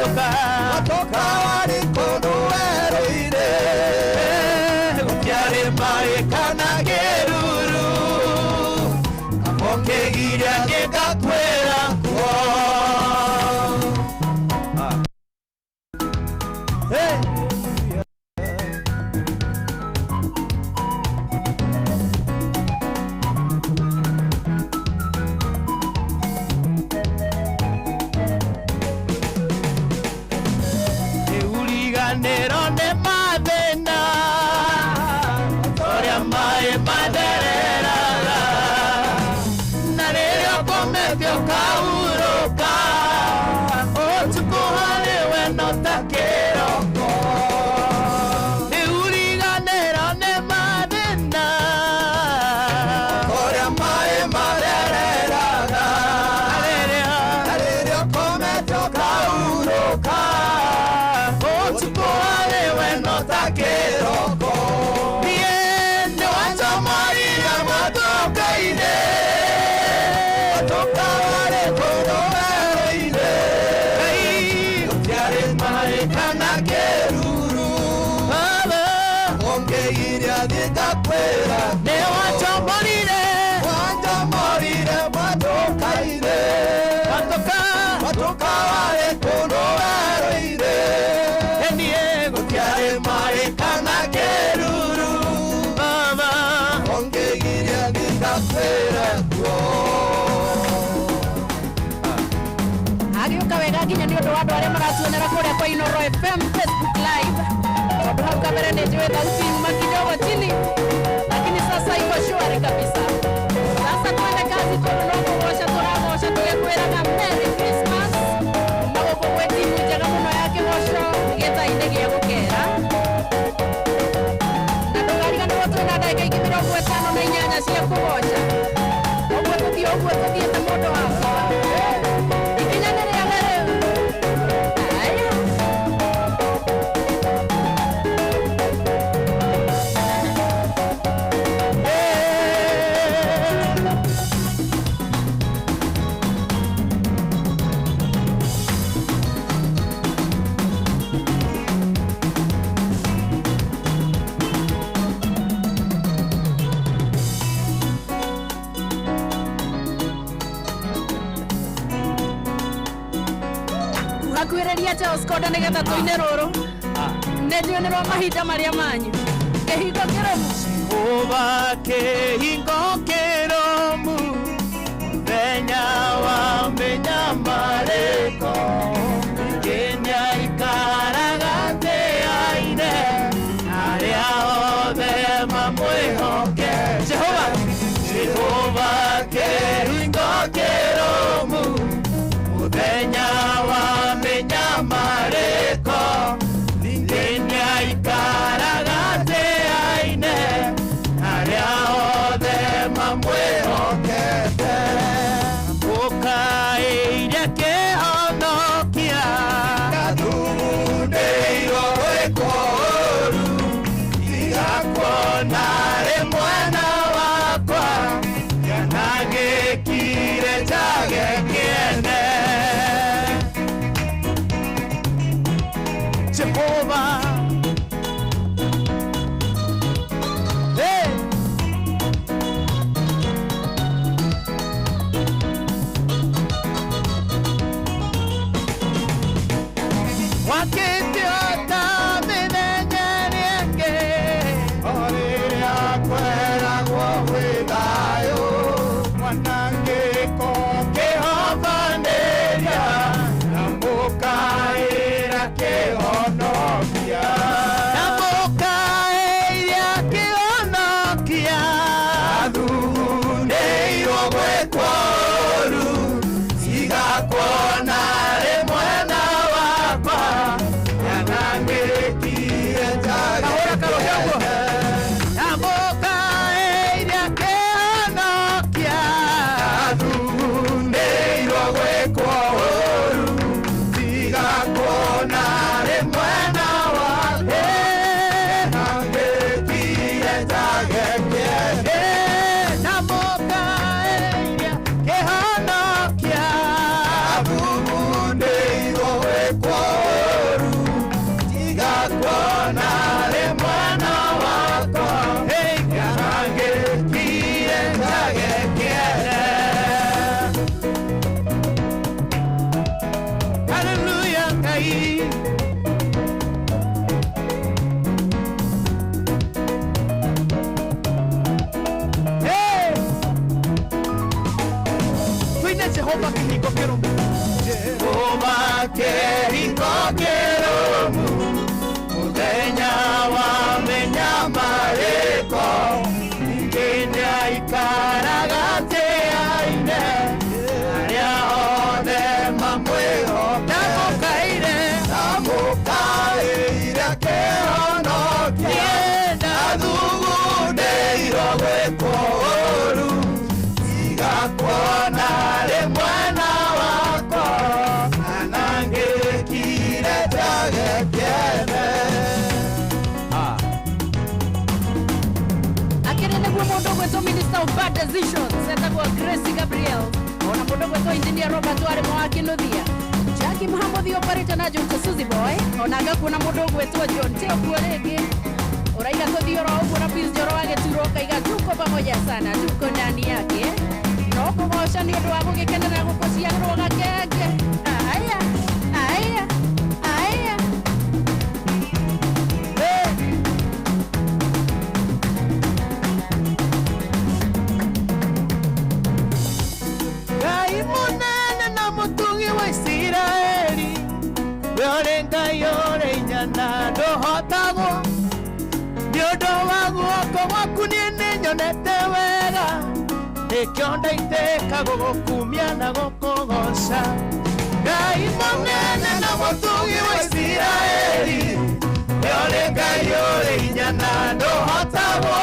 watoka warikono weroire gutiare mai kana geruru amoke giria gegakwera kwa Kinya ndio ndo watu wale maratuonera kule kwa Inoro FM Facebook live. Sababu kamera ni jiwe sauti nyuma kidogo chini. Lakini sasa iko shwari kabisa. Sasa tuende kazi tunaomba kuosha tuye kwera na Merry Christmas. Mbako kwa wetu mjaga muno yake mosho ngeta indege ya kukera. Na tukalika ndo watu na dakika ikimiro kuwetano na inyanya siya kuosha. Ogwe tukie na moto hapa. Akuireria cha Skoda negetha tuine ruru nedio nero mahinda maria manyu kehingo kiromu oba kehingo kiromu benya wa benya mareko kenya ikaragate aine aria ode mamwehoke Jehova kehingo kiromu benya wa benya mareko kenya ikaragate aine aria ode mamwehokete ukaire kehonokia gathundeirwo gwĩkoru igakuona rĩ mwana wakwa yanagĩkire njagĩkĩene Jehovah kĩhingo kĩrũmu mũthenya wa mĩnyamarĩko ningĩ nĩaikaraga tĩaine arĩa othe mamwĩhokeire ndamũkaĩire kĩhonokia nathugundĩirwo gwĩkwo ũru igakuona rĩmwe na wakwa na ngĩkire njagĩkĩene. Akĩrĩ nĩguo mũndũ gwĩtwo Minister of Bad Decisions etagwo Grace Gabriel, ona mũndũ gwĩtwo Engineer Robert Warimo wa Kinuthia, Jackie Muhammad operator na John Suzy Boy, ona ngakuona mũndũ gwĩtwo John Teo Kuorege, uraiga kuthiora huko na Prince Joro agĩturwo kaiga tuko pamoja sana, tuko ndani yake no kũgoca nĩ ũndũ wa gũgĩkenera gũkũciarwo gakenge. Aya aya aya Ngai mũnene na mũtungi wa Isiraeli, we ũrĩ Ngai ũrĩ hinya na ndũhotagwo, nĩ ũndũ wa guoko gwaku niĩ nĩnyonete wega, nĩkĩo ndaitĩka gũgũkumia na gũkũgoca. Ngai mũnene na mũtungi wa Isiraeli, we ũrĩ Ngai ũrĩ hinya na ndũhotagwo,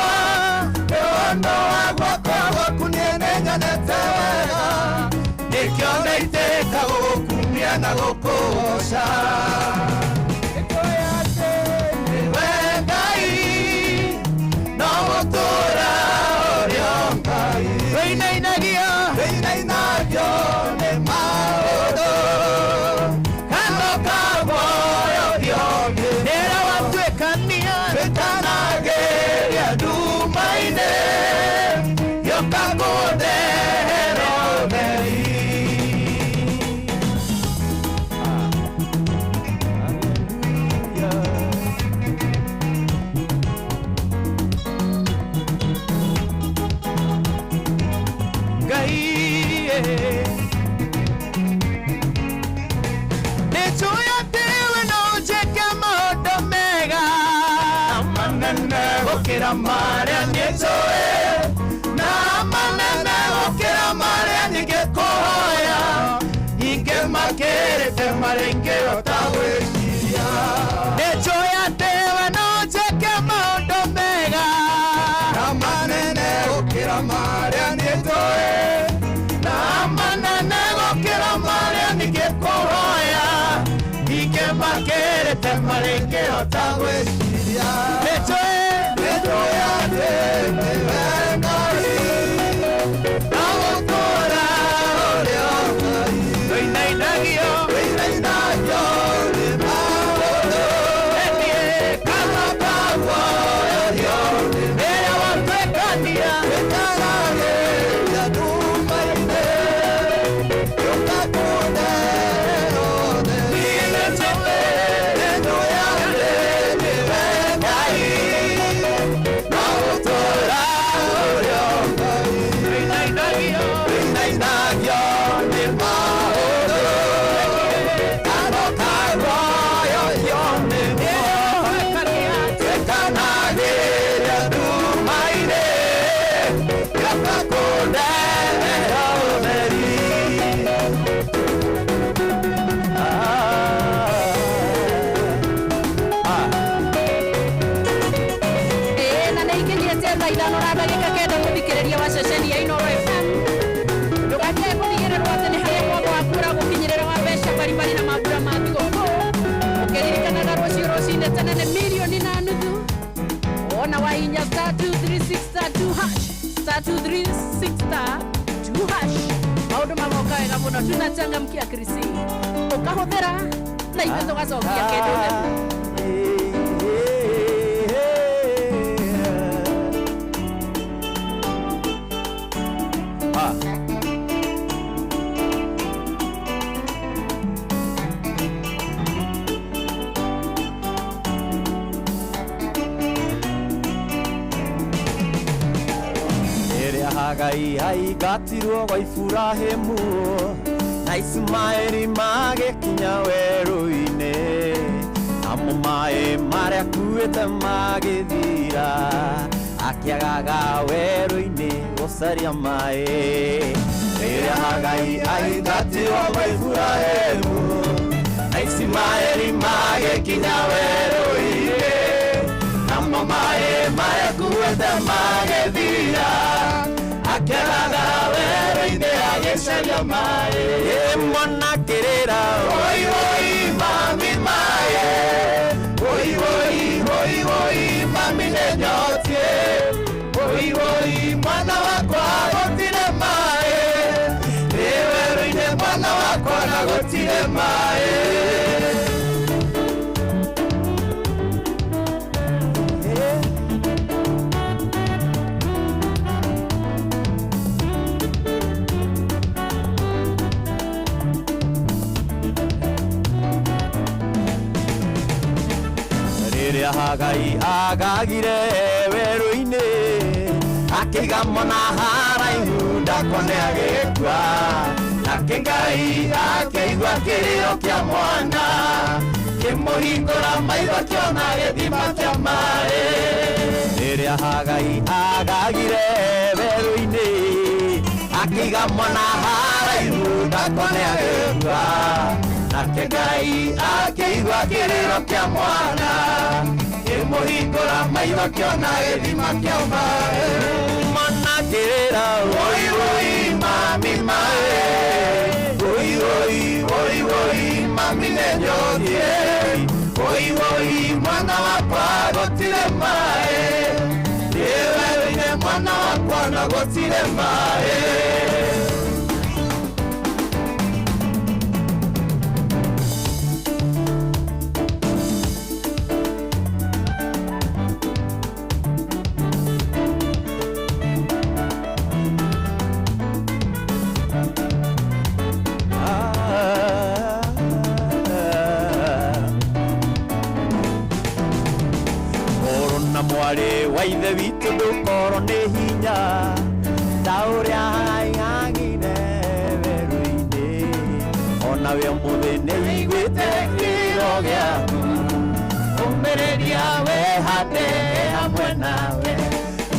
nĩ ũndũ wa guoko gwaku niĩ nĩnyonete wega, nĩkĩo ndaitĩka gũgũkumia na gũkũgoca. Reinainagio nĩ maũndũ kando ka guoyo thiongĩ nĩra watuĩkania twĩtanagĩria nduma-inĩ gĩũka kũndehera ũtheri. Gũkĩra marĩa nĩnjũĩ na manene gũkĩra marĩa ningĩkũhoya, ingĩ makĩrĩte marĩa ingĩhota gwĩciria. Nĩnjũĩ atĩ we no njĩke maũndũ mega na manene gũkĩra marĩa nĩnjũĩ na manene gũkĩra marĩa ningĩkũhoya, ingĩ makĩrĩte marĩa ingĩhota gwĩciria. Star 236 star 2 hash star 236 star 2 hash. Maũndũ magoka wega mũno, tunachangamkia Krisi ũkahũthĩra na ithuĩ tũgacokia kĩndũ Hagai hai gatirwo wa Ifurahimu na Ismaeli magĩka agĩkinya werũ-inĩ amo maĩ marĩa akuĩte magĩthira akĩagaga werũ-inĩ gũcaria maĩ rĩrĩa Hagai aingatirwo Iburahĩmu na Ismaeli magĩkinya werũ-inĩ amo maĩ marĩa akuĩte magĩthira akĩagaga werũ-inĩ agĩcaria maĩ mwana akĩrĩra oi oi mami maĩ oi oi oi oi mami nĩnyotie oi oi mwana wakwa gũtirĩ maĩ nĩ werũ-inĩ mwana wakwa na gũtirĩ maĩ rĩrĩa Hagai agagire werũ-inĩ akĩiga mwana haraihu ndakone agĩkua nake Ngai akĩigua kĩrĩro kĩa mwana kĩmũhingũra maitho kĩona gĩthima kĩa maĩ rĩrĩa Hagai agagire werũ-inĩ akĩiga mwana haraihu ndakone agĩkua nake Ngai akĩigua kĩrĩro kĩa mwana kĩmũhingũra maitho kĩona gĩthima kĩa maĩ mwana akĩrĩra oi oi mami maĩ oi oi oi oi mami nĩnyotie oi oi mwana wakwa gũtirĩ maĩ nĩ werũ-inĩ mwana wakwa na gũtirĩ maĩ mwarĩ wa ithe witũ ndũkorwo nĩ hinya ta ũrĩa Hagai agire werũ-inĩ onawe ũmũthĩ nĩũiguĩte kĩrĩro gĩaku ũmĩrĩria wehande hamwe nawe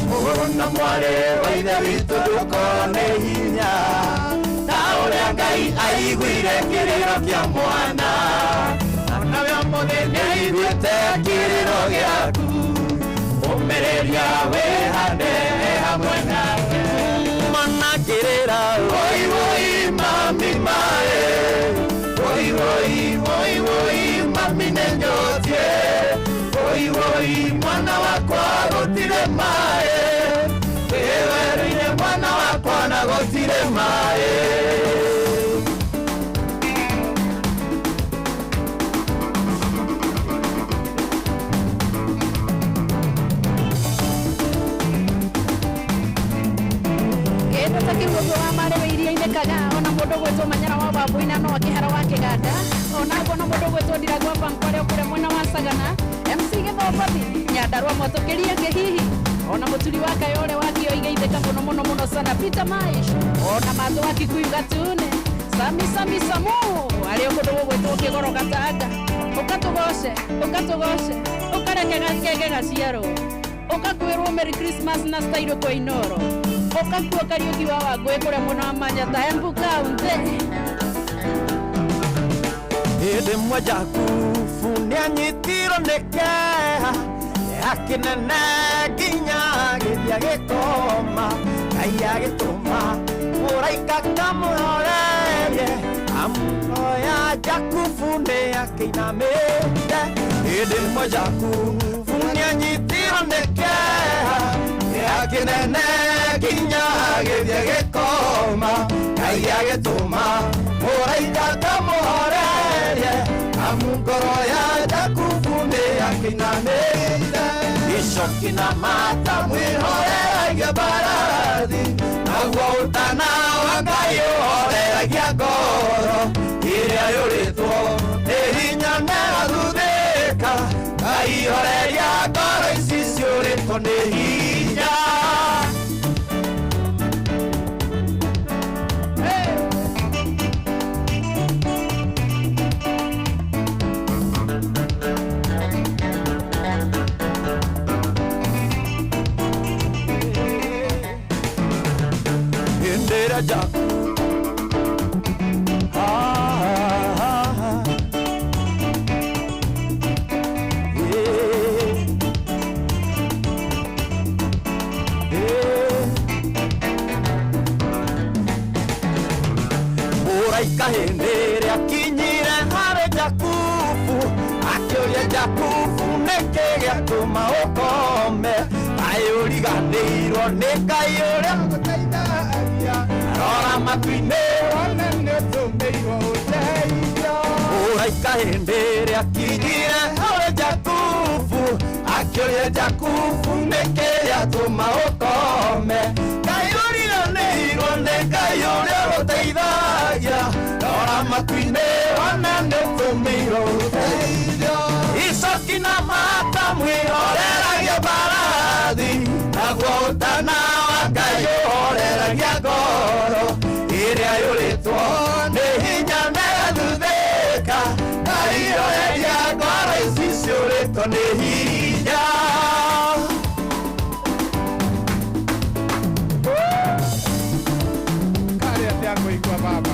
mũrũ na mwarĩ wa ithe witũ ndũkorwo nĩ hinya ta ũrĩa Ngai aiguire kĩrĩro kĩa mwana onawe ũmũthĩ nĩũiguĩte kĩrĩro gĩaku ũmĩrĩria wehande hamwe nawe mwana akĩrĩra oi oi mami maĩ oi oi oi oi mami nĩnyotie oi oi mwana wakwa gũtirĩ maĩ nĩ werũ-inĩ mwana wakwa na gũtirĩ maĩ ona mũndũ gwĩtwo Manyara wa Bambũina no akĩhera wa Kĩganda onagwo na mũndũ gwĩtwo Ndiragwa Bankore kũrĩa mwena wa Sagana MC Gĩthombathi Nyandarua Mwatũkĩria Kĩhihi ona mũturi wa Kayole wa Kĩo Igaithĩka mũno mũno mũno sana Peter Maish ona Mathũ wa Kikuyu Gatune Sami Samu arĩ mũndũ gwĩtwo Kĩgoro Gatanga ũkatũgoce ũkareke gakenge gaciarwo ũkakwĩrwo Merry Christmas na Stairo kwa Inoro ũkakuo Kariuki wa Wangũĩ kũrĩa mwena wa Manyatta Embu County hĩndĩ ĩmwe Jakubu nĩanyitirwo nĩ kĩeha gĩa kĩnene nginya gĩthia gĩkoma Ngai agĩtũma mũraika kamũhorerie amuoya Jakubu nĩakĩinamĩte hĩndĩ ĩmwe Jakubu nĩanyitirwo nĩ kĩeha gĩa kĩnene nginya gĩthia gĩkoma Ngai agĩtũma mũraika kamũhorerie amu ngoro ya Jakubu nĩakĩinamĩte icoki na mata mwĩhoreragia mbarathi naguo ũtana wa Ngai ũhoreragia ngoro ĩrĩa yũrĩtwo nĩ hinya nĩgathuthĩka Ngai horeria ngoro ici ciũrĩtwo nĩ hinya akioria jaku Kahindere akinyire hare Jakubu akioria Jakubu nekege atuma ukome ayuriganirwo ni Ngai uria guteithagia arora matu-ini wone ni utumirwo uteithio kahindere akinyire hare Jakubu akioria Jakubu nekege atuma ukome ayuriganirwo ni Ngai uria guteithagia Ora matu-ini wone ni utumirwo uteithio icoki na mata mwihoreragia mbarathi naguo utana wa Ngai uhoreragia ngoro iria yuritwo ni hinya negathuthika Ngai oreria ngoro ici ciuritwo ni hinya kari atia kuigua baba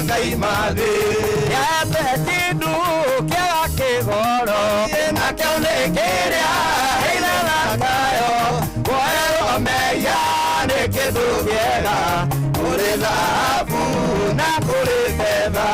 Ngai mathi yate kindu kia kigoro na kionekeria heira kayo wero meya ne kindu kiega uri dhahabu na kuri fedha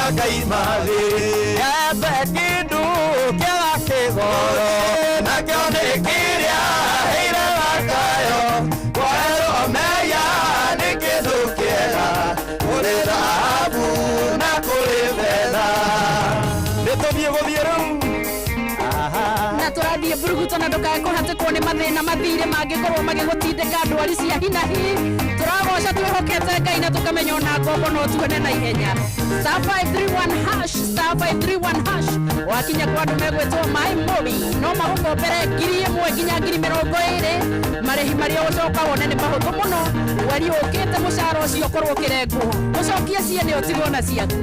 Ngai mathi yate kindu kia kigoro na kionekeria heira kayo wero meya ni kindu kiega uri dhahabu na kuri fedha nituthie guthiru na turathie buruguto na ndukakuhatikwo ni mathina mathire mangikorwo magigutindika ndwari cia hinahi turagoca twihokete Ngai na tukamenya ona ngombo no tuone na ihenya star 531 hash wakinya kwa andu megwetwo mai mori no magukombere 1,000 nginya 20,000 marehi maria ucoka wone ni mahuthu muno wari ukite mucara ucio korwo kirengwo ucokie ciene utigwo na ciaku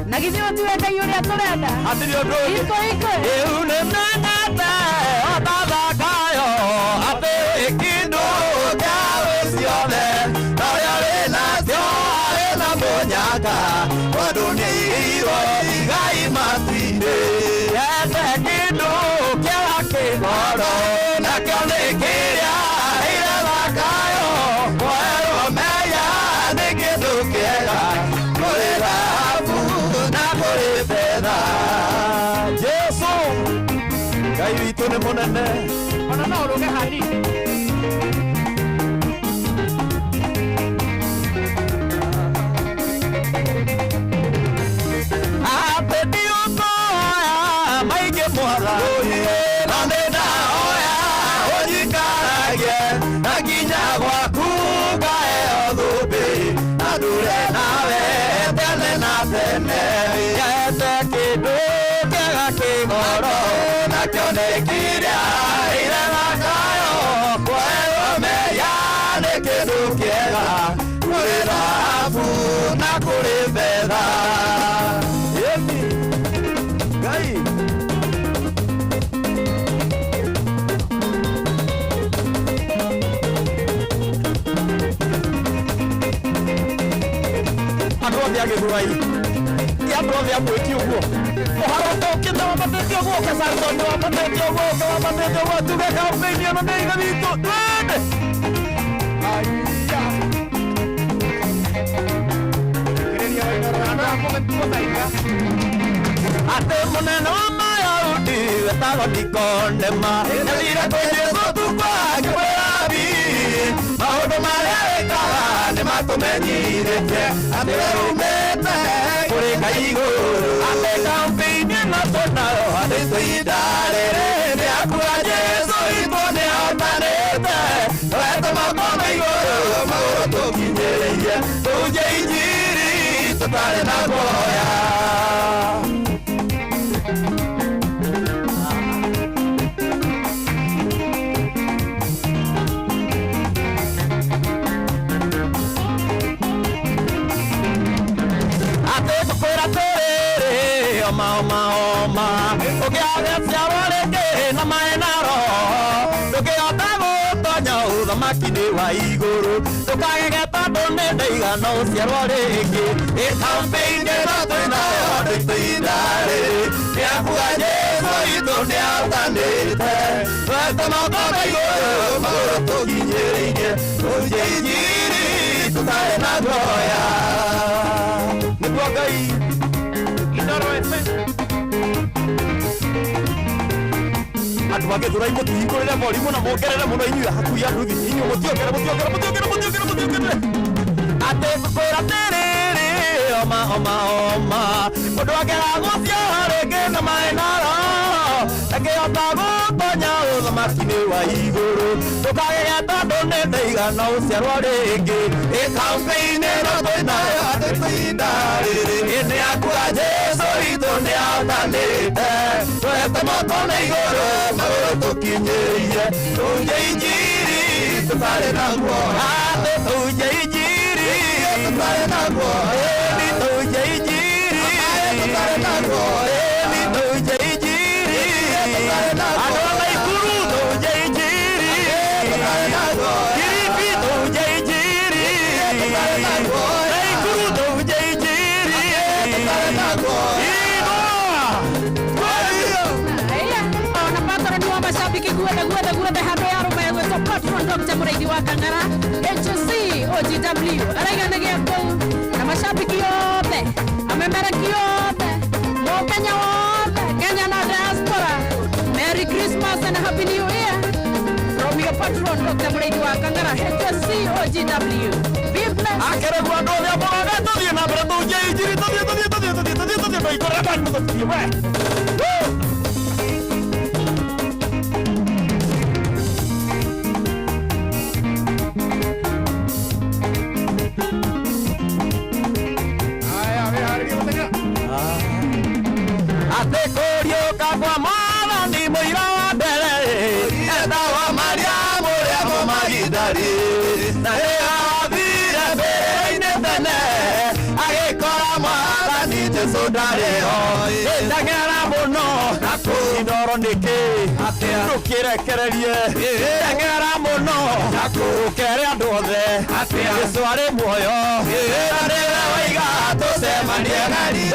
na githio tiwe Ngai uria turenda atiri undu iko eu ne mnangata obaba kayo ape kindu kawe ciothe noria wina cio arina munyaka wadunirwo Ngai matu-ini yete kindu kia kigoro na kionekeria heira kayo wero meya ni kindu kiega kuri dhahabu na kuri fedha Jesu Ngai witu ni munene ona no uruge hadithi Githurai ya brother ya mwiki uguo uharoto kitwa matete uguo kesarto ni matete uguo kwa matete uguo tuge campaign ya ndio vitu twende aya kireria wao ndo hapo mtuotaiga ate munene wa Mayahudi wetagwo Nikodema nĩthire kwĩ Jesũ tukwa akĩmwĩra maũndũ marĩa wĩkaga nĩmatũmenyithĩtie atĩ we umĩte kũrĩ Ngai igũrũ atĩ campaign ĩno tũnayo andĩtwo ihinda rĩrĩ nĩakua Jesũ witũ nĩahotanĩte wetũ makoma igũrũ magũrũ tũkinyĩrĩirie tũnje injiri tũtarĩ na guoya Oma ukiagecia wareke na maenaro tukiota gutonya uthamaki-inĩ wa igũrũ tukagege tondũ nĩ ndaigana ũciarwo rĩngĩ campaign ĩno twĩnayo ndĩtũ ihinda rĩrĩ nĩakua Jesũ witũ nĩahotanĩte wetũ makoma igũrũ magũrũ tũkinyĩrĩirie tũnje injiri tũtarĩ na guoya nĩguo Ngai Indoro Andu Githurai mũtihingũrĩre morimu na mongerere mũno inyuĩ hakuhĩ andu thi inyuĩ mũtiongere atĩ ngũkwĩra atĩrĩrĩ oma mũndũ angĩragũcia rĩngĩ na maenaro ndangĩhota gũtonya ũthamaki-inĩ wa igũrũ ndũkagege tondũ nĩ ndaigana ũciarwo rĩngĩ campaign ĩno twĩnayo andĩtwo ihinda rĩrĩ nĩakua Jesũ witũ nĩahotanĩte twete moko na igũrũ magũrũ tũkinyĩrĩirie tũnje injiri tũtarĩ na guoya tũnje injiri tũtarĩ na guoya tũnje injiri tũtarĩ na guoya tũnje injiri tũtarĩ na guoya andũ a Naikuru tũnje injiri tũtarĩ na guoya Kilifi tũnje injiri tũtarĩ na guoya Naikuru tũnje injiri tũtarĩ na guoya mashabiki guothe handå ya rå gwätwo patron Dr. Mũraithi wa Kang'ara HC OGW araiganagia kũu na mashabiki othe amemereki othe mũkenya wothe Kenya na diaspora Merry Christmas and Happy New Year from your patron Dr. Mũraithi wa Kang'ara HC OGW be blessed akeregwo andũ othe amũrage tũthiĩ na mbere tũnje injiri tũthiĩ tũikũrĩre kanyu tũthiĩ we Atekũriũka kwa Mwathani mũira wa mbere etagwo Mariamu ũrĩa mũmagidari na rĩathire mbere-inĩ tene agĩkora Mwathani Jesũ ndarĩ ho ndang'era mũno Indoro nĩkĩ ndũkĩrekererie ndang'era mũno ũkere andũ othe Jesũ arĩ muoyo na rĩrĩa waiga tũcemanie ng'ari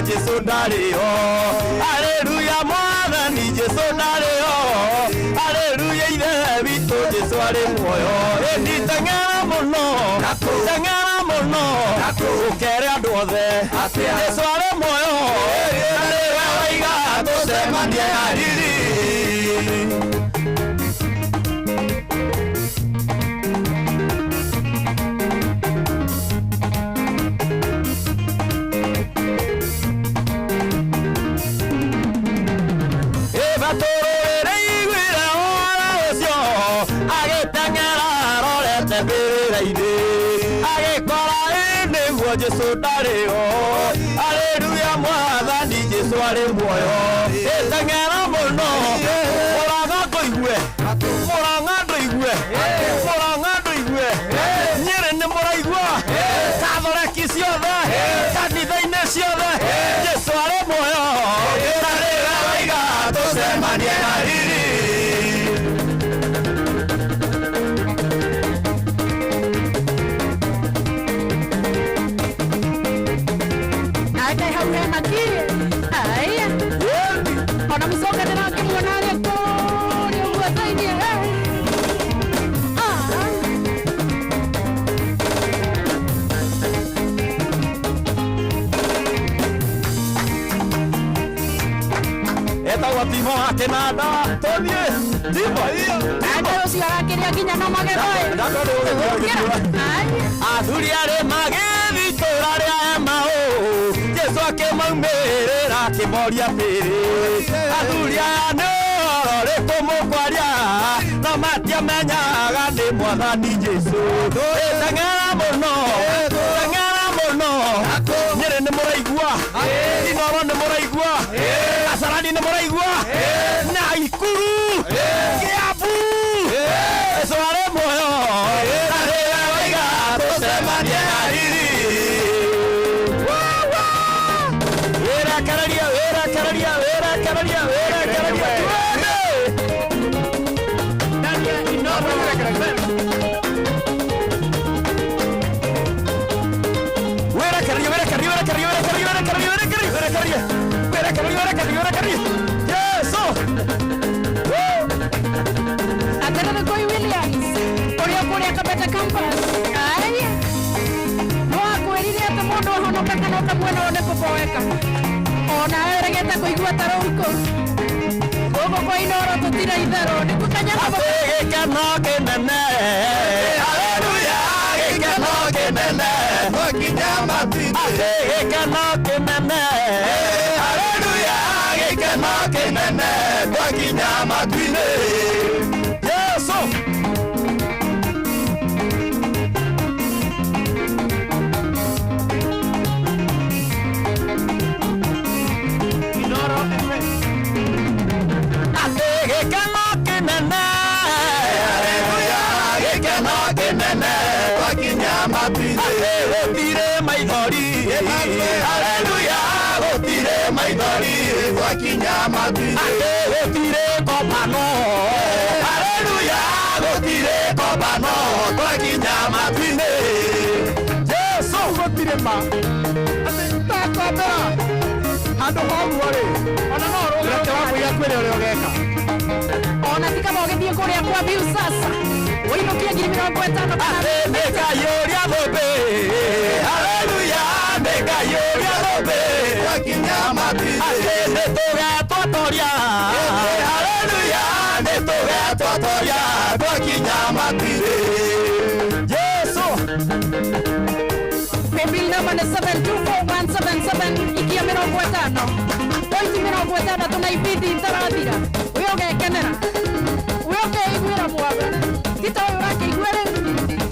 Jesũ ndarĩ ho haleluya Mwathani Jesũ ndarĩ ho haleluya ithe witũ Jesũ arĩ muoyo nditeng'era mũno ũkere andũ othe Jesũ arĩ muoyo na rĩrĩa waiga tũcemanie hariri Jesũ ndarĩ ho haleluya Mwathani Jesũ arĩ muoyo nditeng'era mũno mũranga ndũigue kathoreki ciothe kanitha-inĩ ciothe Jesu arĩ muoyo na rĩrĩa waiga tũcemanie na riri Timo akenada todie Timo iyo ucio arakiria nginya no magegoe athuri arĩ magĩthitura rĩa Emau Jesu akĩmaumirĩra akĩmoria atĩrĩ athuri aya nĩ ũhoro ũrĩkũ mũkwaria no matiamenyaga nĩ Mwathani Jesu teng'era mũno Nyeri nĩ mũraigua Inooro nĩ mũraigua Kasarani nĩ mũraigua Naikuru Kiambu Jesu arĩ muoyo na rĩrĩa waiga tũcemanie na riri wĩrekereria Yesu Aterere Koi Williams Oria kuria Kabete campus no akwĩrire atĩ mũndũ ahonoka kana ũkamwena one kũboeka ona eregete kũigua tarũko gũkũ kwa Inooro tũtira itherũ nĩtũkanyana gĩkeno kĩnene haleluya gĩkeno kĩnene twakinya matu-inĩ gĩkeno kĩnene haleluya gĩkeno kĩnene twakinya matu-inĩ Yesu gũtirĩ maithori haleluya gũtirĩ maithori twakinya matu-inĩ gũtirĩ kobano haleluya gũtirĩ kobano twakinya matu-inĩ Jesu gũtirĩ ma takwambĩra handũ hoguo-rĩ ona no reke wakwĩra kwĩrĩ ũrĩa ũgeka ona tikaba ũgĩthiĩ kũrĩa kwa biu sasa ũinũkia 50,000 nĩngayũria thũmbĩ haleluya nĩngayũria thũmbĩ twakinya matu-inĩ nĩtũgetwatoria haleluya nĩtũgetwatoria twakinya matu-inĩ Jesu Bill number 724-177 ikia 50 pointi 50 tunaibidi ntarathira uyo gekenera uyo keiguira mwaga tito uyo rakeigua rĩu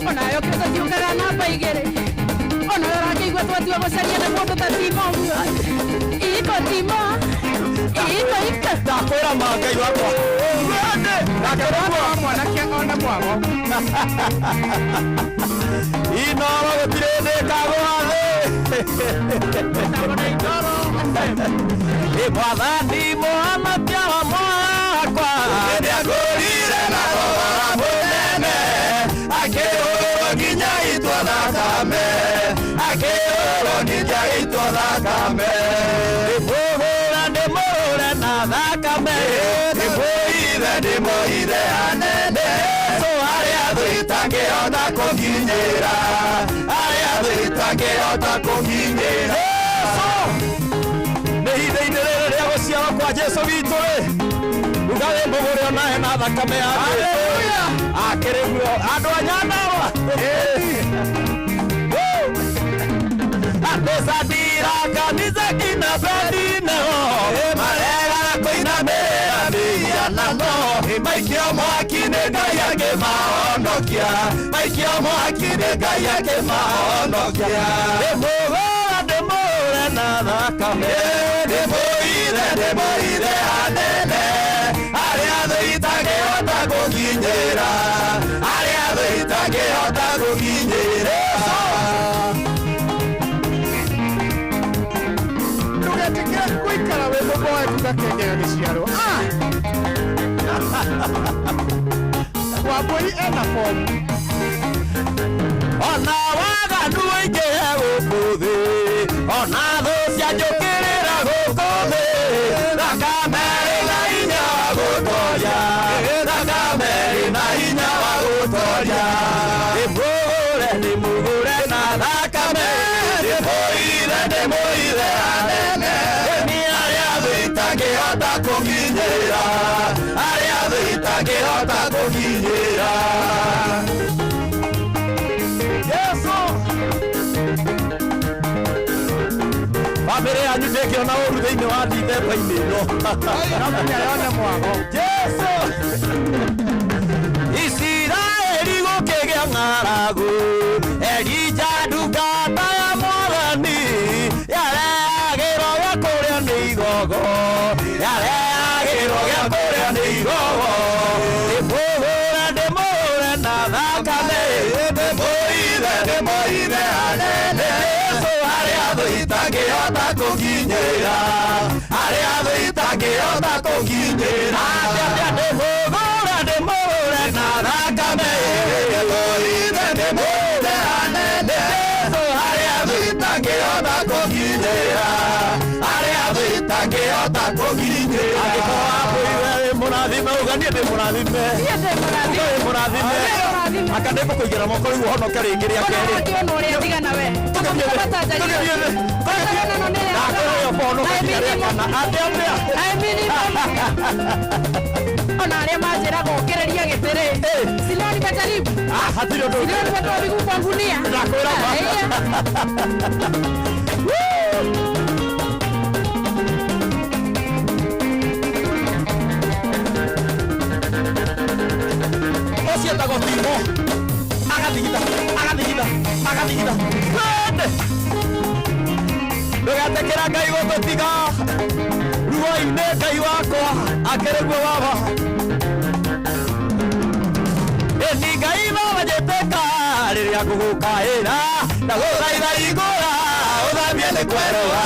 onayo kĩrĩta tiũkaga namba igĩrĩ onayo rakeigua twatua gũcaria na mũndũ ta Timo ũguo Timo ndakwĩra ma Ngai wakwa ndakwĩra mwanake ona mwago Inooro gũtirĩ ndĩkagwa thĩ Mwathani mũhonokia wa mwakwa nĩagũrire na thogora mũnene akĩhũrwo nginya itwa thakame ndĩmũhũre na thakame ndĩmũire hanene so harĩa thũ itangĩhota kũnginyĩra nĩ ihinda-inĩ rĩrĩ rĩa gũciarwo kwa Jesu witũ-rĩ ruga wĩmbũgũre ona hena thakame ya akĩrĩ muoyo andũ a Nyandarua Sadira kanisa kina bedineo marega kuinamira bianano maikio mwakine Ngai akĩmahonokia maikio mwakine Ngai akĩmahonokia ndĩmũhũre na thakame ndĩmũire hanene arĩa thũ itangĩhota kũnginyĩra kengega gĩciarwo Wambui ena fomu ona waganu aingĩ gũkũ thĩ ona thũ cianjũkĩrĩra gũkũ thĩ thakame ĩna hinya wa gũtoria thakame ĩna hinya wa gũtoria ndĩmũhũre na thakame ndĩmũire anene nĩ arĩa thũ itangĩhota kũnginyĩra arĩa thũ itangĩhota kũnginyĩra Bamĩrĩ yanyu ndĩngĩona ũru thĩinĩ wa ndithemba-inĩ ĩno. No nginya yone mwago. Jesu! Isiraeli gũkĩgĩa ng'aragu, Elija ndungata ya Mwathani yarehagĩrwo gĩa kũrĩa nĩ igogo, yarehagĩrwo gĩa kũrĩa nĩ igogo. Ndĩmũhũre na thakame, ndĩmũire anene. Arĩa thũ itangĩhota kũnginyĩra, arĩa thũ itangĩhota kũnginyĩra. Ndĩmũhũre na thakame, ndĩmũire anene. Arĩa thũ itangĩhota kũnginyĩra, arĩa thũ itangĩhota kũnginyĩra. Angĩkorwo wambũire wĩ mũrathime uga niĩ ndĩ mũrathime. Wĩ mũrathime. Aka ndĩmũkũigĩra moko rĩu ũhonoke rĩngĩ rĩa kerĩ. Ona arĩa manjĩraga ũkĩrĩria gĩtĩrĩ Siloni Majaribu hatirĩ ũndũ Siloni Majaribu kwa gunia ndakwĩra ũciĩtagwo Timo agathigitha ndũgetĩkĩra Ngai gũtũtiga ruo-inĩ Ngai wakwa akĩrĩ guo waba ĩni Ngai nowenjĩtĩka rĩrĩa ngũgũkaĩra na gũthaitha igũra ũthambie nĩ kwerũa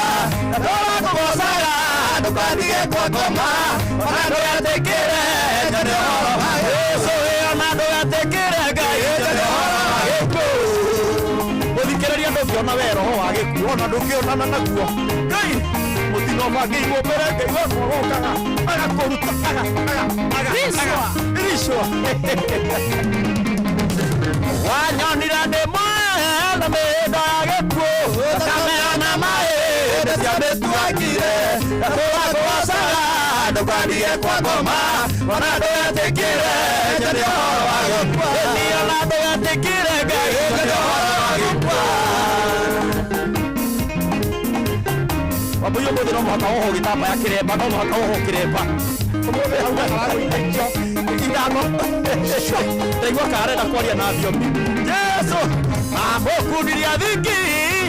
na tũrakũgocaga ndũkatige kwa ngoma ona ndũgetĩkĩre nyone ũhoro wa Jesũ ona ndũgetĩkĩre Ngai nyone ũhoro wa gĩkuũ gũthikĩrĩria ndũngĩona we roho wa gĩkuũ ona ndũngĩonana naguo Ngai mũtino bangĩirwo mbere Ngai wakwa wokaga agakũruta ricwa wanyonire ndĩ muoyo na mĩhĩndo ya gĩkuũ thakame na mahĩndĩ cia mĩtuakire na tũrakũgocaga ndũkatige kwa ngoma ona ndũgetĩkĩre nyone ũhoro wa gĩkuũ ĩni ona ndũgetĩkĩre Ngai nyone ũhoro wa gĩkuũ Wambui ũmũthĩ no mũhaka wohwo gĩtambaya kĩremba no mũhaka wohwo kĩremba ũmũthĩ hauga haragũitĩkio ithano ndaigua karenda kwaria na thiomi Jesu amũkundiria thiki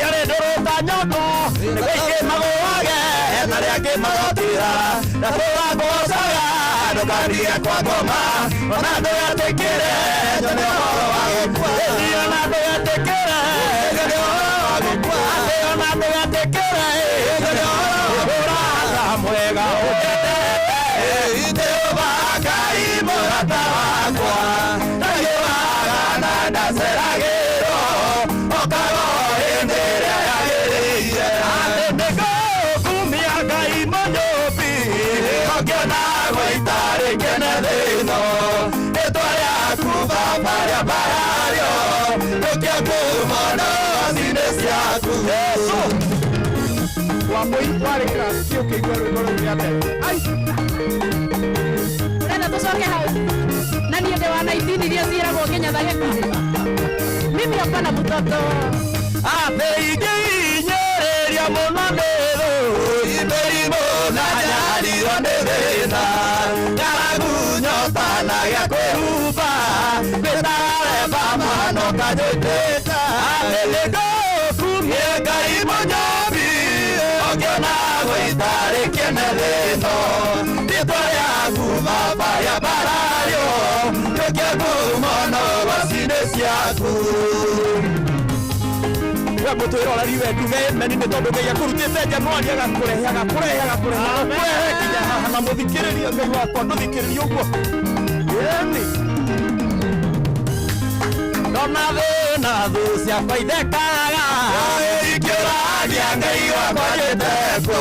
arĩ ndũrũta nyondo nĩguo ikĩmagũage na rĩa kĩmagotĩra na tũrakũgocaga ndũkatige kwa ngoma ona ndũgetĩkĩre nyone ũhoro wa gĩkuũ ĩni ona ndũgetĩkĩre nyone ũhoro wa gĩkuũ atĩ ona ndũgetĩkĩre nyone ũhoro wa ũraga mwega Jehova Ngai mũrata wakwa ndagĩwaga na ndaceragĩrwo okaga hĩndĩ ĩrĩa yagĩrĩire atĩ ndĩgũkumia Ngai mũnyũmbi ngĩona gũita rĩkene thĩ ĩno rĩtwa rĩaku Baba rĩambararĩo rĩũkie kuumana waci-inĩ ciaku Jesũ Wambui warĩkĩra ciũkĩigua rwĩmbo rũu rĩa mbere Urenda tũcoke hau na niĩ ndĩ wa 19 iria ciĩragwo Kĩnyatha gĩkuhĩ mimi hapana mtoto athĩingĩinyĩrĩria mũno nĩ thũ mĩrimũ na nyarirwo nĩ thĩna ng'aragu nyota na gĩa kwĩhumba nĩtararemba mano kanyũitĩka atĩ nĩngũkumie Ngai mũnyũmbi ũngĩona gũita rĩkene thĩ ĩno rĩtwa rĩaku Baba rĩambararĩo rĩũkie kuumana waci-inĩ ciaku we mutwiroreri we nduge amen nĩ tondũ Ngai akũrutĩte Januari agakũrehe kinya haha na mũthikĩrĩria Ngai wakwa ndũthikĩrĩria ũguo yeni ndona thĩna thũ ciakwa ithekaga ingĩũragia Ngai wakwa njĩtekũ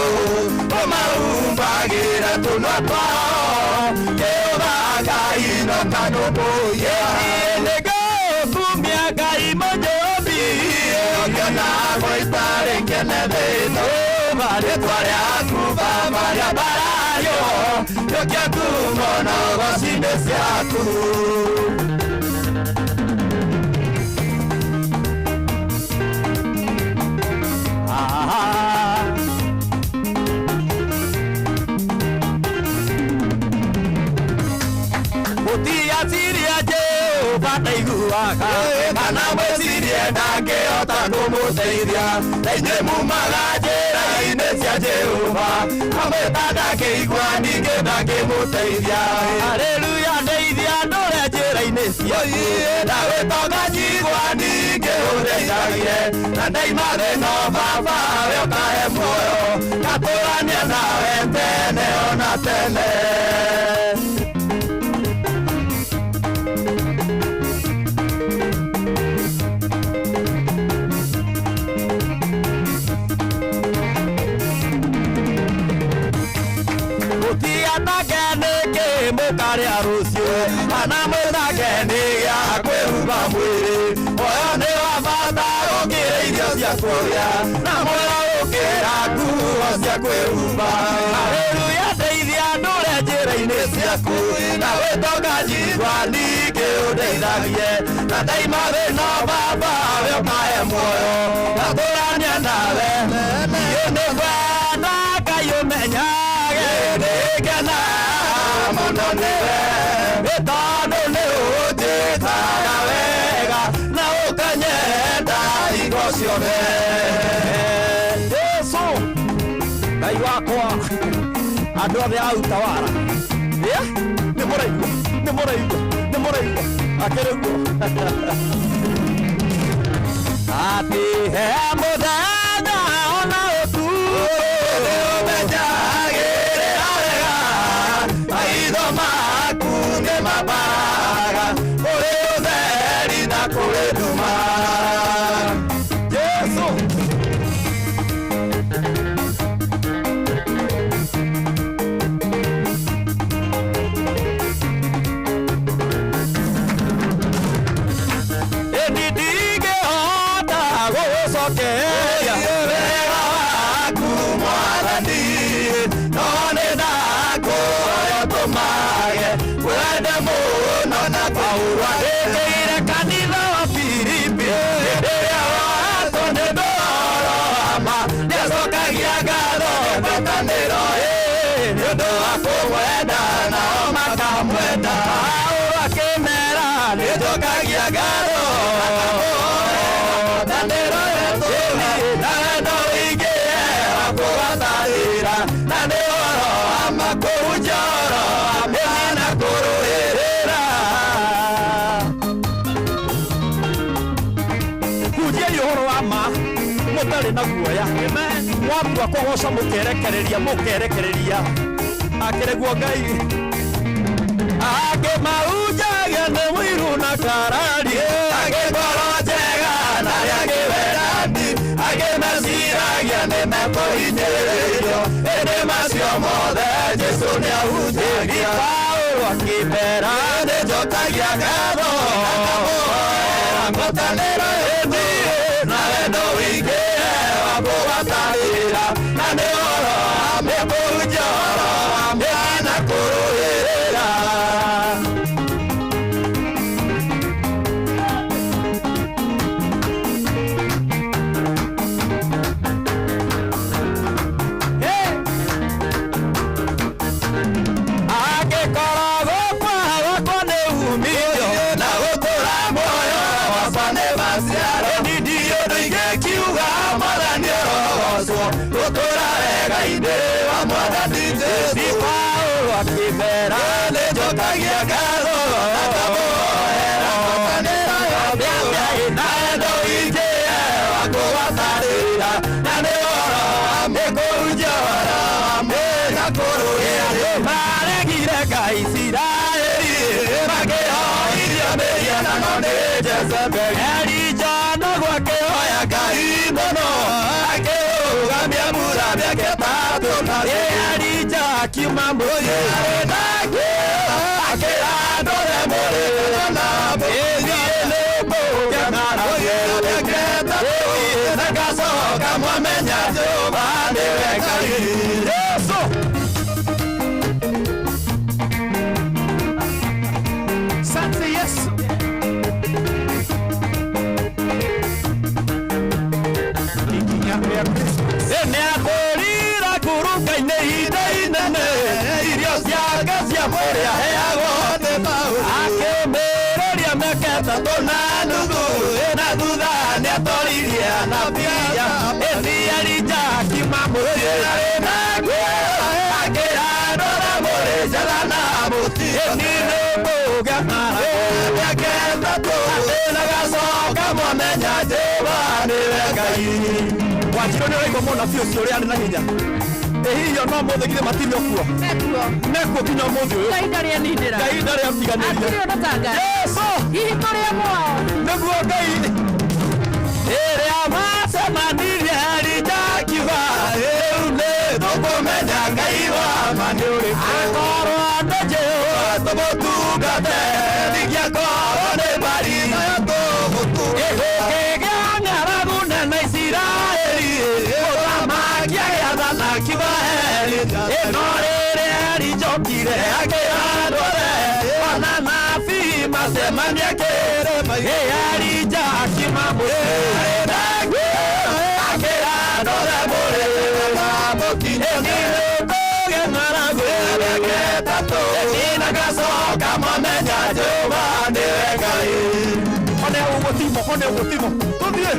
ũmahumbagĩra tũnua twao kĩũraga inoka ndũmbũiya nĩngũkumia Ngai mũnjũmbi ũngĩonagwo itarĩ kene thĩno marĩtwa rĩaku marĩa mbarayũ rĩũkia kumo na ũgoci-inĩ ciaku Mutiasiria Jehova ndaiguaga kana mwĩcirie ndangĩhota kũmũteithia na inyuĩ mumaga njĩra-inĩ cia Jehova amwĩta ndangĩigua ningĩ ndangĩmũteithia haleluya ndeithia ndũre njĩra-inĩ ciaku ndagwĩtonga njigua ningĩ ũndeithagie na ndaima thĩno baba we ũkahe muoyo ngatũrania nawe tene ona tene mũkarĩa rũciũ kana mwĩthake nĩ gĩa kwĩhumba mwĩrĩ ũyũ nĩ wa bata gũkĩra irio cia kũrĩa na muoyo gũkĩra nguo cia kwĩhumba haleluya ndeithia ndũre njĩra-inĩ ciaku na gwĩtonga njigua ningĩ ũndeithagie na ndaima thĩno baba we ũkahe muoyo ngatũrania nawe niĩ nĩ kwenda Ngai ũmenyage ndĩkena mũno nĩwe tondũ nĩ ũnjĩtaga wega na ũkanyenda hingo ciothe Jesũ Ngai wakwa andũ othe a Utawala nĩ mũraigua akĩrĩguo atĩ he mũthenya ona ũtukũ ũmenyagĩrĩra wega maitho maku nĩ mambaraga kũrĩ ũtheri na kũrĩ nduma Jesũ ndingĩhota gũgũcokeria wega waku Mwathani no nĩ ndakũhoya tũmage wende mũno na Paulo andĩkĩire kanitha wa Filipi hĩndĩ ĩrĩa watwo nĩ ndoro ama nĩacokagia ngatho ngwatanĩro nĩ ũndũ wa kũmwenda nao makamwenda Paulo akĩmera nĩnjokagia ngatho ngwatanĩro yetu na wendo wĩingĩ wa kũgwatanĩra na nĩ ũhoro wa makũhunjia ũhoro wa mũthia na kũrũĩrĩra hunjiai ũhoro wa ma mũtarĩ na guoya mwatua kũgoca mũkerekereria akĩreguo Ngai akĩmahunjagia nĩ mũiru na karari agĩkorwo njega na rĩangĩ wendani akĩmeciragia nĩ mekũhinyĩrĩrio ĩndĩ macio mothe Jesũ nĩahunjagia Paulo akĩmera nĩnjokagia ngatho ngakamũhoera ngwatanĩro ĩndĩ na wendo wĩingĩ wa kũgwatanĩra na nĩ ũhoro wa mũkũhunjia ũhoro wa mũthia na kũrũĩrĩra agĩkoragwo kwagakwo nĩ umithio na gũtũra muoyo wakwa nĩ maciaro ndindi ũndũ ingĩkiuga Mwathani ũrogocwo gũtũra wega-inĩ wa Mwathani Jesũ Paulo akĩmera nĩnjokagia ngatho ngakamũhoera ngwatanĩro yothe na wendo wĩingĩ wa kũgwatanĩra tarira na ne oro me kujara me na koro ya mare gire kai Israeli make oiria me ya na no ne Jezebel Elija no gwa ke oya kai mono ake o gambia mura be ke tato na Elija kimambo na ke ake ado de more na bo Sante Yesu. Wachiro ni rego mona fio sori ani na hinya hiyo no mo thigire matiri okuo neko kinya mo thio Ngai nindira mtiganĩria atiri ndo tanga Yesu hihi turi mwao niguo Ngai ĩrĩa macemanirie Elija ne tũkũmenya Ngai wa ma nĩ ũrĩkũ akorwo andũ Jehova tũmũtungate thigia korwo nĩ mbari nayo tũgũtungata ng'aragu nene Isiraeli mũthamaki agĩathana kiuga ĩno rĩrĩ Elijokire akĩandũre ona nabii macemania kĩrĩma Elija akĩmamũrĩra akĩandũre mũrĩma mũkinĩtũge ng'aragu ĩgĩtatũ nagacoka mamenya Jehova nĩwe Ngai one ũgũtimo tũthiĩ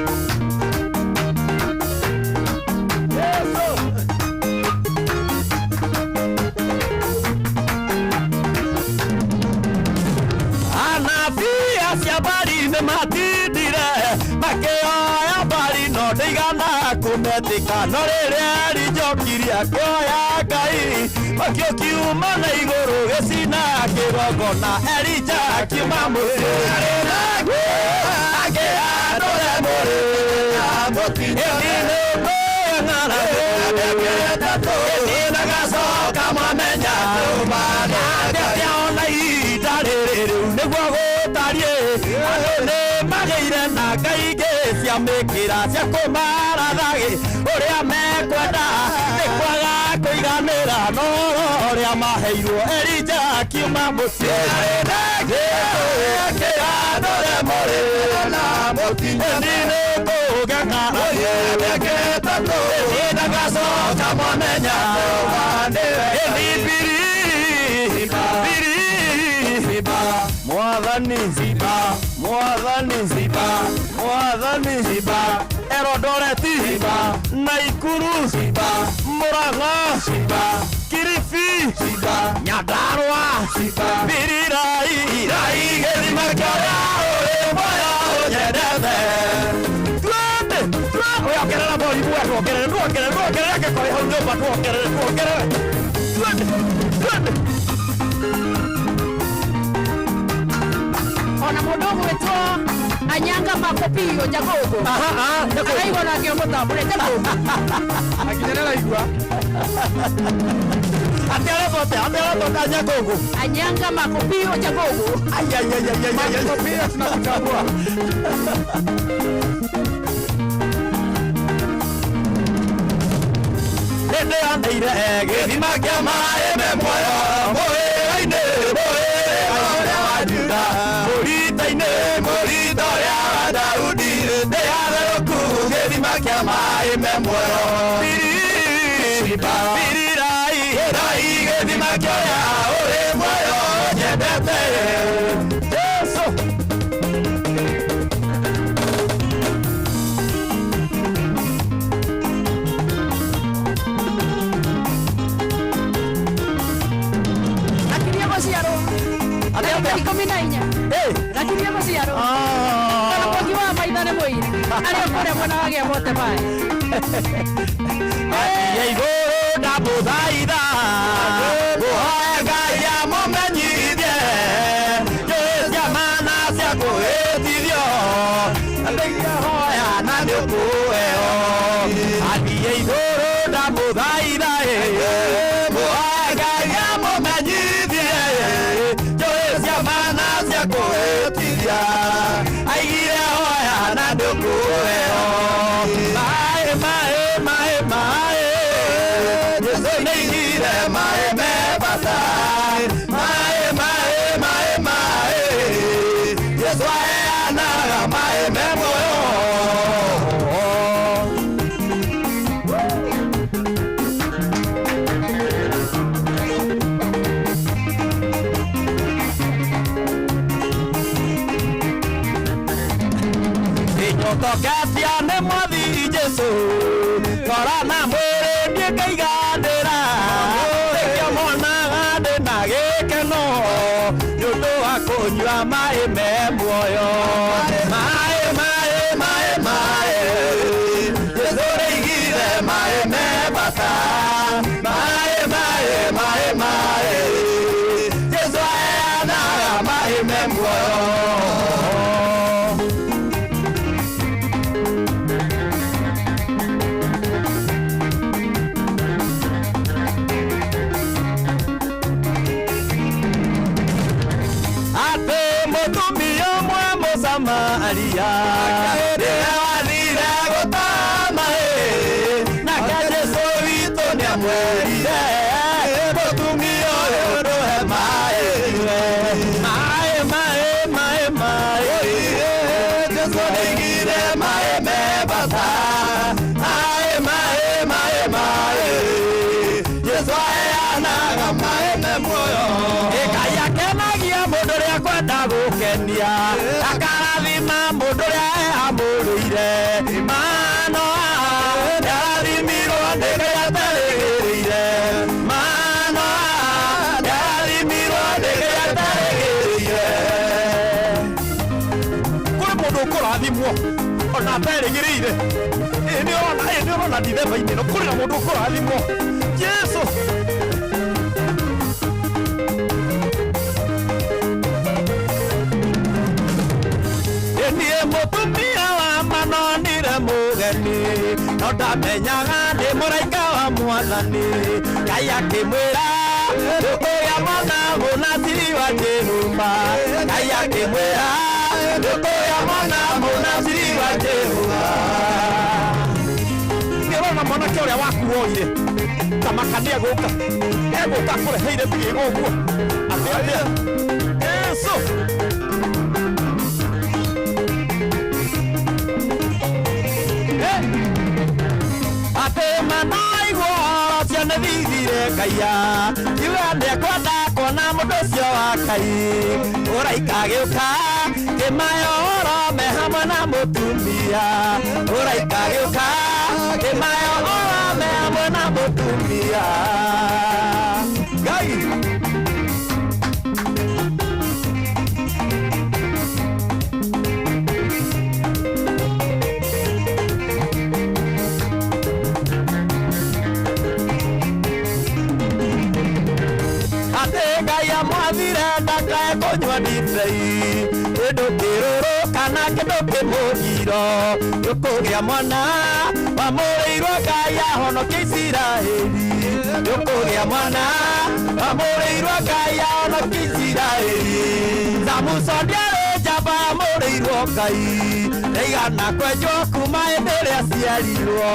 anabii acia Baali nĩmatindire makĩoya Baali no ndĩigana kũmetĩka no rĩrĩa Elijokire akĩoya Ngai makĩokiuma na igũrũ gĩcina kĩgongona Elija akiuma mũrĩra akĩandũre mũrĩra mũtinĩinĩ nagacoka mamenya ona ihinda rĩrĩ rĩu nĩguo gũtariĩ andũ nĩmagĩire na ngai ingĩ cia mĩkĩra cia kũmarathagĩ ũrĩa mekwenda nĩ kwaga kũiganĩra no ũrĩa maheirwo Elija akiuma mũciĩ akĩandũre mũrĩra na mũtinĩinĩ kũgeng'ara nagacoka mamenya Mwathani Erodoreti Naikuru Murang'a Kilifi Nyandarua Birirai gĩthima kĩrĩa ũrĩ muoyo ũnyendete Oyakerera bori bwetu ongerere akĩkorwo hau nyũmba tuongerere ona mũndũ ũgwĩtwo Anyanga Makopio Jagogo araigua nake mũtambũre Jagogo Akinyerera igua atĩaretwote Nyagogo Anyanga Makopio Jagogo Makopio tunakutambua nĩandeire gĩthima kĩa maĩ me muoyo mũhĩra-inĩ ũrĩa wa Juda mũrita-inĩ mũrita ũrĩa wa Daudi ndĩatherũku gĩthima kĩa maĩ me muoyo birirai gĩthima kĩrĩa ũrĩ muoyo nyendete Yesu Gakiria gũciarwo kana mwangi wa maitha nĩ mũire Ario kore mwana wage mote bai. Ai go da bodaida. Oega ya momenyithie. Yesu mana cia kuhitithio. Ndeia hoya na ndukueo. Ai go da bodaida. Oega ya momenyithie. Yesu mana cia kuhitithia. Aigire hoya na ndukueo. Tokasia ne mwathi Jesu korana mwere ndikaiganira tekio mona gande na gikeno nyundu wa kunyua mai me muoyo mai Jesu reigire mai me bata mai Jesu ana mai me muoyo. Maria Dewa gotama na kaje sovito ni amwerire botumio yoro he mai Jesu digire mai me basa Jesu ana mai me moyo ekaya kenagia modore akwenda gukenia Mudore amurire mano dari miro de yatarire mano dari miro de yatarire kule mundu kurathimwo ona atarigirire ini ona ndithemba ino kule mundu kurathimwo Jesu mutumia wa manonire mugeni no ndamenyaga ndi muraika wa mwathani Ngai akimwira ndukuya mwana munaciri wa Jehova Ngai akimwira ndukuya mwana munaciri wa Jehova ndirona mwanake uria wakuoire tamakania guka eguka kureheire bigigo guo atia Yesu ne thithire Ngai kiuga ndekwenda kuona mundu ucio wa Ngai uraika giuka kimayoro me hamwe na mutumia uraika giuka kimayoro me hamwe na mutumia Ngai mwathire ndakae kunyua ndibei kindu kiruru kana kindu kimugiro ndukugia mwana wamurirwo Ngai ahonokia Isiraeli ndukugia mwana wamurirwo Ngai ahonokia Isiraeli Samusoni ndiarĩ njamba yamurirwo Ngai ndaigana kwenjwo kuma hĩndĩ ĩrĩa aciarirwo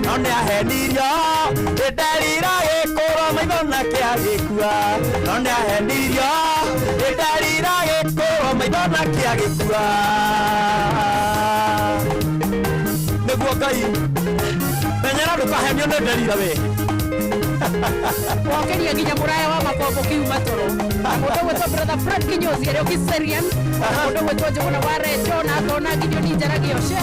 no nĩahenirio nderira gĩkũrwo maitho nake agĩkua no nĩahenirio nderira gĩkũrwo maitho nake agĩkua nĩguo Ngai menyera ndũkahenio nĩ nderira we Wakeria nginya muraya wa makombo kiuma toro mundu gwetwo brother Fred Kinyozi ario Kiserian mundu gwetwo Njuguna wa Rejo na akona Gideon Njaragia Oshe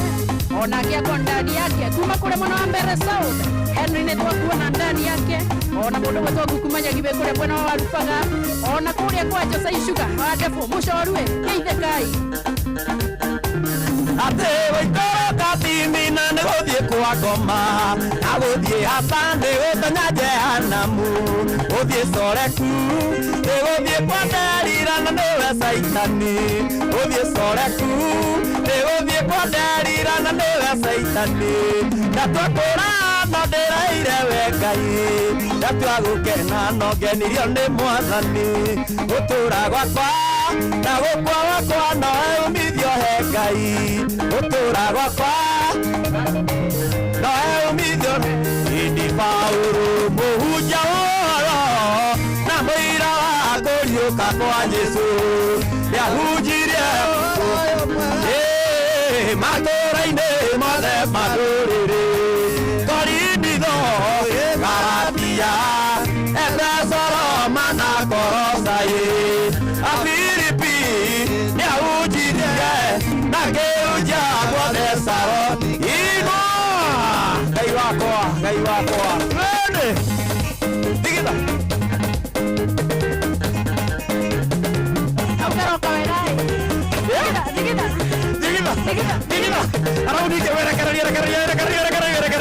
ona akiako ndani yake kuma kule mwana wa Mbere South Henry Netwakuwa na ndani yake ona mundu gwetwo Gukumanya Gibe kule bwana wa Walufaga ona kuria kwa Jose Ishuga wadefu musho warue Keithe Ngai ate waitoroka Ratini na nĩgũthiĩ kwa ngoma na gũthiĩ Hasani gũtonya Jehanamu gũthiĩ Soreku nĩgũthiĩ kwa Delila na nĩwe Saitani gũthiĩ Soreku nĩgũthiĩ kwa Delila na nĩwe Saitani ndatwakũra no ndĩraire we Ngai ndatwagũkena no ngenirio nĩ Mwathani gũtũũra gwakwa na gũkua gwakwa no umithio he Ngai gũtũũra gwakwa no umithio Idi Paulo mũhunjia ũhoro na mũira wa kũriũka kwa Jesũ nĩahunjirie matũũra-inĩ mothe ma ndũrĩrĩ Korinitho Galatia Efeso Roma na Kolosai Afilipi nĩahunjirie na kĩhunjia guothe Saloniko Ngai wakwa Digita Digita Arauni que vera carrera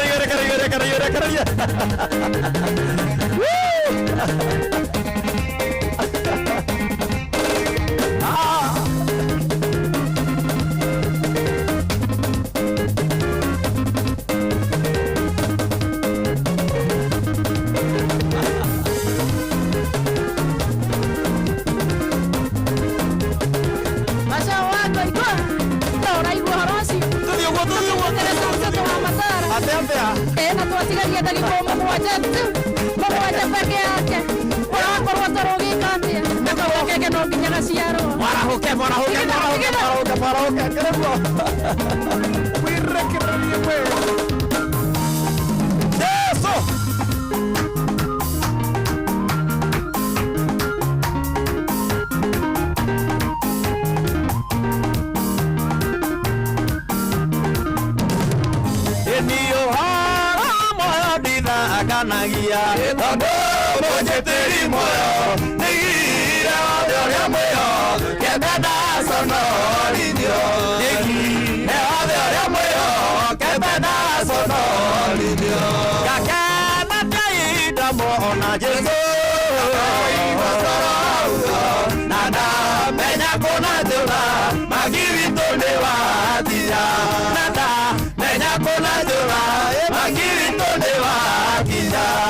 Tuwasigalia ndagĩka mũgwanja peke yake ũrakorwo atarũgĩka atĩa nĩguo keke no nginya gaciarwo mwarahũke kĩrĩguo wirekererie we Yesu Kanagia Tondo Mojitiri Moyo Nigira Odoria Moyo Kebeda Sonorinio Nigi Odoria Moyo Kebeda Sonorinio Kakana Taida Mona Jesu Nada Menya Kona Dura Magirito Dewa Dia Nada Menya Kona Dura Magirito Dewa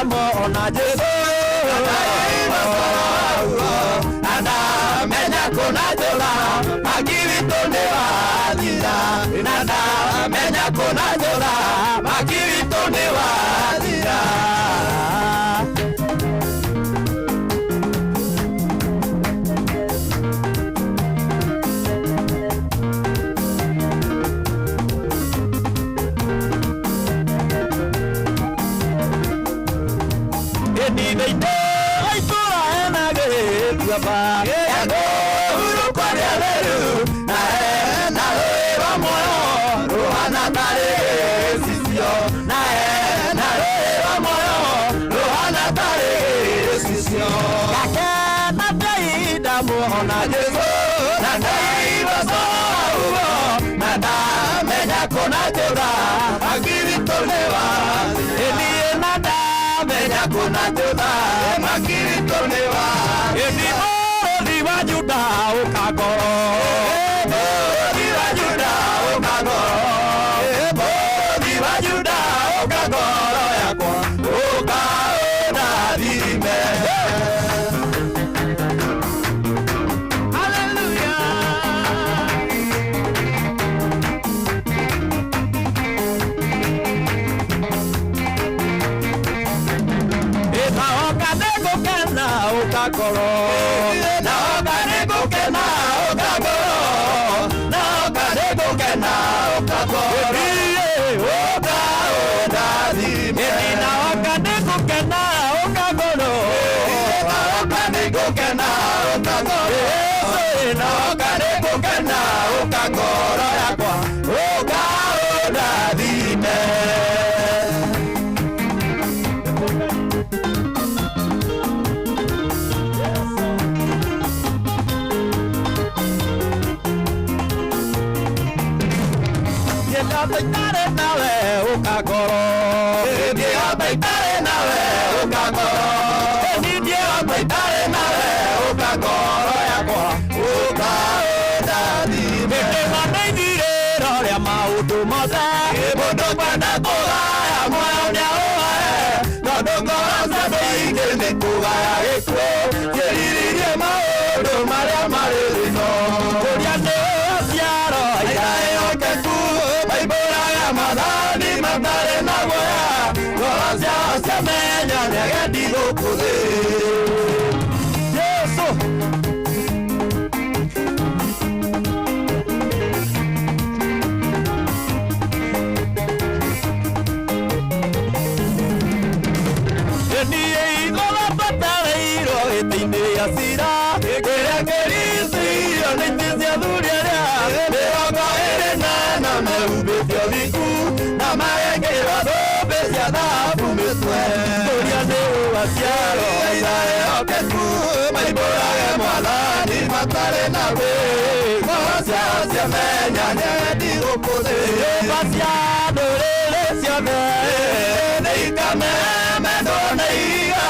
Mona Jesu Nada menya kuna dola Magirito newa dira Nada menya kuna dola Magirito newa dira Mona Jesu Nada ibasawo Nada menya kona jora Magirito newa Elie nada menya kona jora Magirito newa Elie diwa juda ukagoro diwa juda ukagoro diwa juda ukagoro yakwa ukaona dime Ukagoro na okaneko kena Ndĩrathaitare nawe ũkangoro Ndĩrathaitare nawe ũkangoro Ndĩrathaitare nawe ũkangoro yakwa ũkaũndathi Ndĩrathaithire rorĩa maũndũ mothe mũndũ kwenda kũgaya muoyo nĩaũgae tondũ ngoro ciothe ingĩ nĩ kũgaya gĩkuũ kĩriririe maũndũ marĩa marĩ thĩno kũria nĩ ũciaro iraĩhokeku maibũraga mathani matarĩ na guoya ngoro ciao ciamenya nĩagendi gũkũ thĩ Jesũ Sira, kĩrĩa kĩricirio nĩ cia thuriaria mĩrongo ĩrĩ na mehumbĩtio thiku na magekĩrwo thũmbĩ cia thahabu mĩtwe kũria nĩ ũgaciaro iraĩhokeku maibũrage mwathani matarĩ na wĩ ngoro ciao ciamenya nĩagendi gũkũ thĩ nyũmba cia ndũrĩrĩ ciothe nĩikamemetwo nĩ iga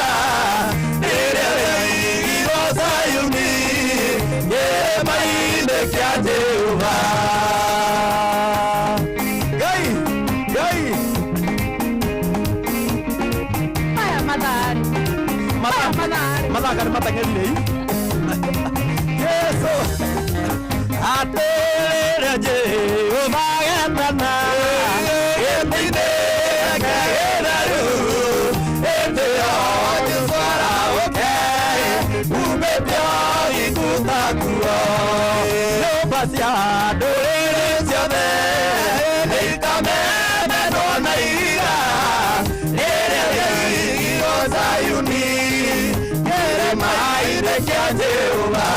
Jehova Gai Maya madari Madari matangeli Yesu Atere Jehova gatana Etine kageraru Etio jiswara okay Ubetio ikutakuro Cia ndũrĩrĩ ciothe nĩikamemetwo na iga rĩrĩa rĩigirwo Zayuni kĩrĩma-inĩ kĩa Jehova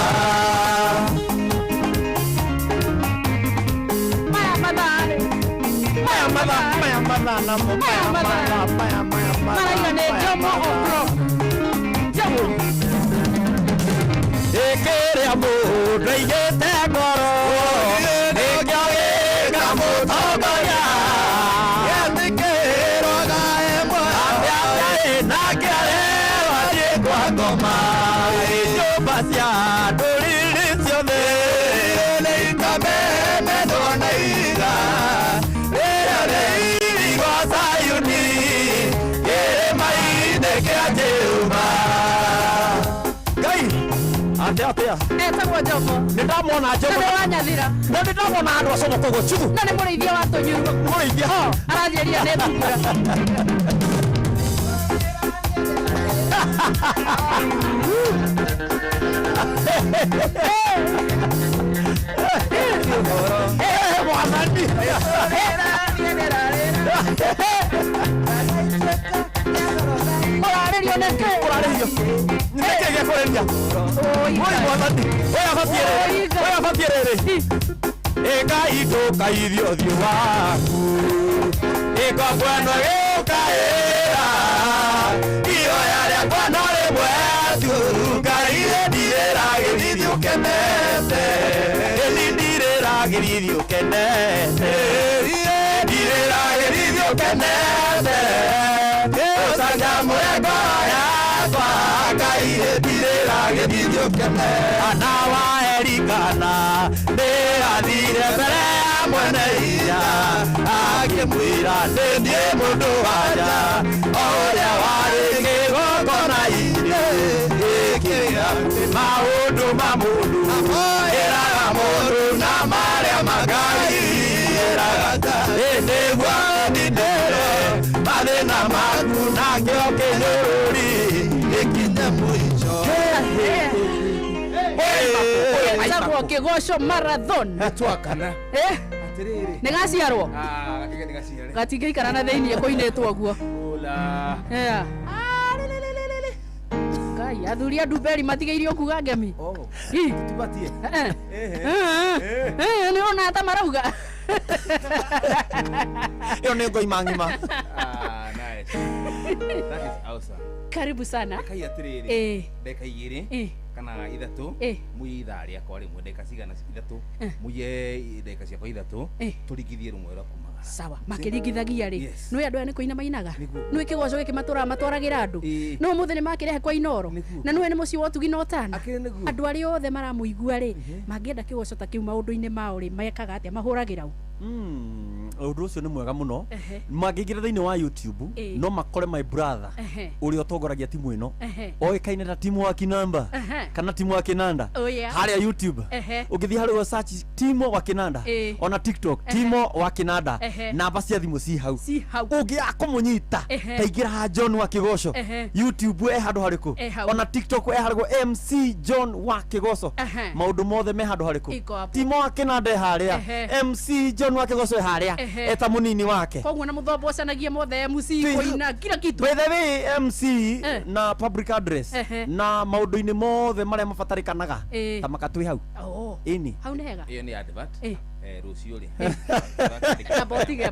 Ĩkĩrĩa mũndũ aigĩte ngoro nĩkĩo gĩkamũtongoria gĩathĩkĩrwaga ĩmwe atĩ nake arerwo athiĩ kwa ngoma nyũmba cia ndũrĩrĩ ciothe nĩikamemetwo na iga rĩrĩa rĩirigwo Zayuni kĩrĩma-inĩ kĩa Jehova Atia etagwo Jomo nĩndamwona Jomo nĩ wanyathira na nĩndamwona andũ acomokogo chugu na nĩ mũrĩithia wa tũnyuru mũrĩithia aranjĩria nĩ thungura mwathani ũrarĩrio nĩkĩ ũrarĩrio nĩkĩ gĩakũrĩria mũri mwathani ũyũ abatiĩ rĩrĩ ĩka itũka irio thiũ waku ĩka kweno gĩũkaĩra ihoya rĩakwa no rĩmwe tu Ngai ndirĩragĩrithio ũkenete ndirĩragĩrithio ũkenete ndirĩragĩrithio ũkenete ũcanjamũre ngoro yakwa Ngai ndirĩragĩrithio ũkenete ana wa Elikana nĩathire mbere ya mwene hinya akĩmwĩra ndĩ mũndũ wanja ũrĩa warĩ kĩgongona-inĩ gĩkĩra maũndũ ma mũndũ ĩraga mũndũ na marĩa mangagirĩraga nĩguo ndindĩre mathĩna maku nakĩo kĩnyũrũri gĩkinye mũico etagwo Kĩgoco Marathon Twakana atiriri nĩ gaciarwo gatiga gaciare gatingĩikara na thĩinĩ kũinĩtwo guo Ngai athuri a Ndumberi matigĩirio kuga ngemi tibatie nĩona ta marauga ĩyo nĩ ngoi mang'ima That is awesome. Karibu sana. Kai atiriri. Ndeka igiri. Kana ithatu. Muyi ithaa rĩakwa rĩmwe ndeka cigana ithatu. Muye ndeka ciakwa ithatu. Turigithie rumwe rwa kuma. Sawa, makiringithagia ri. Nĩ andũ aya nĩ kũina mainaga. Nĩ kĩgoco gĩkĩ matwaragira andũ. No mũthĩ nĩ makĩrehe kwa Inoro. Na nĩ mũciĩ wa Ũtugi na Ũtana. Andũ arĩa othe maramũigua ri, mangĩenda kĩgoco ta kĩu maũndũ-inĩ mao ri, mekaga atĩa mahũragĩra u. Ũndũ ũcio nĩ mwega mũno. Mangĩingĩra thĩinĩ wa YouTube no makore my brother ũrĩa ũtongoragia timu ĩno oĩkaine ta timu wa Kinamba kana timu wa Kinanda harĩa YouTube. Ũngĩthiĩ harĩa search timu wa Kinanda ona TikTok timu wa Kinanda namba cia thimũ ci hau. Ũngĩaga kũmũnyita ta ingĩra ha John wa Kĩgoco YouTube handũ harĩkũ ona TikTok harĩkũ MC John wa Kĩgoco maũndũ mothe me handũ harĩkũ timu wa Kinanda harĩa MC John wa Kĩgoco harĩa eta munini wake koguo na muthombo canagia mothe MC koina kila kitu by the way MC na public address na maundu-ini mothe maria mabatarikanaga ta makatwi hau ini hau nega iyo ni advert rucio ri abotige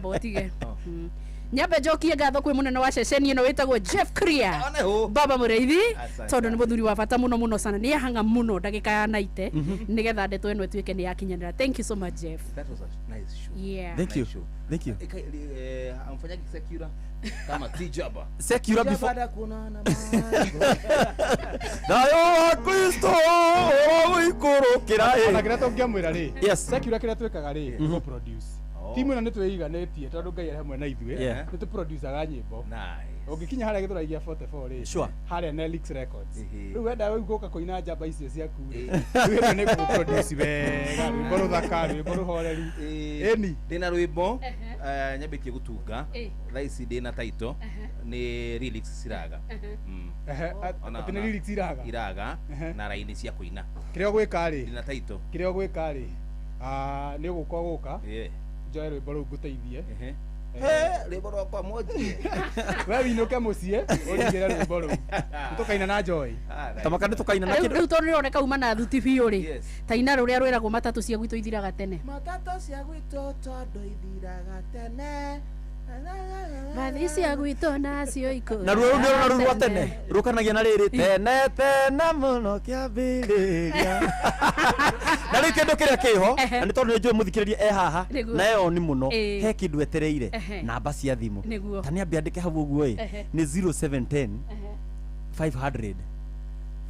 Nyambe njokie ngatho kwĩ munene wa ceceni ĩno wĩtagwo Jeff Clear baba mũreithi tondu nĩ mũthuri wa bata mũno sana nĩ ahanga mũno ndagĩka ya 90 nĩgetha ndeto ĩno ĩtuĩke nĩ yakinyanĩra. Thank you so much Jeff. That was a nice show. Yeah. Thank you. Thank you. Amfanya Secura kama Tijaba. Secura before baada kuonana Dayo Kristo oikorokera na kĩrĩa tũngĩamwĩra rĩ. Yes. Secura kĩrĩa twĩkaga rĩ go produce. Timu ĩno nĩ twĩiganĩtie tondũ Ngai arĩ hamwe na ithuĩ. Nĩ tũ producer nyĩmbo. Nice. Ũngĩkinya harĩa gĩthũragia 44 rĩ. Sure. Harĩa Nelix Records. Rĩu wenda gũka kũina njamba icio ciaku rĩ. Rĩu nĩ go produce wega. Rwĩmbo rũthaka, rwĩmbo rũhoreru. Eni. Ndĩna rwĩmbo nyambĩtie gũtunga. Thaa ici ndĩna title nĩ lyrics ciraga. Atĩ nĩ lyrics iraga na raini cia kũina. Kĩrĩa ũgwĩka rĩ. Ndĩna title. Kĩrĩa ũgwĩka rĩ. Nĩ ũgũka. Joy rwĩmbo rũu ngũteithie. Rwĩmbo rwakwa mwonjie. We winũke mũciĩ ũringĩre rwĩmbo rũu. Tũkaina na Joy. Tamaka nĩ tũkaina na kĩndũ. Rĩu tondũ nĩroneka uma na thuti biũ rĩ. Taina rũrĩa rwĩragwo matatũ cia gwitũ ithiraga tene. Matatũ cia gwitũ tondũ ithiraga tene. Bathi cia gwitũ nacio iko. Na ruo nĩ ruo rwa tene rũkanagia na rĩrĩ tene mũno kĩambĩrĩria. Na rĩu kĩndũ kĩrĩa kĩho na nĩ tondũ nĩ njũĩ mũthikĩrĩria haha na eo ni mũno he kĩndũ etereire namba cia thimũ ta nĩ ambia andĩke hau ũguo nĩ 0710 500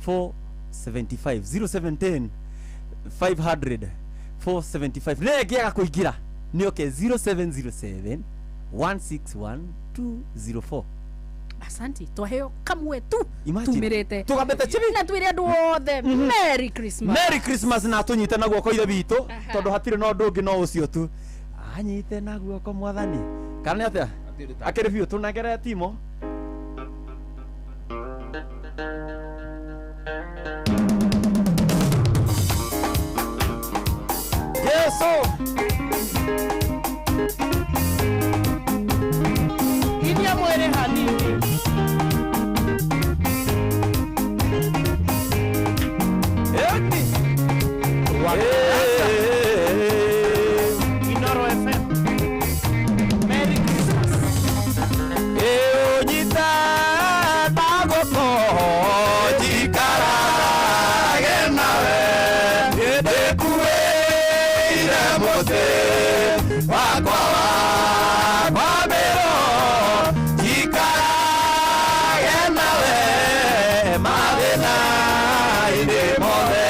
475 0710 500 475 nĩngĩaga kũingĩra nĩ oke 0707 161204. Asante twaheo kamwe tu tumirete tugambete chibi na twire andu othe Merry Christmas. Merry Christmas na tunyite na guoko ithe bitu tondu hatire no ndungi no ucio tu anyite na guoko mwathani kana atia akiri biu tunagere timo Yeso Idia muere hanini Inoro FM. Merry Christmas. Onyita nagoko jikarage nawe ndekuwe ire mote wakwa mero jikarage nawe mathina ire mote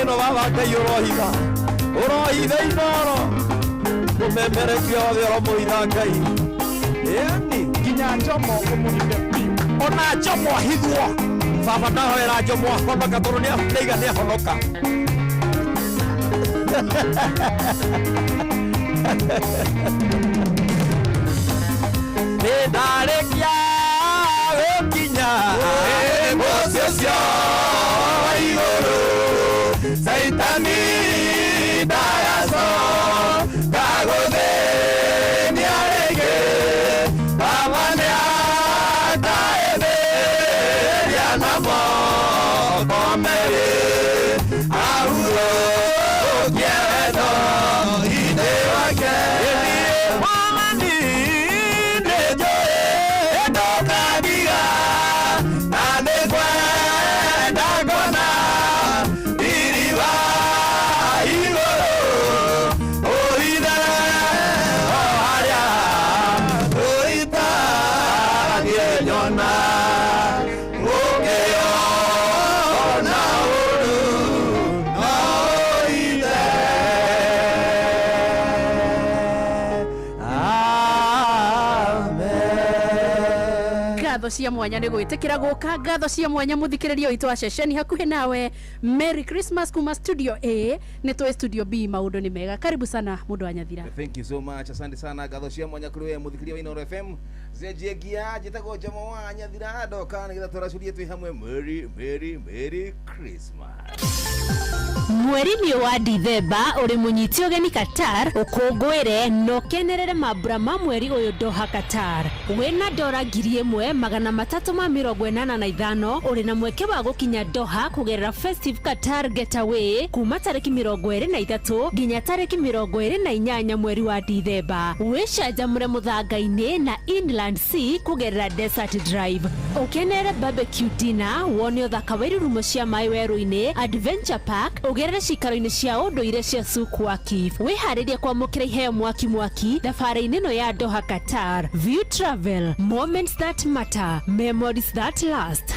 no baba Ngai urohitha inoro mumemerekia othe oromuhitha Ngai yani nginya njomo ũmũhithe biũ ona njomo ahithwo baba ndahoera njomo ahonoka tondũ nĩ ahonoka Nedarekia wekinya Mosesio iguru Saitani dayaso Kagode niarege Amane ataebe Yanamo komere Auro kiedo idewake Wamani nejoe edokadiga Nanekwe dagona Iriva igoro Oida oharia Oita dienyona Okeyo na uru Oide Amen. Ngatho cia mwanya nĩ gwĩtĩkĩra gũka, ngatho cia mwanya mũthikĩrĩria witũ wa ceceni hakuhĩ nawe. Merry Christmas kuma studio A, nĩtwe studio B, maũndũ nĩ mega. Karibu sana mũndũ wa Nyathira. Thank you so much. Asante sana. Ngatho cia mwanya kuri we muthikĩrĩria wa Inooro FM. Zejegia jitagwo Jomo wa Nyathira ndoka nĩgetha tũracurie twĩ hamwe. Merry Christmas. Mweri nĩ wa Dithemba uri munyiti ũgeni Qatar ũkũngũĩre no kenerere mambura ma mweri ũyũ Doha Qatar. Wĩna $385 uri na mweke wa gũkinya Doha kugerera Festive Qatar Getaway kuma tarĩki 23 nginya tarĩki 28 mweri wa Dithemba. Wĩcanjamũre mũthanga-inĩ na Inland Sea kugerera Desert Drive. Ũkenere barbecue dinner, wone ũthaka wa irurumo cia maĩ werũ-inĩ, Adventure Park, ũgerere cikaro-inĩ cia ũndũire cia Souq Waqif. Wĩharĩrie kwamũkĩra iheo mwaki thabarĩ-inĩ ĩno ya Doha Qatar. View Travel, moments that matter, memories that last.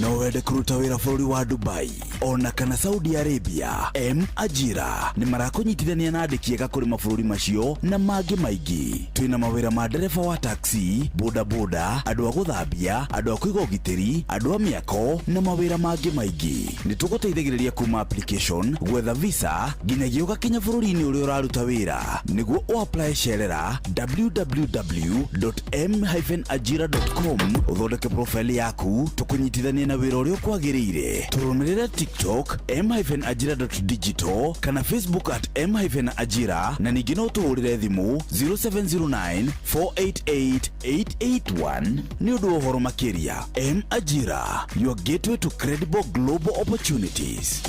No wende kuruta wĩra bũrũri wa Dubai ona kana Saudi Arabia, Ajira nĩ marakunyitithania na andĩki ega kũrĩ mabũrũri macio na mangĩ maingĩ. Twĩna mawĩra ma ndereba wa taxi, bodaboda, andũ a gũthambia, andũ a kũiga ũgitĩri, andũ a mĩako na mawĩra mangĩ maingĩ. Nĩ tũgũteithagĩrĩria kuma application, gwetha visa nginyagia ũgakinya bũrũri-inĩ ũrĩa ũraruta wĩra. Nĩguo ũapply cerera www.m-ajira.com ũthondeke profile yaku, tũkũnyitithania na wĩra ũrĩa ũkwagĩrĩire. Tũrũmĩrĩre TikTok m-ajira.digital kana Facebook @m-ajira na ningĩ no tũhũrĩre thimũ 0709488881 nĩ ũndũ wa ũhoro makĩria. M-Ajira, your gateway to credible global opportunities.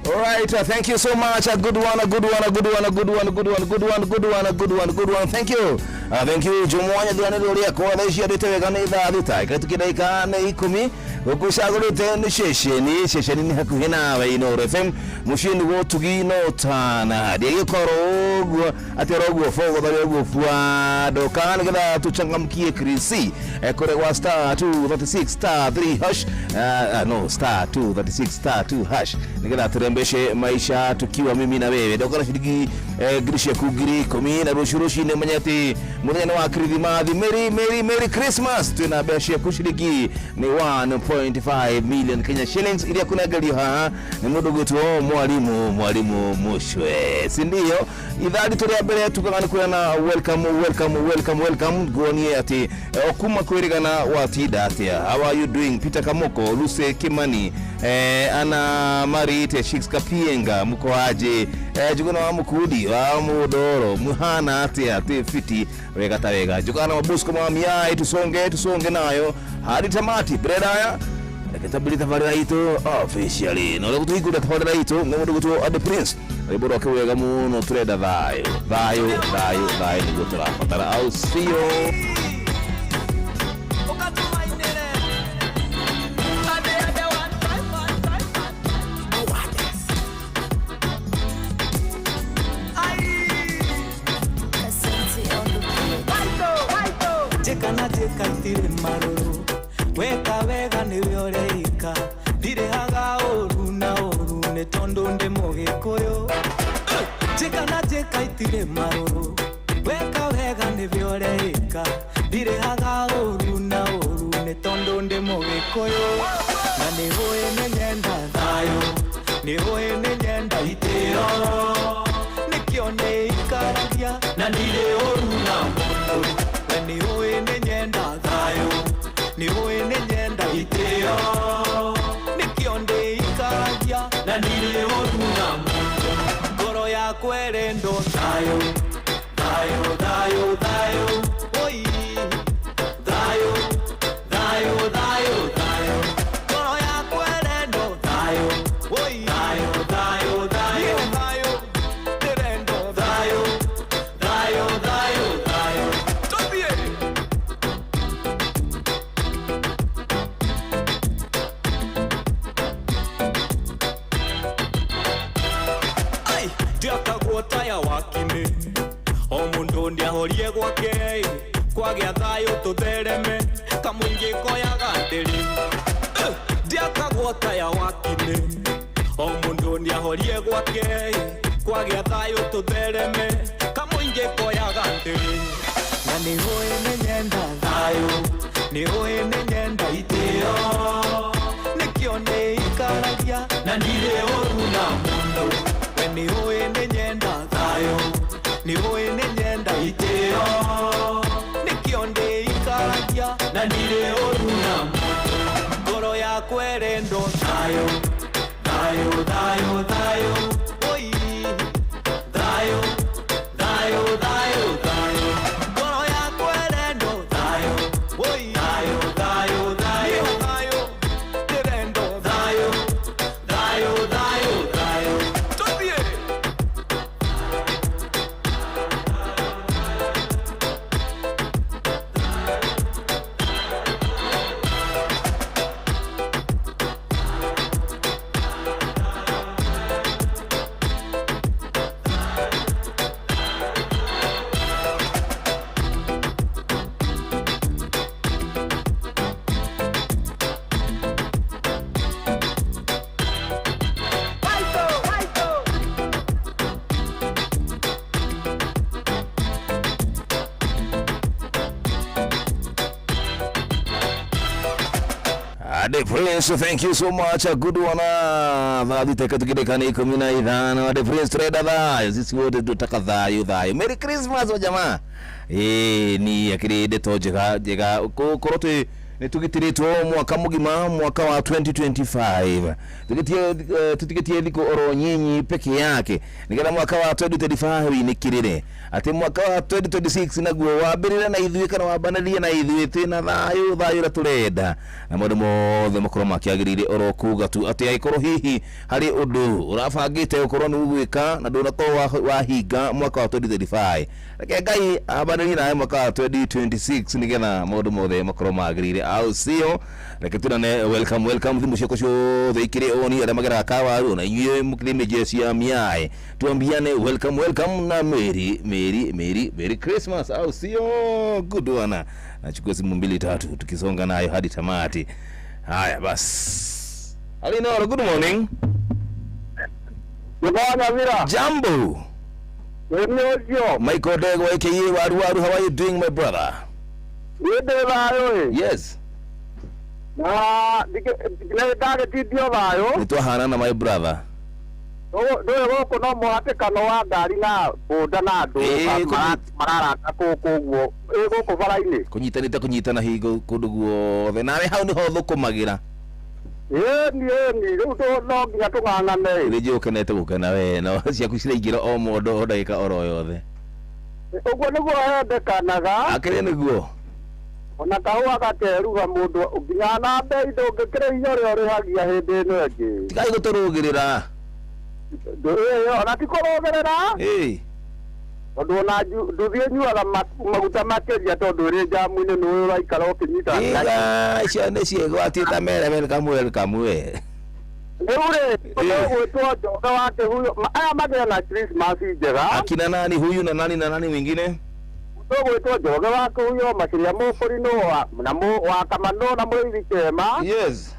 All right, thank you so much. A good one. Thank you. Thank you. Jumuanya diane loria kwa leisha ditewega ni thita. Ikatukidaika na 10 ukushagurite ni shesheni ni hakuhi nawe Inooro FM mushini wo tugino tana. Ndiye korogwo aterogwo fogo barogwo fwa dokana gada tuchangamkie krisi. Kore wa star 236 star 3 hash no star 236 star 2 hash. Nigada turembeshe maisha tukiwa mimi na wewe. Dokana shidigi grishe kugiri komi na rushurushi ne manyati muthenya wa Kirithimathi. Merry Christmas. Tunabeshe kushiriki ni 1.5 million Kenya shillings ili kunagalia ha ni mudogo tu mwalimu Mushwe, si ndio? Idadi tulia mbele tukangana kuna welcome kuoni ati okuma kwirigana watida ati how are you doing Peter Kamoko Luse Kimani ana Marite Shix Kapienga muko aje juguna wa mukudi wa mudoro muhana ati fiti wega jugana mabusko mamia tusonge nayo hadi tamati bredaya kitabili tafadhali ito officially no kutuhiku tafadhali ito ngodo kutu Ade Prince liboro kwega muno treda vayo ngoto la patara au sio jeka itire maruru weka wega ni wioreika dire haga oru na oru ne tondo nde mogikuyu jeka itire maruru weka wega ni wioreika dire haga oru na oru ne tondo nde mogikuyu na ni hoye ne nyenda thayo ni hoye ne nyenda itiro nikione ikaragia na nire oru na mundu ni hoye ne nyenda thayo ni hoye ne nyenda itiro nikione ikaragia na nire oru na mundu ngoro ya kwerendo thayo thayo thayo thayo oi thayo thayo thayo thayo ngoro ya kwerendo thayo oi thayo thayo thayo thayo terendo thayo thayo thayo thayo tobie ai ndiakagwo taya wakime o mundu ndiahorie gwake kwagĩa thayũ tũthereme kamũingĩ koyaga ndĩrĩ ndiakagwo taya wakine o mundu ndiahorie gwake kwagĩa thayũ tũthereme kamũingĩ koyaga ndĩrĩ na nĩ hũĩ nĩ nyenda thayũ nĩ hũĩ nĩ nyenda itĩo nĩkĩo nĩ ikaragia na ndirĩ ũru na mũndũ we nĩ hũĩ nĩ nyenda thayũ nĩ hũĩ nĩ nyenda itĩo nĩkĩo ndĩ ikaragia na ndirĩ ũru na mũndũ ngoro ya kwerendo thayũ thayũ thayũ thayũ oi thayũ thayũ thayũ thayũ ngoro ya kwerendo thayũ oi thayũ thayũ thayũ thayũ kwerendo thayũ thayũ thayũ thayũ tobie The Prince, thank you so much. A good one. Vadi teka tukideka ni 15. The Prince trader thayo. Sisi wote tutaka thayo thayo. Merry Christmas wa jamaa. Ni akiride to jega korote nitugitiritwo mwaka mugima mwaka wa 2025 tutigetie liko oro nyinyi peke yake nikana mwaka wa 2035 nikirire ati mwaka wa 2026 naguo wambirira na ithuĩ kana wambanaria na ithuĩ tina thayo ra turenda na maũndũ mothe makorwo makiagirire oro kuga tu ati aikorwo hihi hari undu urabangite ukorwo ni ugwika na ndunakorwo wahinga mwaka wa 2035 reke Ngai ambanarie na mwaka wa 2026 nigetha maũndũ mothe makorwo magirire au sio reke tunane welcome thimu ciako ciothe ikire oni arĩa magera kawaru na inyuĩ mukirime jesi ya miae tuambiane welcome na Merry Christmas au sio good one nachukua simu 2-3 tukisonga nayo hadi tamati haya bas Alinoro good morning Bwana Mira jambo Ndio Michael Dego aka waru how are you doing my brother yes na dike tidio bayo nitwahana na my brother ndoyo goko no muhatikano wa ngari na boda na andu mararanga kuguo goko bara-ini kunyitana higo kundu guothe nawe hau niho thukumagira ni riu no nginya tung'ang'ane ri njukenete gukena we no ciaku ciraingira o mundu o ndagika oro yothe uguo niguo hendekanaga akire niguo ona kahua gakeruga mundu nginya na mbei ndungikire hinya uria urihagia hindi ino ingi tigai guturugirira ona tikorogerera Ondo na nduthie nyuaga maguta makeria tondu ri jamu-ini ni uraikara ukinyita icio nĩ ciĩgwatĩte mere kamwe Ure, gwĩtwo njoga wake huyo aya magĩa na Christmas njega akina nani huyu na nani mwingine gwĩtwo Njoroge wa Kũhuyo Maciria Mũkũrinũ wa Kamano na Mũrĩithi Kĩema. Yes.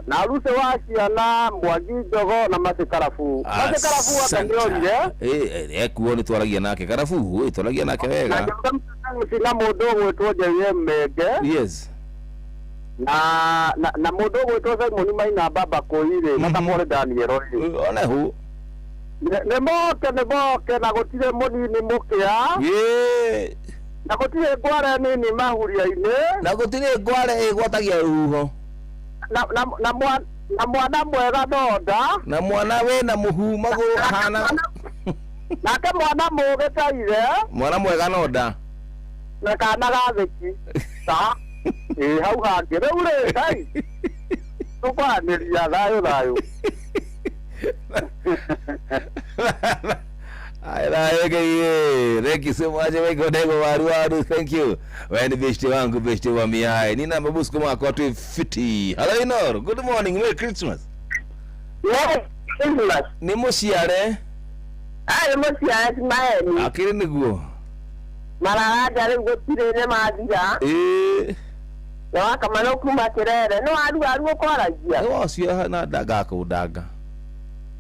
Na Ruse wa Ciana, Mwangi Njogo na Mase Karabu. Mase Karabu akanĩorire. Ekuo nĩ twaragia nake Karabu, twaragia nake wega. Na mũndũ gwĩtwo J.M. Menge. Yes. Na mũndũ gwĩtwo Simon Maina Baba Koire na Kamore Daniel Roy. Ona hu. Nĩ moke na gũtirĩ mũnini mũkĩa. Ye. Na gũtirĩ ngware nini mahuria-inĩ. Na gũtirĩ ngware ĩgwatagia rũhuho. Na mwana mwega Nonda. Na mwana wĩna mũhu magũrũ hana. Nake mwana mũgĩtaire. Mwana mwega Nonda. Na kana gathĩki. Ta. Hau hangĩ rĩu rĩ Ngai. Tũkwanĩria thayũ. Thank you so much. Waru. Thank you. Wani beshte wa miai. Nina mabusko mwako watu fiti. Hello Inor. Good morning. Merry Christmas. Yes, Christmas. Ni musiare? Ni musiare simaeni. Akiri niguo. Mararaja rĩu gũtirĩ mathira. Na Kamano kuma Kirere. No aru ũkwaragia. Wacio na daga kũndanga.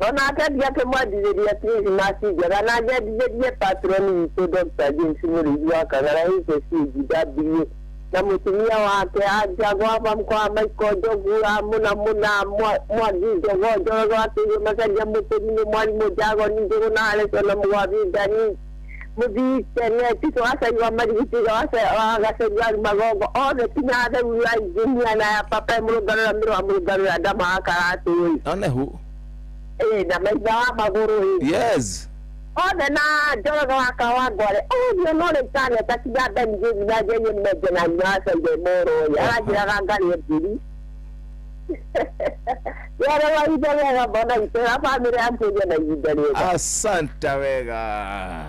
Ona atendi ake mwandithĩria Christmas njega na ngendithĩrie patron witũ Dr. James Mũrĩithi wa Kagara HCW na mũtumia wake Anjagwa kwa Michael Njogura mũna Mwangi Njogo Njoroge wa Kũhuyo Maciria Mũkũrinũ Mwarimũ Njago Njũgũ na Alex na Mũgwathi Ngari Mũthii Kene Tito Wacaiwa Marigiti wa Gaceri Magongo othe kinya atheu ya injinia na ya papa Mũrũngarũ na Mĩrũ wa Mũrũngarũ ya Ndama Akaratũ. One hu. Na maitha wa magũrũ. Yes. Othe na Njoroge wa Kawangware. Ndio nore tane takinya Benjamin na Jenye Menge na Nyasa ile Moro. Arajiraga ngari mbiri. Yale wa ile wega bona itera family yangu na idale. Asante wega.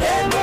Demo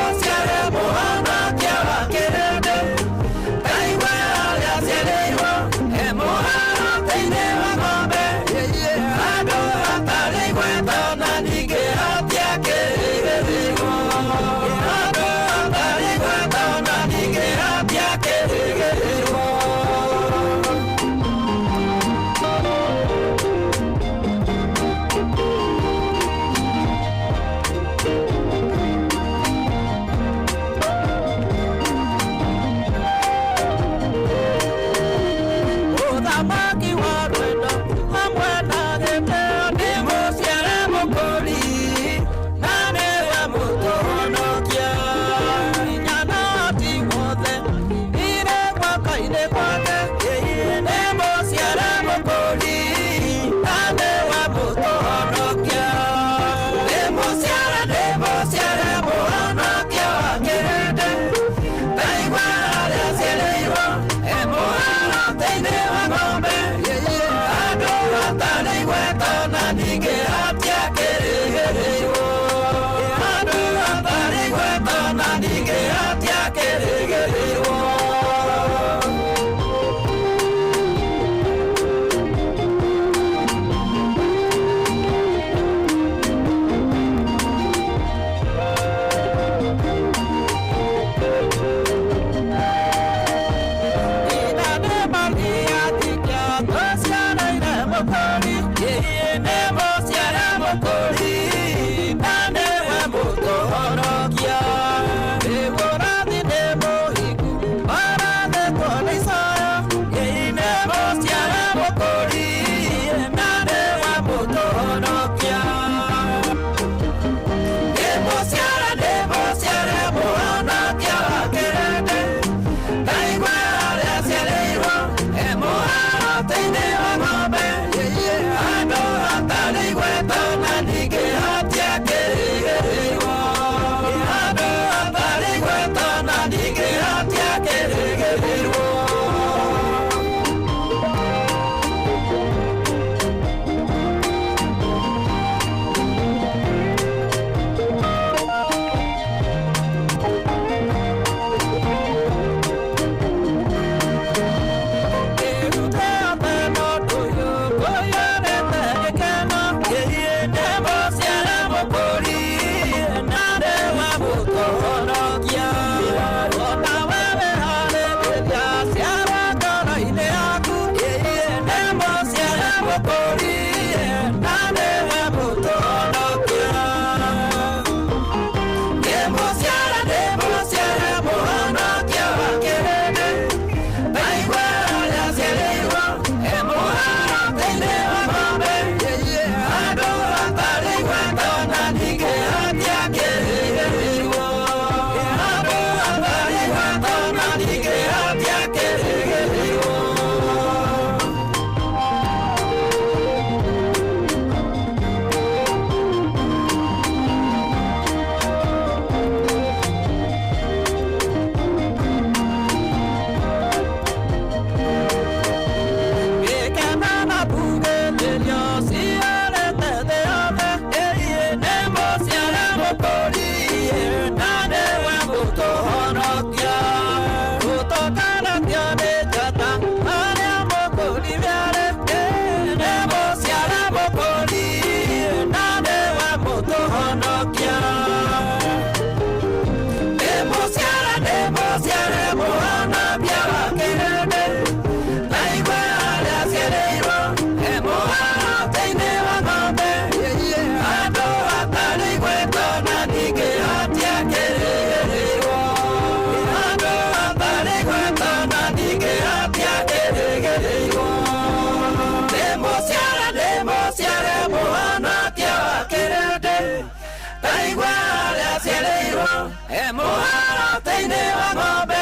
Muharatĩ-inĩ wa ng'ombe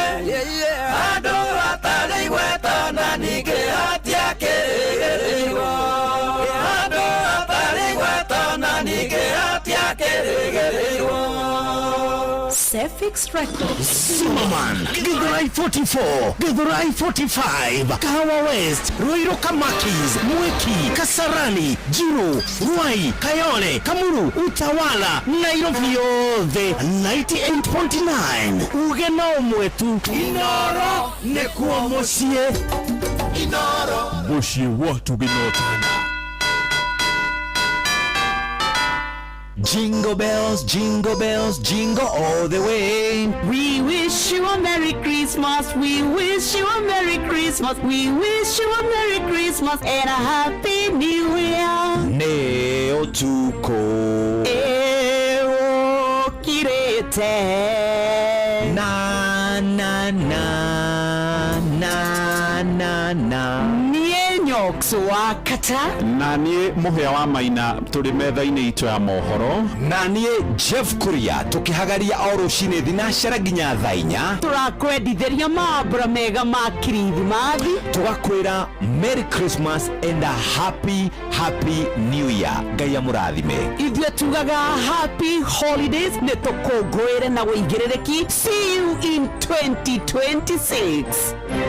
andũ atarĩ igweta na ningĩ hatiakĩrĩgĩrĩirwo andũ atarĩ igweta na ningĩ hatiakĩrĩgĩrĩirwo. Sefix Records. Zimmerman, Githurai 44, Githurai 45, Kahawa West, Ruiru Kamakis, Mwiki, Kasarani, Jiro, Ruai, Kayole, Kamuru, Utawala, Nairobi yothe 98.9. Ugeno mwetu Inoro nekuo mucie. Inoro mucie watu ginotana. Jingle bells, jingle bells, jingle all the way. We wish you a Merry Christmas. We wish you a Merry Christmas. We wish you a Merry Christmas and a Happy New Year. Neo tuko Eo kirete. na na na na na na. Nie nyokso wakata. Na niĩ mũhĩa wa Maina tũrĩ metha-inĩ itũ ya mohoro. Na niĩ Jeff Kuria tukihagaria o rũcinĩ thinacara nginya thaa 4. Turakwendithĩria mambura mega ma Kirithimathi. Tugakwĩra Merry Christmas and a Happy New Year. Ngai amũrathime. Ithuĩ tugaga Happy Holidays nĩ tũkũngũĩre na wĩigĩrĩrĩki. See you in 2026. Thank you.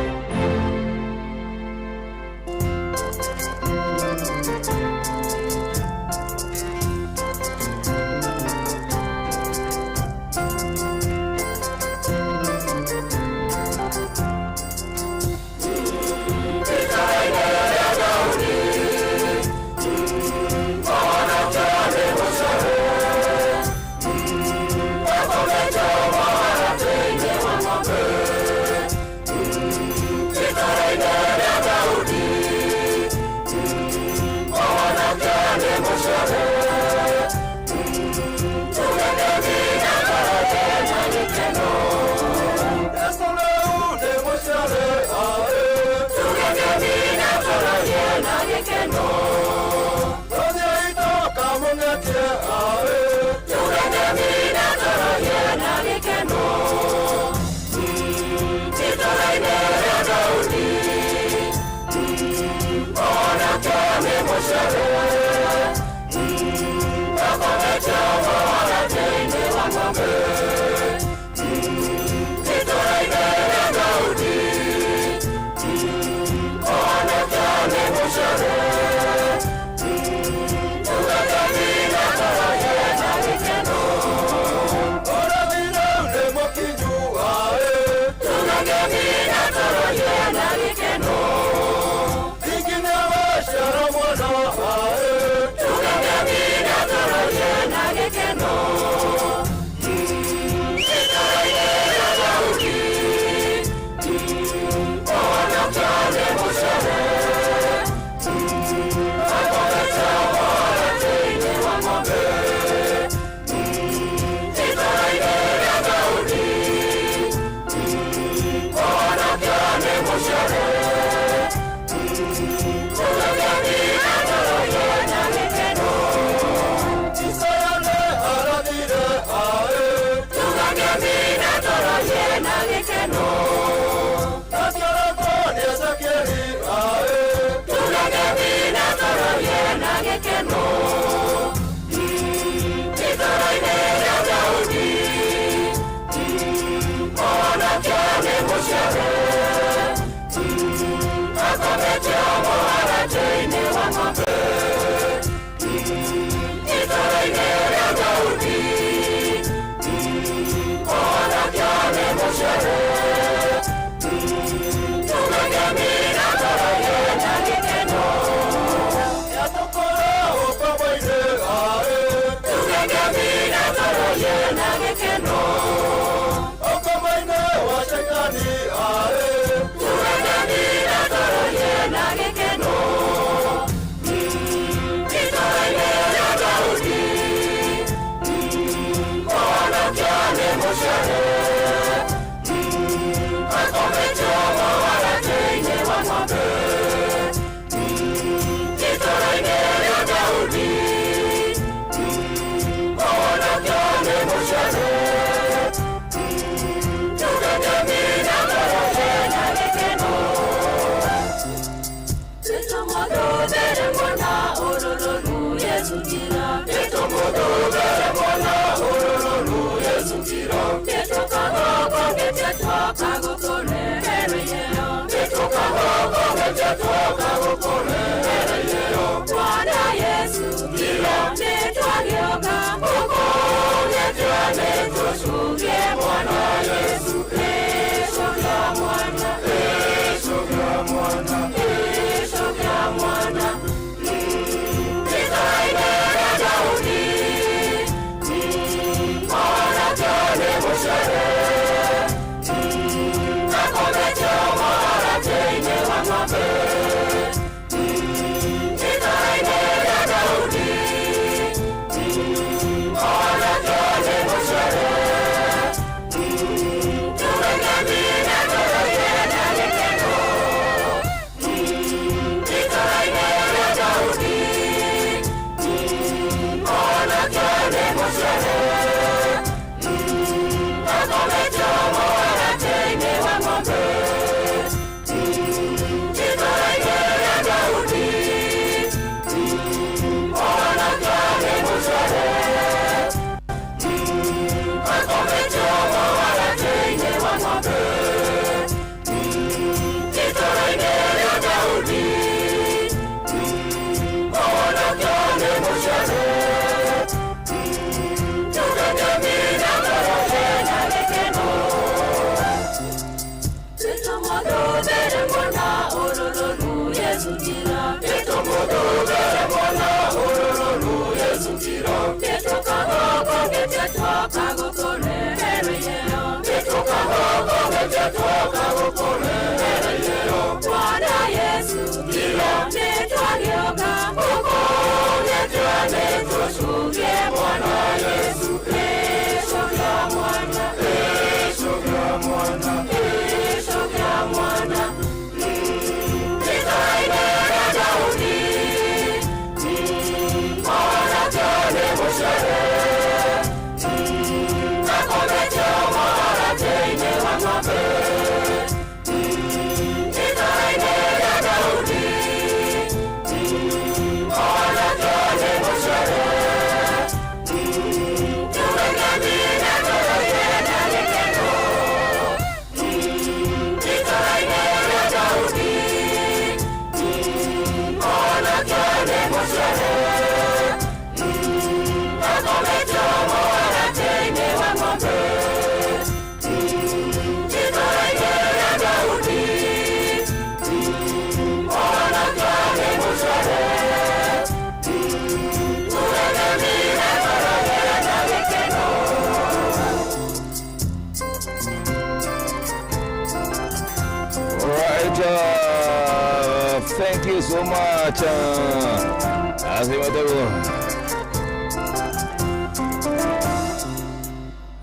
Thank you so much.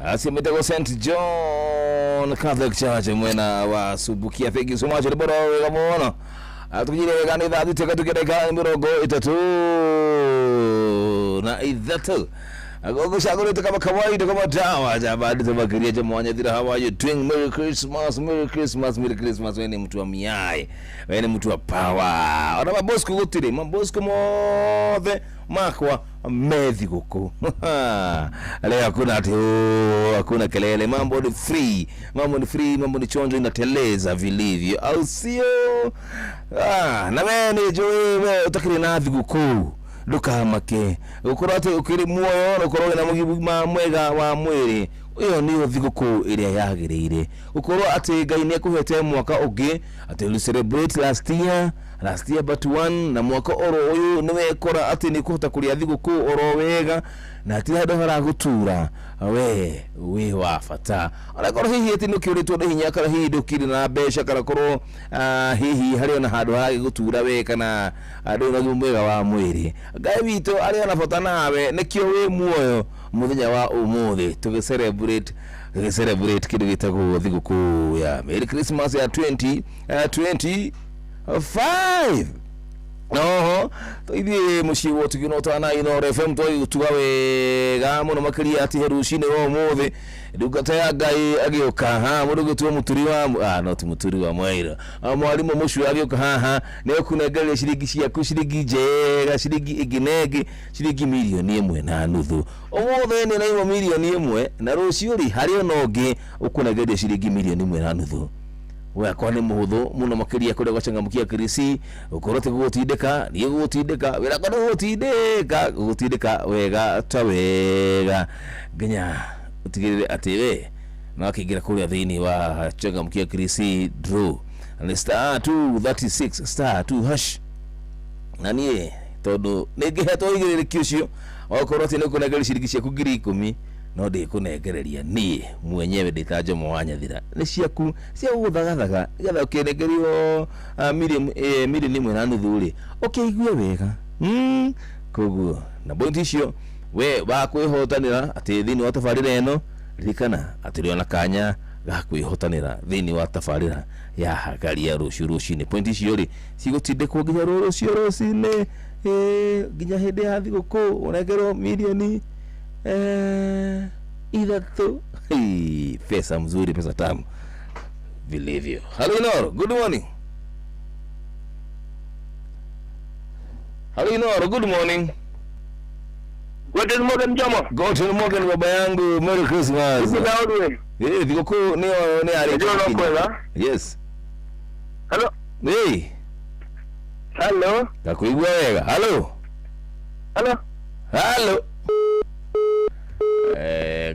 Asimetago St. John Catholic Church mwena wa Subukia. Thank you so much. Liboro gamono. Atukijire gani dhati teka tukireka mirogo itatu na idhatu. Agogo shagoro kama kawaida kama dawa jabadi tumakiria jamwanya thira how are you doing? Merry Christmas, Merry Christmas, Merry Christmas. Wewe ni mtu wa miai, wewe ni mtu wa power. Ona mabosco gutire mabosco mothe makwa methi guku. Leo hakuna ati hakuna kelele, mambo ni free, mambo ni free, mambo ni chonjo inateleza vilivyo. Au sio? Na wewe ni wewe utakiri na thiguku. Duka make ukorate ukiri muoyo ukoroge na mugima mwega wa mwiri uyo niyo thiguku iria yagirire ukorwo ati Ngai ni akuhete mwaka ugi ati you celebrate last year but one na mwaka oro uyu niwe kora ati ni kuhota kuria thiguku oro wega na ati hado hara gutura we wa fata ona korwo hihi ati nukiuritwo ni hinya kara hihi ndukiri na besha kara korwo hihi hari ona hado ha gutura we kana ado na mwega wa mwiri Ngai wito ari ona fata nawe nikio we muoyo muthenya wa umuthi tugicelebrate kindu gitagwo thiguku ya Merry Christmas ya 2025. No, toithie muci wotu ginota na Ino FM toi tugawe ga muno makiria ati herucine wo muthi ndugata ya Ngai agioka mundu gitwo muturi wa no tu muturi wa mwaira mwalimu mucu agioka haha ne kunengeria ciringi ciaku ciringi njega ciringi iginege ciringi milioni 1.5 omothe ni na milioni 1 na rucio ri hari onongi ukunengeria ciringi milioni 1.5 we kwa ni muhuthu muno makiria kuria gwachangamukia kirisi ukorote gutindika ni gutindika wira kwa gutindika wega tawega ginya utigirire ati we na kigira kuria thiini wa changamkia Krisi draw ni star 236 star 2 hash na nie tondu ningihetwo igirire kiucio okorwo ti nikunegeria ciringi ciaku 10,000 no ndi kunegereria nie mwenyewe nditaje Mwanyathira ni ciaku cia guthagathaga getha ukinegerio milioni 1.5 ri ukeigue wega koguo na bondi icio we ba kwihotanira ati thini wa tafarira eno ririkana ati ri ona kanya ga kwihotanira thini wa tafarira ya hagari ya rucini point icio ri cigutindikwo nginya rucio rucine nginya hindi ya thiguku unegerwo milioni 3 pesa mzuri, pesa tamu vilivyo. Hello Inoro, good morning. Hello Inoro, good morning. Good morning Jomo. Good morning baba yangu, Merry Christmas. Thiguku ni ari. Yes. Hello. Hey. Hello. Takuigua wega. Hello. Hello. Hello.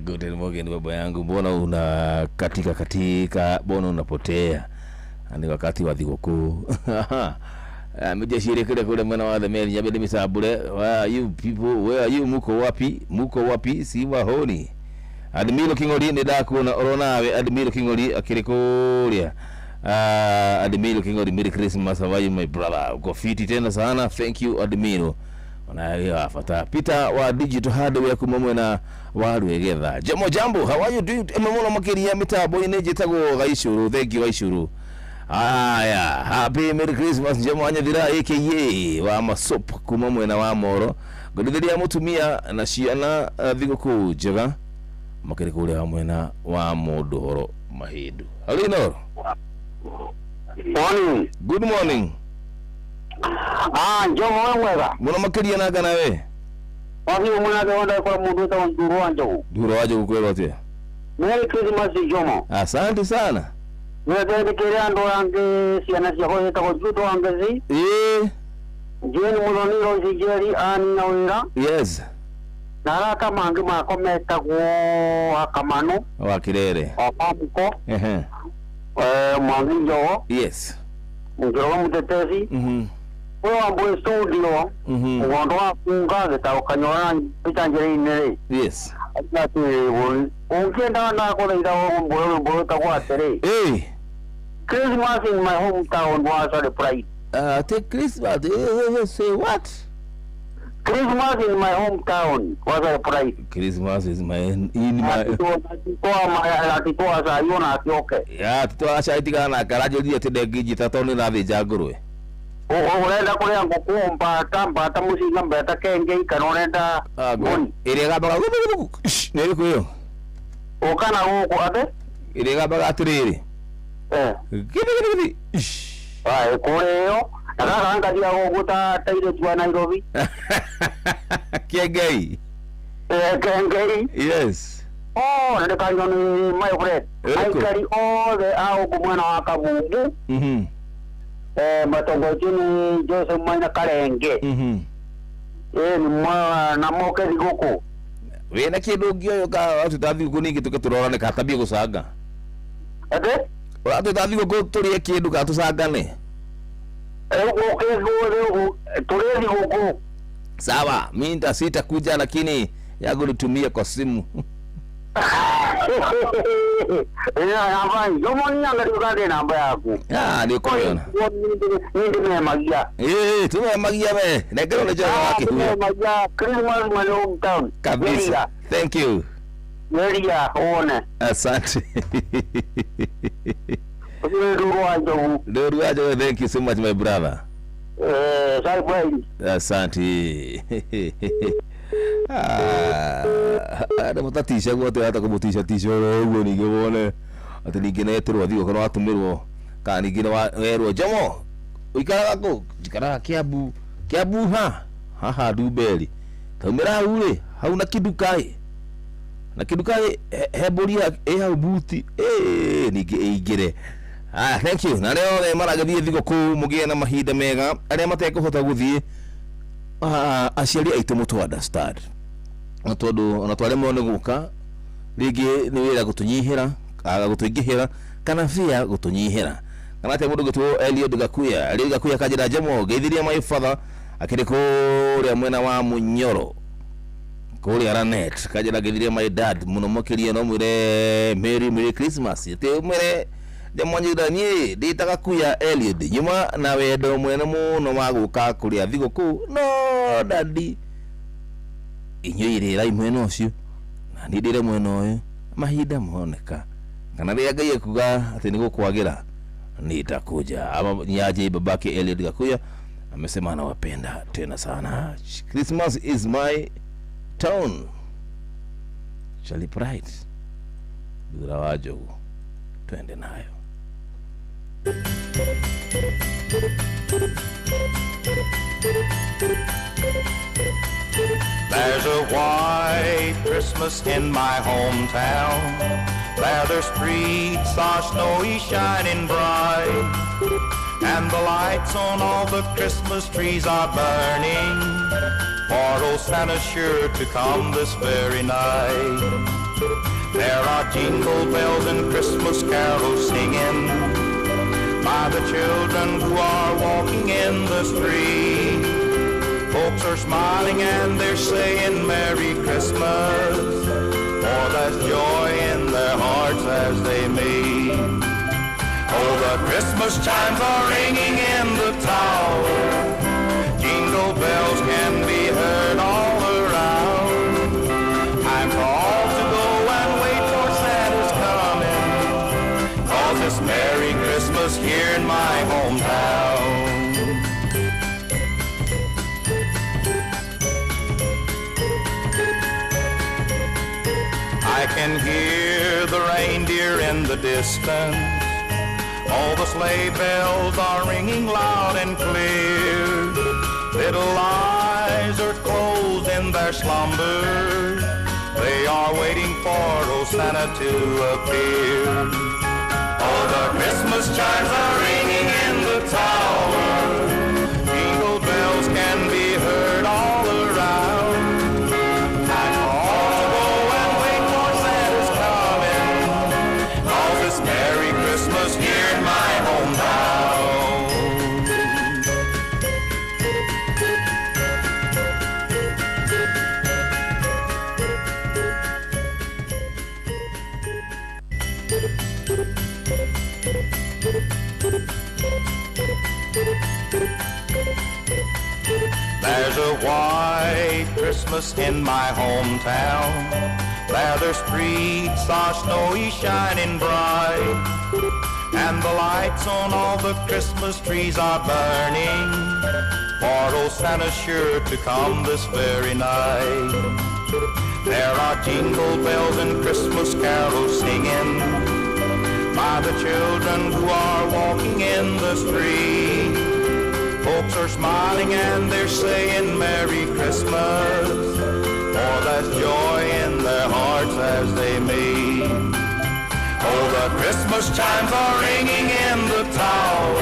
Good morning baba yangu, mbona una katika mbona unapotea? Ani wakati wa thiguku. Mjashire kule mwana wa the meli nyabede misabule. Where are you people? Where are you? Muko wapi? Si wahoni. Admiro Kingoli ni dakuona oronawe Admiro Kingoli akirikuria. Admiro Kingoli, Merry Christmas, how are you my brother? Uko fiti tena sana. Thank you Admiro. Ona fata Peter wa digital hardware kumomwe na waruegetha. Jambo, how are you doing? Ememona makiria mitabo inejetago gaishuru. Thank you gaishuru. Aya, happy Merry Christmas Mwanyathira aka wa masop kumomwe na wa moro. Godithiria mutumia na ciana thiguku njega makiri kuria mwena wa Mondoro Mahindu. Hello Inoro. Morning. Good morning. Jomo mwega. Muna makiria na kana we? Wapi mwana ndio kwa mundu ta nduru anjo. Nduru waje kukwero tia. Merry Christmas Jomo. Asante sana. Wewe kile ndo ange siana cia ko ta ko juto angezi. Jeni muloniro zijeri ani na wira. Yes. Nara kama ange makometa kwa akamano wa kirere. Apamuko. Mwangijo. Yes. Ngiro mutetezi. Wewe ambo studio. Ngondo afunga geta ukanyora pitanjere ine. Yes. Ati ukienda na ko ida mbo ta kwa tere. Christmas in my hometown was a pride. Take Christmas. Say what? Christmas in my hometown was a pride. Christmas is my Atitoa sa yona atioke. Ya titoa sa itika na karajo dia tedegi jitato ni na vijagurwe. Unaenda kule yangu kuomba tamba tamusinga mbeta kenge ikanonenda goni. Ile gaba neri kuyo. Okana huko ate? Ile gaba atiriri. Gidi. Kule yo. Naranga dia oguta taire twa Nairobi. Kengei. Kengei. Yes. Nende kanyo ni my friend. Aikari all the ao kumwana wa Kabugu. Matongo chini Joseph Maina Karenge. Ni mwa na moke thiguku. Wena kindu ngioyo ka watu tathiku ningi tukiturora ne katabia gucanga. Ate? Watu tathiku ko turie kindu ka tusangane. Tulezi huku. Sawa, mimi nitasita kuja lakini yangu nitumie kwa simu. Jomo ni anga tukande namba yako. Niko yona. Ndio magia. Tumemagia we. Negero na jana wake huyo. Magia Christmas my hometown. Kabisa. Thank you. Meria one. Asante. Nduruajo, thank you so much my brother. Asante. Ada mutatisha gwote hata kumutisha tisho ugo nigewone ati ningine turwa thigo kono atumirwo ka ningine werwo Jomo uikara ko jikara Kiambu ha Dubeli kamera ule hauna kidukai na kidukai heboria hau buti ningire. Thank you. Na leo le maragathie thigo ku mugie na mahinda mega aria matekuhota guthie aciari aitu mutu understand na tondu ona tware mone guka rigi ni wira gutunyihira gutuingihira kana fia gutunyihira kana te mundu gutwo Eliud Gakuya kajira jamo geithiria my father akiri kuria mwena wa Munyoro kuria Ranet kajira geithiria my dad muno mokiria no mwire Merry Christmas te mwire Jamonyira nie nditaga kuya Eliud nyuma na wendo mwene muno maguka kuria thiguku no dadi inyoire mwene ucio na ndire mwene uyu mahinda moneka kana ria Ngai kuga ati ni gukwagira nitakuja ama niaje babake Eliud Gakuya amesema anawapenda tena sana. Christmas is my town. Charlie Pride Durawajo twende nayo. There's a white Christmas in my hometown, where the streets are snowy shining bright, and the lights on all the Christmas trees are burning, for old Santa's sure to come this very night. There are jingle bells and Christmas carols singing by the children who are walking in the street. Folks are smiling and they're saying Merry Christmas, for there's joy in their hearts as they meet. Oh, the Christmas chimes are ringing in the tower, jingle bells can be heard all around. Time for all to go and wait for Santa's coming, 'cause it's Merry Christmas here in my hometown. I can hear the reindeer in the distance, all the sleigh bells are ringing loud and clear. Little eyes are closed in their slumber, they are waiting for old Santa to appear. Oh, the Christmas chimes are ringing in the tower, jingle bells can be heard all around. Time for all to go and wait for Santa's coming, 'cause it's Merry Christmas here in my hometown. There's a white Christmas in my hometown, where the streets are snowy shining bright, and the lights on all the Christmas trees are burning, for old Santa's sure to come this very night. There are jingle bells and Christmas carols singing by the children who are walking in the street. Folks are smiling and they're saying Merry Christmas, for there's joy in their hearts as they meet. Oh, the Christmas chimes are ringing in the tower,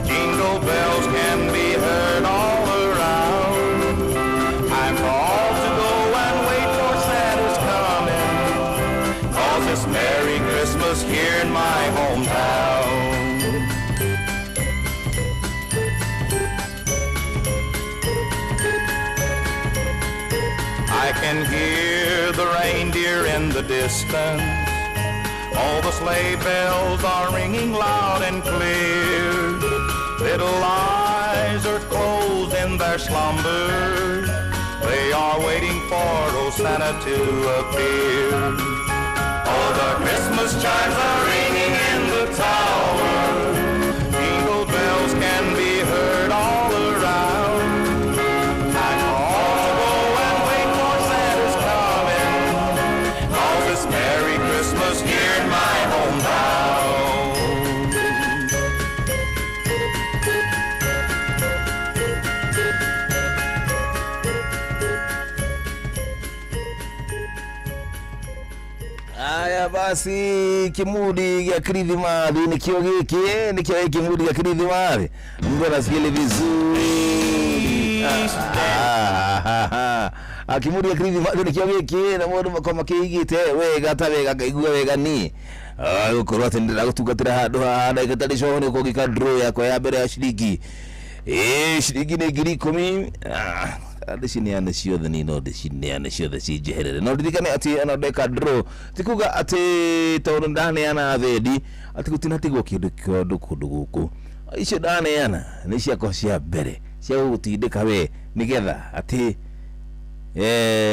jingle bells can be heard all around. Time for all to go and wait for Santa's coming, 'cause it's Merry Christmas here in my hometown. I can hear the reindeer in the distance, all the sleigh bells are ringing loud and clear. Little eyes are closed in their slumber, they are waiting for old Santa to appear. Oh, the Christmas chimes are ringing in the tower, jingle bells can be heard all around. Time for all to go and wait for Santa's coming, 'cause it's Merry Christmas here in my hometown. Aya basi kimudi ya Krismasi nikio giki nikio kimudi ya Krismasi mbona sikile vizuri akimuria krithi mathini kio giki na mundu makoma kiigite wega ta wega kaigua wega ni gukorwo ati ndira gutungatira handu hana ikatari cone kugika draw yakwa ya mbere ya ciringi ciringi ni 10,000 ndicineane ciothe ni no ndicineane ciothe cinjeherere no ndirikane ati ana ndeka draw tikuga ati tondu ndaneana thendi ati gutinatigwo kindu kiondu kundu guku icio ndaneana ni ciakwa cia mbere cia gutindika we nigetha ati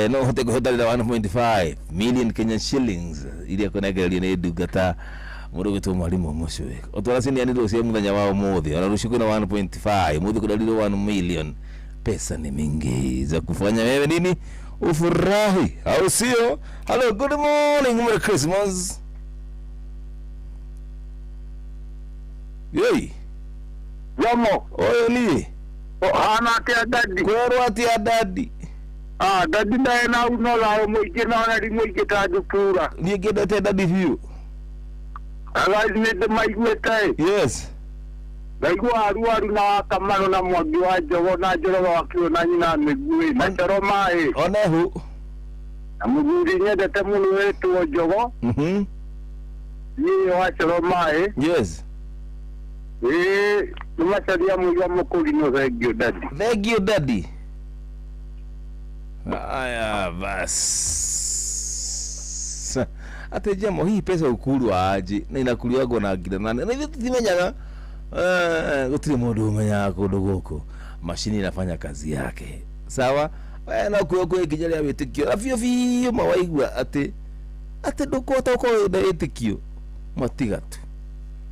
no hote kuhotarira 1.5 million Kenyan shillings iria kunegereria ni ndungata mundu gitwo mwarimu mucio otwara cineanirwo cia muthenya wa umuthi ona rucio kuna 1.5 muthi kudarirwo 1 million. Pesa ni mingi za kufanya wewe nini ufurahi, au sio? Hello, good morning, Merry Christmas. Yoi Yomo oyo ni hana tia dadi kwero atia dadi dadi na unola muike na na muike ta dupura ni ngedete dadi view ala ni de maigwete. Yes, Gaigua aru na kamano na mwagi wa jogo na joro wakio na nyina migui na toro mai onehu na muguri nyedete munu wetu jogo ni wa toro mai. Yes, tumasadia muya mukuri no regio dadi. thank you daddy. Aya bas ate jamo hii pesa ukuru aje na inakuliagwo na ngira nane na vitu timenyaga gutire mundu umenya kundu guku mashini inafanya kazi yake sawa na kuyo kijalia witikio afio mawaigwa ate ndukota uko na itikio matigatu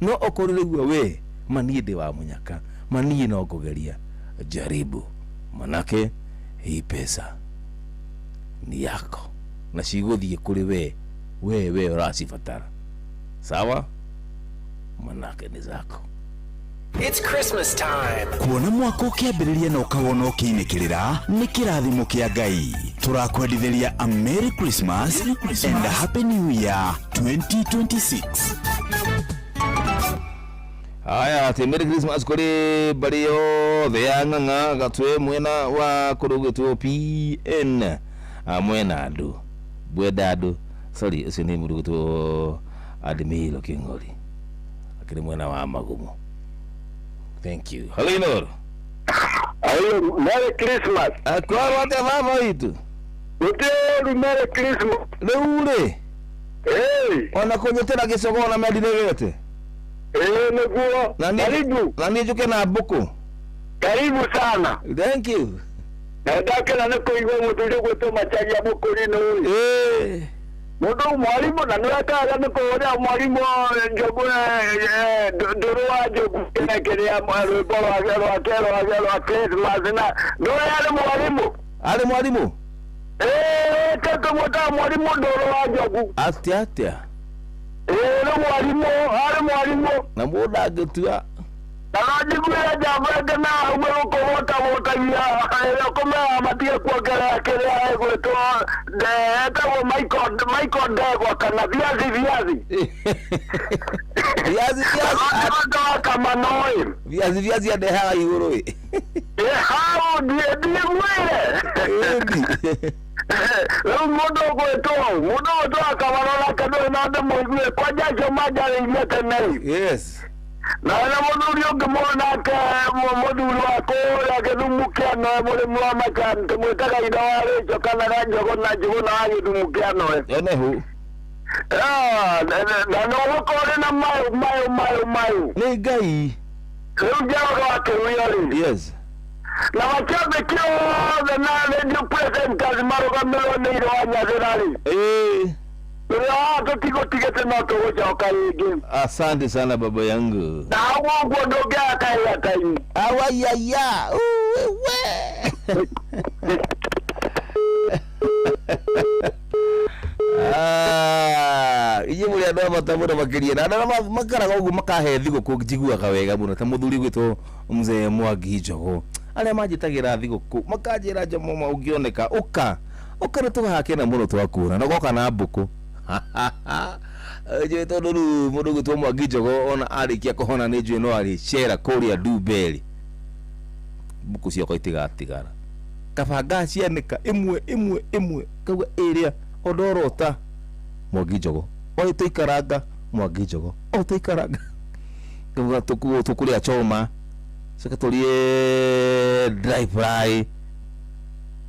no okoririgwa we maniende wa munyaka manie no kugeria jaribu manake hii pesa ni yako na ciguthie kuri we uracibatara sawa manake ni zako. It's Christmas time. Kuona mwaka ukiambiriria na ukawona ukiinikirira ni kirathimo kia Ngai. Turakwendithiria a Merry Christmas and a Happy New Year 2026. Aya, ati Merry Christmas kuri bario theyanganga gatwe mwena wa kurugitwo PN mwena andu bwenda andu sorry ucio ni murugitwo Admilo Kingori akiri mwena wa Magumo. Thank you. Hello Inoro. Hello, Merry Christmas. Kwa wate mama itu. Ute Merry Christmas. Leure. Ona kunyetera gicogo na medine yote. Neguo. Karibu. Nani juke na buku. Karibu sana. Thank you. Ndakela nako igwa mutujo gweto machaji ya buku rino. Mudu mwalimu na nwaka nako ora mwalimu njogo doroa jogo kenekeria mwalimu bora agero Christmas na ndo yale mwalimu. Ale mwalimu. Kaka mwata mwalimu doroa jogo. Atia. No mwalimu, ale mwalimu. Na muda getua. Najikuya jambo na umeko wota ya koma matia kwa kele gweto de tawo Michael de kwa kana viazi kama noi viazi ade haa iguru hao die mwele mudo gweto akamana kado na ndo mwe kwa jasho maja ile kanai. Yes. Na muduri ukimona ke muduri wako yakidumukiano muri mwamakan tumutaka idawale chokana ranjo na jiguna ayo dumukiano Onehu. Na no wako na mayo ni Ngai ujawa wake uyali. Yes. Na wachabe kio na radio present kazimaro kamelo ni roanya zerali. Tutigete na toja okaige. Asante sana baba yangu. Na hawo kuondokea kaya time. Awayaya. Ije muri andå matamå makiria na andå makaraga uguo makahe thigũkũ njiguaga wega mũno ta mũthuri gwĩtwo mzee Mwangi Njogo arĩa manjĩtagĩra thigũkũ makanjĩra Njomo ũngĩoneka ũka nĩ tũgakena mũno twakũra na goka na mbũkũ je tondũ rĩu mũndũ gwĩtwo Mwangi Njogo ona arĩkia kũhona nĩ njũĩ no arĩcera kũrĩa Ndumberi mbũkũ ciakwa itigatigara kabanga cianĩka ĩmwe kauga ĩrĩa odorota Mwangi Njogo oi tũikaranga Mwangi Njogo o tũikaranga kauga tũkũrĩa choma tũrĩe dry fry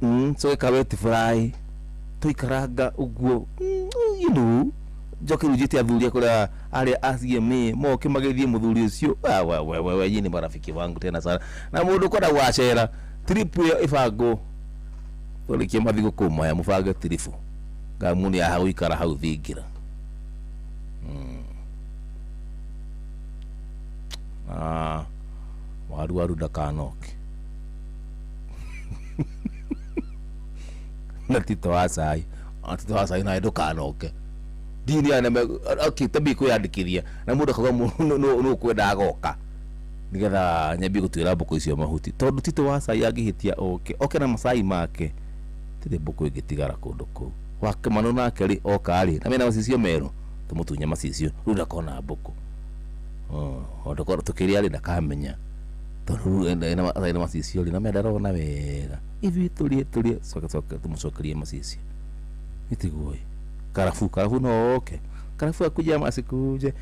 tũgĩka wet fry tũikaranga ũguo you know njoke rujite athuria kũrĩa arĩa ACMA moke magĩthiĩ mũthuri ũcio we ni marafiki wangu tena sana na mũndũ kwenda gwacera trip yo ibango tũrĩkie mathigũkũ maya mũbange trip ngamuni ya hau ikara hau thingira waru ndakanoke na Tito wa Cai na ndukanoke dini ane akitabi kwiyandikithia na mundu akaga no kwenda agoka nigetha nyambi gutwira mbuku icio mahuti tondu Tito wa Cai angihitia oke na Masai make tire mbuku igitigara kundu ku wake mano nake ri oka ri na mena macicio meru tumutunya macicio ru ndakona mbuku ondo ko tukiria ri ndakamenya tondu ena macicio ri na menda rona wega ivi tulie soke tumucokerie macicio itigoi karafu no oke karafu akuja masikuje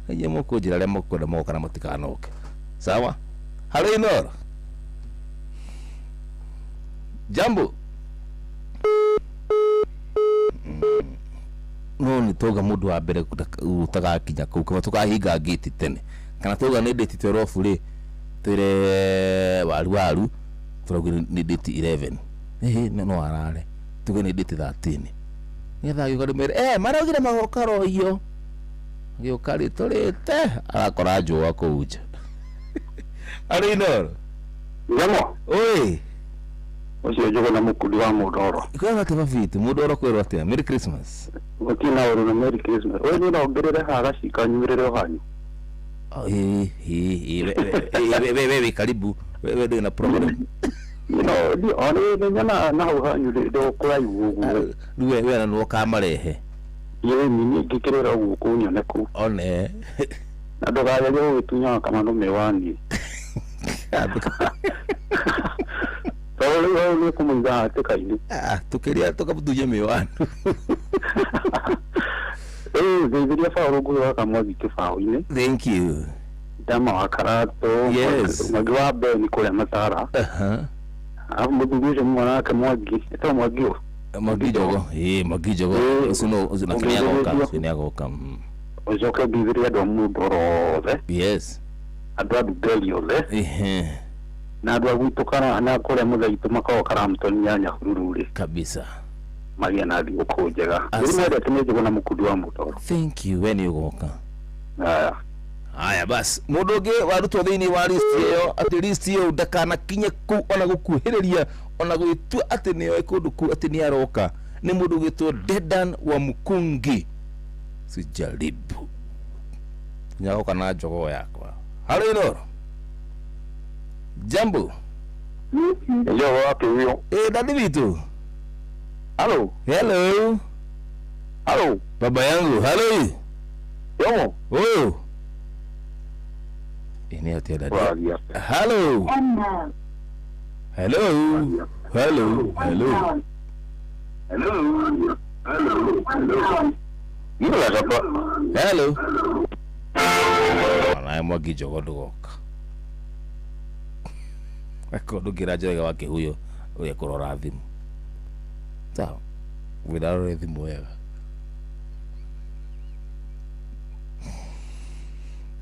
nye moko jira le moko da moko na mutikanoke sawa halo Inoro jambo no ni toga mundu wa mbere utagakinya kuu kama tukahinga gate tene kana toga ni date 12 ri tire waru turagira ni date 11 no arare tuge ni date 13 ngetha gikori mere maragire magokaro iyo gikari torete arakora njũa kũnja ari Inoro Yamo oi ucio Njogo na Mũkundi wa Mũndoro kwa tama vitu Mũndoro kwĩrwo atĩa Merry Christmas gũtina ũrũ na Merry Christmas we ni nongerere haga cikanyuĩrĩre ũhanyu wewe karibu wewe ndio na problem di oni nyana na ũhanyu ndo kũraihu ũguo wewe na no kamarehe yewe nini ngikirira ũguo kũnyone ku one na ndogaye gũgĩtunya kama no mewani Tawali ni kumuiza tekaini tukiria tukabutuye mewani David fa rogo wa Mwangi kifao-ini thank you dama wa karato yes magwa be ni kule matara afu muduguje mwana ka Mwangi eto Mwangi Njogo Mwangi Njogo suno unakinya goka sini agoka ozoka bibiria do Mũndoro yes adwa belio na adwa gutokana na kule muthaito makao karamtoni nyanya hurururi kabisa magia na thigũkũ njega nĩmwendete nĩ Njogo na Mũkundi wa Mũndoro thank you when you goka aya bas mũndũ ũngĩ warutwo thĩinĩ wa list ĩyo atĩ list ĩyo ndakanakinye kũu ona gũkuhĩrĩria ona gwĩtua atĩ nĩoĩ kũndũ kũu atĩ nĩ aroka nĩ mũndũ ũgĩtwo Dedan wa Mukungi sijaribu nyagoka na Njogo yakwa halo Inoro jambo yo wapi huyo dadi vitu hello baba yangu hello yo ini ati dadi hello Yule hapa hello ana Mwangi Njogo ndugoka akodo giraje wake huyo uye kurora thimu sawa wiraro thimu wega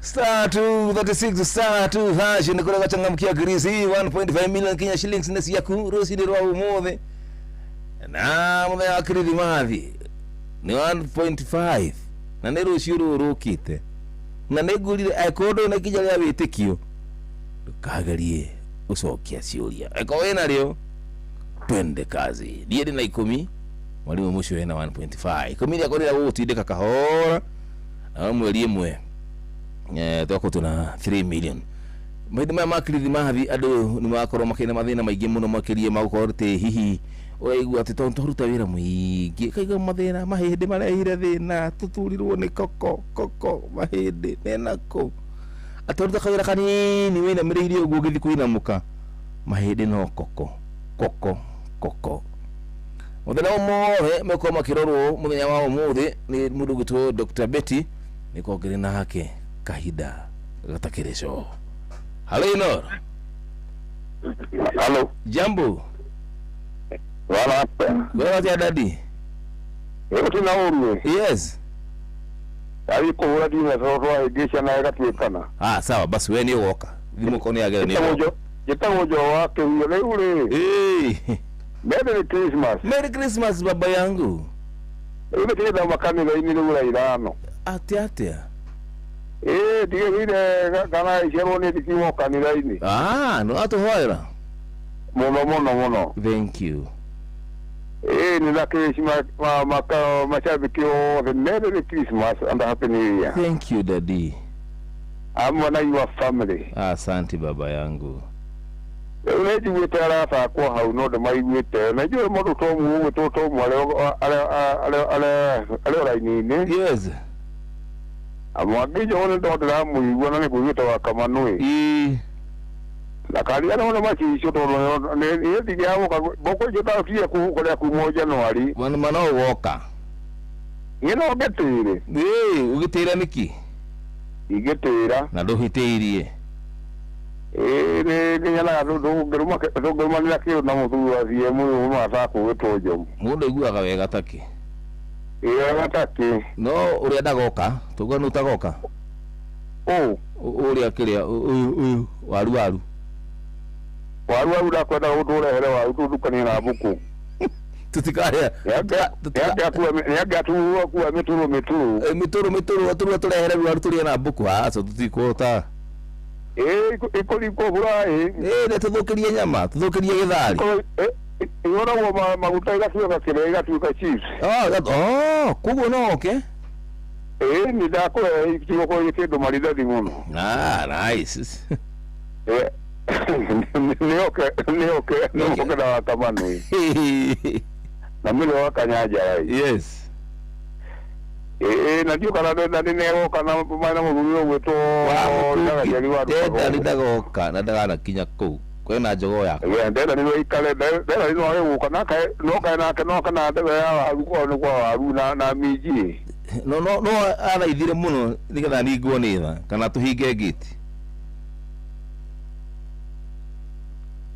star 236 star 2 hash ni kulega changamkia grisi 1.5 million Kenya shillings nesi yaku rosi ni rwa umothe na mume akirithi mathi ni 1.5 na ni rosi rurukite na negurire akodo na kija ya witikio ndukagarie ucokia ciuria eko wena rio twende kazi ndiye na 10 mwalimu musho wena 1.5 10 ya korera gutindika kahora na mweri imwe twako tuna 3 million maithe maya makirithi mathi andu ni makorwo makina mathina maingi muno makirie magukorte hihi oigua ati tontoruta wira muingi kaiga mathina mahindi marehire thina tuturirwo ni koko mahindi nenako atoruta kawira kanini wina miriirie uguo githi kuina muka mahindi no koko koko muthenya umwe meko makirorwo muthenya wa umuthi ni mundu gitwo Dr. Betty niko ngiri nake kahinda gatakirisho. Halo Inor. Halo. Jambo. Wala. Wewe tia dadi. Wewe tunaona. Yes. Aliko hura dina soto egesha na gatwekana. Sawa basi wewe ni woka. Thimo koni agere ni. Jitamojo wake yule yule. Merry Christmas. Merry Christmas baba yangu. Ile tena makani la ini lula irano. Atia. Dige vile kana ishero ni kimo kanila ini. No ato hoira. Mono. Thank you. Ni laki mashabiki wote Merry Christmas and Happy New Year. Thank you daddy. I'm one of your family. Asante baba yangu. Uneji wetara sa kwa hauno mai wete. Najua modu tomu to mwale ale ni. Yes. Amwagije one ndo damu ibona ne kuwita wa kamanwe. La kalia na machi shoto ne yedi yao boko jota tie ku moja no ali. Mano woka. Ngino getire. Ugitira niki? Igetira. Na nduhitiirie. Ne nyala do geruma ni akio na mutu asie mu mata ku wetojo. Mundu iguaga wega taki. Gataki. No urienda goka, tugonu tagoka. Uria kiria uyu waru. Waru ndakwenda guturehere waru tudukani na buku. Tutikaya. Yaga kuwa mituru. Mituru turehere waru turia na buku. So tutikota. Ikoli ko burai. Ne tuthukirie nyama, tuthukirie githari. Yora wa maguta igatuka kire igatuka chips. Kugo no okay. Ni dako ikitiko ko yekedo maridadi muno. Nice. Ni okay na kamani. Na mimi wakanyaja. Yes. Na ndio kana ndo ndine kana mana muguyo gweto ndaga jeri wa ndagoka na ndaga na kinya ku kwena njogo yako ndenda ni ikale ndenda ni no kana ka no kana ndega ya aruko ni kwa waru na miji no ara ithire muno nigetha ningwo ni tha kana tuhinge gate.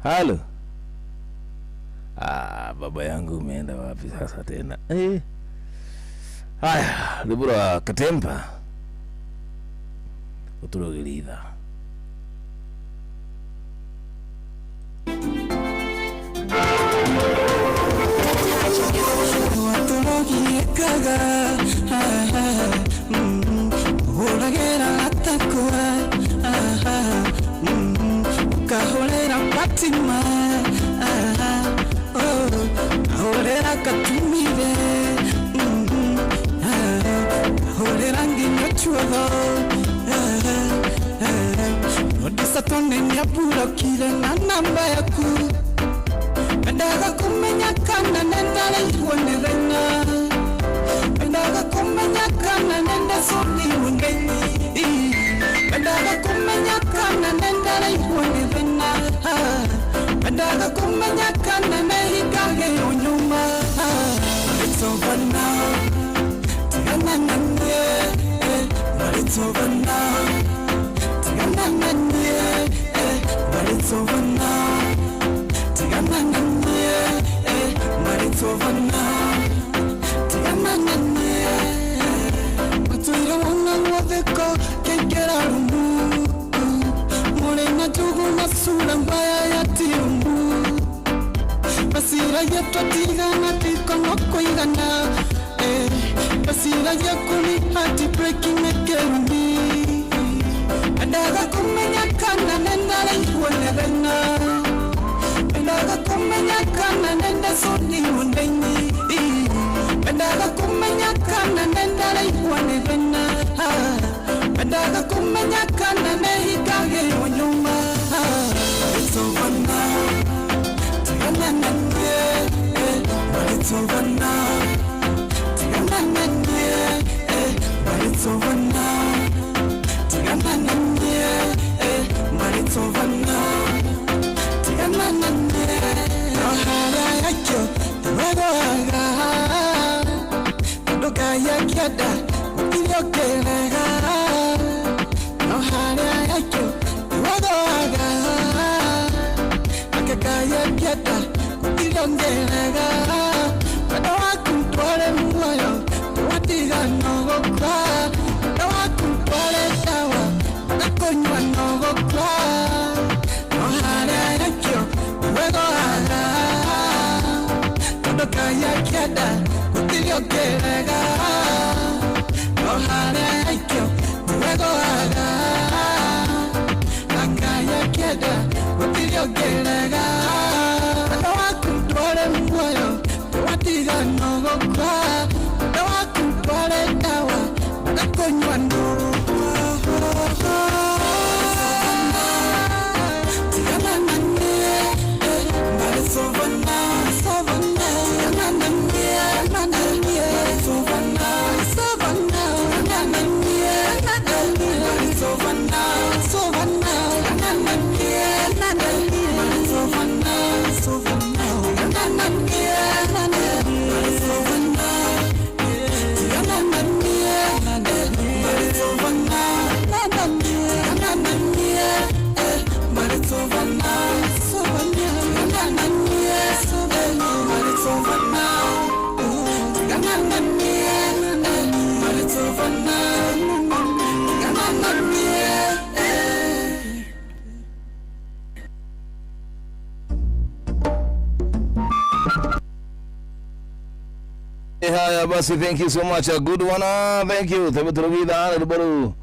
Halo. Baba yangu umeenda wapi sasa tena? Haya, libura katempa. Uturogilitha. Watulogiyekaga uragera atakura kahorera patima kahorera katumire kahorera nginyachuogo odisatone nyapurokire na namba yaku endaga kumenya kana nendale iwonirenya endaga kumenya kana nende soni wengeni endaga kumenya kana nendale iwonirenya endaga kumenya kana nehigage unyuma. It's over now tigana nanye but it's over now tigana nanye but it's over now tigana nanye but it's over now tigana nanye watuira wana wadeko kengera rumu morena tugu na sura mbaya ya tirumu basira yetu tigana tikono kuigana basira yakuni hati breaking ekerumi endaga kumenya kana nendala iwonebena endaga kumenya kana nenda soni wondeni endaga kumenya kana nendala iwonebena endaga kumenya kana nehigage wonyuma. It's over now tigana nanye but it's over now tigana nanye but it's over now tigana nanye but it's over now tigana nanye Wagoaga Ndukaya kiada Iliokelega Noharea yacho Wagoaga Akakaya kiada Iliongelega Wadawakuntwale mwoyo Watiga nogokwa Wadawakuntwale dawa Nakonywa nogokwa Noharea yacho Wagoaga Kaya kiada kutiliokelega Nohare aikyo Tuwegoaga Kaya kiada kutiliokelega Wadawakuntwale mwoyo Tuwatiga nogokwa Wadawakuntwale dawa Nakonywa nogokwa Tigana nanye Mbale sovana Haya basi, thank you so much, a good one. Thank you. Tabutulubida lubaru.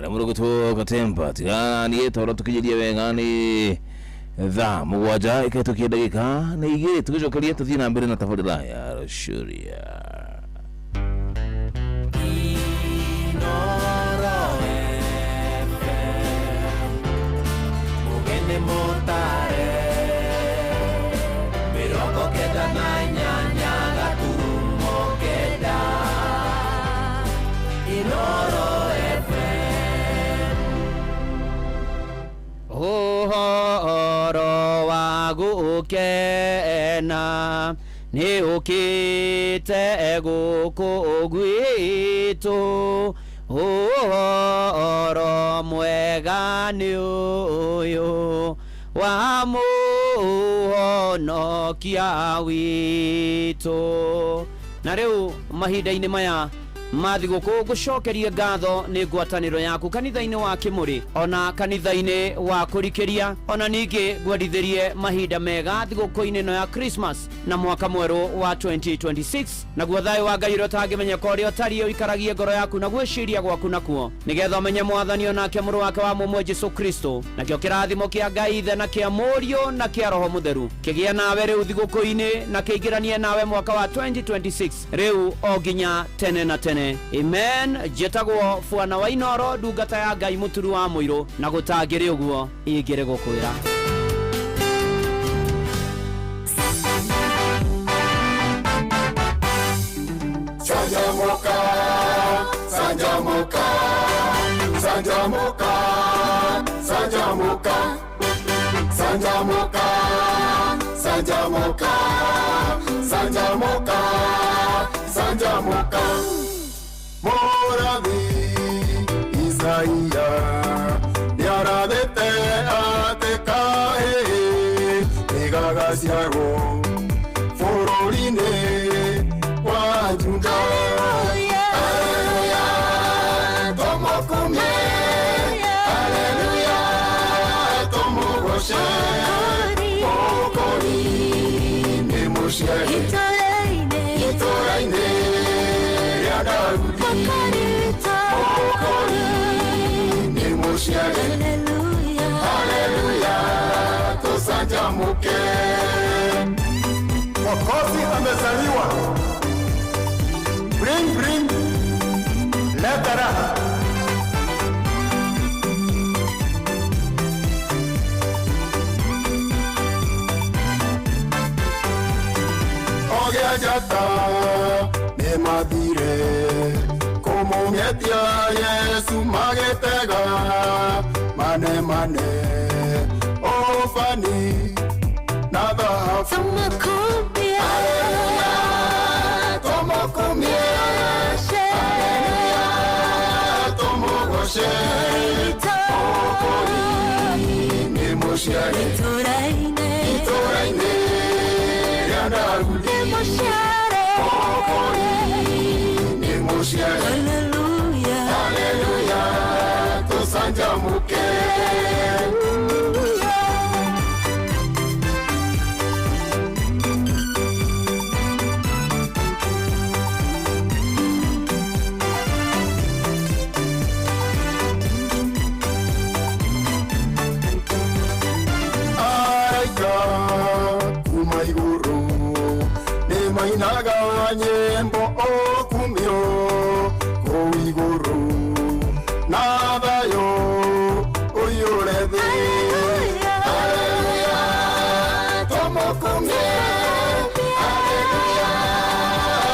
Namuru kutoka Tempa. Tigani yetu tukijidia wengani dha mugwaja ikatukia dakika na igire tukijokalia tuthina mbere na tafadhali ya shuria. Mugende motare Miroko keda na nyanya gaturumo keda Inoro FM Uhoro wagu ukena Ni ukite guku gwitu Uhoro mwega ni uyu wa muhonokia witu. Na riu mahinda-ini maya mathiguku gucokeria ngatho ni ngwataniro yaku kanitha-ini wa Kimuri ona kanitha-ini wa kurikiria ona ningi gwendithirie mahinda mega thiguku-ini no ya Christmas na mwaka mweru wa 2026 na guo thayo wa Ngai utangimenyeka uria utari uikaragie ngoro yaku na gwiciria gwaku nakuo nigetha umenye mwathani onake muru wake wa mumwe Jesu Kristo nakio kirathimo kia Ngai ithe na kia Murio na kia Roho Mutheru kigia nawe riu thiguku-ini na kiigiranie nawe mwaka wa 2026 riu o nginya tene na tene. Amen. Jetagwo Fwana wa Inoro ndungata ya Ngai muturu wa muiro na gutangire uguo ingire gukwira. Sanjamuka, Sanjamuka, Sanjamuka, Sanjamuka, Sanjamuka, Sanjamuka, Sanjamuka, Sanjamuka. Moravi Isaia Niaradete atekae Negagasiago Fororine Wajunda Alleluia Tomokume Alleluia Tomogoshe Okori Nemoshe Itoraine Haleluya, tusanjamuke. Mwokozi amezaliwa. Bring, leta raha. Ogea jata, nemadire. Como metia Yesu magetega mane oh fani nada hafu. nyembo okumio koiguru nabayo uyurebe haleluya tomokumie haleluya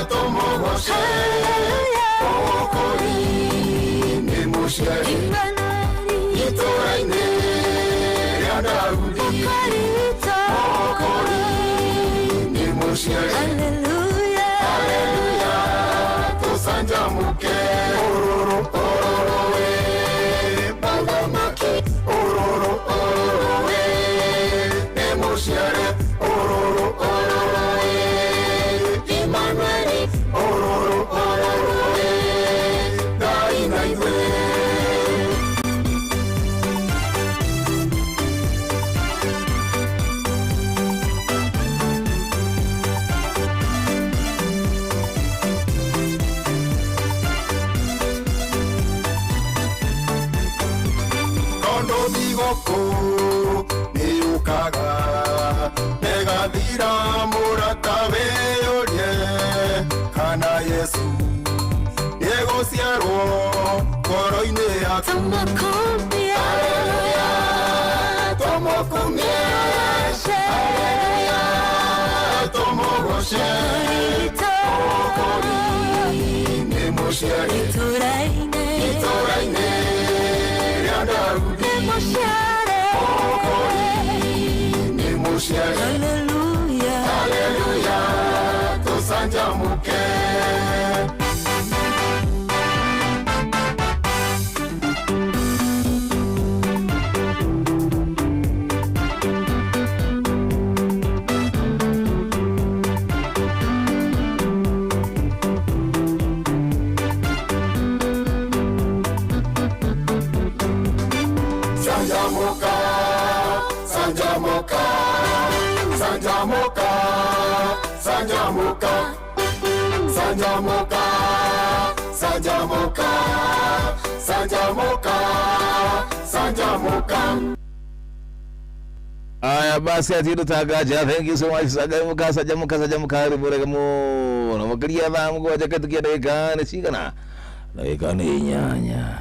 tomogoshe okori nemusheri itoraine yadaudi okori nemusheri Sanjamuke ororo ororo we bagamaki ororo ororo we emosiare ororo ororo we Emmanuel ororo ororo we dainaiwe Niukaga negadira muratabe orie kana Yesu Diego ciaro koroine aku Haleluya tomokumie Haleluya tomogoshe okori nemosheri itoraine yadaudi Haleluya, haleluya, tusanjamuke. Sanjamuka, Sanjamuka. Sanjamuka, Sanjamuka, Sanjamuka, Sanjamuka, Sanjamuka, Sanjamuka. Aya basi atiru tagaja, thank you so much. Sanjamuka, Sanjamuka, Sanjamuka, riburekamu. Namakiriya thamu kwa jaketu kia dakika ni sigana. Dakika ni nyanya.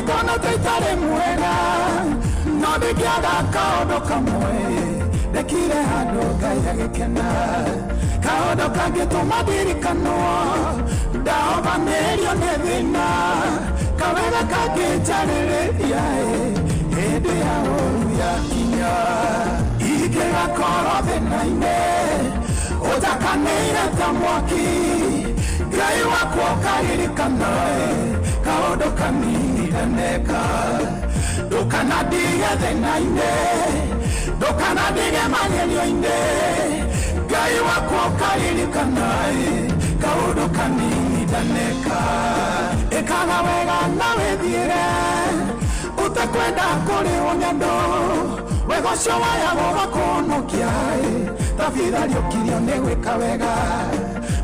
Kono teitare mwega no ndikiaga kaundu kamwe ndekire handu Ngai agikena kaundu kangituma ndirikanwo ndahobanĩrio nĩ thĩna kawega kangĩnjarĩrĩria hĩndĩ ya ũru yakinya ingĩgakorwo thĩna-inĩ ũnjakanĩire ta mwaki Ngai wakwa ũkaririkana kaundu kanini ndaneka ndũkanadige thĩna-inĩ ndũkanadige magerio-inĩ Ngai wakwa ũkaririkana kaundu kanini ndaneka ĩkaga wega na wĩthiĩre ũtakwenda kũrĩo nĩ andũ wega ũcio waya gũgakũhonokia tafadhali ũkirio nĩ gwĩka wega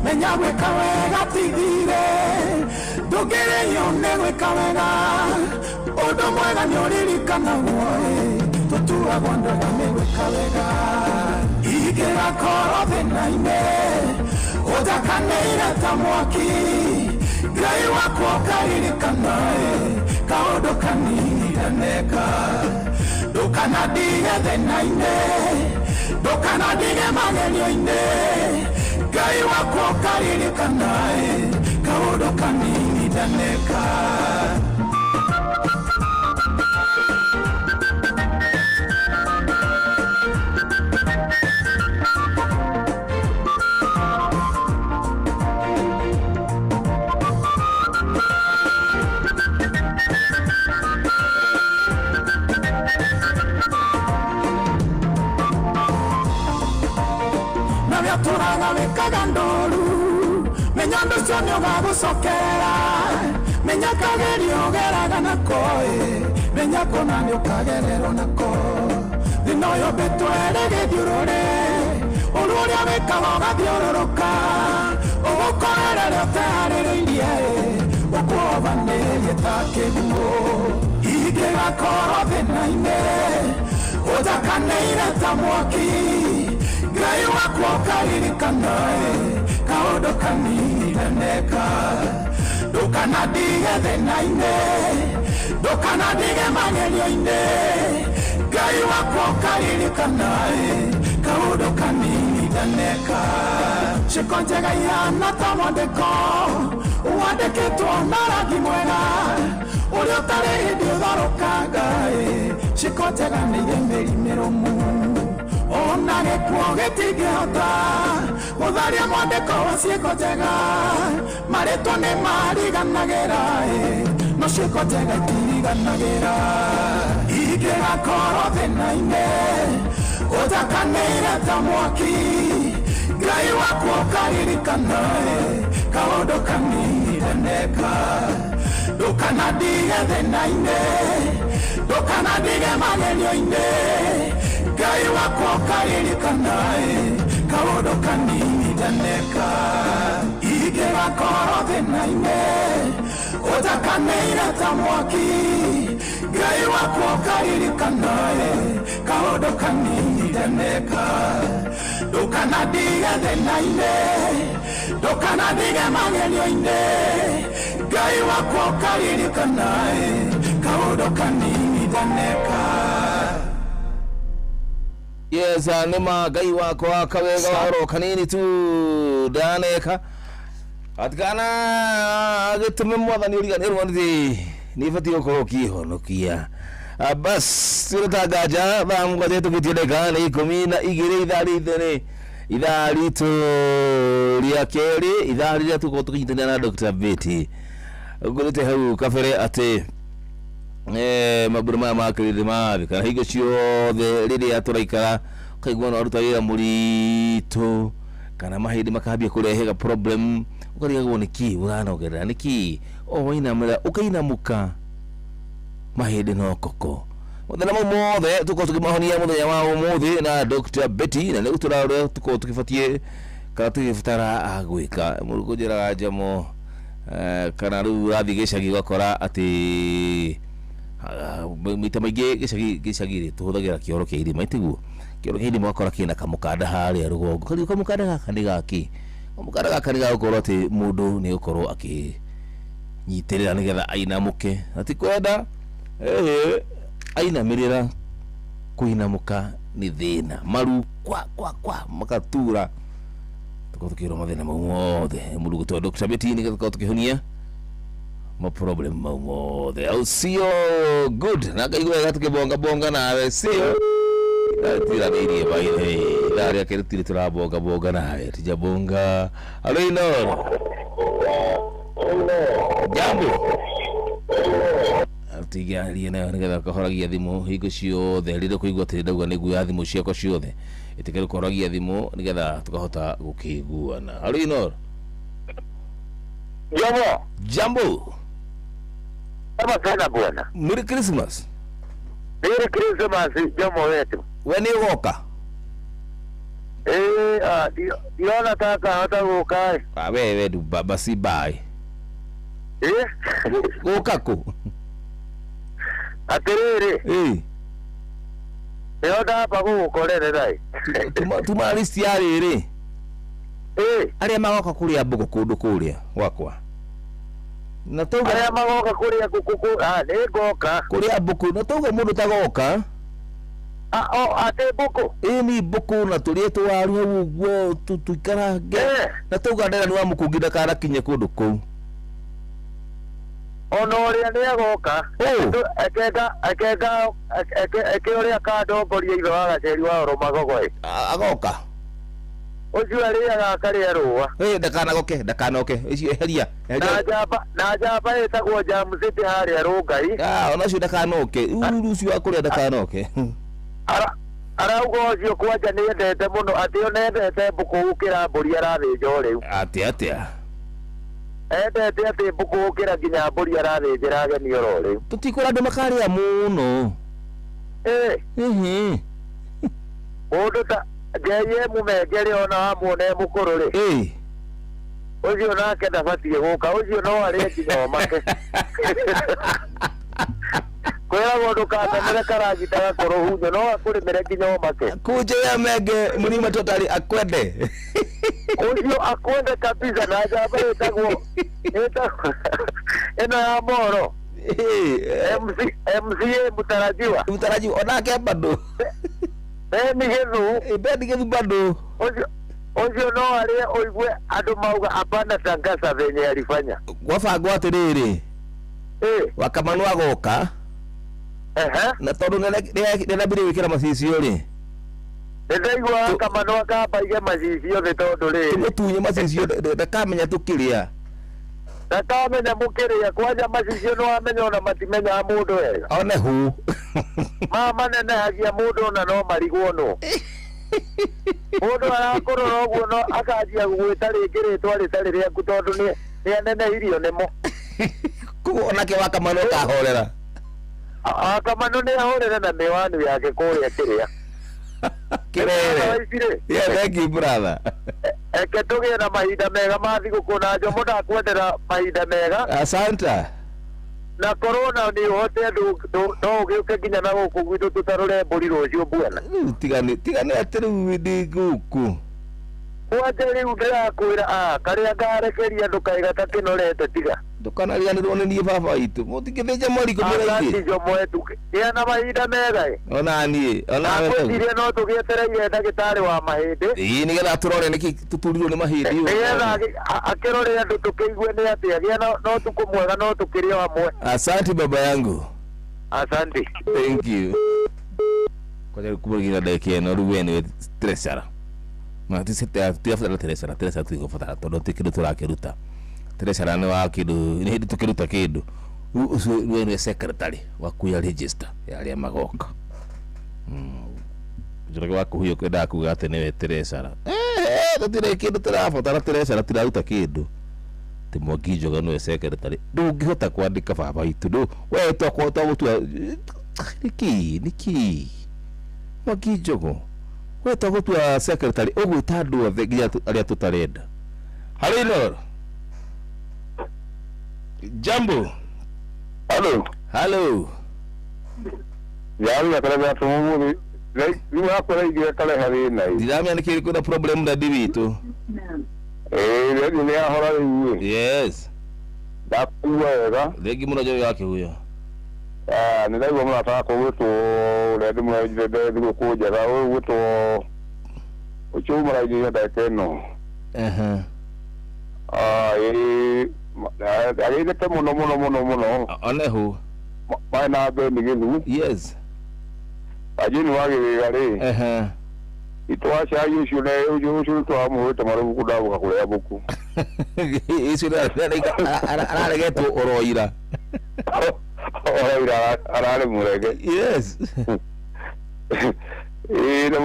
menya gwĩka wega ti thirĩ ndũngĩrĩhio nĩ gwĩka wega ũndũ mwega nĩ ũririkanagwo tũtuagwo ndũga nĩ gwĩka wega ingĩgakorwo thĩna-inĩ ũnjakanĩire ta mwaki Ngai wakwa ũkaririkana kaũndũ kanini ndaneka ndũkanadige thĩna-inĩ ndũkanadige magerio-inĩ Ngai wakwa ũkaririkana kaũndũ kanini ndaneka turaga wekaga ndoru menya nducio nĩ ũgagũcokerera menya kagerio ũgeraga nako menya kona nĩ ũkagererwo nako thĩna ũyũ mbĩtwere gĩthiũrũre ũndũ ũrĩa wĩkaga ũgathiũrũrũka ũgũkorera rĩo ũteharĩrĩirie ũkuobanĩrie ta kĩguũ ingĩgakorwo thĩna-inĩ ũnjakanĩire ta mwaki Ngai wakwa ũkaririkana kaũndũ kanini ndaneka ndũkanadige thĩna-inĩ ndũkanadige magerio-inĩ Ngai wakwa ũkaririkana kaũndũ kanini ndaneka ciĩko njega ihana ta mwandĩko wandĩkĩtwo na rangi mwega ũrĩa ũtarĩ hĩndĩ ũtharũkanga ciĩko njega nĩ irĩ mĩri mĩrũmu ona gĩkuo gĩtingĩhota gũtharia mwandĩko wa ciĩko njega marĩtwa nĩ mariganagĩra no ciĩko njega itiriganagĩra ingĩgakorwo thĩna-inĩ ũnjakanĩire ta mwaki Ngai wakwa ũkaririkana kaũndũ kanini ndaneka ndũkanadige thĩna-inĩ ndũkanadige magerio-inĩ Ngai wakwa ũkaririkana kaũndũ kanini ndaneka ingĩgakorwo thĩna-inĩ ũnjakanĩire ta mwaki Ngai wakwa ũkaririkana kaũndũ kanini ndaneka ndũkanadige thĩna-inĩ ndũkanadige magerio-inĩ Ngai wakwa ũkaririkana kaũndũ kanini ndaneka Yes, nima Ngai wakwa kawega oro kanini tu ndaneka atikana gĩtũme mwathani ũriganĩrwo nĩ batiĩ gũkorwo ũkĩhonokia bas tũrĩtangaja thaa mũgwanja tũkĩtie ndagĩka nĩ 12 ithaa ritũ rĩa kerĩ ithaa rĩrĩa tũkorwo tũkĩnyitania na Dr. Betty ngũrĩte hau kabere atĩ mabũrũ maya makĩrĩthĩ mathĩ kana hingo ciothe rĩrĩa tũraikara ũkaigua no aruta wĩra mũritũ kana mahĩndĩ makambia kũrehe problem ũkarigagwo nĩkĩ ũranogerera nĩkĩ wainamĩra ũkainamũka mahĩndĩ no koko mũthenya mau mothe tũkorwo tũkĩmahonia mũthenya wa ũmũthĩ na Dr. Betty na nĩguo tũrarĩa tũkorwo tũkĩbatiĩ kana tũgĩbatara agwĩka mũrũkũ njĩraga njamo kana rĩu rathiĩ gĩcagi ũgakora atĩ mita maingĩ gĩcagi tũhũthagĩra kĩoro kĩa irima tiguo kĩoro kĩa irima ũgakora kĩna kamũkanda harĩa rũgongo kariũ kamũkanda gaka nĩ gaki kamũkanda gaka nĩ gagũkorwo atĩ mũndũ nĩ gũkorwo akĩnyitĩrĩra nĩgetha ainamũke atikwenda ainamĩrĩra kũinamũka nĩ thĩna maru kwa makatura tũkorwo tũkĩrwo mathĩna mau mothe mũrũgũ twa Dr. Betty nĩgetha tũkorwo tũkĩhonia ma problem mau mothe au sio good na ngaigua wega tũkĩbonga nawe sio tiranĩirie baile tharĩa kĩrĩtire tũrabonga nawe tijabonga alino jambo tigarie nayo nĩgetha ũkahoragia thimũ hingo ciothe rĩrĩa kũigua atĩ ndauga nĩguo ya thimũ ciakwa ciothe ĩtĩkĩrĩ kũhoragia thimũ nĩgetha tũkahota gũkĩiguana alino jambo kama sana bwana Merry Christmas jomo wetu we nĩ ũgoka diona kaka hata gũka wewe ndu baba si bye gũka kũ atĩrĩrĩ nĩonda gũgũkorera tuma list ya rĩrĩ arĩa magoka kũrĩa mbũkũ kũndũ kũrĩa gwakwa Na tauga aya magoka kuria kuku ni goka kuria buku na tauga mundu tagoka ate buku ni buku na turie twaru hau uguo tuikarange na tauga ndera ni wa mukungi kana kinye kundu kuu ono ria ni agoka eke uria kandongoria itho wa gaceri wa Oromagogo agoka ucio ariaga karia rua ndakanoke icio heria na njamba itagwo Jamcity haria Rungai ona cio ndakanoke ucio akuria ndakanoke arauga ucio kwanja ni endete muno ati onendete mbuku gukira mburi arathinja riu atia endete ati mbuku gukira nginya mburi arathinjira ageni oro riu tutikora andu makaria muno mundu ta ngeye mumengere ona wamuone mukuru ri ucio nake ndabatie guka ucio no arie nginya omake kwera gondo katamere karagita gakoro hunyo no akurimere nginya omake kuje ya menge mlima totally akwende ucio akwende kabisa na njamba itagwo eno ya Moro MCA mutarajiwa onake bado Beni Gethu bado ucio no arie oigwe andu mauga apana tangaza venye alifanya gwabangwo atiriri Wakamanu agoka na tondu nena bire wikira macicio ri ndaigwa Kamanu akabaige macicio thi tondu ri tumutunye macicio ndakamenya tukiria ndakamenya mukiria kwanja macicio no amenya ona matimenya mundu wega one hu mama nenehagia mundu ona no marigwo no mundu arakorora uguo no akanjia gwita ringi ritwa ritari riaku tondu ni anenehirio nimo kuo onake Wakamanu akahorera Kamanu ni ahorera na miwani yake kuria kiria kirere thank you brother eke tugie na mahinda mega ma thiguku na njomo ndakwendera mahinda mega asante na corona ni hote ndu no ugiuke nginya na guku gwitu tutarore mburi rucio bwana tigane atiru ndi guku kwanja riu ndirakwira karia ngarekeria ndukaiga kinorete tiga ndukanarianirwo ni baba itu mutigithinja mwari kumiraiki njomo etu ya na mahinda mega onani kwendire no tugietereire ndagitari wa mahindi nigetha turore niki tuturirwo ni mahindi nigetha akirore andu tukiigue ni atia gia no tukumwega no tukirio hamwe asante baba yangu asante thank you kwa kubugira ndeke no ruweni stressara matisete atiafutara Teresa tuigofutara tondu tikindu turakiruta Teresa ni wa kindu ni hindi tukiruta kindu ucio ni secretary wa kuya register ya aria magoka njoroge wa kuhuyo kwenda kuga ati niwe Teresa tutire kindu turabatara Teresa tiraruta kindu timwakijoga no secretary ndungihota kwandika baba itu ndu we twakwota gutua niki mwakijogo we twagutua secretary ugwita andu othe nginya aria tutarenda halino jambo hello ya kare tumu ni wa kore igira kare hari nai diramya nikiri kuna problem na divitu ni ahora iwe yes dakuwega legi muno jo yake huyo ni dai mwana ataka gwitu redi mwana jide digo kuja ga gwitu uchumara igira dakeno agigete muno one hu maina Beni Gethu yes ajini wagiga ri itwacha yushu ne yushu twamuhite marubuku ndabuka kuria buku isu araregetwo oroira arare murege yes na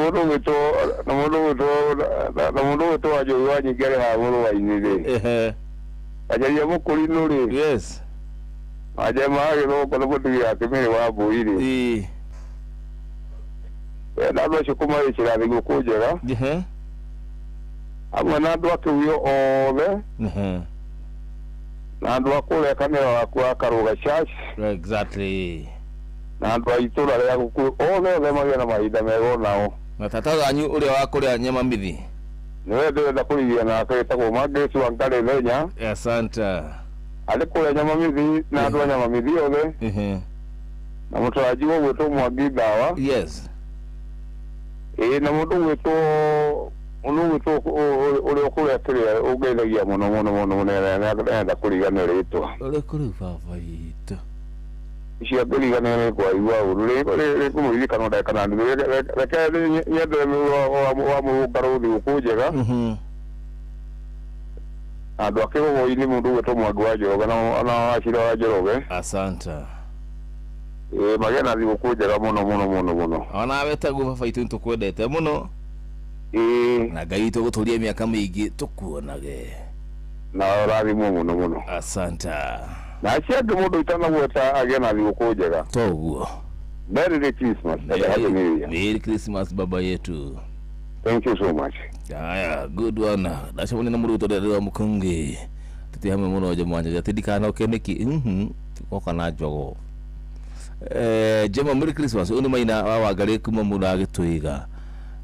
mundu wito ajo wanyigere ha muru wa inire ajaye mukuri nuri yes aje maage no kono butu ya kimiri wa buiri na ndo shukuma ichira thigu kujera amwe na andu akiuyo othe na andu akure kamera waku akaruga church exactly na andu aitura ria guku othe magia na mahinda mega nao na tata wanyu uria wakuria nyama mithi niwe ndenda kurigia na aketagwo Magesu Wangari Lenya asante Alikula nyama mithi na andũ nyama mithi othe. Na mũtaraji wo gwĩtwo Mwangi Ndawa. Yes. Na mũndũ gwĩtwo ũrĩa ũkũreterea ũngeithagia mũno nenda kũrigana rĩtwa. Ũrĩa kũrĩ baba witũ. Icio ngĩrigana nĩ kwaigua ũru rĩkũmũririkana ndagĩka na nuthu reke nyende wa mũrũngarũ thigũkũ njega. Andũ akĩgũgũ-inĩ mũndũ gwĩtwo Mwangi wa Njoroge na Wachira wa Njoroge. Asanta. Magĩa na thigũkũ njega mũno. Ona wetagwo baba witũ nĩtũkwendete mũno. Na Ngai tũgũtũria mĩaka mĩingĩ tũkuonage. Na ũrathimwo mũno. Asanta. Na acio andũ mũndũ itanagweta agĩa na thigũkũ njega. Toguo. Merry Christmas. Merry Christmas baba yetu. Thank you so much. Haya, good one. Ndacemania na mũrutwo rĩrĩa mũkungi. Tũtĩ hamwe mũno Jemwanja tindikanoke nĩki. Tukoka na njogo. Jema Merry Christmas. Ũnĩ maina wa Wangarĩ kuma mũndũ agĩtũiga.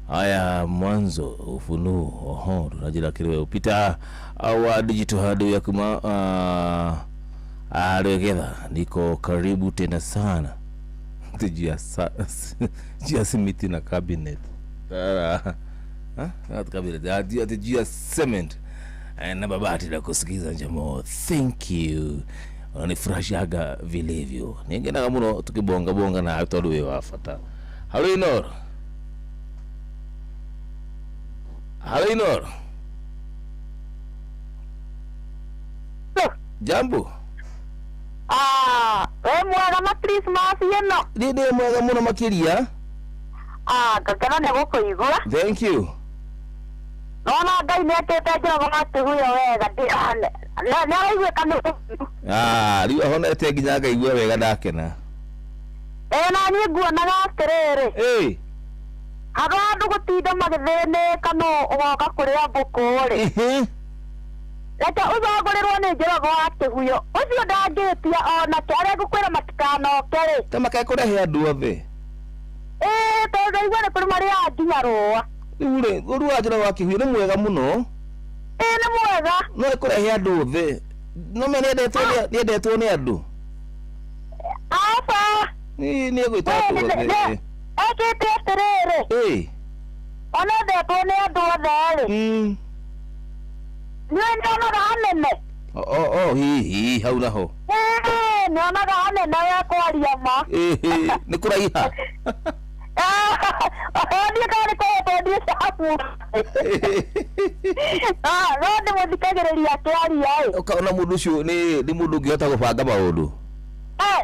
Haya, mwanzo ufunuo tunajira kile Peter au digital hardware ya kuma alegeza niko karibu tena sana tujia simiti na cabinet not cabinet tujia cement na babati la kusikiza njamo. Thank you. Unanifurahishaga vilivyo. Ningenaga muno tukibonga na atodo we wafata. Hello Inor. Hello Inor. Jambo. Mwega ma Christmas yeno. Ndĩ mwega mũno makĩria. Ngakena nĩ gũkũigua. Thank you. Nona Ngai nĩ atĩte Njoroge akĩhuyo wega nĩ araigua kanũ. Rĩu ahonete nginya ngaigua wega ndakena. Na niĩ nguonaga atĩrĩrĩ. Andũ gũtinda magĩthĩnĩka no ũgoka kũrĩa ngũkũ rĩ. Reke ũthogorerwo nĩ Njoroge wa kĩhuyo. Ũcio ndangĩtia ona kĩarĩa ngũkwĩra matikanoke rĩ. Ta makekũrehe andũ othe. Tondũ ndaigua nĩ kũrĩ marĩa nginya rũa. Rĩu rĩ, ũru wa Njoroge wa kĩhuyo nĩ mwega mũno. Nĩ mwega. No ĩkũrehe andũ othe. No me nĩendetwo nĩ andũ. Aba. Nĩ egwĩta andũ othe. Ekĩte atĩrĩrĩ. Ona endetwo nĩ andũ othe rĩ. Nĩonaga hanene. Hihi hau naho. Nĩonaga hanene ya kwaria ma. Nĩ kũraiha. Ndiĩ kana nĩ kũhetwo ndiĩ cabu. No ndĩmũthikagĩrĩria akĩaria ĩ. Ũkaona mũndũ ũcio nĩ mũndũ ũngĩhota gũbanga maũndũ.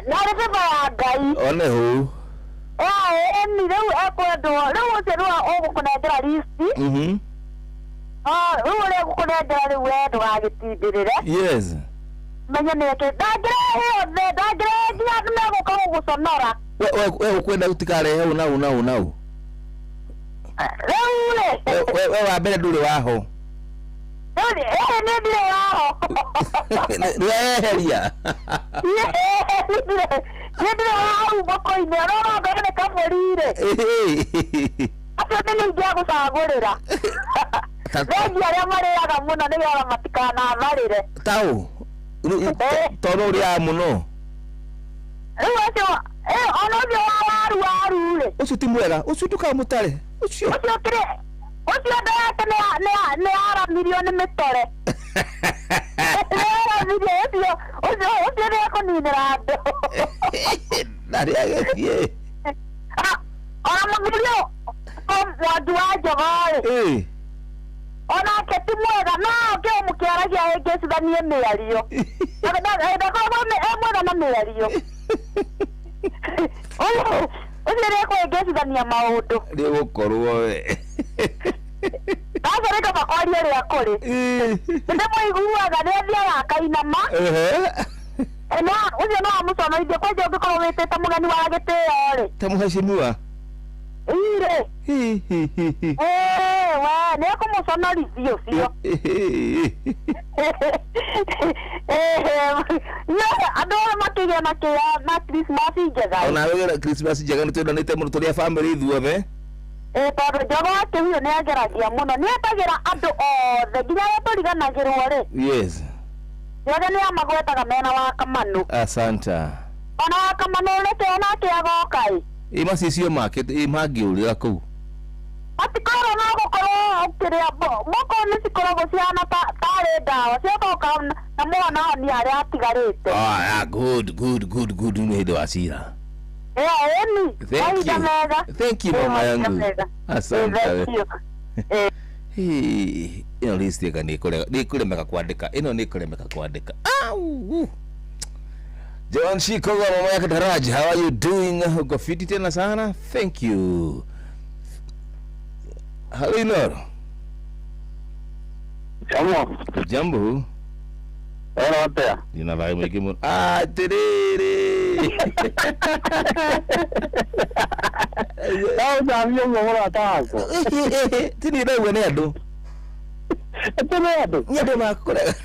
Na rĩ baba ya Ngai. One hũ. Ni rĩu ekwendwo rĩu ũcio nĩwe ũgũkũnengera listi. Rĩu ũrĩa ũgũkũnengera rĩu we ndũgagĩtindĩrĩre. Yes. Menye nĩkĩ ndangĩrehe othe ndangĩrehe nginya andũ megũka gũgũconora. We ũkwenda gũtikarehe nau. Rĩu rĩ. We wa mbere ndũrĩ waho. Nĩ ndirĩ waho. Nĩweheria. Nĩ ndirĩ waho ngũkũ-inĩ no Ngai nĩ kamũrire. Acio nĩ ningĩ agũcagũrĩra. Thengi arĩa marĩaga mũno nĩgetha matikanatharĩre. Taũ. Tondũ ũrĩaga mũno. Rĩu ũcio ona ũcio wa waru rĩ. Ũcio ti mwega. Ũcio ndũkamũtare. Ũcio nda yake nĩ aramirio nĩ mĩtore. Ũcio nĩ ekũninĩra andũ. Narĩ agĩthiĩ. Ona mũthuri Mwangi wa Njoroge rĩ. Onake ti mwega no ũkĩmũkĩaragia ĩngĩcithanie mĩario. Ndakoragwo mwega na mĩario. Ũcio nĩekũĩngĩcithania maũndũ. Nĩgũkorwo we. Ndacereka makwaria rĩa kũrĩ. Nĩndĩmũiguaga nĩathiaga akainama. Ũcio no amũconoithie kwanja ũngĩkorwo wĩtĩte mũgeni wa gĩtĩo rĩ. Ta mũhecimiwa. Ire. We nĩekũmũconorithia ũcio. Andũ othe makĩgĩa na Christmas njega. Ona wegera Christmas njega nĩtwendanĩte mũno tũrĩ a family ithuothe. Tondũ Njoroge wa kĩhuyo nĩangeragia mũno nĩetagĩra andũ othe nginya arĩa tũriganagĩrwo rĩ. Yes. Yoga ni amagwetaga mena wa Kamanu. Asanta. Ona wa Kamanu lete ona kiagokai. Macicio market mangiurira kuu. Atikoro na gukoro kiria moko ni cikoragwo ciana tarĩ ndawa cioka na mwana ni aria atigarĩte. Good ni hĩndĩ wa cira. Thank you mama yangu. Asante. Ino list yega ni kuremeka kuandika. John Shikoga mama yake Daraja, how are you doing? Uko fiti tena sana? Thank you. Hello. Jambo. Era atea. Nina vai mwiki mun. Terere. Ndio ngora tako. Tini ndio wene ado. Ado. Nyade makore.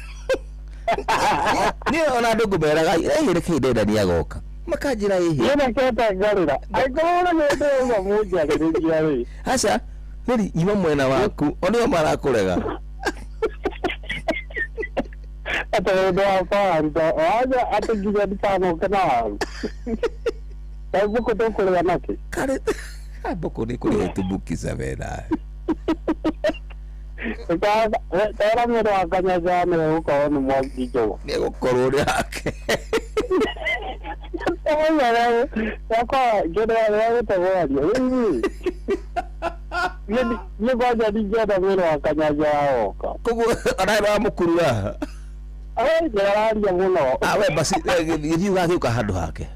Ni ona ndugu beraga ire kide ni agoka. Makajira hihi. Yena keta garira. Agora ndio moja ndio ri. Asa nili nyuma mwena waku onio marakurega. Ata ndo afanda. Aja atagiza bitano kana. Sabuko to kurega nake. Kare aboko ni kuri tubukiza bera. Era mwero akanyaga me uko no mwagijo. Ni gukorwo ri yake. Yako gera gutawario. Ni gwaja dijada mwero akanyaga oka. Kogo araira mukurura. Geraria muno. We basi githiu gagiuka handu hake.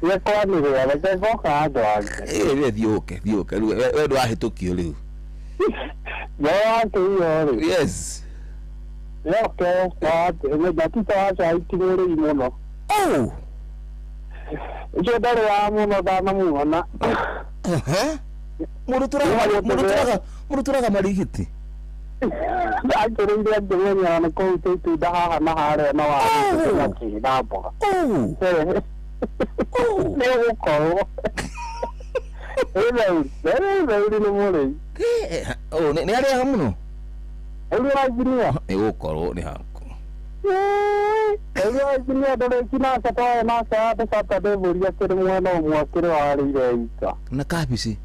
Yekwani ria gagoka handu hake. We thiuke. We ndo ahitukio riu. Yes. Okay. Natita acha itimore imono. Oh. Je dare ya muno dana muona. Muruturaga marigiti. Akirinde ndenya na ko tu daha na hare na wa ki da boga. Ne ko. Ele ni more. Ni aria muno. Ele agiria. Gukorwo ni haku. Ele agiria dole kina kata na sa ta de buria kire mwana mwakire wari reika. Na kabisi.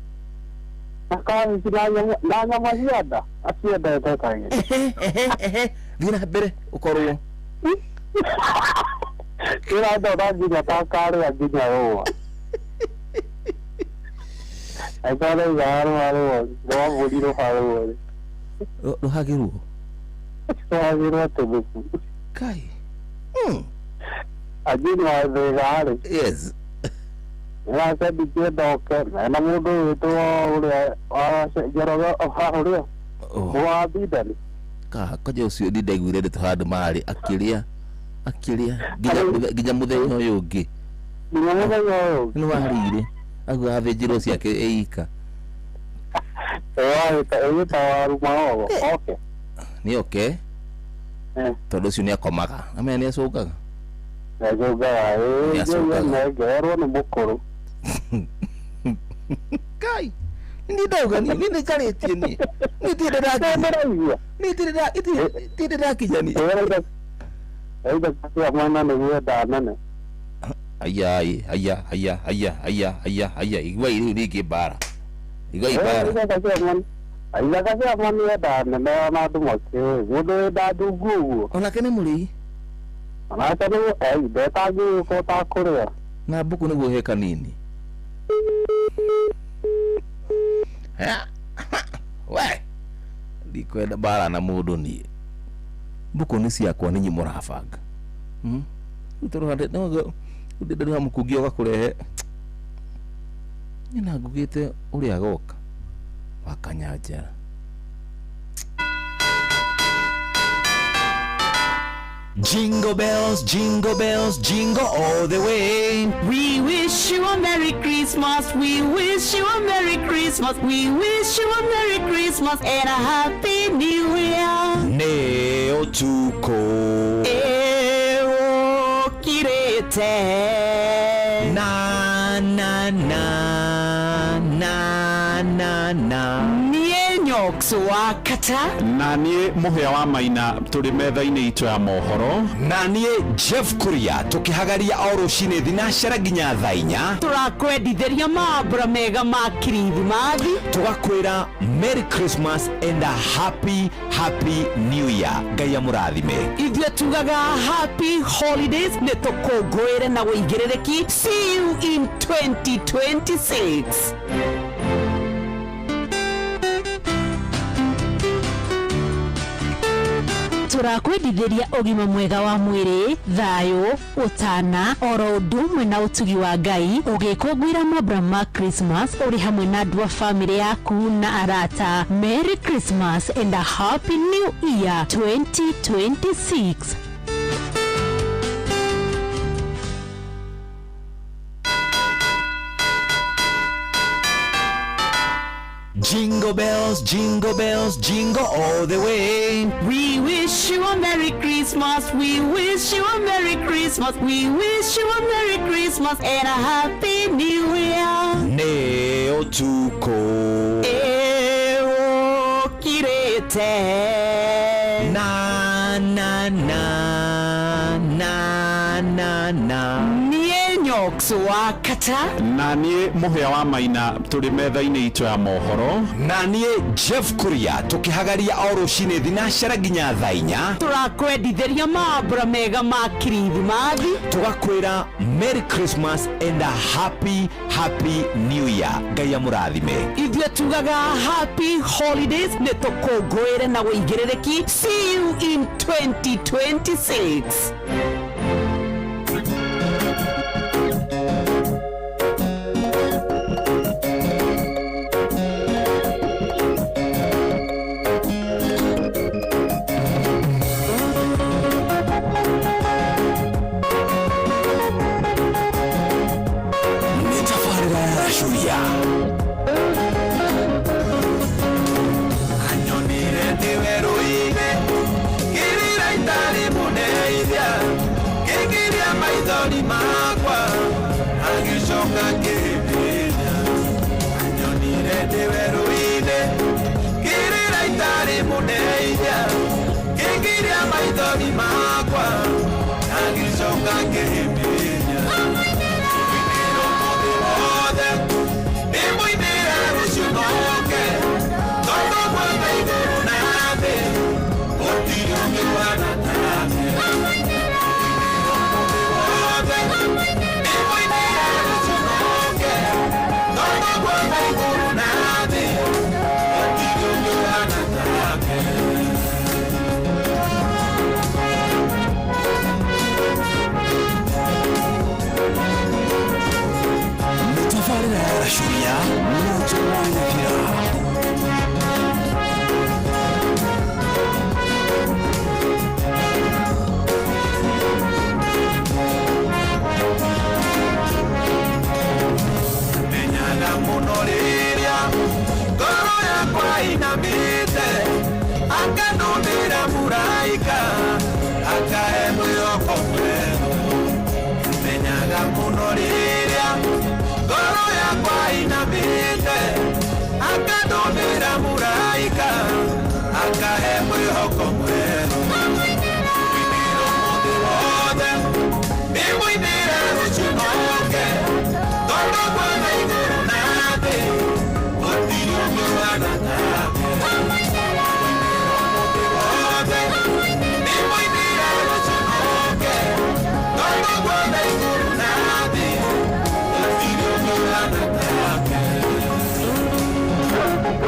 Kabisi na nyama hiada. Asiada takai. Dina bere ukorwo. Kira ndo daginya ta kare aginya roa. Agora garo no boliro haro. Lo hagiru. Hagiru tubuku. Kai. Agino agare. Yes. Ya sabi ke doke na mudo to ule jaraga haro. Wa bidali. Ka je ucio ndindegwire ndi handu mari akiria ginya muthenya uyu ungi. Ni warire. Agu athĩnjĩrwo ciake eika. Okay. Ni okay? Tondu ucio ni akomaga. Amenya ni acũngaga. Ngerwo nĩ mũkũrũ. Kai. Ni ndauga ni nĩnjarĩtie ni. Nĩ ndakinya ni. Ega mwana nĩ gwenda nene. Aya igwa iri ni kibara. Igwa ibara. Aya kase mwana ya dana na ndu makwe. Gudo da dugu. Ona kene muri. Ona tano beta gi ko ta kore. Na buku ni guheka nini? We. Ndikwenda bara na mundu ni. Buku ni ciakwa ninyi murabanga. Uturuhande no ndĩrĩ mũkungi ũgakũrehe nyina ngugĩte ũrĩa agoka wakanyanjara. Jingle bells, jingle bells, jingle all the way. We wish you a Merry Christmas. We wish you a Merry Christmas. We wish you a Merry Christmas and a Happy New Year. Nĩ ũtukũ kirete na na na na na na niĩ Nyox wa kata na niĩ mũhĩa wa maina tũrĩ metha-inĩ itũ ya mohoro na niĩ Jeff Kuria tukihagaria o rũcinĩ thinacara nginya thaa 4 tũrakwendithĩria mambura mega ma kirithimathi tugakwĩra Merry Christmas and a happy New Year. Ngai amũrathime. Ithuĩ tugaga happy holidays nĩ tũkũngũĩre na wĩigĩrĩrĩki. See you in 2026. turakwendithĩria ũgima mwega wa mwĩrĩ, thayũ, ũtana, oro ũndũ ũmwe na ũtugi wa Ngai ũgĩkũngũĩra mambura ma Christmas ũrĩ hamwe na andũ a family yaku na arata. Merry Christmas and a happy New Year 2026. Jingle bells, jingle bells, jingle all the way. We wish you a Merry Christmas. We wish you a Merry Christmas. We wish you a Merry Christmas and a Happy New Year. Nĩ ũtukũ ũkirĩte na na na na na na. Niĩ Nyox wa kata na niĩ mũhĩa wa maina tũrĩ metha-inĩ itũ ya mohoro na niĩ Jeff Kuria tukihagaria o rũcinĩ thinacara nginya thaa 4 tũrakwendithĩria mambura mega ma kirithimathi tugakwĩra Merry Christmas and a happy New Year. Ngai amũrathime. Ithuĩ tugaga happy holidays nĩ tũkũngũĩre na wĩigĩrĩrĩki. See you in 2026.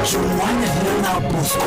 Semuanya hilang hapusku.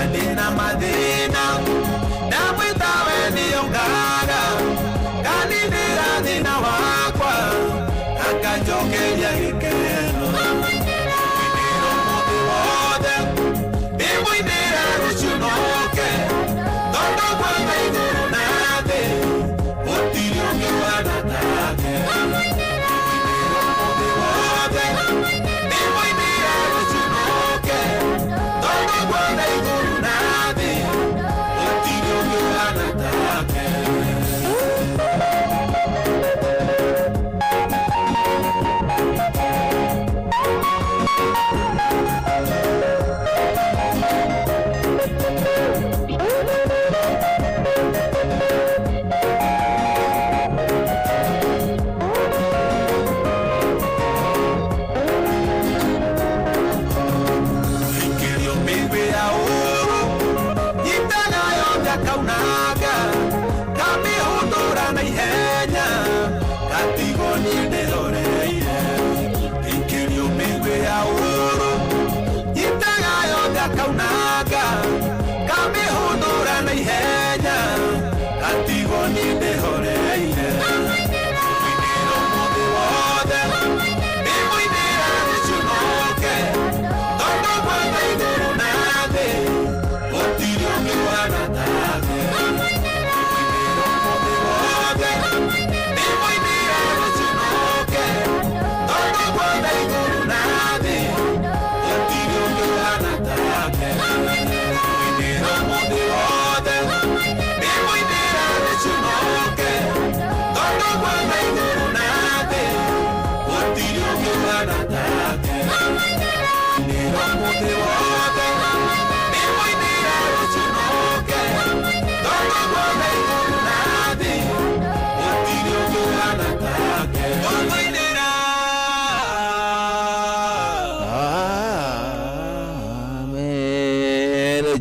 rĩrĩa ndĩna mathĩna ndamwĩtawe nĩongaga nganindĩra thĩna wakwa akanjokeria gĩkeno ndĩmũinĩra ũmũthĩ wothe ndĩmũinĩra rũciũ noke tondũ gwetha igũrũ na thĩ gũtirĩ ũngĩ ũhana take ndĩmũinĩra ũmũthĩ wothe ndĩmũinĩra rũciũ noke tondũ gwetha igũrũ na thĩ gũtirĩ ũngĩ ũhana take.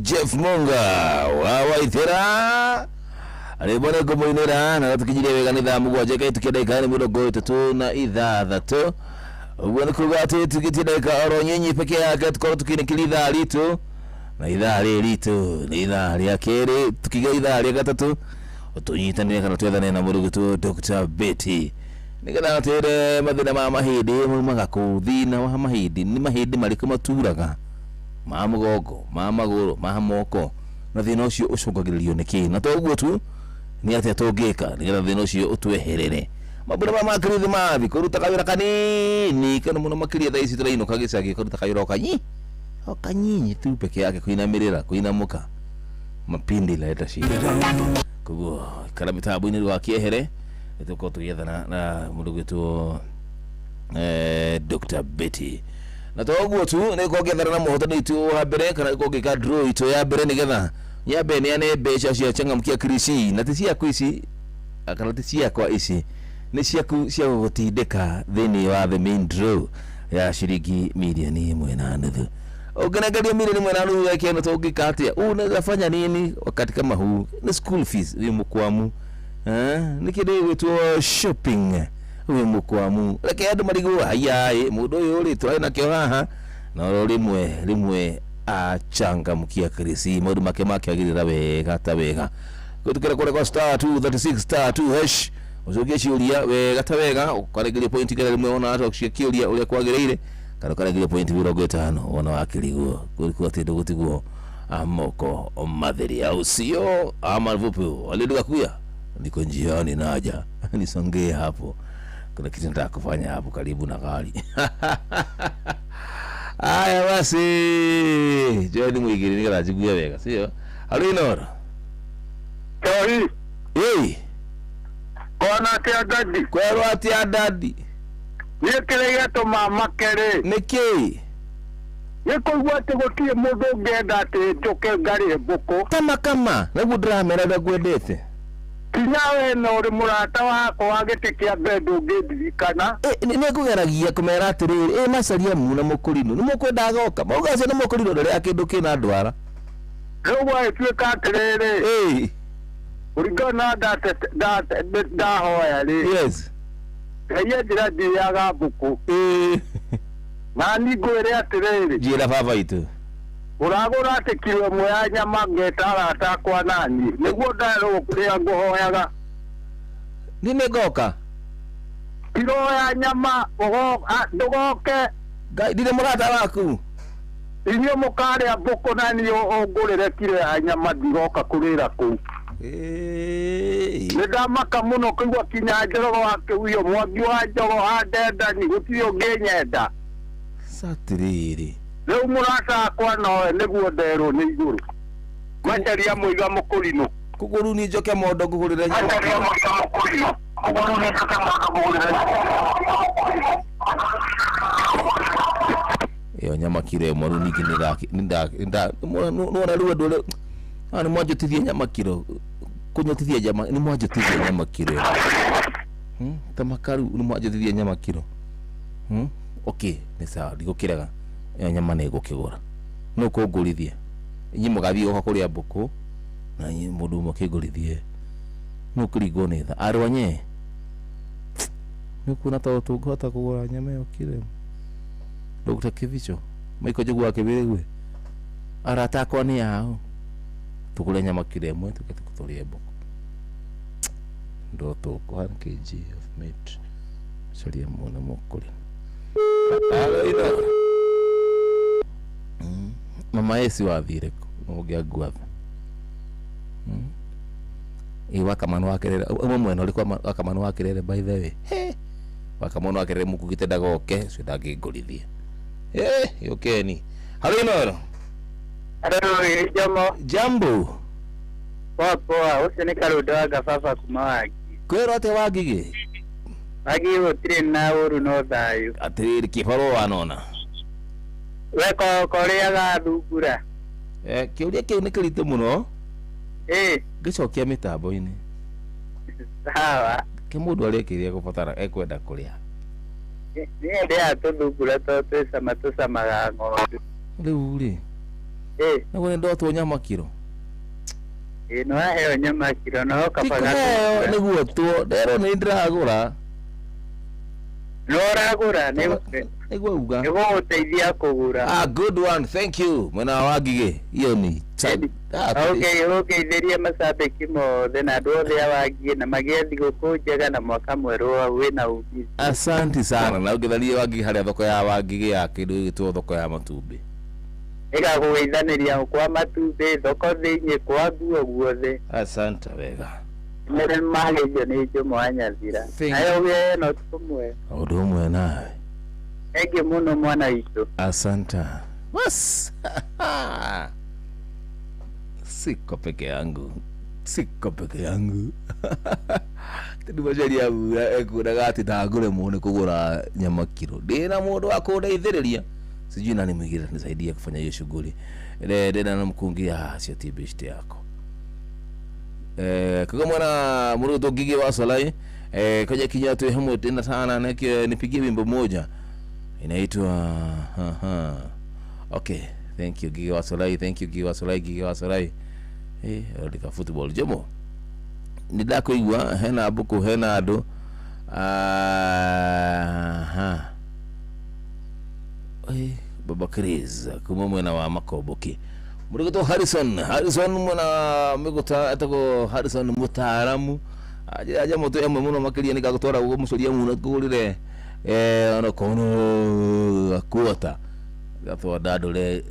Jeff Munga wa Waithera alibone kumuinira na tukijire wega ni thamu gwa jeka tukideka ni mudogo itatu na ithathatũ ubone kugati tukitideka oro nyenyi peke yake tukoro tukinikilitha litu na ithaa litu ni ithaa ria keri tukiga ithaa ria gatatu utunyitanire kana twethane na murugutu Dr. Betty nigetha tere mathina ma mahindi mumaga kuthina wa mahindi ni mahindi mariko maturaga ma mugongo ma maguru ma moko na thina ucio ucungagiririo niki na toguo tu ni atia tungika nigetha thina ucio utweherere mabura ma makirithi mathi kuruta kawira kanini kana muno makiria thaici turainoka gicagi kuruta kawira okanyinyi tu peke yake kuinamirira kuinamuka mapindi leta shida kuguo kala mitabu-ini rwa kiehere tuko tuyethana na murugitu Dr. Betty na toguo tu ni kongethana na muhotani itu wa mbere kana kongika draw itu ya mbere nigetha nyambe ni ane mbeca cia changamkia krisi na tisia kwisi kana tisia kwa ici ni ciaku cia gutindika thini wa the main draw ya shiringi milioni 1.5 ukiangalia milioni 1.5 yake na tongika atia unafanya nini wakati kama huu ni school fees ni mkwamu ni kidogo tu shopping we mukwamu leke andu marigo ayai mundu uyu ri twai na kio haha na rimwe achangamkia krisi mundu make agirira wega ta wega gutukira kore kwa star 236 star 2 hash ucokie ciuria wega ta wega ukaregeria point kera rimwe ona hata ucikia kiuria uria kwagirire kana ukaregeria point 50 ona wakiriguo kulikuwa tindu gutiguo amoko matheri au sio ama vupu aliduka kuya niko njiani naja nisongee hapo kuna kitu nataka kufanya hapo karibu na gari aya basi jeni mwigiri nikala jiguya wega sio alino toi kona tia dadi kwero atia dadi yekelege to mama kere niki yekuigua te gutie mundu ngenda ati njoke ngari ebuko kama naguo ndramera ndagwendete kinyawe no uri murata wako wagitikia bendu ngidirikana ni ngugeragia kumera atiriri macaria muna mukurino ni mukwenda goka maugace ni mukurino ndari akindu kina ndwara rugwa ituika atiriri urigana da hoya ri yes eye diradi ya gabuku na ni gwere atiriri jira baba itu uragura ati kilo mwe ya nyama ngetara atakwa nani niguo ndaro kuria nguhoyaga nini goka kilo ya nyama ndugoke ndire murata waku inyo mukare aboko nani ongurire kilo ya nyama ndigoka kurira ku ndamaka muno kuigwa kinya njoro wake uyo mwangi wa njoro handenda ni gutio ngenyenda satiriri rĩu mũrata akwa nowe nĩguo nderwo nĩ igũrũ macaria mũiga mũkũrinũ kũgũru ni njoke mondo ngũgũrĩre iyo nyama kiro ĩmwe rĩu ningĩ nĩwona rĩu andũ nĩ mwanjũtithie nyama kiro kũnyotithia nyama nĩ mwanjũtithia nyama kiro tamakaru nĩ mwanjũtithia nyama kiro okay nĩ sawa ndigũkĩraga nyama nĩ gũkĩgũra no kũngũrithie inyi mũgathiĩ oka kũrĩa mbũkũ na inyi mũndũ ũmwe kĩngũrithie no kũringwo nĩ tha arwanye nĩ kuona ta tũngĩhota kũgũra nyama ĩyo kilo Dr. Kivicho maiko njũgũ wake wĩrĩgwe arata akwa nĩ yao tũgũre nyama kilo ĩmwe tũke tũrĩe mbũkũ ndo tũkũ 1 kg of meat caria mwana mũkũrĩ mama esi wathire ngogea gwatha wakamano wakerere umwe mwena ulikuwa wakamano wakerere by the way wakamano wakerere mukugite dagoke so ndangĩngũrithia yokeni halino jambo poa ucio nĩ Karundo wa Gababa kuma Wagi kwĩrwo atĩ Wagigi Wagi gũtirĩ na ũru no thayũ atĩrĩrĩ kĩbaro wanona weko koreaga thungura kĩũria kĩu nĩ kĩritũ mũno ngĩcokia mĩtambo-inĩ sawa kĩmũndũ arĩkĩria gũbatara ekwenda kũrĩa niĩ ndĩa tũthungura twĩcama tũcamaga ng'ondu rĩu rĩ naguo nĩ ndotwo nyama kiro no aheo nyama kiro no kabaga nĩguo tuo nderwo nĩ ndĩragũra no ũragũra nĩguo uga nĩguo gũteithia kũgũra good one thank you mwena wa Wagigi hiyo ni ũgeithĩrie macambĩki mothe na andũ othe a Wagigi na magĩe thigũkũ njega na mwaka mwerũ wĩna umithio asante sana na ũngĩtharie Wagigi harĩa thoko ya Wagigi ya kĩndũ gĩtwo thoko ya matumbĩ ĩgagũgeithanĩria kwa matumbĩ thoko thĩinĩ kwa nguo guothe asante wega nĩ mahĩnjo nĩ njũmwanya thira nayo ũgĩe na ũtukũ mwega ũndũ ũmwe nawe thengiũ mũno mwana witũ asante bas siko peke yangu tĩndĩmacaria mbura ekũraga atĩ ndangũremwo nĩ kũgũra nyama kiro ndĩna mũndũ wa kũndeithĩrĩria sijui nani mwingine nisaidia kufanya hiyo shughuli ndĩna na mkungia cia tibishti yako kaga mwana muruto Gigi wa Solai kaja kinya tu hamwe tena sana nipigie wimbo moja inaitwa okay thank you Gigi wa Solai Gigi wa Solai ndika football jomo nidako igwa hena abuku hena ado baba Chris kuma mwena wa Makoboki murigoto Harrison mwana miguta atako Harrison mutaaramu aja moto emwe muno makiria nikagutwara ugo mucoria muno kugurire ono kono akuota gatwa dadole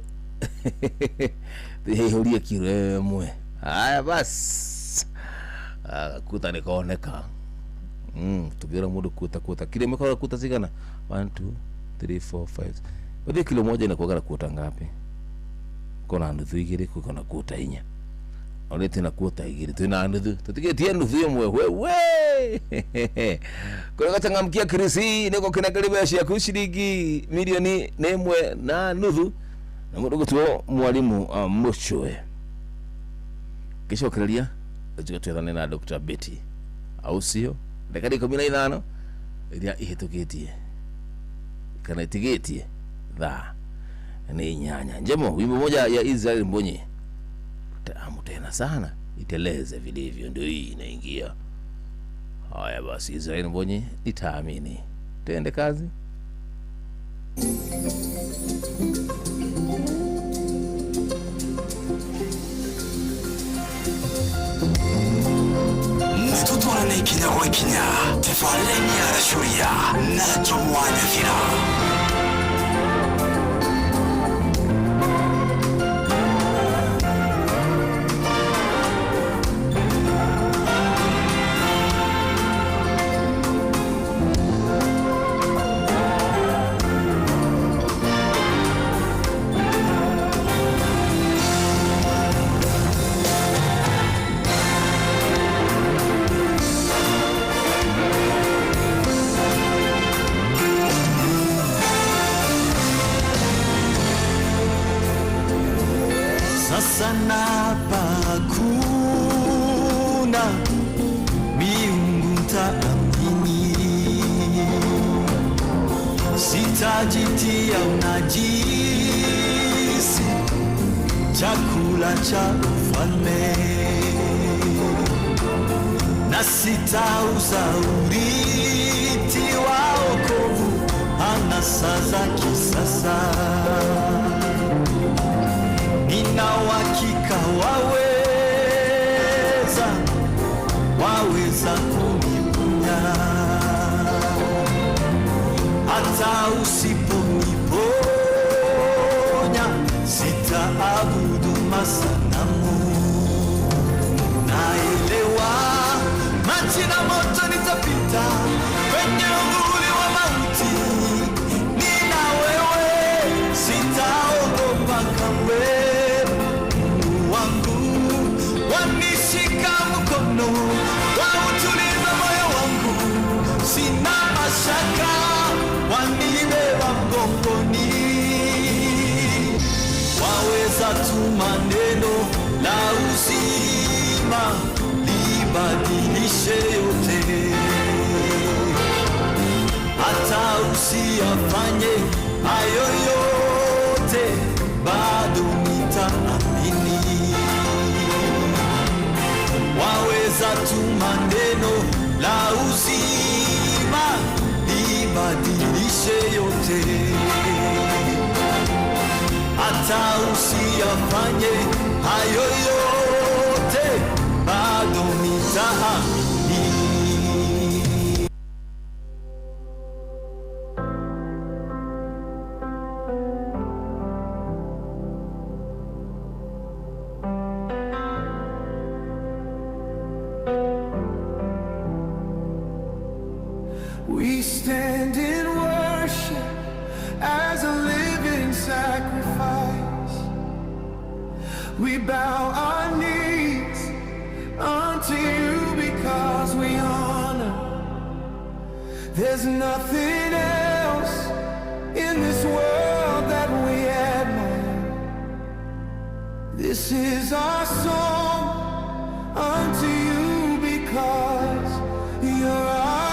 hihurie kiro emwe haya bas kuta nikaoneka tugira mundu kuta kile mekora kuta zigana 1 2 3 4 5 Wadi kilo moja inakuwa kuota ngapi? Kona nuthu igiri kuna kuota inya. Ole tena kuota igiri tena nuthu. Tutigetie nuthu yemwe we. Kuna kachangamkia Krisi niko kina karibu ya shilingi milioni nemwe na nuthu. Na mudogo tuo mwalimu Moshoe. Kisha kiralia tugatwethane na Dr. Betty. Au sio? Dakika 15 iria ihitukitie. Kana itigetie dha ni nyanya njemo wimbo moja ya Israel Mbonyi tamu tena sana iteleze vilivyo ndio hii inaingia haya basi Israel Mbonyi nitaamini tende kazi ikinya gwa ikinya tabarĩra-inĩ ya Racuria na Njomo Sana pakuna miungu ntaamini, sitajitia unajisi chakula cha ufalme, na sitauza urithi wa wokovu anasa za kisasa. Nina uhakika waweza kuniponya, hata usiponiponya sitaabudu masanamu. Naelewa maji na moto nitapita kwenye uvuli wa mauti, nina wewe sitaogopa kamwe. Wanishika mkono, wautuliza moyo wangu, sina mashaka, wanibeba mgongoni. Waweza tuma neno la uzima libadilishe yote, hata usiyafanye hayo yote, bado nitaamini. Waweza tuma neno la uzima libadilishe yote, hata usiyafanye hayo yote, bado nitaamini. We stand in worship as a living sacrifice. We bow our knees unto you because we honor. There's nothing else in this world that we admire. This is our song unto you because you're our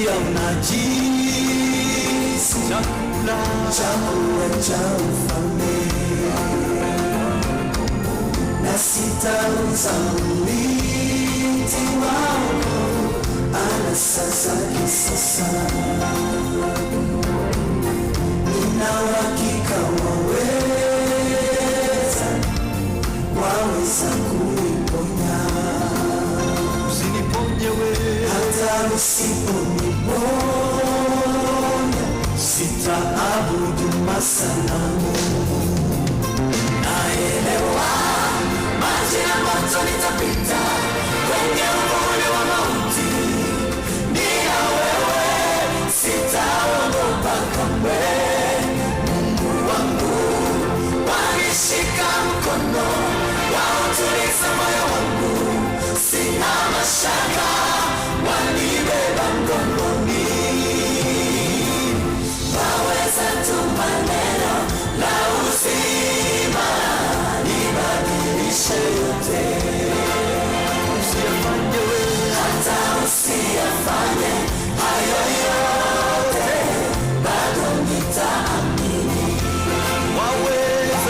sijaona jinsi chakula cha ufalme, na sitauza uliti wangu ana sasa kisasa. Nina uhakika waweza kuniponya. Usiniponye wewe, hata usiponiponya sitaabudu masanamu. Naelewa maji na moto nitapita kwenye uvuli wa mauti, bila wewe sitaogopa kamwe. Mungu wangu wanishika mkono, wautuliza moyo wangu, sina mashaka, wanibeba mgongoni. Waweza tu maneno la uzima libadilishe yote. Usiyafanye wewe, hata usiyafanye hayo yote, bado nitaamini. Waweza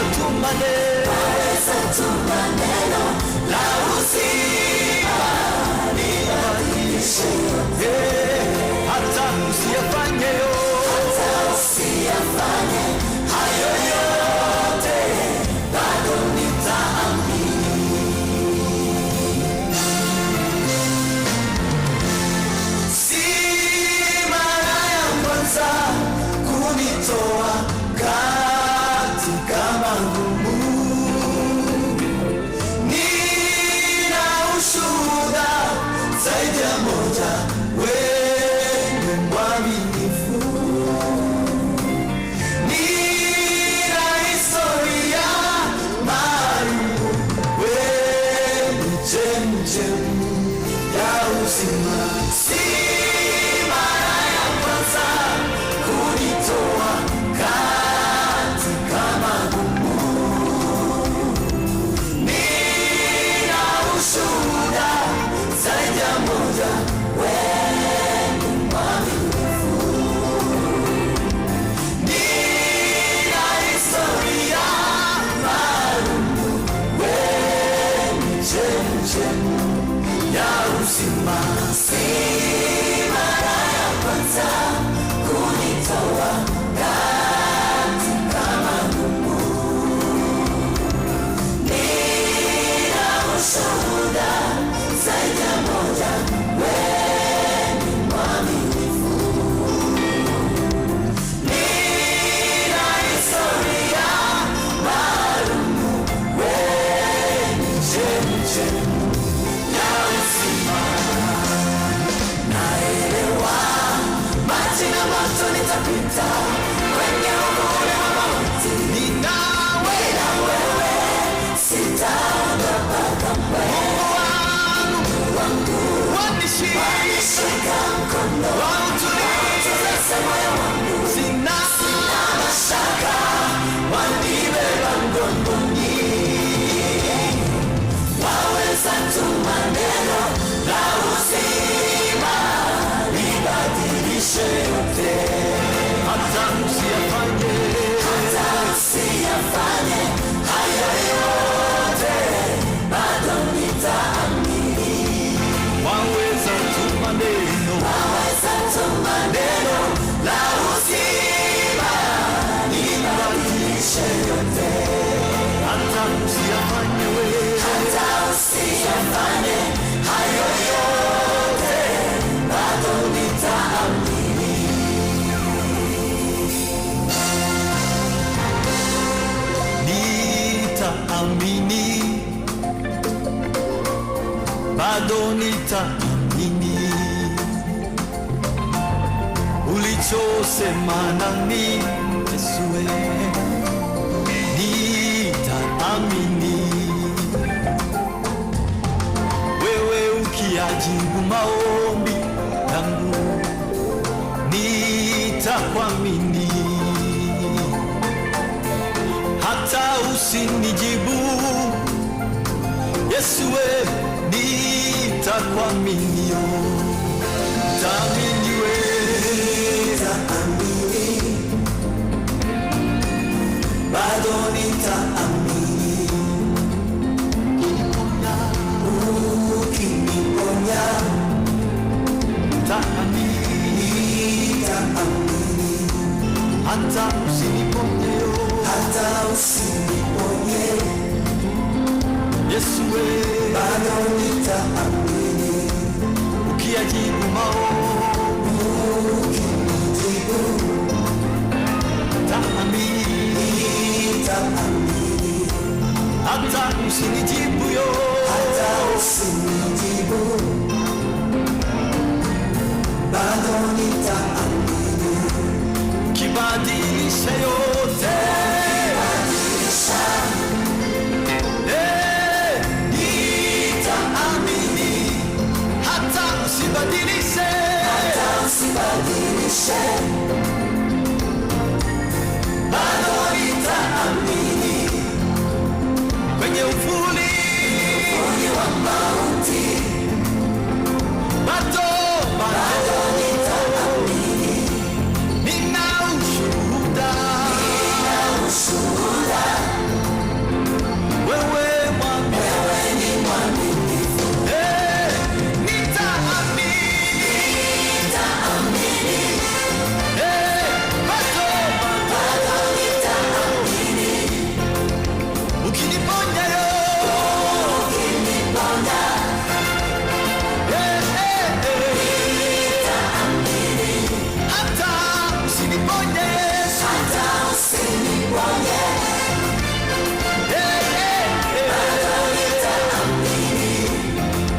tu maneno la uzima libadilishe yote. Hata usiyafanye hayo yote, bado nitaamini. Si mara ya kwanza kunitoa katika magumu, nina ushuhuda zaidi ya moja, wewe mwaminifu. Nina historia maalumu, wewe chemchemi ya uzima. Si mara ya kwanza kunitoa katika magumu, nina ushuhuda zaidi ya moja, wewe mwaminifu. Nina historia maalumu, wewe chemchemi ya uzima. Si mara ya kwanza kunitoa katika magumu, nina ushuhuda zaidi ya moja, wewe ni mwaminifu. Nina historia maalumu, wewe ni chemchemi ya uzima. Naelewa maji na moto nitapita kwenye uvuli wa mauti, ninawe na wewe sitaogopa kamwe. Mungu wangu wanishika mkono, wautuliza moyo wangu, sina mashaka, wanibeba mgongoni. Waweza tu maneno la uzima libadilishe yote. Hata usiyafanye hayo yote, bado nitaamini. Waweza tu maneno la uzima libadilishe yote. Hata usiyafanye wewe, hayo yote, bado nitaamini. Nitaamini, bado nitaamini. Ulichosema nami Yesu, nitaamini. Wewe ukiajibu maombi yangu, nitakuamini. Hata usinijibu Yesu, nitakuamini. Taamini wewe nitaamini, bado nitaamini, ukiniponya nitaamini, hata usiniponye, Yesu wewe, bado nitaamini, ukiyajibu maombi, ukinijibu nitaamini, hata usinijibu bado nitaamini, kibadilisha yote, nitaamini, hata usibadilishe, bado nitaamini, kwenye uvuli wa mauti, bado nitaamini, nina ushuhuda, wewe ni mwaminifu, nitaamini, bado nitaamini, ukiniponya hata usiniponye,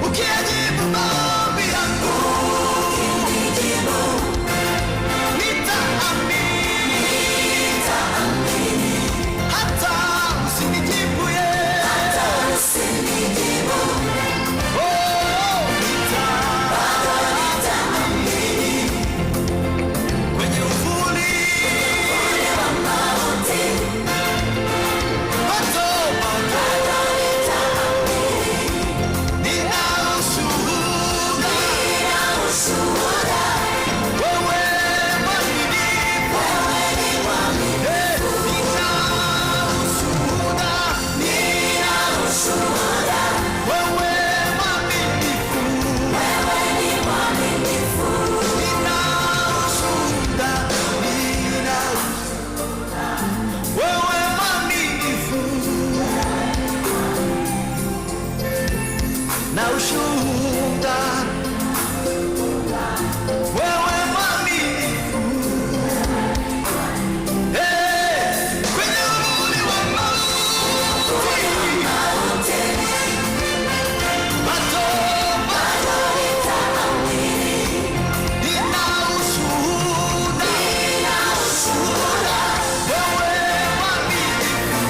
ukiyajibu maombi yangu, nitaamini, hata usinijibu kwenye uvuli wa mauti, bado nina ushuhuda, wewe mwaminifu, nina ushuhuda, wewe mwaminifu, nina ushuhuda, wewe mwaminifu, na ushuhuda, wewe mwaminifu, kwenye uvuli wa mauti, bado nina ushuhuda, wewe mwaminifu,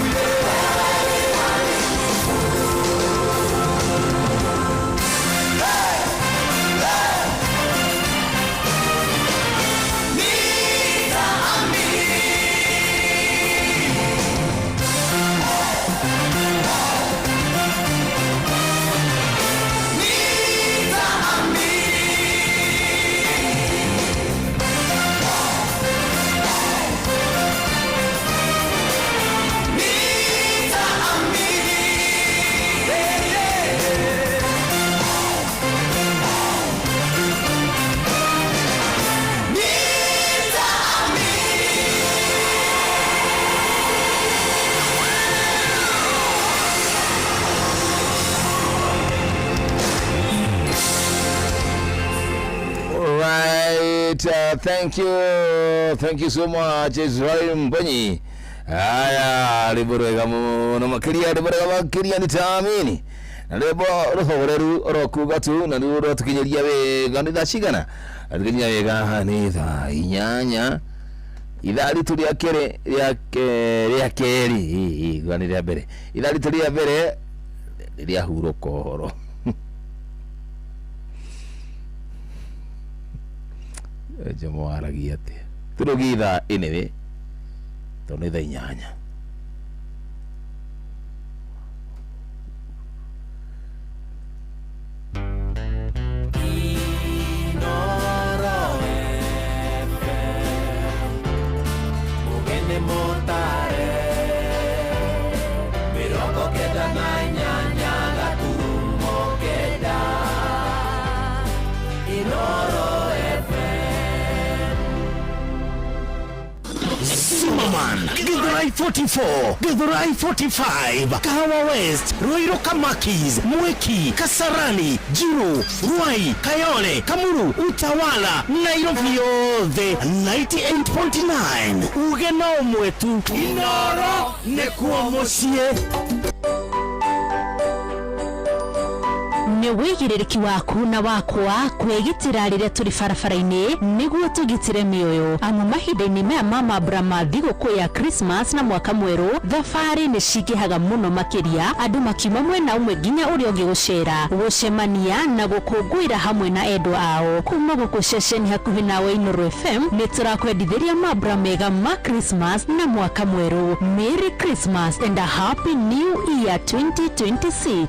Right, thank you so much Israel Mbonyi. Aya liborega muno makiria nitaamini na lebo rohoreru orokuga tu na ndio tukinyeria wega ndashigana tukinyeria wega ni tha inyanya idari tulia kere ya keri gwani ya mbere idari tulia mbere ria huroko Jamo aragia atia turugitha inewe tondu tha inyanya nĩ mũtare mĩrongo kenda na inyanya gaturumo kenda Inooro FM. Zimmerman, Githurai 44, Githurai 45, Kahawa West, Ruiru Kamakis, Mweki, Kasarani, Jiru, Ruai, Kayole, Kamuru, Utawala, Nairobi yothe 98.9 Ugeno mwetu Inooro nĩkuo mũciĩ. nĩ wĩigĩrĩrĩki waku na wakwa kwĩgitĩra rĩrĩa tũrĩ barabara-inĩ nĩguo tũgitĩre mĩoyo amu mahinda-inĩ maya ma mambura ma thigũkũ ya Christmas na mwaka mwerũ thabarĩ nĩ cingĩhaga mũno makĩria andũ makiuma mwena ũmwe nginya ũrĩa ũngĩ gũcera gũcemania na gũkũngũĩra hamwe na endwa ao kuma gũkũ ceceni hakuhĩ nawe Inooro FM nĩ tũrakwendithĩria mambura mega ma Christmas na mwaka mwerũ. Merry Christmas and a Happy New Year 2026.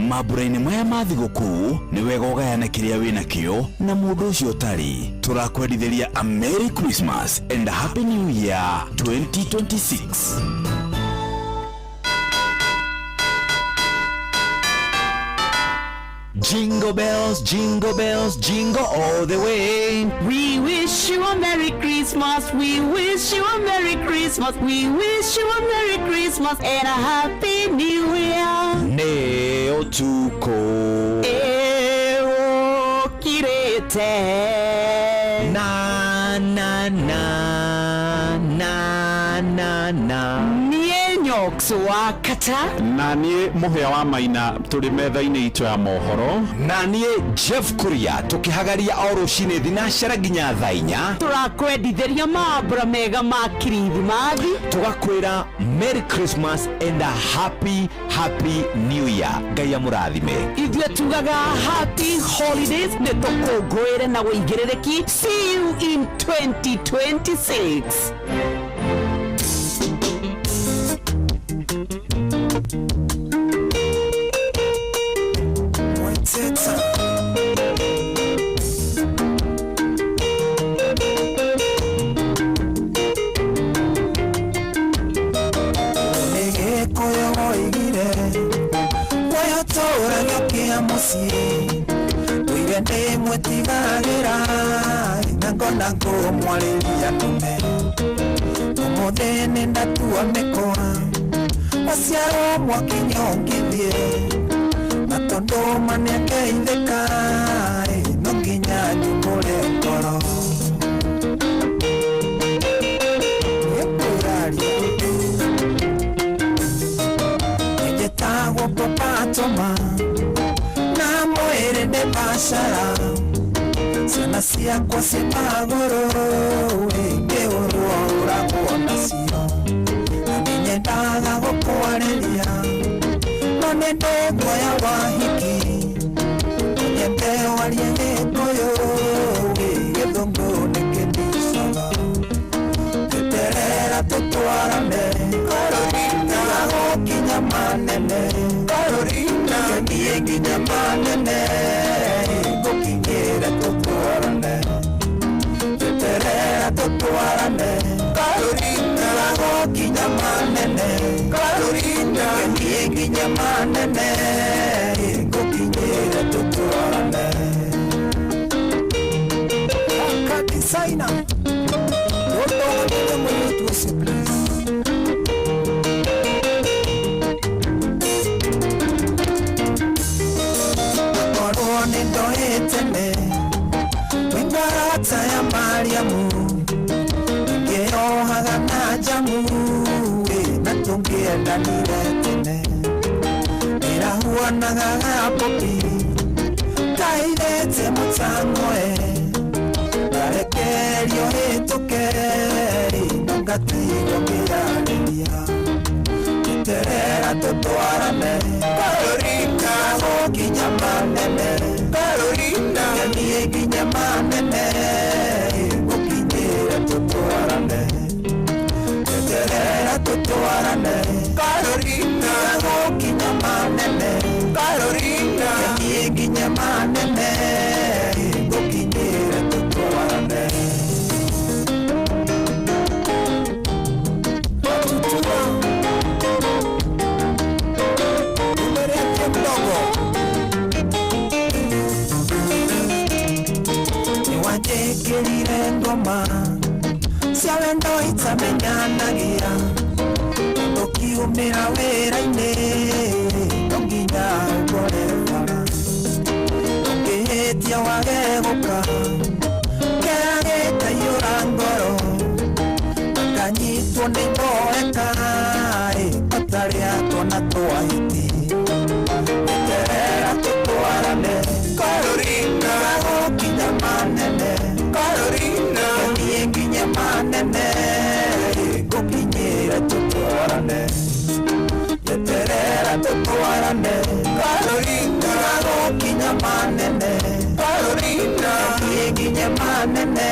Mambura-inĩ maya ma thigũkũ nĩ wega ũgayane kĩrĩa wĩna kĩo na mũndũ ũcio ũtarĩ. Tũrakwendithĩria a Merry Christmas and a Happy New Year 2026. Jingle bells, jingle bells, jingle all the way. We wish you a Merry Christmas. We wish you a Merry Christmas. We wish you a Merry Christmas and a Happy New Year. Nĩ ũtukũ Kirete Na na na na na na. Niĩ Nyoxo wa Kata na niĩ mũhĩa wa Maina tũrĩ metha-inĩ itũ ya mohoro na niĩ Jeff Kuria tũkĩhagaria o rũcinĩ thinacara nginya thaa 4 tũrakwendithĩria mambura mega ma kirithimathi tugakwĩra Merry Christmas and a Happy New Year. Ngai amũrathime. ithuĩ tugaga Happy Holidays nĩ tũkũngũĩre na wĩigĩrĩrĩki. See you in 2026. Ndĩ mwĩtigagĩra na ngona ngũmwarĩria nũme ũmũthĩ nĩ ndatua mĩkwa waciarwo mwakinyongithie na tondũ manĩakeithĩka no nginya nyumũre ngoro gĩkũraria nĩnjĩtagwo Papatoma Bashara Sana ciakwa ci magũrũ ngĩũrwo ũragwo nacio na nĩ nyendaga gũkwarĩria no nĩ ndĩguoya wahiki nyende warie gĩkũyũ gĩthũngũ nĩ kĩndicaga tũterera tũtwarane Carolina gũkinya manene Carolina niĩ nginya manene gũkinyĩra tũtwarane tũterera tũtwarane Carolina gũkinya manene Carolina niĩ nginya manene gũkinyĩra tũtwarane Kadisaina Tũtwarane mũirĩtu ũcio please Wingarata ya Mariamu Ngeohaga na jamu na tungĩendanire tene Nĩrahuanaga gapopi Kairĩte mũtang'oe Ngarekerio hĩtũke no ngatigwo ngĩarĩria Tũterera tũtwarane Carolina gũkinya manene Carolina niĩ nginya manene gũkinyĩra tũtwarane tũterera tũtwarane Carolina gũkinya manene Carolina niĩ nginya manene gũkinyĩra tũtwarane cia wendo itamenyanagia ukiumira wira-ini no nginya ũgore bara ũngĩhĩtia wage gũka kĩrĩa gĩkaiyũra ngoro akanyitwo nĩ mboeka atarĩ atwana twahĩti eterera tũtwarane Carolina gũkinya manene Carolina niĩ nginye manene ngũkinyĩre tũtwarane eterera tũtwarane Carolina gũkinya manene Carolina niĩ nginye manene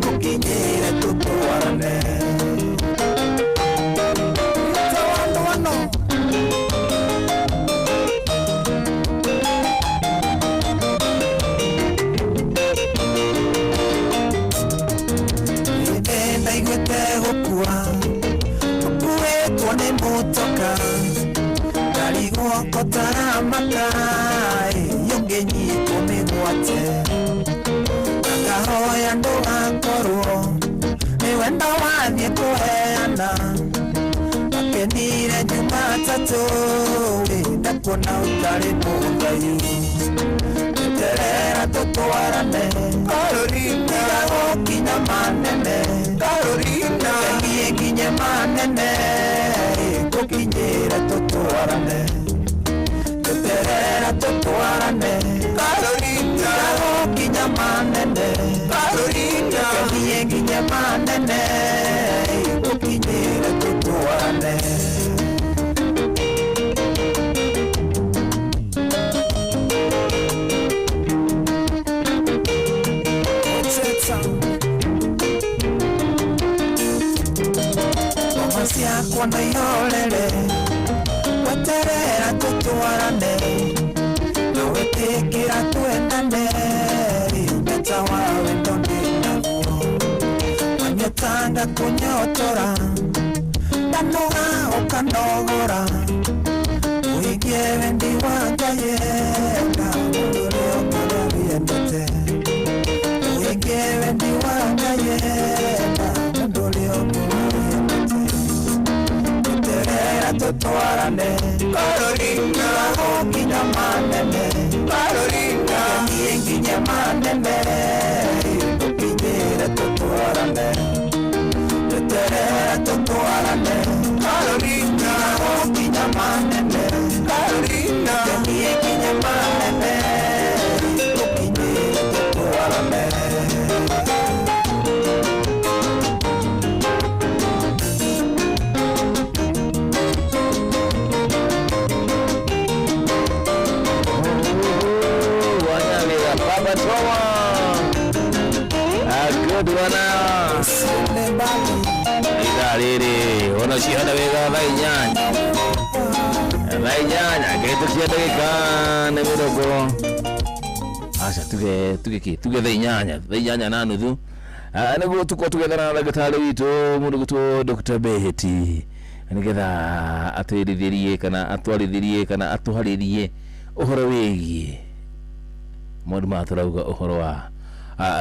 ngũkinyĩre tũtwarane ndaiguĩte gũkua ũkuĩtwo nĩ mũtoka ngari guoko taramaka yũngĩnyitwo mĩgwate akahoya ndũgakorwo nĩ wendo wathiĩ kũheana akenire Jumatatũ ndakuona ũtarĩ mũthayu eterera tũtwarane Carolina gũkinya manene Carolina niĩ nginye manene ngũkinyĩre tũtwarane eterera tũtwarane Carolina gũkinya manene Carolina niĩ nginye manene ngũkinyĩre tũtwarane ciakwa no ihorere weterera tũtwarane na wĩtĩkĩra twendane beta wa wendo ndĩnaguo wanyotanga kũnyotora ndanoga ũkanogora ũhingie wendi wa Ngai na mũndũ ũrĩa ũkũrĩa wĩendete ũhingie wendi wa Ngai na mũndũ ũrĩa ũkũrĩa tũtwarane Carolina gũkinya manene Carolina niĩ nginye manene ngũkinyĩre tũtwarane eterera tũtwarane Carolina gũkinya manene Carolina niĩ nginye manene ngũkinyĩre tũtwarane Riri ona cihana wega thaa inyanya gĩtũ cia ndagĩka nĩ mĩrongo aca tuge thaa inyanya na nuthu nĩguo tukorwo tũgethana na ndagĩtarĩ witũ mũndũ gwĩtwo Dr. Beheti nĩgetha atwĩrithĩrie kana atwarithĩrie kana atũharĩrie ũhoro wĩgiĩ maũndũ ma tũrauga ũhoro wa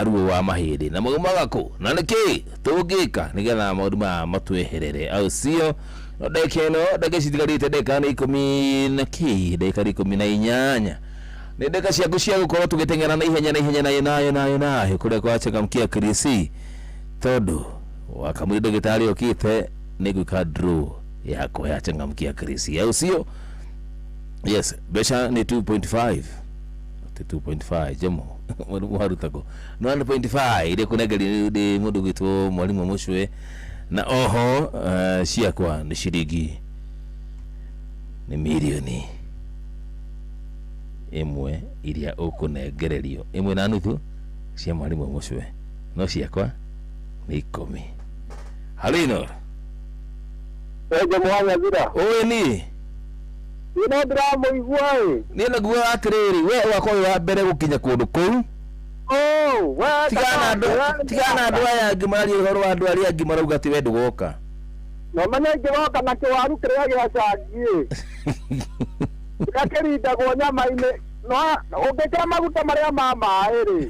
ruo wa mahĩndĩ na mũrimũ wa gakũ na nĩkĩ tũngĩka nĩgetha maũndũ maya matweherere au sio ndagĩka ĩno ndagĩka citigarĩte ndagĩka nĩ 18 nĩ ndagĩka ciaku cia gũkorwo tũgĩteng'era na ihenya nayo kũrĩa kwa Changamkia Kirisi tondũ wakamwĩra ndagĩtarĩ okĩte nĩ gwĩka draw yako ya Changamkia Kirisi au sio yes mbeca nĩ 2.5 jamo warutako no 1.5 ile kunegeri de mundu gwitwo mwalimu Mucwe na oho ciakwa nĩ ciringi nĩ milioni ĩmwe iria ũkũnengererio ĩmwe na nuthu cia mwalimu Mucwe no ciakwa nĩ 10 halino eje mwanya zira owe ni ino drama igwae ni naguo atiriri we wakwa wa mbere gukinya kundu kuu tigana andũ aya ngĩmararia ũhoro wa andũ arĩa angĩ marauga atĩ we ndũgoka no mane ngĩroka na kĩwaru kĩrĩa gĩacangiĩ kĩrĩa kĩrindagwo nyama-inĩ no ũngĩkĩra maguta marĩa ma maĩ rĩ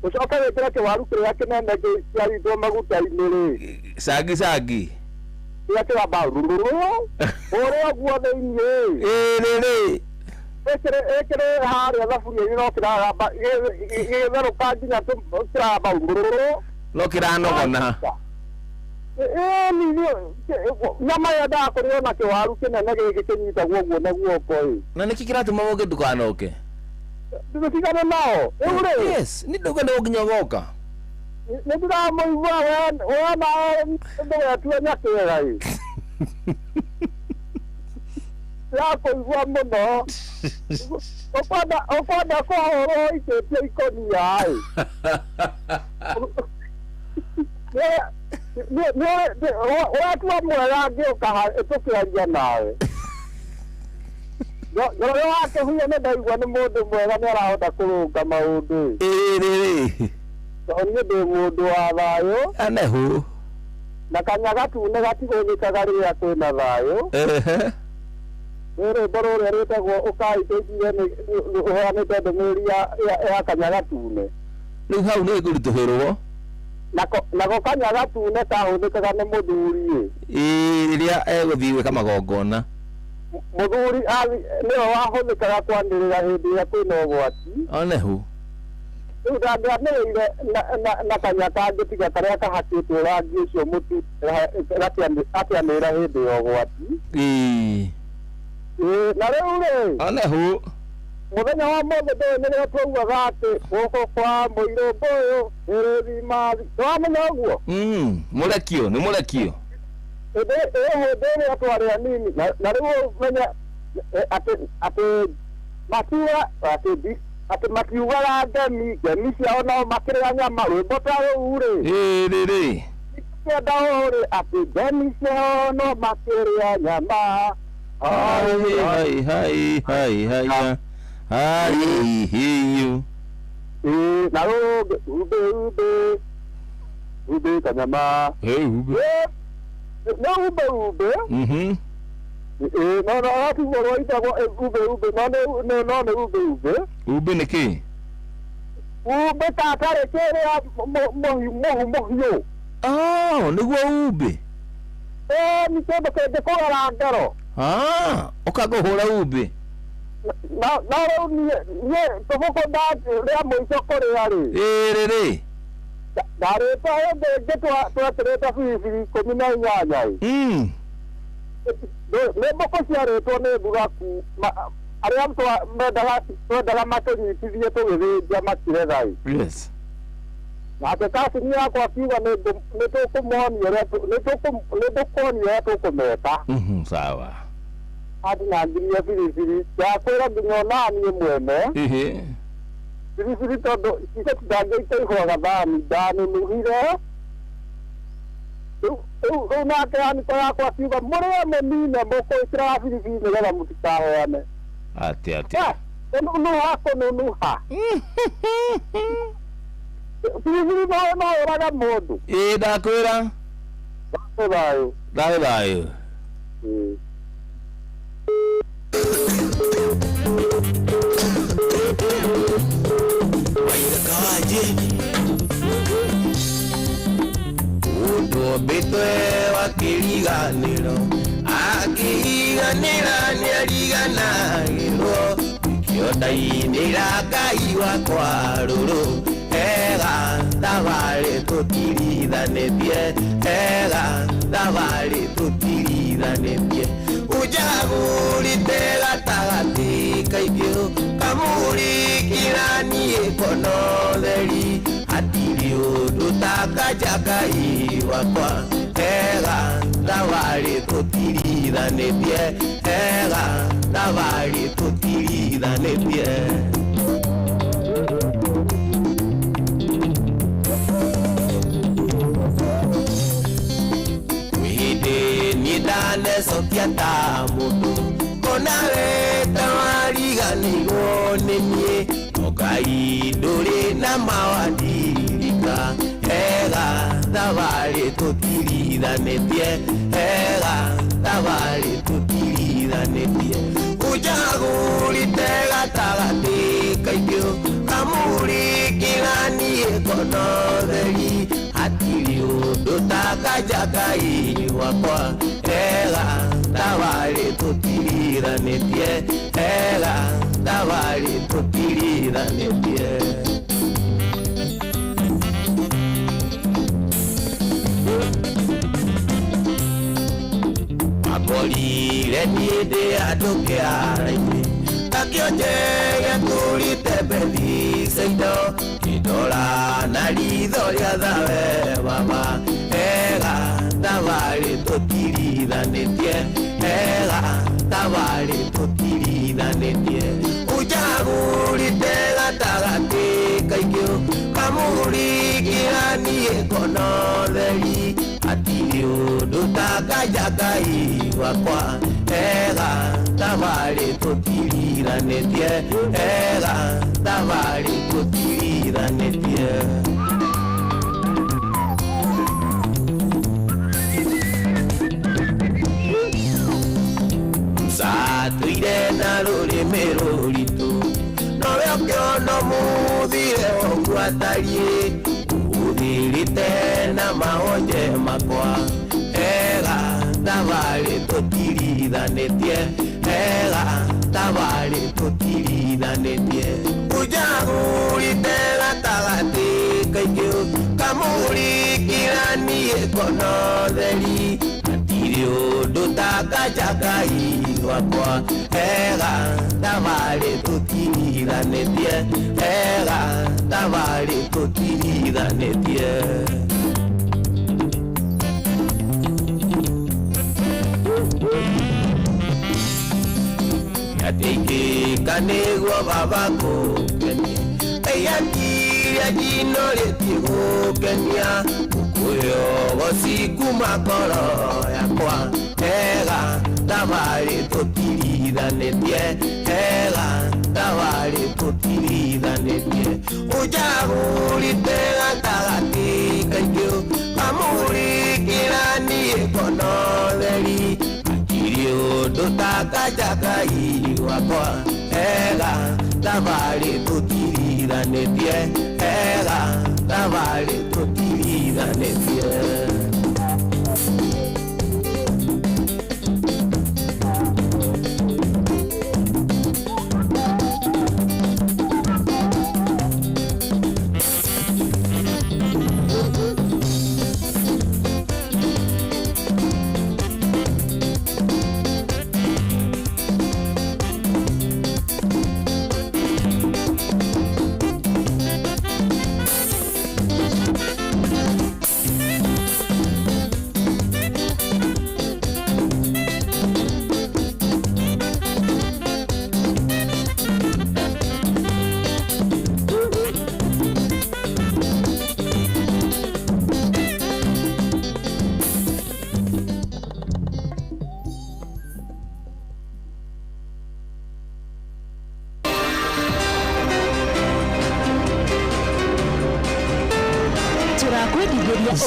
ucoka wekera kiwaru kiria kinene kiaritwo maguta-inĩ rĩ Sagi kĩrĩa kĩramba ũrĩa guo thĩinĩ rĩ ĩkĩrĩ harĩa thaburia-inĩ no kĩraramba gĩgĩtherũka nginya kĩramba no kĩranogona nyama yendaga kũrĩo na kĩwaru kĩnene gĩkĩ kĩnyitagwo ũguo na guoko na nĩkĩ kĩratũma mũndũ ndũkanoke ndũtigane nao rĩu rĩ yes nĩ ndũgenda nginya goka nĩ ndĩramũigua wena ndũgetua nyakĩega ĩ ndĩrakũigua mũno ũkwenda kũhũrwo ikĩtie ikonia watua mwega ngĩũka tũkĩaria nawe Ngoro wake huyo nĩ ndaigua nĩ mũndũ mwega nĩ arahota kũrũnga maũndũ niĩ ndĩ mũndũ wa thayũ anehu na kanya gatune gatigũthĩkaga rĩrĩa kwĩna thayũ rĩrĩmbo rũrĩa rĩtagwo ũkaitĩkire ũheanĩte ndũmĩrĩri ya kanya gatune rĩu hau nĩ ngũritũhĩrwo nako kanya gatune kahũthĩkaga nĩ mũthuri rĩrĩa egũthiĩ gwĩka magongona mũthuri nĩwe wahũthĩkaga kwanĩrĩra hĩndĩ ĩrĩa kwĩna ũgwati anehu rĩu ndangĩanĩrĩire na kanya kangĩ tiga karĩa kahakĩtwo rangi ũcio mũtu gakĩanĩrĩra hĩndĩ ya ũgwati na rĩu rĩ anehu mũthenya wa mũthĩ ndũyũ nĩrĩo twaugaga atĩ gũkũ kwa mũirũmbũ ũyũ ĩrĩthimathi nĩwamenya ũguo mũrekio nĩ mũrekio hĩndĩ ĩrĩa twarĩ anini na rĩu menya atĩ makiuga atĩ makiugaga ngemi ciao no makĩrĩa nyama rwĩmbo ta rũu rĩ kĩenda ũrĩ atĩ ngemi ciao no makĩrĩa nyama na rũngĩ umbe kanyama no umbe no atugorwo itagwo umbe no nĩ umbe nĩ kĩ umbe tatarĩ kĩrĩa mũhiũ nĩguo umbe nĩ kĩndũ kĩngĩkũgera ngero ũkangũhũra umbe no rĩu niĩ tũbũkũ rĩa mũico kũrĩa rĩ ndarĩte hĩndĩ ĩngĩ twetĩrĩte biribiri 18 nĩ mbũkũ ciarĩtwo nĩ thuraku arĩa twendaga matũnyitithie tũgĩthĩnja makiretha nake kasini yakwa akiuga nĩ tũkũmonia ũrĩa tũkũmeka sawa ati na ngirie biribiri yakwĩra nginya onaniĩ mwene biribiri tondũ icyo tutangĩite ihwaga thani ndanunuhire rĩu nake aniko yakwa akiuga mũrĩe mũnine mũkũĩkĩraga biribiri nĩgetha mũtikaheane atĩ kũnunuha biribiri no ũraga mũndũ ndakwĩra thayũ Mbĩtwe wa kĩriganĩro akĩriganĩra nĩariganagĩrwo kĩondainĩra Ngai wakwa rũrũ thabarĩ tũtirithanĩtie thabarĩ tũtirithanĩtie ũjagũrĩte gatagatĩ kaingĩ kamũrĩkĩranie kono theri hatirĩ ũndũ takaja Ngai wakwa thabarĩ tũtirithanĩtie thabarĩ tũtirithanĩtie ndanecokia ta mũndũ kona weta wariganĩirwo nĩ niĩ Ngai ndũrĩ na mawandirika thabarĩ tũtirithanĩtie thabarĩ tũtirithanĩtie ũjagũrĩte gatagatĩ kaingĩ kamũrĩkĩranie konoderi atirio dotakajakai wakwa ega tawari tutirira netie ega tawari tutirira netie akolire niende adokearaini akioje yakulite bethi seido kidola na ritho ria thawe baba ega tawari tutirithanĩtie ega tawari tutirithanĩtie ujagũrĩte gatagatĩ kaingĩ kamũrikĩranie konotheri hatirĩ ũndũ takaja Ngai wakwa ega tawari tutirithanĩtie ega tawari tutirithanĩtie tuire na rũrĩmĩ rũritũ nowe ũkĩona mũthire ũgwatarie ũthirĩte na mahonje makwa ega thabarĩ tũtirithanĩtie ega thabarĩ tũtirithanĩtie ũjagũrĩte gatagatĩ kaingĩ kamũrikĩranie konotheri hatirĩ ũndũ takaja Ngai wakwa ega thabarĩ tũtirithanĩtie ega thabarĩ tũtirithanĩtie yateikĩka nĩguo baba gũkenia eyakiria jino rĩti gũkenia ũkũyo gũcikuma ngoro yakwa ega thabarĩ tũtirithanĩtie ega thabarĩ tũtirithanĩtie ũjagũrĩte gatagatĩ kaingĩ kamũrikĩranie konotheri hatirĩ ũndũ takaja Ngai wakwa ega thabarĩ tũtirithanĩtie ega thabarĩ tũtirithanĩtie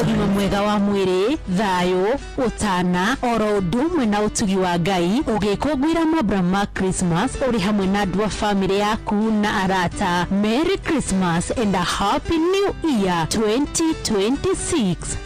ũgima mwega wa mwĩrĩ thayũ ũtana oro ũndũ ũmwe na ũtugi wa Ngai ũgĩkũngũĩra mambura ma Christmas ũrĩ hamwe na andũ a family yaku na arata. Merry Christmas and a Happy New Year 2026.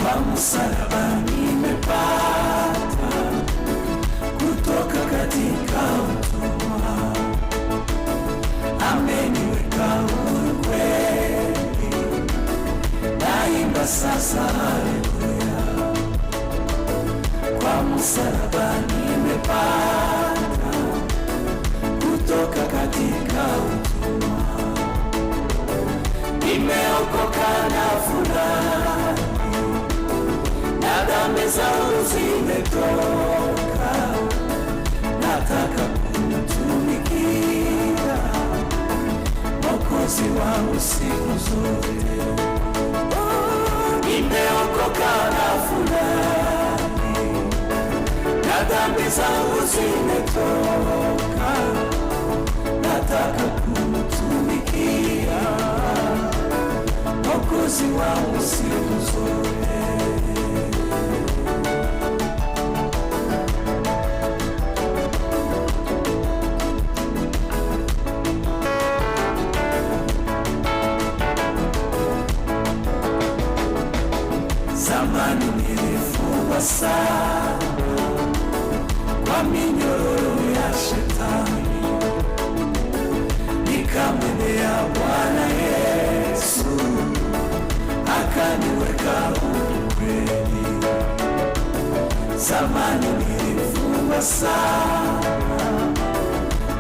kwa msalaba nimepata kutoka katika utumwa, ameniweka huru kweli, naimba sasa haleluya. Kwa msalaba nimepata kutoka katika utumwa, nimeokoka na furahi, na dhambi zangu zimetoka, nataka kumtumikia Mwokozi wangu siku zote. Nimeokoka na furahi, na dhambi zangu zimetoka, nataka kumtumikia Mwokozi wangu siku zote. Zamani nilifungwa sana kwa minyororo ya shetani, nikamwendea Bwana Yesu akaniweka huru kweli. Zamani nilifungwa sana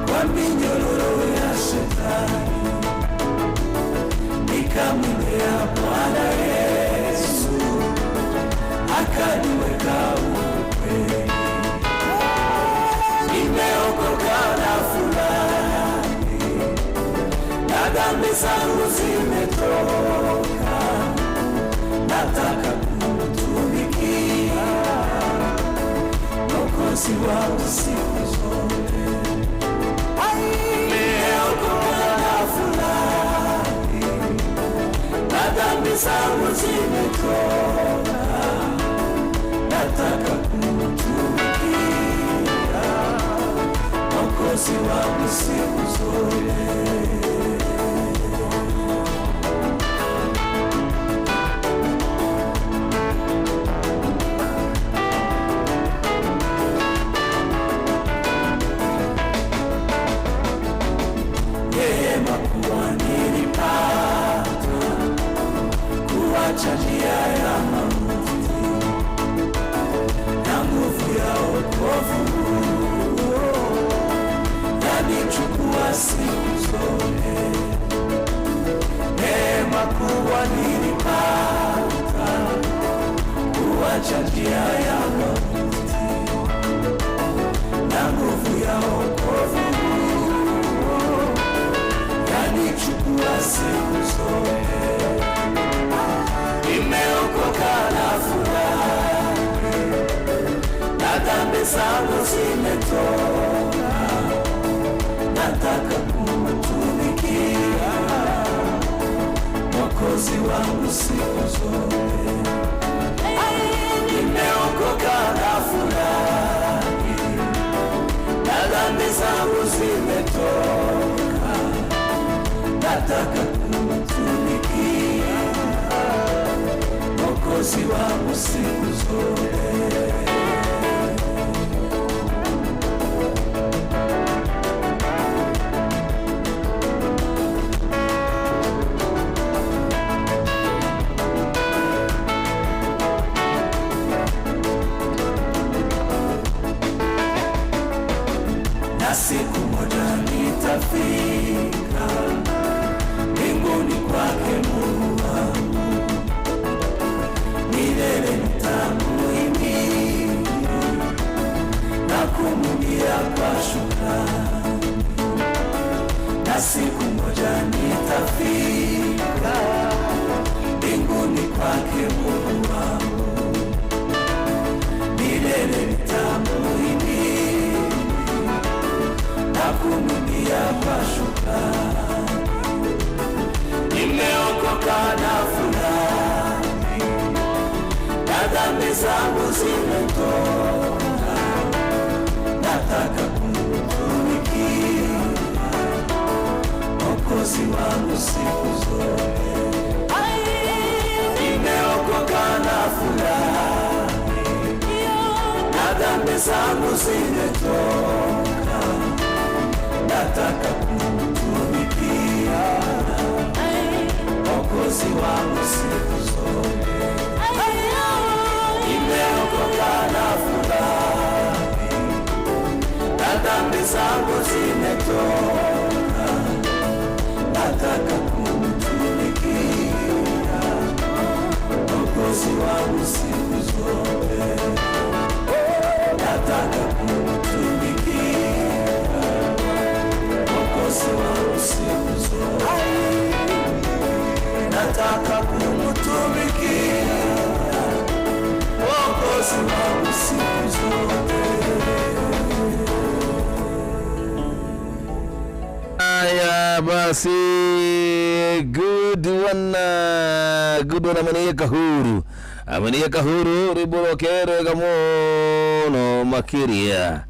kwa minyororo ya shetani, nikamwendea Bwana Yesu akaniweka huru kweli. Nimeokoka na furahi, na dhambi zangu zimetoka, nataka kumtumikia Mwokozi wangu siku zote. Nimeokoka na furahi, na dhambi zangu zimetoka, nataka kumtumikia Mwokozi wangu siku zote. Neema kuwa nilipata kuacha njia ya mauti, na nguvu ya wokovu yanichukua siku zote. Neema kuwa nilipata kuacha njia ya mauti, na nguvu ya wokovu yanichukua siku zote. Nimeokoka na furahi, na dhambi zangu zimetoka, nataka kumtumikia Mwokozi wangu siku zote. Nimeokoka na furahi, na dhambi zangu zimetoka, nataka kumtumikia Mwokozi wangu siku zote. Na siku moja nitafika mbinguni kwake Mungu wangu, milele nitamuhimidi na kumwimbia kwa shukrani. Na siku moja nitafika mbinguni kwake Mungu wangu, milele nitamuhimidi na kumwimbia kwa shukrani. Nimeokoka na furahi, na dhambi zangu zimetoka, nataka kumtumikia Mwokozi wangu siku zote. Nimeokoka na furahi, zangu zimetoka, nataka kumtumikia Mwokozi wangu siku zote. Nimeokoka na furahi, na dhambi zangu zimetoka, nataka kumtumikia Mwokozi wangu siku zote. Nataka kumtumikia Mwokozi wangu siku zote. Nataka kumtumikia Mwokozi wangu siku zote. Aya basi, good one ameniweka huru riborokere gamono makiria.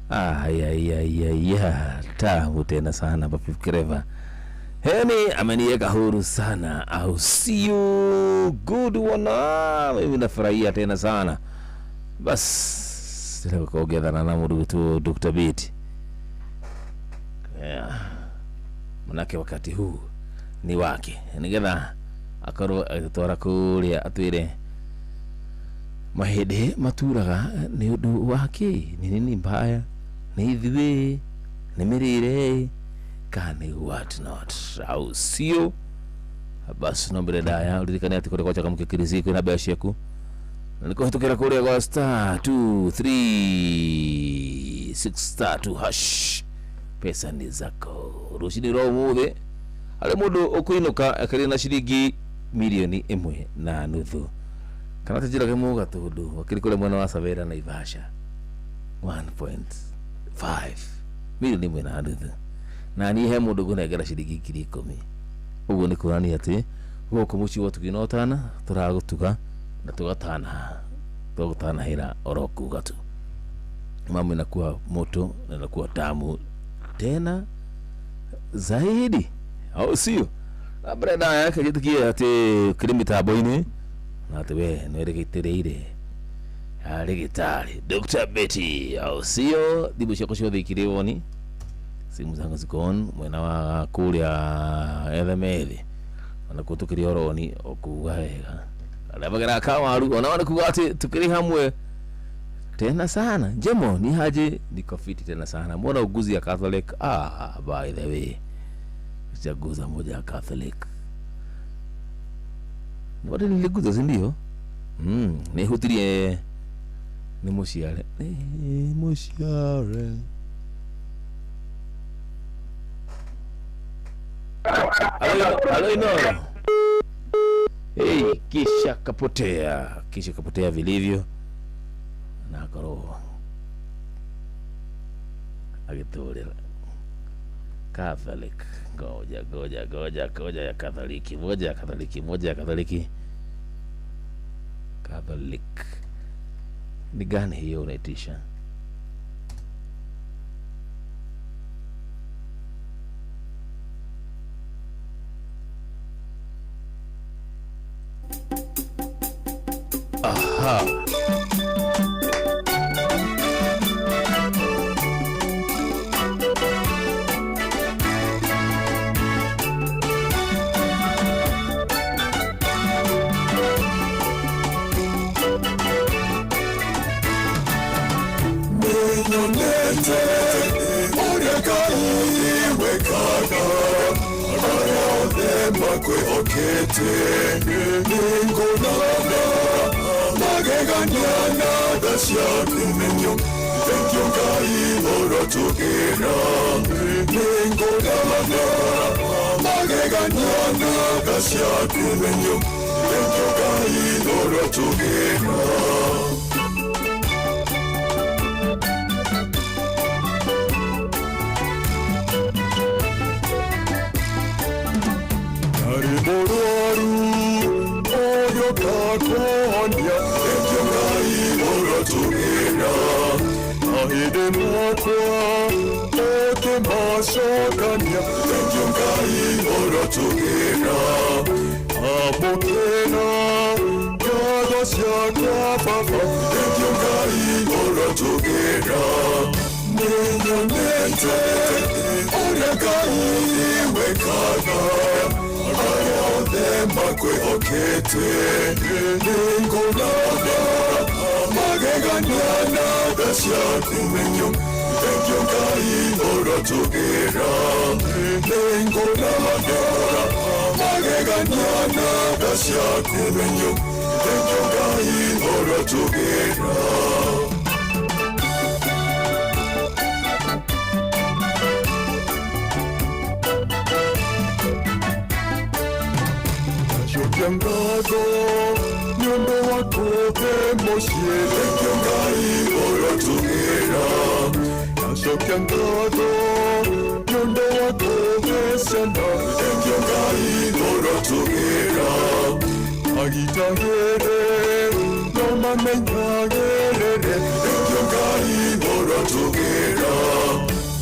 Aya tamu tena sana Papi Kreva. Heni ameniweka huru sana, au see you good one. Mimi nafurahia tena sana. Bas tunakuongea na mudu tu Dr. Beat. Manake wakati huu ni wake. Nigetha akoro atora kuria atwire mahede maturaga ni undu wake ni nini mbaya ni ithuĩ ni mirire kani what not au sio. Basi nombere daya ulikane ati kore kwacha kamukikirizi kwa namba yaku niko hitokera kuria kwa *236*2 hash pesa ni zako rushini ro muthe ale mundu ukuinuka akari na shiringi milioni 1.5 kana tajira kemu gatundu wakiri kule mwana wa Savera na Ivasha 1.5 milioni 1.5 na ni he mundu gunegera shiringi 10,000 uguo ni kurani ati goko muci wo tuginotana turagutuga na tugatana hira oroku gatu mambo inakuwa moto na inakuwa tamu tena zaidi, au sio? Brenda yake gitukie ati kilomita boine na tewe neregetereire alegitari Dr. Betty, au sio? Dibu shako shode ikirewoni simu zangu zikon mwena wa kuria edemede wanakutukiri oroni okuwega alabagara kawaru ona kuwati tukiri hamwe tena sana. Jemo ni haje niko fiti tena sana. Mbona uguzi ya Catholic? By the way, sijaguza moja ya Catholic. Ndio niliguza sindio? Ni hutirie ni moshiare. Alo ino. Hey, kisha kapotea vilivyo. Na karo agitorera Catholic goja ya Katholiki Catholic ni gani hiyo unaitisha? Aha. Kwehokete ningonana mageganyana dasyakumenyo enkyongai orotogera ningonana mageganyana dasyakumenyo enkyongai orotogera. Kakonya enjongai orotogera ahide makwa ote masokanya enjongai orotogera apokena ciakwa baba thengio Ngai ũrotũgĩra nĩnyonete ũrĩa Ngai wekaga arĩa othe makwĩhokete nĩngũrana magegania na tha ciaku menyo thengio Ngai ũrotũgĩra nĩngũrana magegania na tha ciaku menyo thengio Ngai ũrotũgĩra Ngatho nĩũndũ wa kũhe mũciĩ thengio Ngai ũrotũgĩra nacokia ngatho nĩũndũ wa kũhe ciana thengio Ngai ũrotũgĩra agitagĩre no mamenyagĩrĩre thengio Ngai ũrotũgĩra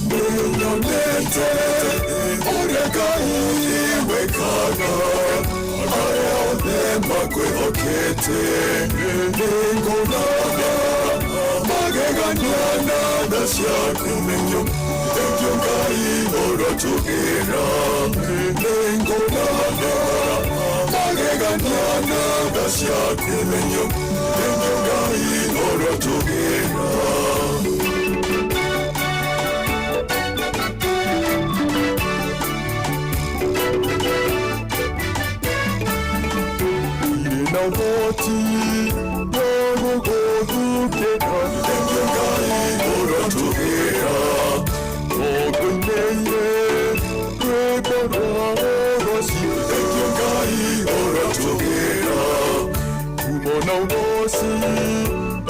nĩnyonete ũrĩa Ngai wekaga arĩa othe makwĩhokete nĩngũrana magegania na tha ciaku menyo thengio Ngai ũrotũgĩra nĩngũrana magegania na tha ciaku menyo thengio Ngai ũrotũgĩra Navoti Yorugokera thengio Ngai ũrotũgĩra oguneye rwĩmbororoci thengio Ngai ũrotũgĩra kumona ugoci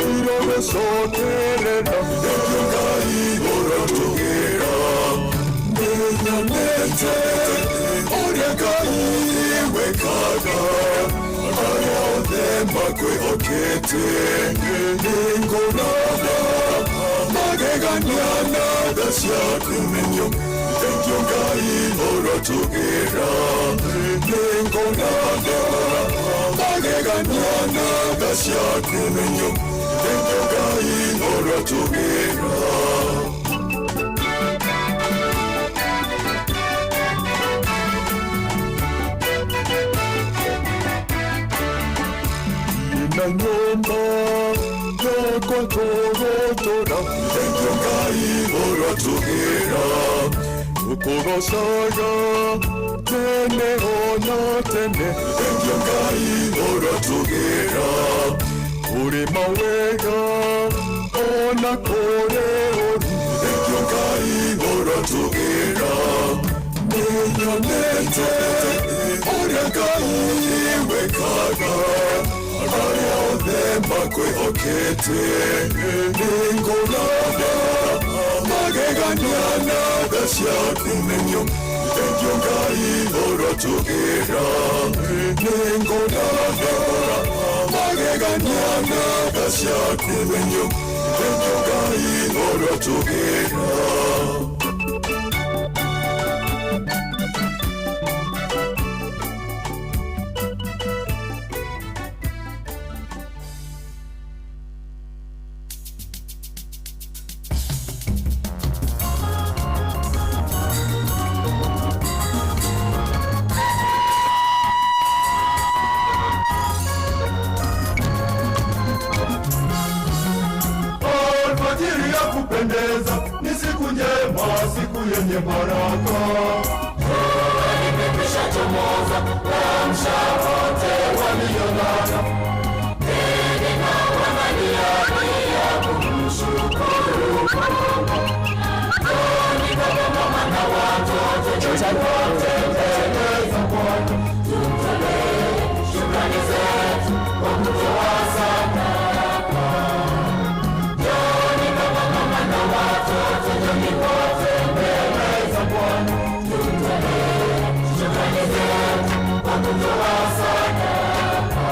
irogecokerera thengio Ngai ũrotũgĩra nĩnyonete ũrĩa Ngai wekaga arĩa othe makwĩhokete nĩngũrana magegania na tha ciaku menyo thengio Ngai ũrotũgĩra nĩngũrana magegania na tha ciaku menyo thengio Ngai ũrotũgĩra na nyumba yakwa tũgũtũra thengio Ngai ũrotũgĩra ũkũgocaga tene ona tene thengio Ngai ũrotũgĩra ũrĩ mawega ona kũrĩ ũru thengio Ngai ũrotũgĩra nĩnyonete ũrĩa Ngai wekaga arĩa othe makwĩhokete nĩngũrana magegania na tha ciaku menyo thengio Ngai ũrotũgĩra nĩngũrana magegania na tha ciaku menyo thengio Ngai ũrotũgĩra ni siku njema, siku yenye baraka. Jua limekwisha chomoza, waamsha wote waliolala. Heri na wamaliani ya kumshukuru Mungu. Njooni baba, mama na watoto, njooni wote mbele za Bwana. Tumtolee shukrani zetu kwa kutoa sadaka. Njooni baba, mama na watoto, njooni wote mbele za Bwana. Tumtolee shukrani zetu kwa kutoa sadaka.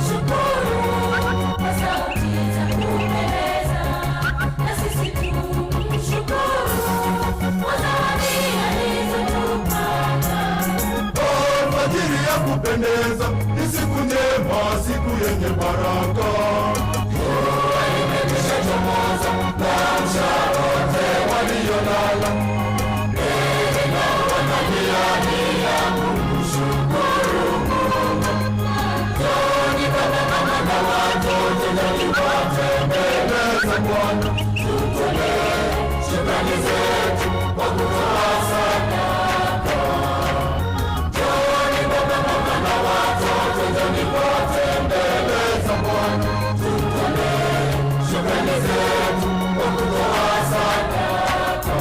Shukuru, kupendeza, ni siku njema, siku yenye baraka. Jua limekwisha chomoza, waamsha wote waliolala. Heri na wananiania kumshukuru Mungu. Njooni baba, mama na watoto, njoni wote mbele za Bwana. Tutolee shukrani zetu kwa kutoa sadaka. Njooni baba, mama na watoto, njoni wote mbele za Bwana. Tutolee shukrani zetu kwa kutoa sadaka.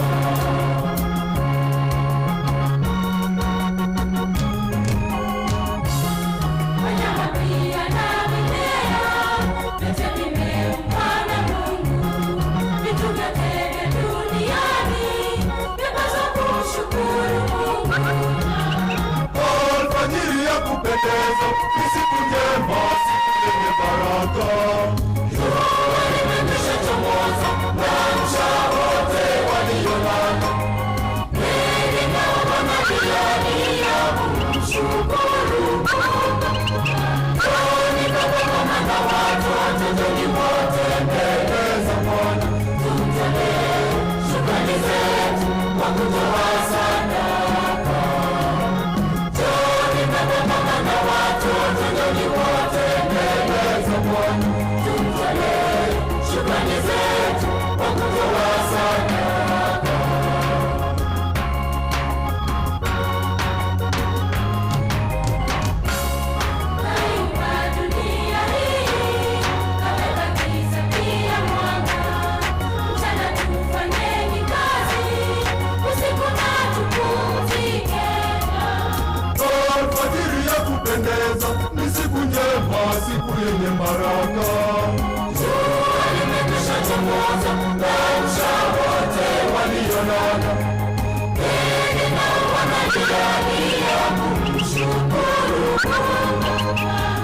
Alfajiri ya kupendeza, ni siku njema, siku yenye baraka. Jua limekwisha chomoza, waamsha wote waliolala. Heri na wananiania kumshukuru Mungu. Njooni baba, mama na watoto, njoni wote mbele za Bwana. Tutolee shukrani zetu kwa kutoa sadaka. Njooni baba, mama na watoto, njoni wote mbele za Bwana. Tutolee shukrani zetu kwa kutoa sadaka. Alfajiri ya kupendeza, ni siku njema, siku yenye baraka. Jua limekwisha chomoza, waamsha wote waliolala. Heri na wananiania kumshukuru Mungu.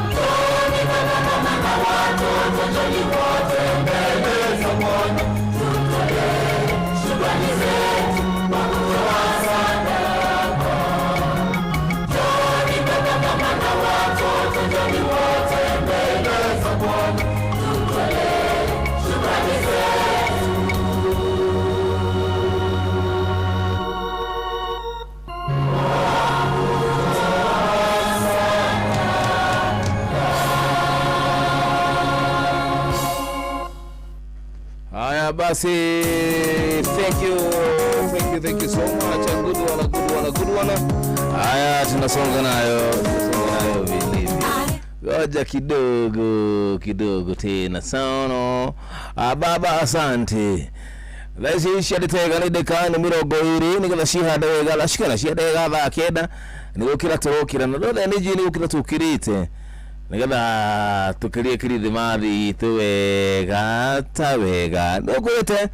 Njooni baba, mama na watoto, njoni wote mbele za Bwana. Tutolee shukrani zetu kwa kutoa sadaka. Njooni baba, mama na watoto, njoni wote mbele za Bwana. Tutolee shukrani zetu. Haya basi, thank you so much. A good one. Haya, tunasonga nayo vilivyo. Ngoja kidogo tena sana. Baba asante. Laisi shaditega ni dekani mirongo iri nikala shihada wega la shikana shihada ga kenda nigukira turukira na dole ni jini gukira tukirite nikala tukirie kiride mari tuwega tawega nogwete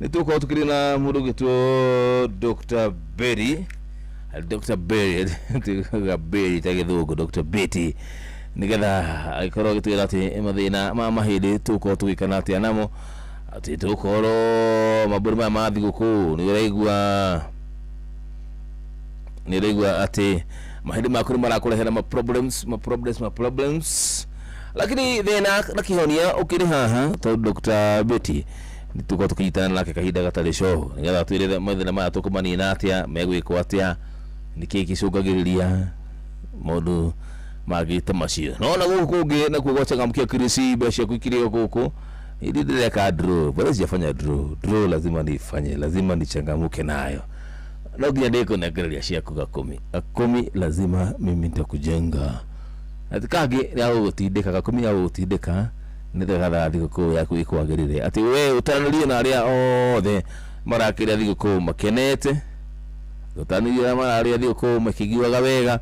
nituko tukiri na murugito Dr. Berry tagithugu Dr. Betty nikala aikoro gitwira ati mathina mama hidi tuko tukikana ati anamo ati tukoro maburi ma mathiguku niraigua ati mahidi makuru marakurehera ma problems lakini thina na kihonia ukiri haha to Dr. Betty nituko tukitana nake kahinda gatari show nigetha twirire mathina maya tukumanina atia megwikwo atia niki gicungagiriria mundu magita macio nona gukungi na kugocha mkia kirisi besha kukirio guku ili direka draw bado sijafanya draw lazima nifanye, lazima nichangamuke nayo. Ndio ndiko naangalia shiako ga 10 lazima mimi nitakujenga atikage yao utideka ga 10 yao utideka nithaga thigũkũ yaku ikwagĩrĩre ati we utanĩrie na aria othe marakĩria thigũkũ makenete utanĩrie mararia thigũkũ makĩiguaga wega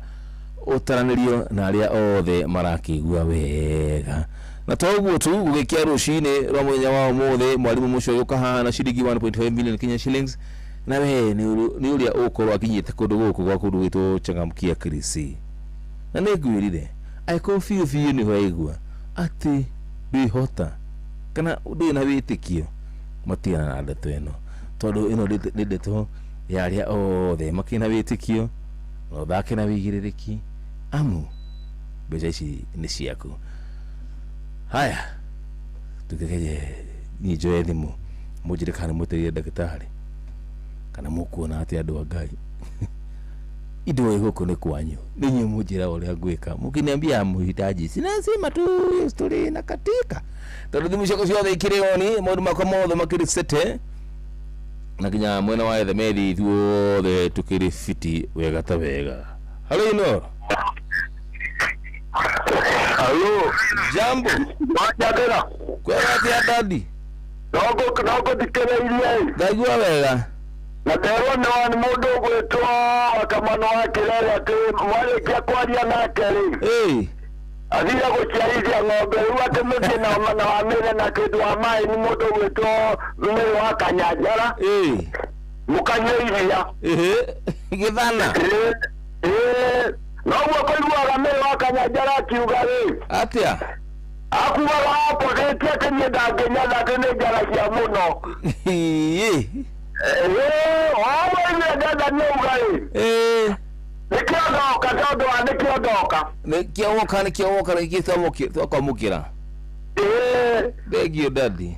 utaranĩrio na aria othe marakĩigua wega na toguo tu gũgĩkia rũcinĩ rwa mũthenya wa ũmũthĩ mwarimũ mũcio yuka haha na ciringi 1.5 million Kenya shillings na we ni uria ũkorwo akinyĩte kũndũ gũkũ gwa kũndũ gwĩtwo Changamkia Kirisi na nĩngwĩrire aiko biũ nĩ waigua ati bihota kana ndĩ na wĩtĩkio matiana na ndeto ĩno tondũ ĩno nĩ ndeto ya aria othe makĩna wĩtĩkio no thake na wĩigĩrĩrĩki amu mbeca ici nĩ ciaku. Haya tukekeje ni njoe thimu mũnjĩre kana mũteithie ndagĩtarĩ kana mũkuona atĩ andũ a Ngai indo gũkũ nĩ kwanyu, nĩ inyuĩ mũnjĩra ũrĩa ngwĩka. Mũkiniambia mũhitaji sinasema tu story na katika tondũ thimu ciako ciothe ikĩrĩ oni, maũndũ makwa mothe makĩrĩ sete na kinya mwena wa Ethemethi ithuothe tukĩrĩ fiti wega ta wega. Halo Inoro. Halo. Jambo. Mwajagera. Kwega atia dadi. Nogo dikereirie. Ngaigua wega. Na ndero nĩ wani mũndũ gwĩtwo akamano wa Kĩrere atĩ mwarĩkia kwaria nake rĩ. Athire gũciarithia ng'ombe rĩu atĩ mũthiĩ na wa mĩre na kĩndũ wa maĩ nĩ mũndũ gwĩtwo Mĩrĩ wa Kanyanjara. Mũkanyua iria. Gĩthana. Noguo kũiguaga Mĩrĩ wa Kanyanjara akiuga rĩ. Atĩa? Akuaga opposite atĩ niĩ ndangĩnyatha atĩ nĩ njaragia mũno. Wawe ndenda nyuga rĩ. Nikiondoka tondu wa nikiondoka nikitamukira. Thank you daddy.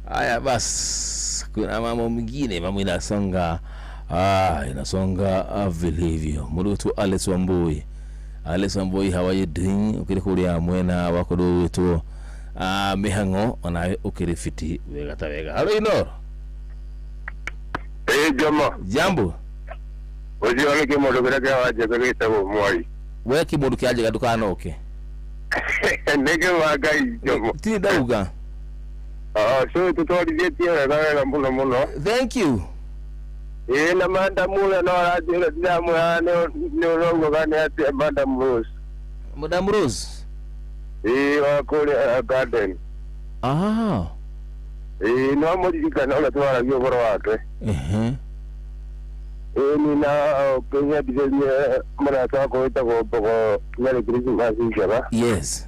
Haya basi, kuna mambo mengine mambo inasonga vilivyo. Mrutu Alex Wambui, how are you doing? Ukiri kuria mwena wako wetu mihango ona ukiri fiti wega ta wega. Halo Inoro. Jambo. Oji wale kimodo kirake waje kagita bo mwai. Wewe kimodo kiaje gadukana oke. Nege wagai jomo. Ti dauga. So tutorial tie na muno. Thank you. Na Madam Rose no radio damu no rongo gani ati Madam Rose. Madam Rose. Wakole garden. No modifica na twara yoboro wake. Nina Kenya dizelie mara tako itago boko ngale Christmas ijaba. Yes.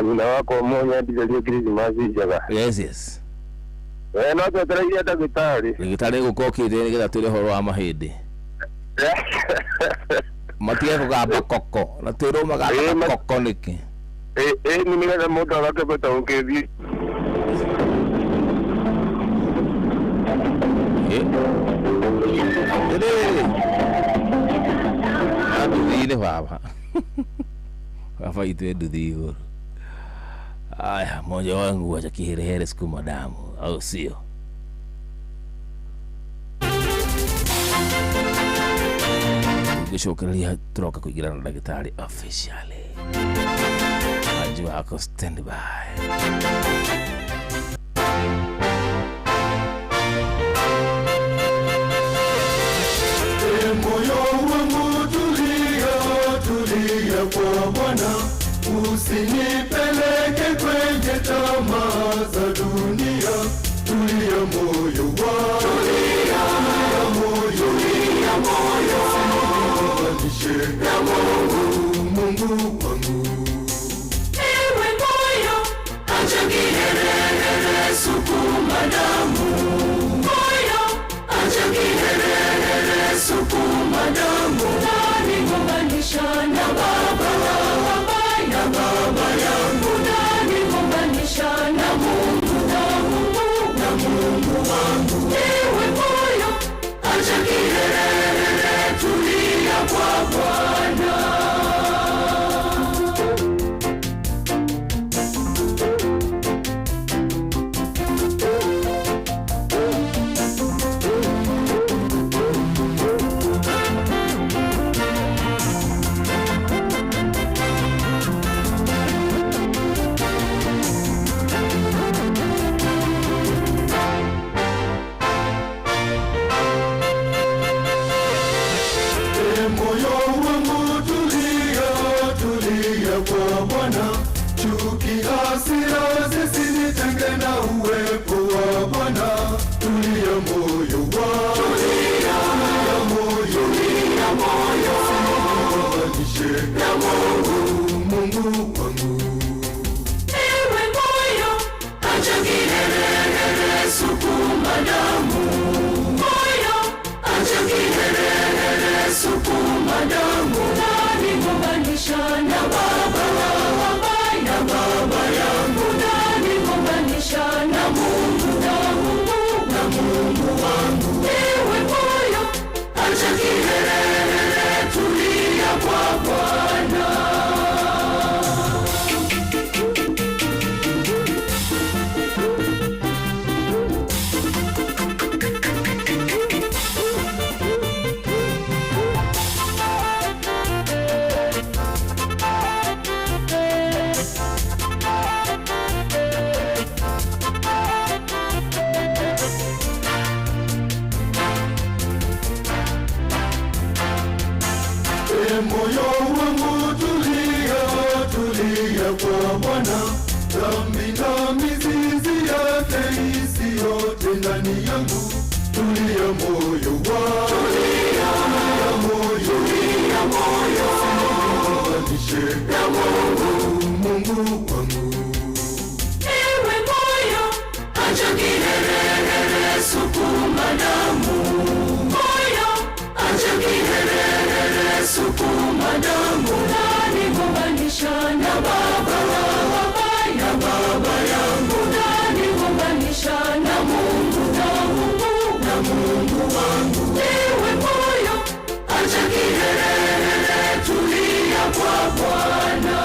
Nina wako monya dizelie Christmas ijaba. Yes. No tutarajia ndagĩtarĩ gũkokĩte nĩgetha twĩre ũhoro wa mahĩndĩ. Matige kũgamba koko na twĩrwo magamba koko nĩkĩ. Nĩ nĩgetha mũndũ agakĩhota gũkĩthiĩ. Nduthi-inĩ baba. Baba itwe nduthi igũrũ. Aya, mmoja wangu wacha kiherehere sukuma damu, au sio? Tukishokereria turoka kuingira na ndagĩtarĩ officially. Maji wako stand by. Moyo wangu tulia kwa Bwana. Usinipeleke kwenye tamaa za dunia. Tulia moyo wangu. Tulia moyo. Usinikutanishe na Mungu wangu. Ewe moyo, acha kiherehere, sukuma damu. Moyo, acha kiherehere, sukuma damu. Nani kuunganisha na Baba yangu, nani kuunganisha na Mungu wangu. Ewe moyo, acha kiherehere, tulia kwa Bwana. Kwa Bwana, chuki hasira zisinitenge na uwepo wa Bwana. Tulia moyo wangu, tulia moyo, usinikutanishe na Mungu wangu. tulia kwa Bwana, dhambi na mizizi yake isiyote ndani yangu. Tulia moyo wangu, tulia moyo, usilinganishe na Mungu wangu. Ewe moyo, acha kiherehere, sukuma damu. Moyo, acha kiherehere, sukuma damu. Nani kuunganisha na baba yangu? Nani kuunganisha na Mungu wangu? Ewe moyo, acha kiherehere, tulia kwa Bwana.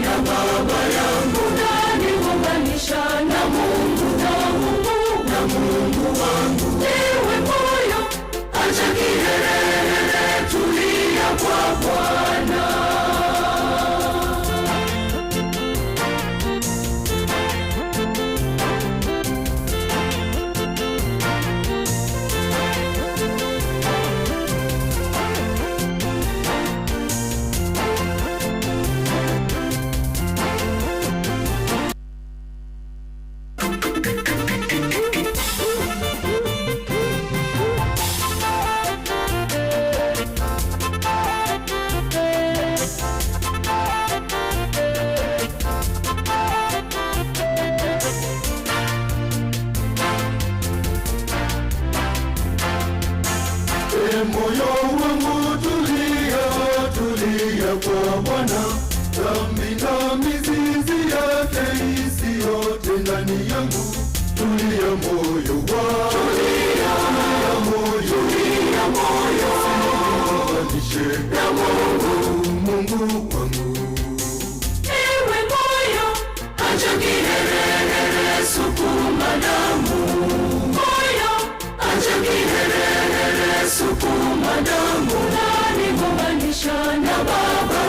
Na baba yangu, nani kuunganisha na Mungu wangu? Ewe moyo, acha kiherehere, tulia kwa Bwana. Moyo wangu tulia, tulia kwa Bwana, dhambi na mizizi yake isiyote ndani yangu. Tulia moyo wangu, tulia moyo, usilinganishe na Mungu wangu. Ewe moyo, acha kiherehere, sukuma damu. Moyo, acha kiherehere, sukuma damu. Nani kuunganisha na baba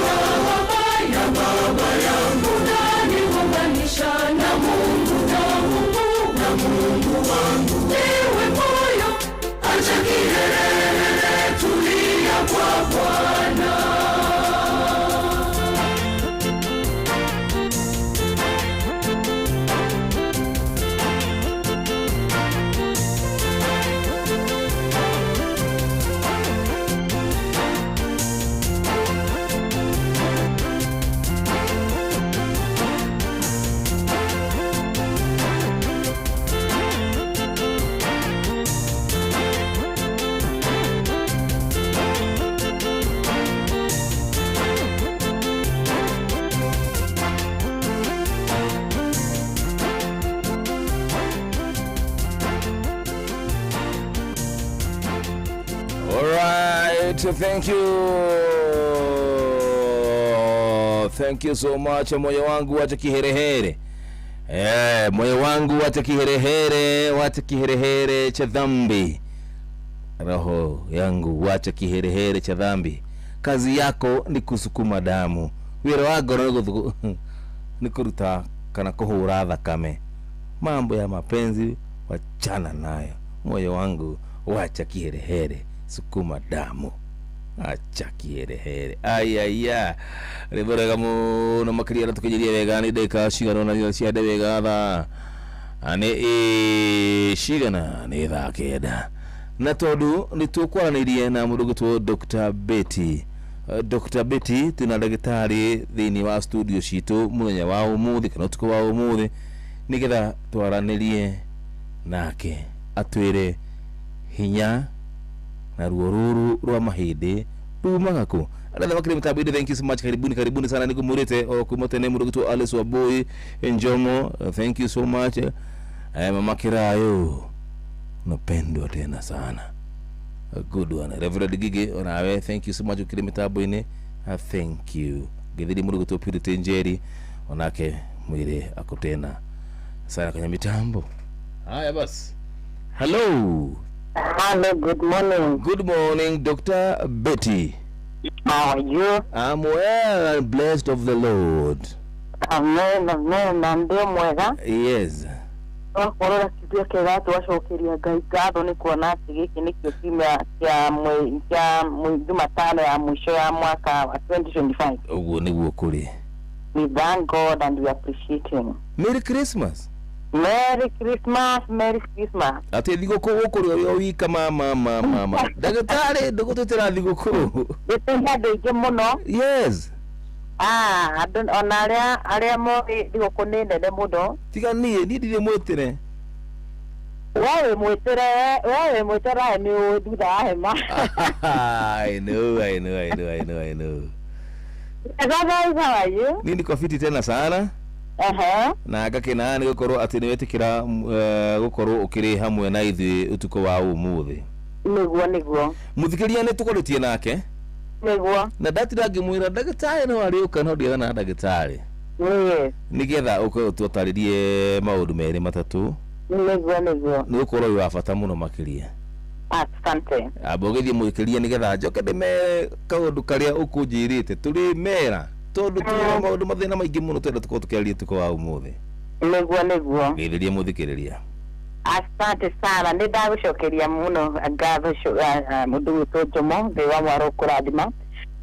yangu? Nani kuunganisha na Mungu wangu? Ewe moyo, acha kiherehere, tulia kwa Bwana. Thank you so much. Moyo wangu wacha kiherehere, moyo wangu wacha kiherehere cha dhambi. Roho yangu wacha kiherehere cha dhambi. Kazi yako ni kusukuma damu. Wira wako ni kuruta kana kuhura thakame. Mambo ya mapenzi wachana nayo. Moyo wangu wacha kiherehere, sukuma damu. Acha kiherehere. Ayaya. Rebora mu no makiri ara tukijiria wega ni deka shigano na cia de wega tha. Ane shigana ni tha kenda. Na tondu ni tukwaranirie na mundu gitwo Dr. Betty. Dr. Betty tuna ndagitari thini wa studio citu muthenya wa umuthi kana tuko wa umuthi nigetha twaranirie nake atwire hinya na ruo ruru rwa mahindi Tumaga ku. Ala wakili mtabidi, thank you so much. Karibuni sana nikumurete kumotene murugutu Alice Waboi Njomo. Thank you so much. Mama Kirayo. Napendwa tena sana. A good one. Reverend Gigi onawe, thank you so much ukili mtabini. Thank you. Githiri murugutu Purity Njeri onake mwire akutena sana kwenye mitambo. Haya basi. Hello. Hello, good morning. Good morning, Dr. Betty. How are you? I'm well and blessed of the Lord. Amen, amen. Ndio mwega. Yes. Korora kitu kega twashokeria Ngai ngatho ni kuona ati giki nikio kimya kya Jumatano ya mwisho ya mwaka wa 2025. Uguo niguo kuri. We thank God and we appreciate him. Merry Christmas. Merry Christmas, Merry Christmas. Ati thigũkũ gũkũ yo wika mama. Ndagĩtarĩ ndũgũtũtĩra thigũkũ. Gĩtũma ndĩingĩ mũno. Yes. Andũ ona arĩa moĩ thigũkũ nĩ nene mũno. Tiga niĩ ndirĩ mwĩtĩre. Wewe mwĩtĩra nĩ thutha wa hema. I know. How are you? Nini kwa fiti tena sana? Na gakena nĩ gũkorwo atĩ nĩ wetĩkĩra gũkorwo ũkĩrĩ hamwe na ithuĩ ũtukũ wa ũmũthĩ. Nĩguo. Mũthikĩria nĩ tũkoretie nake. Nĩguo. Na ndatira ngĩmwĩra ndagĩtarĩ no arĩũka no ndiaga na ndagĩtarĩ. Nĩgetha ũkorwo tũtarĩrie maũndũ merĩ matatũ. Nĩguo. Nĩ gũkorwo wĩ wa bata mũno makĩria. Asante. Abogethie mũthikĩria nĩgetha njoke ndĩme kaũndũ karĩa ũkũnjĩrĩte tũrĩ mera. Tondu tuwa maundu mathina maingi muno twenda tuko tukiaria tuko wa umuthi. Nĩguo. Geithĩria mũthikĩrĩria. Asante sana. Nĩ ndagũcokeria muno ngatho mũndũ witũ Njomo thĩ wa Mwaro kũrathima.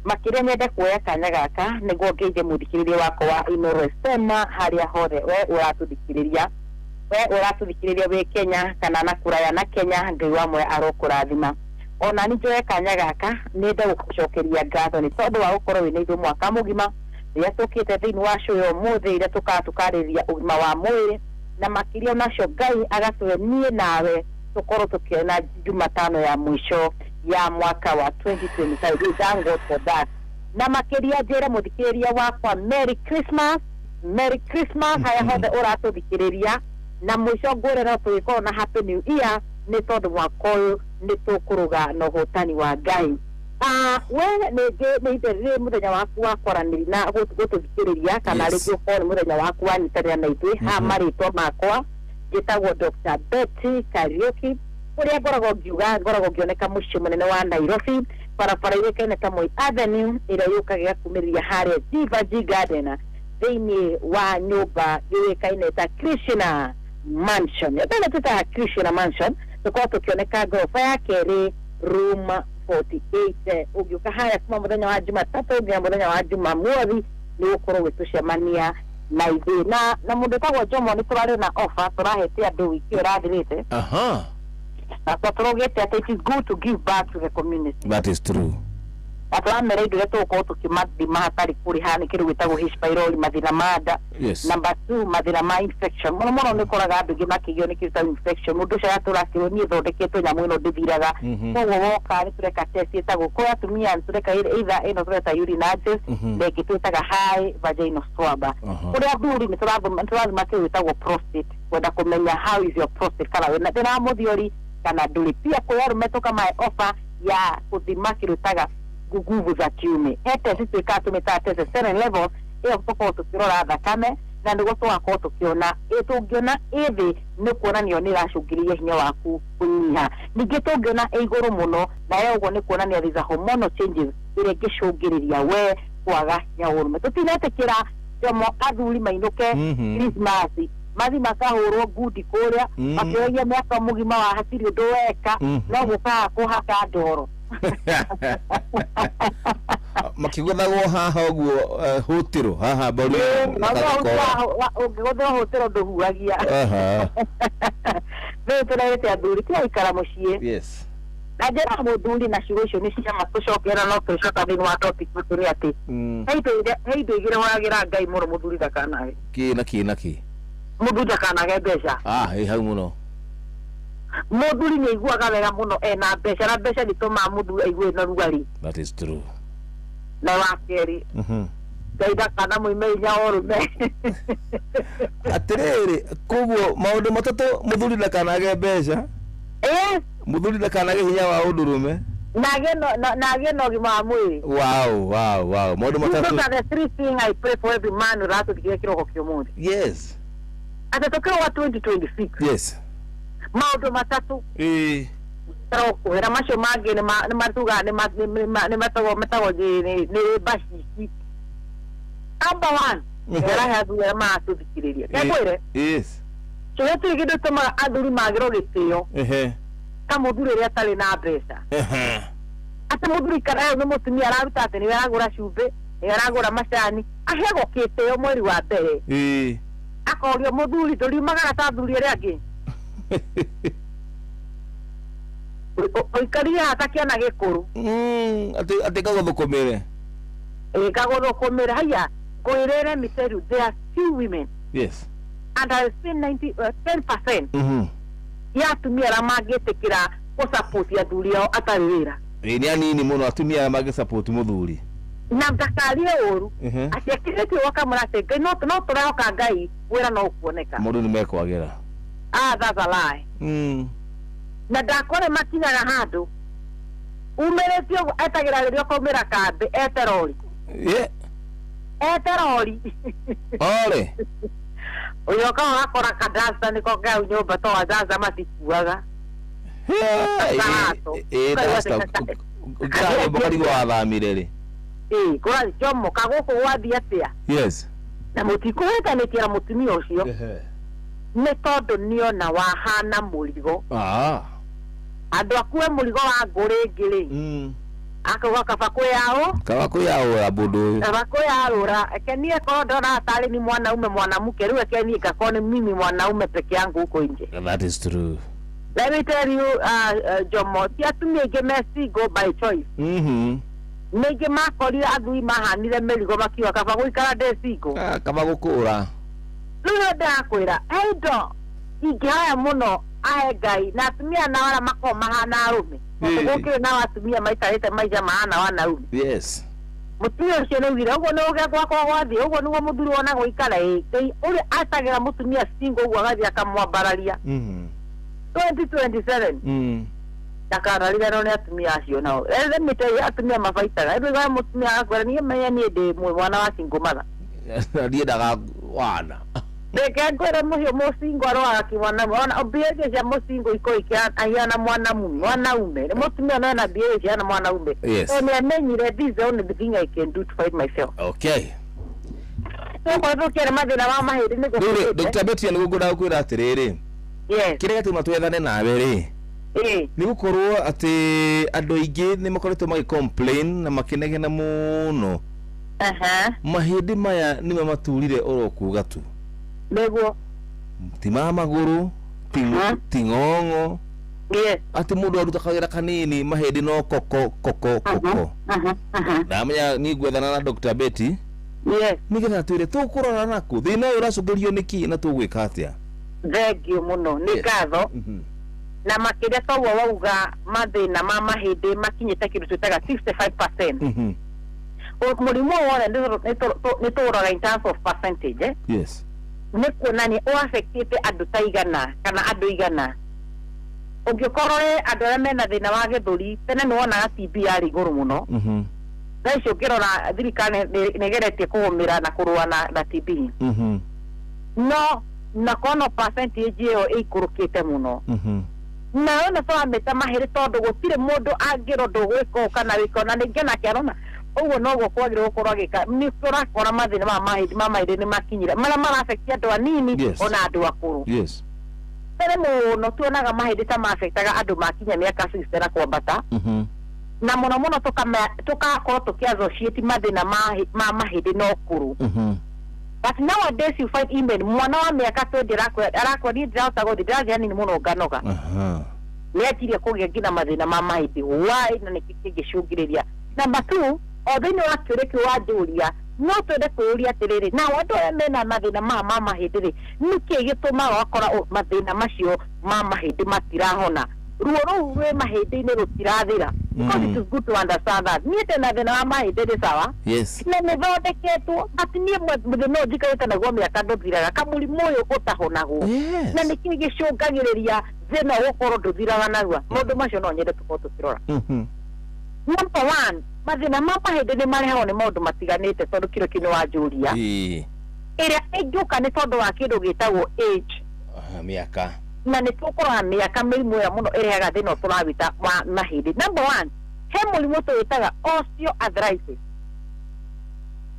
Makĩria nyende kuoya kanya gaka nĩguo ngeithie mũthikĩrĩria wakwa wa Inooro FM harĩa hothe we ũratũthikĩrĩria wĩ Kenya kana na kuraya na Kenya, Ngai wa Mwaro arokũrathima. Ona njoye kanya gaka nende gũcokeria ngatho nĩ tondũ wa gũkorwo wĩ na ithuĩ mwaka mũgima rĩrĩa tũkĩte thĩinĩ wa show ya ũmũthĩ ĩrĩa tũkarĩrĩria ũgima wa mwĩrĩ na makĩria nacio Ngai agatũhe niĩ nawe tũkorwo tũkĩona Jumatano ya mwisho ya mwaka wa 2025. We thank God for that. Na makĩria njĩre mũthikĩrĩria wakwa Merry Christmas haya hothe ũratũthikĩrĩria na mwisho ngũre no tũgĩkorwo na Happy New Year nĩ tondũ mwaka ũyũ nĩ tũkũrũga na ũhotani wa Ngai. We nĩ mũthenya waku wa kwaranĩria na gũtũthikĩrĩria kana rĩngĩ ũkorwo nĩ mũthenya waku wanyitanĩra na ithuĩ. Ha marĩtwa makwa njĩtagwo Dr. Betty Kariuki, ũrĩa ngoragwo ngĩoneka mũciĩ mũnene wa Nairobi, barabara ĩrĩa ta Moi Avenue ĩrĩa yũkaga kumĩrĩria harĩa Divaji Garden thĩinĩ wa nyũmba yũĩkaine ta Krishna Mansion. Ĩtana tũta Krishna Mansion tuko tukioneka gorofa ya kerĩ room 48. Ũngĩũka haya kuma mũthenya wa Jumatatu nginya mũthenya wa Jumamothi nĩ ũkorwo gĩtũcemania na ithuĩ na mũndũ tagwo Njomo nĩ tũrarĩ na offer tũrahete andũ wiki ũrathirĩte. Na tũrogete atĩ it is good to give back to the community. That is true. Atũramera indo iria tũgũkorwo tũkĩmathima hatarĩ kũrĩha nĩ kĩndũ gĩtagwo H. pylori, mathĩna ma nda. Number 2, mathĩna ma infection. Mũno nĩ ũkoraga andũ aingĩ makĩgio nĩ kĩndũ ta infection. Mũndũ ũcio atũrakĩrwo niĩ thondeketwo nyamũ ĩno ndĩthiraga. Koguo woka nĩ tũreka test ĩtagwo kwa atumia nĩ tũreka ĩno tũreta urinalysis na ĩngĩ twĩtaga high vaginal swab. Kũrĩa athuri nĩ tũrathima kĩndũ gĩtagwo prostate, kwenda kũmenya how is your prostate kana wĩna thĩna wa mũthiori kana ndũrĩ. Pia kwĩ arũme tũkamahe offer ya gũthima kĩndũ gĩtaga nguvu za kiume. Test twĩkaga tũmĩtaga testosterone levels, ĩyo tũkorwo tũkĩrora thakame na nĩguo tũgakorwo tũkĩona tũngĩona ĩthĩ nĩ kuonanio nĩ ĩracũngĩrĩria hinya waku kũnyiha. Ningĩ tũngĩona ĩ igũrũ mũno nayo ũguo nĩ kuonania these hormonal changes ĩrĩa ĩngĩcũngĩrĩria we kwaga hinya wa ũrũme. Tũtinetĩkĩra Njomo athuri mainũke Christmas mathi makahũrwo ngundi kũrĩa makĩoria mĩaka mũgima wa hatirĩ ũndũ weka no gũkaga kũhaka ndoro. Makĩgũthagwo haha ũguo hũtĩro haha mbaru ũngĩgũthwo hũtĩro ndũhuagia. Rĩu tũrerete athuri tiga ikara mũciĩ. Na njĩra mũthuri na ciugo icio nĩ ciama tũcokera no tũcoka thĩinĩ wa topic tũrĩ atĩ he indo igĩrĩ wagĩra Ngai mũno mũthuri ndakanage. Kĩ mũthuri ndakanage mbeca. Hau mũno. Mũthuri nĩ aiguaga wega mũno ena mbeca na mbeca nĩtũmaga mũthuri aigue na rugarĩ. That is true. Na wa kerĩ Ngai kana mũime inya ũrũme. Atiriri koguo maundu matatu muthuri ndakanage mbeca. Muthuri ndakanage hinya wa undurume. Nage no gima wa mwĩrĩ. Wow. Maundu matatu. Those are the three things I pray for every man who rato dikia kiroko kiomundi. Yes. Atatokea wa 2026. Yes. Maundu matatu. Troko era macio mangĩ nĩ matuga nĩ matago nĩ bashi. Number one. Era hadu ya matũthikĩrĩria. Kegwĩre. Yes. Chote kido toma athuri magĩrwo gĩtĩo. Kama mũthuri rĩa atarĩ na mbeca. Ata mũthuri kana nĩ mũtumia araruta atĩ nĩ aragũra cumbĩ, nĩ aragũra macani, ahego kĩtĩo mweri wa mbere. Akorio mũthuri ndũriumagara ta athuri arĩa angĩ. Oikaria hatakiana gĩkũrũ. Ati kagũthũkũmĩre. Kagũthũkũmĩre haya. Let me tell you, there are few women. Yes. And I say 10%. Ya atumia arĩa mangĩtĩkĩra gũsupport athuri ao atarĩ wĩra. Nĩ anini mũno atumia arĩa mangĩsupport mũthuri. Na ndakarie ũru. Atĩ akĩrĩtio wakamũra atĩ Ngai no tũrehoka Ngai wĩra no ũkuoneka. Mũndũ nĩ mekwagĩra. That's a lie. Na ndakore makinyaga handũ. Umĩrĩtio etagĩragĩrio kaumĩra kambĩ eterori. Eterori. Ole. Uyoka wakora kadasta niko Ngai nyumba to azaza matikuaga. Ukara bokari wa thamire ri. Kora jomo kagoko wathi atia. Yes. Na mutikuheta nikira mutumia ucio. Nĩ tondũ niona wahana mũrigo. Andũ akuwe mũrigo wa ngũrĩngĩrĩ. Akauga kaba kwĩyao ya bundu. Kaba kwĩyarũra. Kenie korwo ndona atarĩ ni mwanamke rĩu kenie kakoo ni mimi mwanaume peke yangu huko nje. That is true. Let me tell you, Jomo, ti atumia aingĩ me single by choice. Ningĩ makorire athuri mahanire mĩrigo makiuga kaba gũikara ndĩ single. Kaba gũkũra. Rĩu ndakwĩra, endo ingĩhoya mũno ahe Ngai na atumia nao arĩa makoragwo mahana arũme. Gũkĩrĩ nao atumia maikarĩte maica mahana wanaume. Yes. Mũtumia ũcio nĩaugire ũguo nĩ ũgĩa gwakwa gwathiĩ, ũguo nĩguo mũthuri wonagwo ikara ũrĩa atagĩra mũtumia single ũguo agathiĩ akamwambararia. 2027. Ndakarariganĩrwo nĩ atumia acio nao. Mĩtei atumia mabaitaga. Rĩu mũtumia agakwĩra niĩ menya niĩ ndĩ mwana wa single mother. Ndiendaga wana. Reke ngwĩre mũhiũ mũcingo arwara kĩmwana ona mbĩrĩria cia mũcingo ikũikiana mwanaume. Mũtumia no ena mbĩrĩria cia mwanaume. Nĩ amenyire this is the only thing I can do to fight myself. Okay. Tũkĩra mathĩna wa mahĩndĩ nĩ gũkũrĩte. Dr. Betty nĩ gũkũra kwĩra atĩrĩrĩ. Yes. Kĩrĩa gĩtũma twethane nawe rĩ. Nĩ gũkorwo atĩ andũ aingĩ nĩ makoretwo magĩcomplain na makĩnegena mũno. Mahĩndĩ maya nĩmo maturire oro kuuga tu. Nĩguo. Ti ma magũrũ, ti ng'ong'o. Atĩ mũndũ arutaga wĩra kanini mahĩndĩ no koko. Ndamenya nĩ ngwethana na Dr. Betty. Nĩgetha twĩre tũkũrora nakũ thĩna ũyũ ũracũngĩrĩrio nĩkĩ na tũgwĩka atĩa. Thengio mũno nĩ ngatho. Na makĩria toguo wauga mathĩna ma mahĩndĩ makinyĩte kĩndũ twĩtaga 65%. Mũrimũ wothe nĩ tũũraga in terms of percentage. Yes. Nĩ kuonania ũaffectĩte andũ ta igana kana andũ igana. Ũngĩkorwo andũ arĩa mena thĩna wa gĩthũri tene nĩ wonaga TB yarĩ igũrũ mũno. Thaa icio ũngĩrora thirikari nĩgeretie kũgũmĩra na kũrũa na TB. No na kono percentage ĩyo ĩikũrũkĩte mũno. Na ona twambĩte mahĩrĩ tondũ gũtirĩ mũndũ angĩrondwo gwĩka kana wĩka na ningĩ nake arona ũguo noguo kwagĩrĩirwo gũkorwo agĩka. Nĩ tũrakora mathĩna ma mahĩndĩ nĩ makinyire marĩa maraffect andũ anini ona andũ akũrũ. Tene mũno tuonaga mahĩndĩ ta maffectaga andũ makinya mĩaka 60 na kwambata. Na mũno tũkakorwo tũkĩ-associate mathĩna ma mahĩndĩ na ũkũrũ. But nowadays you find even mwana wa mĩaka 20 arakwa niĩ ndirahota gũthiĩ ndĩrathiĩ hanini mũno nganoga. Nĩanjirie kũgĩa nginya mathĩna ma mahĩndĩ. Why na nĩkĩ kĩngĩcũngĩrĩria? Number 2, o thĩinĩ wa kĩũria kĩu wanjũria no twende kwĩũria atĩrĩrĩ na andũ arĩa mena mathĩna ma mahĩndĩ rĩ nĩkĩ gĩtũmaga wakora mathĩna macio ma mahĩndĩ matirahona ruo rũu rwĩ mahĩndĩ-inĩ rũtirathira because it is good to understand that niĩ ndĩna thĩna wa mahĩndĩ rĩ sawa na nĩthondeketwo ati niĩ mũthenya ũyũ njikarĩte naguo mĩaka ndũthiraga kamũrimũ ũyũ ũtahonagwo na nĩkĩ gĩcũngagĩrĩria thĩna gũkorwo ndũthiraga narua maũndũ macio no nyende tũkorwo tũkĩrora number one mathĩna ma mahĩndĩ nĩ marehagwo nĩ maũndũ matiganĩte tondũ kĩrĩa kĩnĩ wanjũria ĩrĩa ĩngĩũka nĩ tondũ wa kĩndũ gĩtagwo age mĩaka na nĩ tũkũrora mĩaka mĩrimũ ĩrĩa mũno ĩrehaga thĩna tũrawĩta wa mahĩndĩ number one he mũrimũ tũwĩtaga osteoarthritis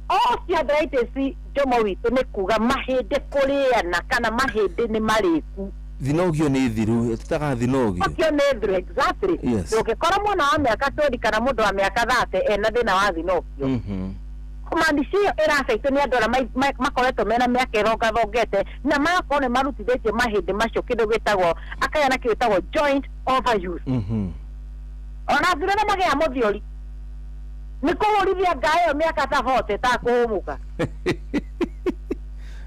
osteoarthritis Jomo witũ nĩ kuga mahĩndĩ kũrĩana kana mahĩndĩ nĩ marĩku thinogio nĩ thiru tutaga thinogio okio nĩ thiru exactly ũngĩkora mwana wa mĩaka 20 kana mũndũ wa mĩaka 30 ena thĩna wa thinogio kumandicio ĩracaitwo nĩ andũ arĩa makoretwo mena mĩaka ĩrongathongete na magakorwo nĩ marutithĩtie mahĩndĩ macio kĩndũ gĩtagwo akagĩa na kĩndũ gĩtagwo joint overuse ona thire nĩ magĩa mũthiori nĩ kũhũrithia ngaĩ ĩyo mĩaka ta 40 ta kũhũmũka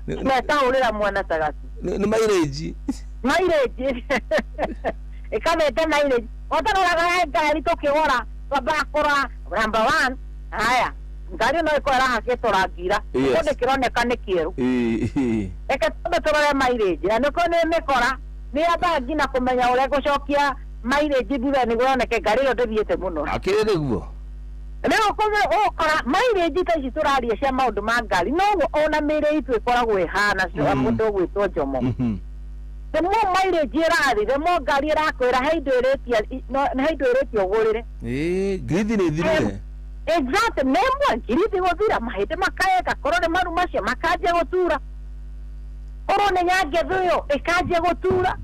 metahũrĩra mwana tagati nĩ mileage ikamete mileage otarũraga ngari tũkĩgũra twambaga kũrora number one haya ngari no ĩkorwo ĩrahakĩtwo rangira kĩndũ kĩroneka nĩ kĩerũ reke tũmbe tũrore mileage na nĩko nĩ mĩkora nĩ yambaga nginya kũmenya ũrĩa gũcokia mileage thutha nĩguo yoneke ngari ĩyo ndĩthiĩte mũno akĩrĩ nĩguo rĩu ũkora mileage ta ici tũraria cia maũndũ ma ngari noguo ona mĩĩrĩ itũ ĩkoragwo ĩhana mũndũ ũgwĩtwo Jomo the more mileage ĩrathi the more ngari ĩrakwĩra he indo ĩrĩtio ũgũrĩre ngirithi nĩ thirire exactly nemwe ngirithi gũthira mahĩndĩ makaeka korwo nĩ maru macio makanjia gũtura korwo nĩ nyangetho ĩyo ĩkanjia gũtura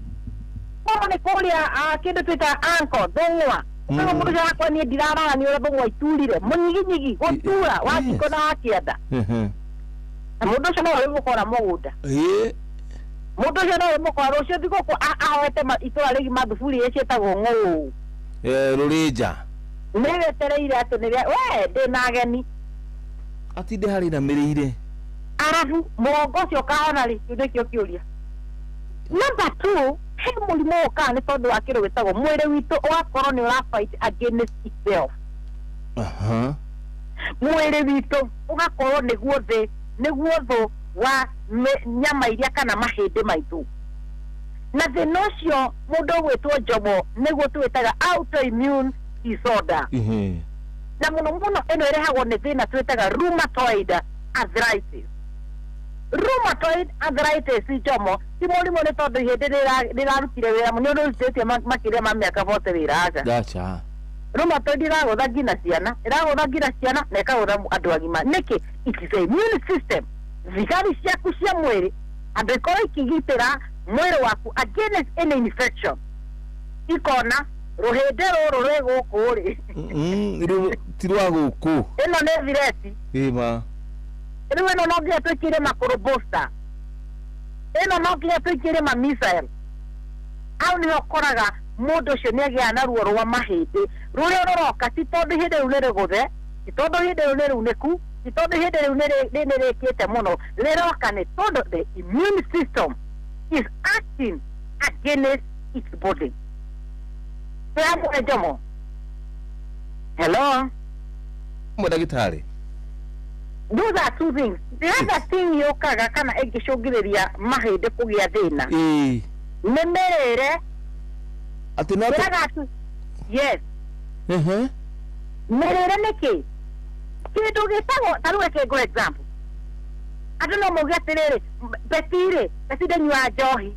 korwo nĩ kũrĩa kĩndũ twĩtaga ankle thũng'wa ũkaga mũndũ ũcio wakwa niĩ ndirarara nĩ ũrĩa thũng'wa iturire mũnyiginyigi gũtura wa kiko na wa kĩanda na mũndũ ũcio no ũrĩ gũkora mũgũnda mũndũ ũcio no ũrĩ mũkora rũcio thigũkũ ahoete itũra rĩgi mathuburia ciĩtagwo ng'ũũ rũrĩnja nĩwetereire atĩ nĩrĩa we ndĩna ageni atinde harĩ na mĩrĩire arabu mũgongo ũcio ũkahona rĩ kĩu nĩkĩo kĩũria number two he mũrimũ ũkaga nĩ tondũ wa kĩndũ gĩtagwo mwĩrĩ witũ ũgakorwo nĩ ũrafight against itself mwĩrĩ witũ ũgakorwo nĩguo thũ wa nyama iria kana mahĩndĩ maitũ na thĩna ũcio mũndũ ũgwĩtwo Jomo nĩguo twĩtaga autoimmune disorder na mũno mũno ĩno ĩrehagwo nĩ thĩna twĩtaga rheumatoid arthritis Jomo ti mũrimũ nĩ tondũ ihĩndĩ rĩrarutire wĩra mũno nĩ ũrutĩtie makĩria ma mĩaka 40 wĩra aca rheumatoid ĩragũtha nginya ciana na ĩkagũtha andũ agima nĩkĩ it is a immune system thigari ciaku cia mwĩrĩ andũ ikorwo ikigitĩra mwĩrĩ waku against any infection ikona rũhĩndĩ rũrũ rwĩ gũkũ rĩ ti rwa gũkũ ĩno nĩ vireti rĩu ĩno no nginya twĩkĩre makũrũ booster ĩno no nginya twĩkĩre ma missile au nĩho ũkoraga mũndũ ũcio nĩ agĩa na ruo rwa mahĩndĩ rũrĩa rũroka ti tondũ hĩndĩ rĩu nĩ rĩgũthe ti tondũ hĩndĩ rĩu nĩ runĩku ti tondũ hĩndĩ rĩu nĩ rĩkĩte mũno rĩroka nĩ tondũ the immune system is acting against its body. Jomo. Hello. Ndagĩtarĩ. Those are two things. The other thing yokaga kana ĩngĩcũngĩrĩria mahĩndĩ kũgĩa thĩna. Nĩ mĩrĩre. Atĩ no yes. Mĩrĩre nĩkĩ? Kĩndũ gĩtagwo ta rĩu reke ngũ example. Andũ no mauge atĩrĩrĩ Beti ndanyua njohi.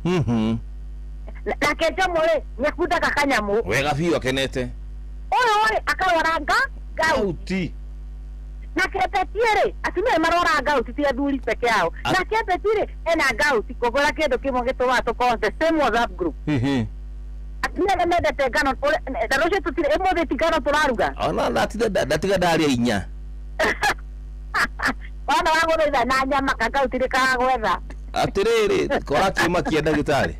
Nake Jomo rĩ nĩakundaga kanyamũ. Wega biũ akenete. Ũyũ rĩ akarwara gauti. Nake Beti rĩ atumia marwara gauti ti athuri peke yao. Nake Beti rĩ ena gauti kũgũra kĩndũ kĩmwe gĩtũmaga tũkorwo the same WhatsApp group. Atumia nĩ mendete ngano rũciũ tũtirĩ ĩmũthĩ ti ngano tũraruga. Ona ndatiga ndarĩa inya. Wana wagũthaitha na nyama kagauti nĩ kagwetha. Atĩrĩrĩ kora kĩma kĩa ndagĩtarĩ.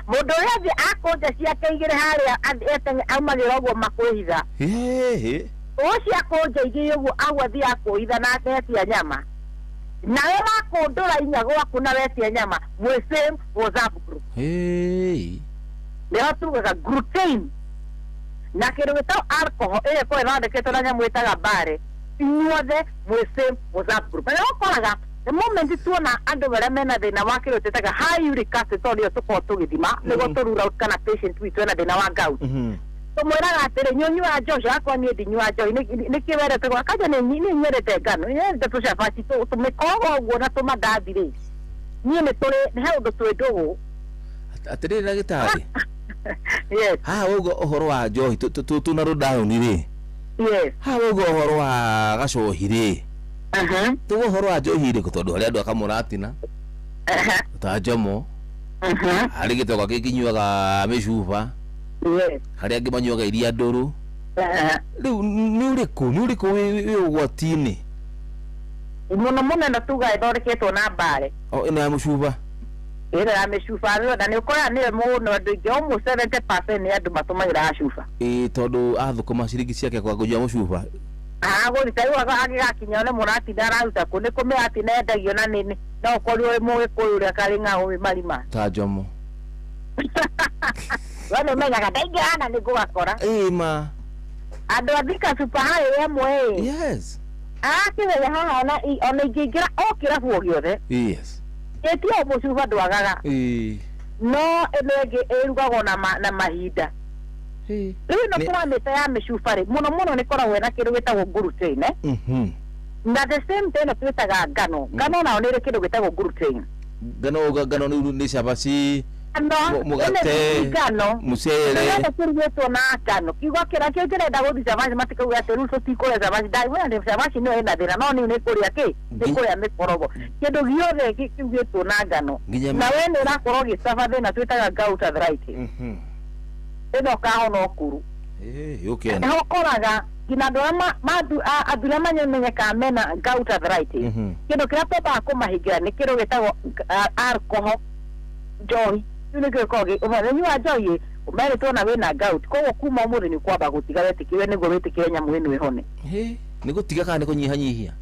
Mũndũ ũrĩa thĩ akũnja ciake igĩrĩ harĩa aumagĩra ũguo makwĩhitha. Ocia konjeige uguo agwathi akuitha na atetia nyama. Na wera kondora inyago akuna wetia nyama. Mwesem WhatsApp group. Hey. Leo tugaga gluten. Na kero gitao alcohol ko ĩthondeketwo na nyamũ ĩtaga bare. Inyuothe mwesem WhatsApp group. Na ũkoraga the moment tuona andũ arĩa mena thĩna wa kĩrĩa tũtaga high uric acid tondũ tũkorwo tũgĩthima nĩguo tũrura kana patient witũ ena thĩna wa gout. Tumwĩraga atĩrĩ nyonyua njohi akwa niĩ ndinyua njohi nĩkĩ werete gwa kaja nĩ nyerete ngano nyerete tũcabaci tũmĩkoga ũguo na tũmandathi rĩ niĩ nĩ tũrĩ he ũndũ twĩ ndũgũ atĩrĩrĩ ndagĩtarĩ. Yes. Ha ũguo ũhoro wa njohi tuna rundown rĩ. Yes. Ha ũguo ũhoro wa gacohi rĩ. Tugo ũhoro wa njohi rĩ tondũ harĩ andũ akamũratina. Ta njomo. Harĩ gĩtoka kĩkinyuaga mĩcuba. Yes. Harĩ angĩ manyuaga iria ndũrũ. Rĩu nĩ ũrĩkũ wĩ ũgwati-inĩ? Mũno mũno na tuga ĩthondeketwo na mbare. Ĩno ya mũcuba. Ĩno ya mĩcuba na nĩ ũkoraga nĩwe mũno andũ aingĩ almost 70% nĩ andũ matũmagĩra cuba. Tondũ athũkũma ciringi ciake kwa kũnyua mũcuba. Gũrita rĩu agĩgakinya nĩ mũratinda araruta kũ nĩ kũmĩrati na endagio na nini no ũkorirwo wĩ mũgĩkũyũ ũrĩa karĩ ng'aũ marima. Ta njomo. Wena menyaga ndaingĩrana nĩ ngũgakora. Ma. Andũ athika cupa harĩ ĩmwe. Yes. Akĩgeria haha ona ingĩingĩra o kĩrabu o gĩothe. Yes. Ĩtio mũcuba ndwagaga. No ĩno ĩngĩ ĩrugagwo na mahinda. Rĩu ĩno tũramĩte ya mĩcuba rĩ mũno mũno nĩ koragwo na kĩndũ gĩtagwo gluten. Na the same thing twĩtaga ngano. Ngano nayo nĩ ĩrĩ kĩndũ gĩtagwo gluten. Ngano nĩ cabaci. Mũgate, mũcere. Nĩ kĩrugĩtwo na ngano. Kiugo kĩrĩa kĩrenda gũthi cabaci matikauga atĩ rĩu tũtikũrĩa cabaci. Ndagwĩra nĩ cabaci nĩyo ĩna thĩna no nĩ kũrĩa kĩ? Nĩ kũrĩa mĩkorogo. Kĩndũ gĩothe kĩrugĩtwo na ngano. Na we nĩ ũrakorwo ũgĩcaba thĩna twĩtaga gout arthritis. Ĩno kahona ũkuru. Nĩ ũkoraga nginya andũ arĩa mamenyekaga mena gout arthritis. Kĩndũ kĩrĩa twambaga kũmahingĩra nĩ kĩndũ gĩtagwo alcohol, njohi. Rĩu nĩkĩo gĩkoragwo ũmanyua njohi ũmerĩtwo na wĩna gout koguo kuma ũmũthĩ nĩ kwamba gũtiga wetĩkĩre nĩguo wĩtĩkĩre nyamũ ĩno ĩhone. Nĩ gũtiga kana nĩ kũnyihanyihia?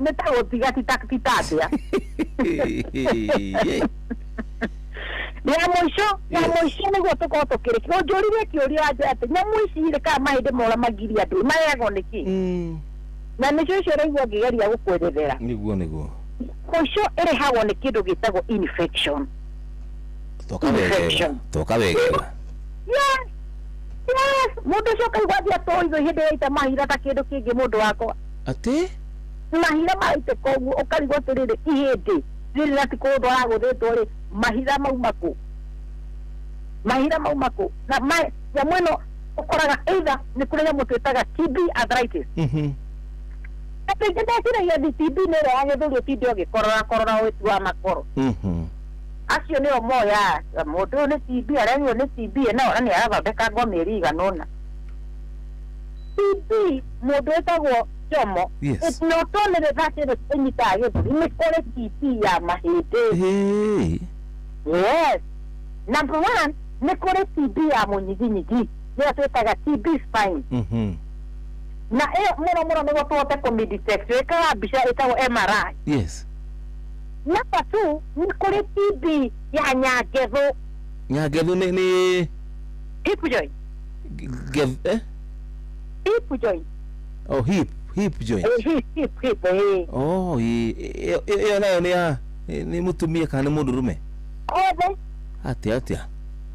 Nĩ ta gũtiga ti tatĩa. Ya mũico nĩguo tũkorwo tũkĩrĩkia ũnjũririe kĩũria atĩ nyamũ ici rĩ kana mahĩndĩ mora magiria andũ marehagwo nĩkĩ? Na nĩcio icio rĩu ngĩgeria gũkwerethera. Nĩguo. Mũico ĩrehagwo nĩ kĩndũ gĩtagwo infection. Toka wegega. Yes. Mũndũ ũcio kaigua atĩa hĩndĩ ĩrĩa ita mahira ta kĩndũ kĩngĩ mũndũ wakwa. Atĩ? Mahira maitĩka ũguo ũkarigwo atĩrĩrĩ ihĩndĩ rĩrĩ na ti kũndũ aragũthĩtwo rĩ mahira mauma kũ? Na nyamũ ĩno ũkoraga either nĩ kũrĩ nyamũ twĩtaga TB arthritis. Atĩ ndeciragia atĩ TB nĩ ĩrĩa yagĩthũrio tinde ũgĩkorora ũtu wa makoro. Acio nĩo moya mũndũ ũyũ nĩ TB aremio nĩ TB na nĩ arathondeka ngo mĩeri igana ũna. TB mũndũ wĩtagwo Jomo. Nĩũtonere thate ĩno ĩnyitaga gĩthũri nĩ kũrĩ TB ya mahĩndĩ. Yes. Number one nĩ kũrĩ TB ya mũnyiginyigi nĩyo twĩtaga TB spine. Na ĩyo mũno nĩguo tũhote kũmĩdetect wĩkaga mbica ĩtagwo MRI. Yes. Number two nĩ kũrĩ TB ya nyangethũ. Nyangethũ nĩ hip joint. Hip joint. Oh, hip joint. Hip. Oh, ĩyo nayo nĩ mũtumia kana nĩ mũndũrũme? Othe. Atĩa.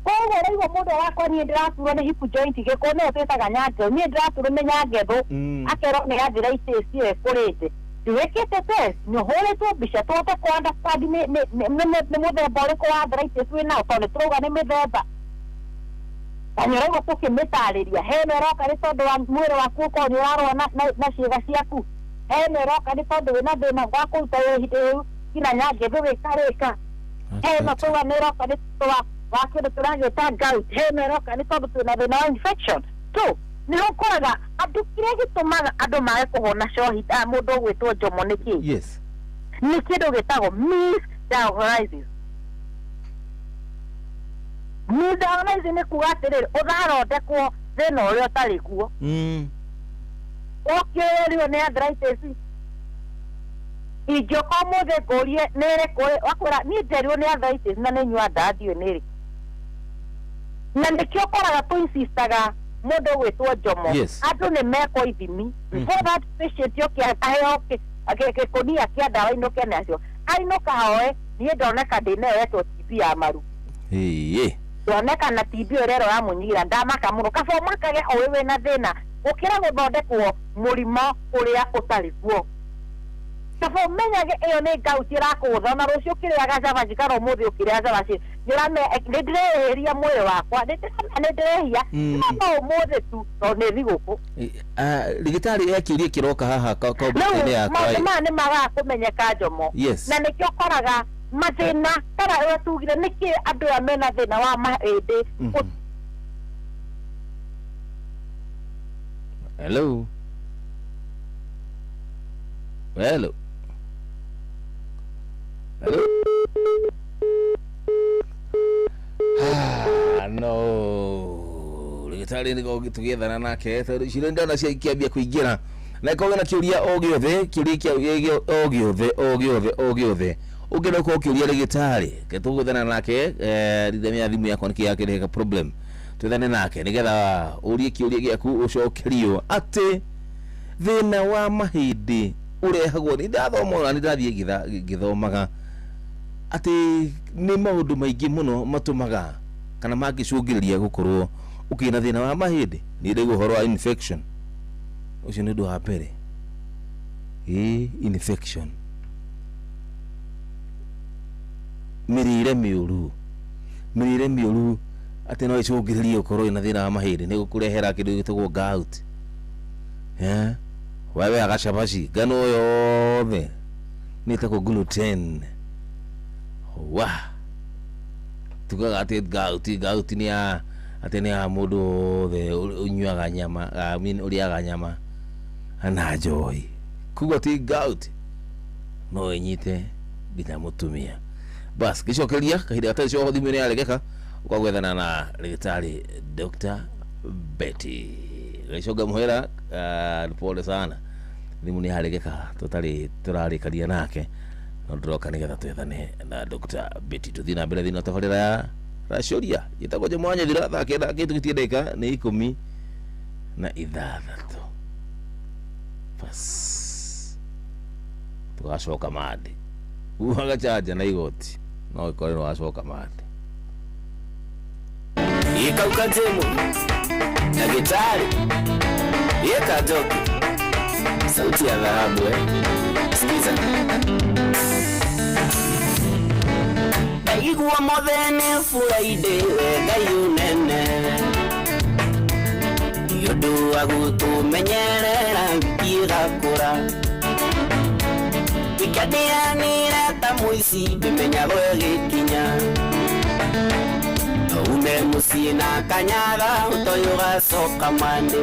Koguo rĩu mũndũ wakwa niĩ ndĩraturwo nĩ hip joint gĩkũ nĩyo twĩtaga nyangethũ. Niĩ ndĩraturwo nĩ nyangethũ. Akerwo nĩ arthritis ĩyo ĩkũrĩte. Ndiwekete test nĩũhũrĩtwo mbica tũhote kũ understand nĩ mũthemba ũrĩkũ wa arthritis wĩnayo tondũ nĩtũrauga nĩ mĩthemba. Na nĩũraigua tũkĩmĩtarĩria hena ĩroka nĩ tondũ wa mwĩrĩ waku ũkorwo nĩ ũrarũa na ciĩga ciaku. Hena ĩroka nĩ tondũ wĩna thĩna wa kũruta wĩra nginya nyangethũ wĩkarĩka. Hena tũga nĩ ĩroka nĩ tondũ wa kĩndũ tũragĩta gout. Hena ĩroka nĩ tondũ twĩna thĩna wa infection. Nĩ ũkoraga andũ kĩrĩa gĩtũmaga andũ mage kũhona cohi mũndũ ũgwĩtwo Jomo nĩkĩ? Yes. Nĩ kĩndũ gĩtagwo misdiagnosis. Misdiagnosis nĩ kuga atĩrĩrĩ ũtharathondekwo thĩna ũrĩa ũtarĩ kuo. okĩrĩrio nĩ arthritis ingĩoka mũthĩ ngũrie nĩrĩ wakwĩra niĩ nderirwo nĩ arthritis na nĩ nyua ndawa ndiũĩ nĩrĩ na nĩkĩo ũkoraga tũinsistaga mũndũ gwĩtwo Jomo andũ nĩ mekwo ithimi so that patient yoke aheo gĩkũnia kĩa ndawa inũke nacio ainũka hoe niĩ ndoneka ndĩneyetwo TB ya maru ndoneka na TB ũrero ya mũnyira ndamaka mũno kaba makage owe wĩna thĩna gũkĩra gũthondekwo mũrimũ ũrĩa ũtarĩ guo kaba menyage ĩyo nĩ ngauti ĩrakũgũtha na rũciũ ũkĩrĩaga cabaci kana ũmũthĩ ũkĩrĩa cabaci nĩndĩreheria mwĩrĩ wakwa nĩndĩrehia no ũmũthĩ tu tondũ nĩ thigũkũ Ligitari kĩũria kĩroka haha kaũntĩ-inĩ yakwa maũndũ nĩ magaga kũmenyeka Jomo na nĩkĩo ũkoraga mathĩna kana ũrĩa tugire nĩkĩ andũ aya mena thĩna wa mahĩndĩ Hello. Hello. No. Ligitari nĩ gũgĩtũgethana nake tondũ cire ndana cia ikiambia kũingĩra na ĩkoge na kĩũria o gĩothe kĩũria o gĩothe ũngĩenda gũkorwo ũkĩũria ligitari tũgũthana nake rĩrĩa thimũ yakwa nĩkĩ yakĩrehe problem twethane nake nĩgetha ũrie kĩũria gĩaku ũcokerio atĩ thĩna wa mahĩndĩ ũrehagwo nĩ ndathoma nĩ ndathiĩ ngĩthomaga atĩ nĩ maũndũ maingĩ mũno matũmaga kana mangĩcũngĩrĩria gũkorwo ũkĩna thĩna wa mahĩndĩ nĩ ndĩguo ũhoro wa infection ũcio nĩ ũndũ wa mbere infection mĩrĩre mĩũru atĩ no ĩcũngĩrĩrie ũkorwo na thĩna wa mahĩndĩ nĩ gũkũrehera kĩndũ gĩtagwo gout wewe agacabaci ngano yothe nĩ ĩtagwo gluten tugaga atĩ gout nĩ ya atĩ nĩ ya mũndũ wothe ũnyuaga nyama ũrĩaga nyama na njohi kuga ti gout no ĩnyite nginya mũtumia bas gĩcokeria kahinda gatarĩ cio thimũ-inĩ yaregeka ũkagwethana na ligitari Dr. Betty gĩcoka mũhera pole sana thimũ nĩ yaregeka tũrarĩkaria nake no ndĩroka nĩgetha twethane na Dr. Betty tũthiĩ na mbere thĩinĩ wa tabarĩra ya racoria gĩtagwo Jomo wa Nyethira thaa kenda gĩtũgĩtie ndagĩka nĩ 16 bas tũgacoka mande uagachaja na igoti no ĩkore no wacoka mande ikauka Jemo ndagĩtarĩ yeka joki sauti ya dhahabu sikiza ndaigua mũthene Friday Ngai ũnene yũndũ wa gũtũmenyerera ngĩgakũra ikadianira ta mũici ndimenyaga gĩkinya ume mũciĩ na kanyaga ũtoyo gacoka mande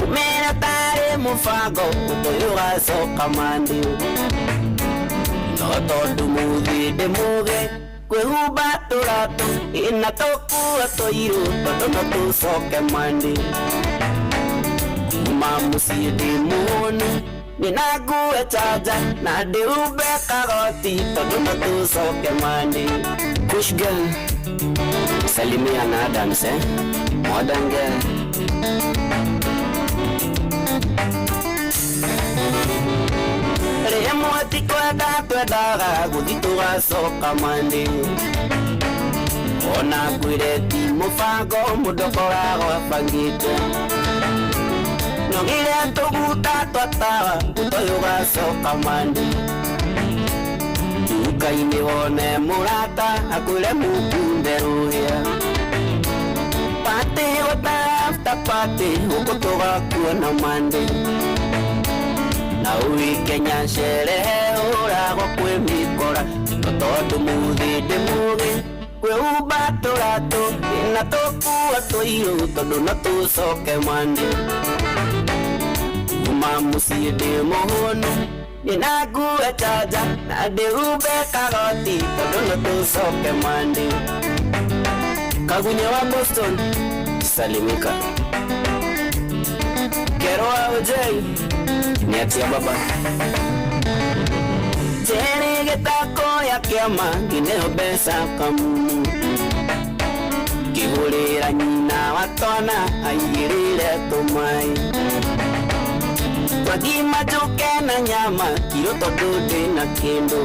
umera tarĩ mũbango ũtoyo gacoka mande no tondũ mũthĩ ndĩmũge kwĩhumba tũratũ ĩna tũkua tũirũ tondũ no tũcoke mande kuma mũciĩ ndĩmũhũnu nina nguo chaja na ndĩhumbe karoti tondũ no tũcoke mande Kush girl salimia na Adams modern girl Remoti kwenda twendaga gũthi tũgacoka mande ona ngwĩre ti mũbango mũndũ koragwo abangĩte nogire tũguta twatawa ũtoyo ũgacoka mande nduka-inĩ wone mũrata akwĩre mũkunde rũhĩa patĩ gũtafta patĩ gũkũ tũgakuona mande na ũgĩkenya sherehe ũragwo kwĩmĩkora tondũ mũthĩ ndĩmũgĩ kwĩhumba tũratũ na tũkua tũirũ tondũ no tũcoke mande kuma mũciĩ ndĩmũhũnu nina nguo chaja na ndĩhumbe karoti tondũ no tũcoke mande Kagunye wa Boston salimika Kerwa ojei Niatia baba Jere getako ya kiama Gineo besa kamu Kihurira nyina watona Aigirire tumai Magima juke na nyama Kiroto dude na kendo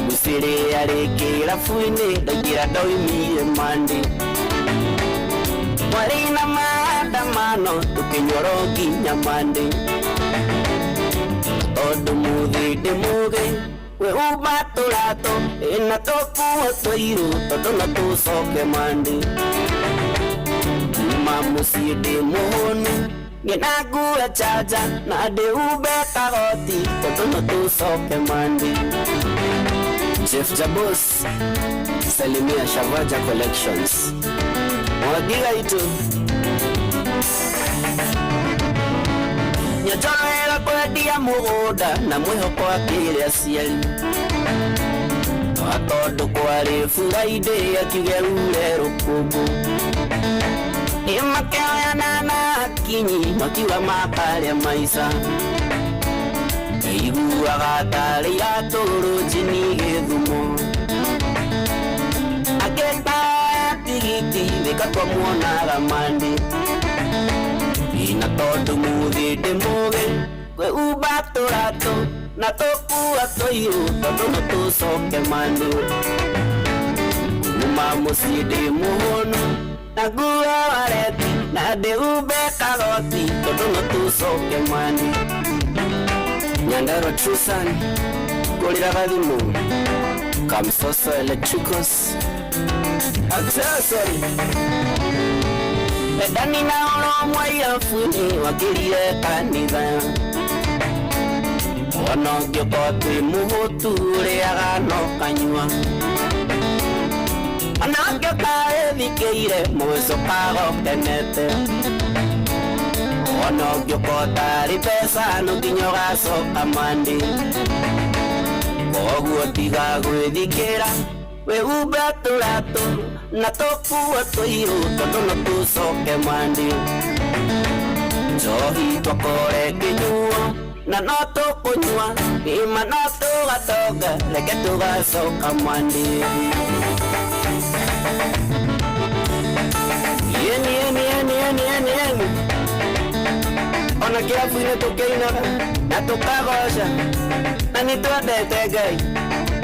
Musire arekira fuine Dagira doi mire mandi Marina maandamano tukinyoroki nyamande Todo mugi de mugi we ubaturato ena toku otoiru todo na tusoke mandi Mamusi de mohonu Ngenagu ya chaja na de ube karoti todo na tusoke mandi Chef Jabos Salimia Shavaja Collections Mwagiga itu Nyajoera kwa dia mugoda na mweho kwa kile asiali Watodo kwa refu raide ya kigerule rukubu Imakeo ya nana kinyi makiwa mapale ya maisa Igu agatari ya toro jini gedhumo Ageta tigiti Vekatwa muona ramandi Ina todo mugi de mugi We ubatorato Na toku atoiru Todo no tu soke mandi Umamusi de muhono Na gua wareti Na de ube karoti Todo no tu soke mandi Nyandaro Trusan Golira Vadimu Kamsoso Electricos Accessory Medani na olo mwaya funi Wakirire kanitha Wanogyo kote muhoture Agano kanyua Wanogyo kare vikeire Mweso kago kenete Wanogyo kotari pesa Nukinyoga soka mandi Kogu otiga gwedikera We ubaturato Na toku atoiru Todo no tu soke mandi Johi tokore kinyua Na no toko nyua Ima no tuga toga Leke tuga soka mandi Yeni Ona kia fuine toke inaga Na toka gosha Na nitua dete gai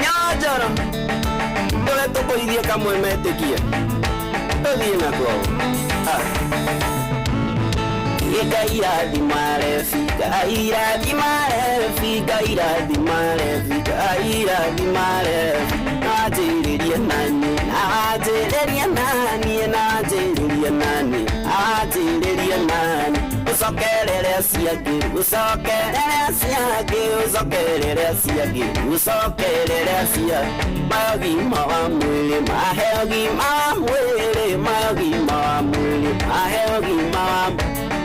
Nyojoro Dole toko idie kamwe metekia Odie na kwa Gaira di mare figa Gaira di mare figa Gaira di mare figa Gaira di mare Najeriya nani Najeriya nani Najeriya nani Najeriya nani Usokerere siagi Usokerere siagi Usokerere siagi Usokerere siagi Mayogi mawa mwili Mayogi mawa mwili Mayogi mawa mwili Mayogi mawa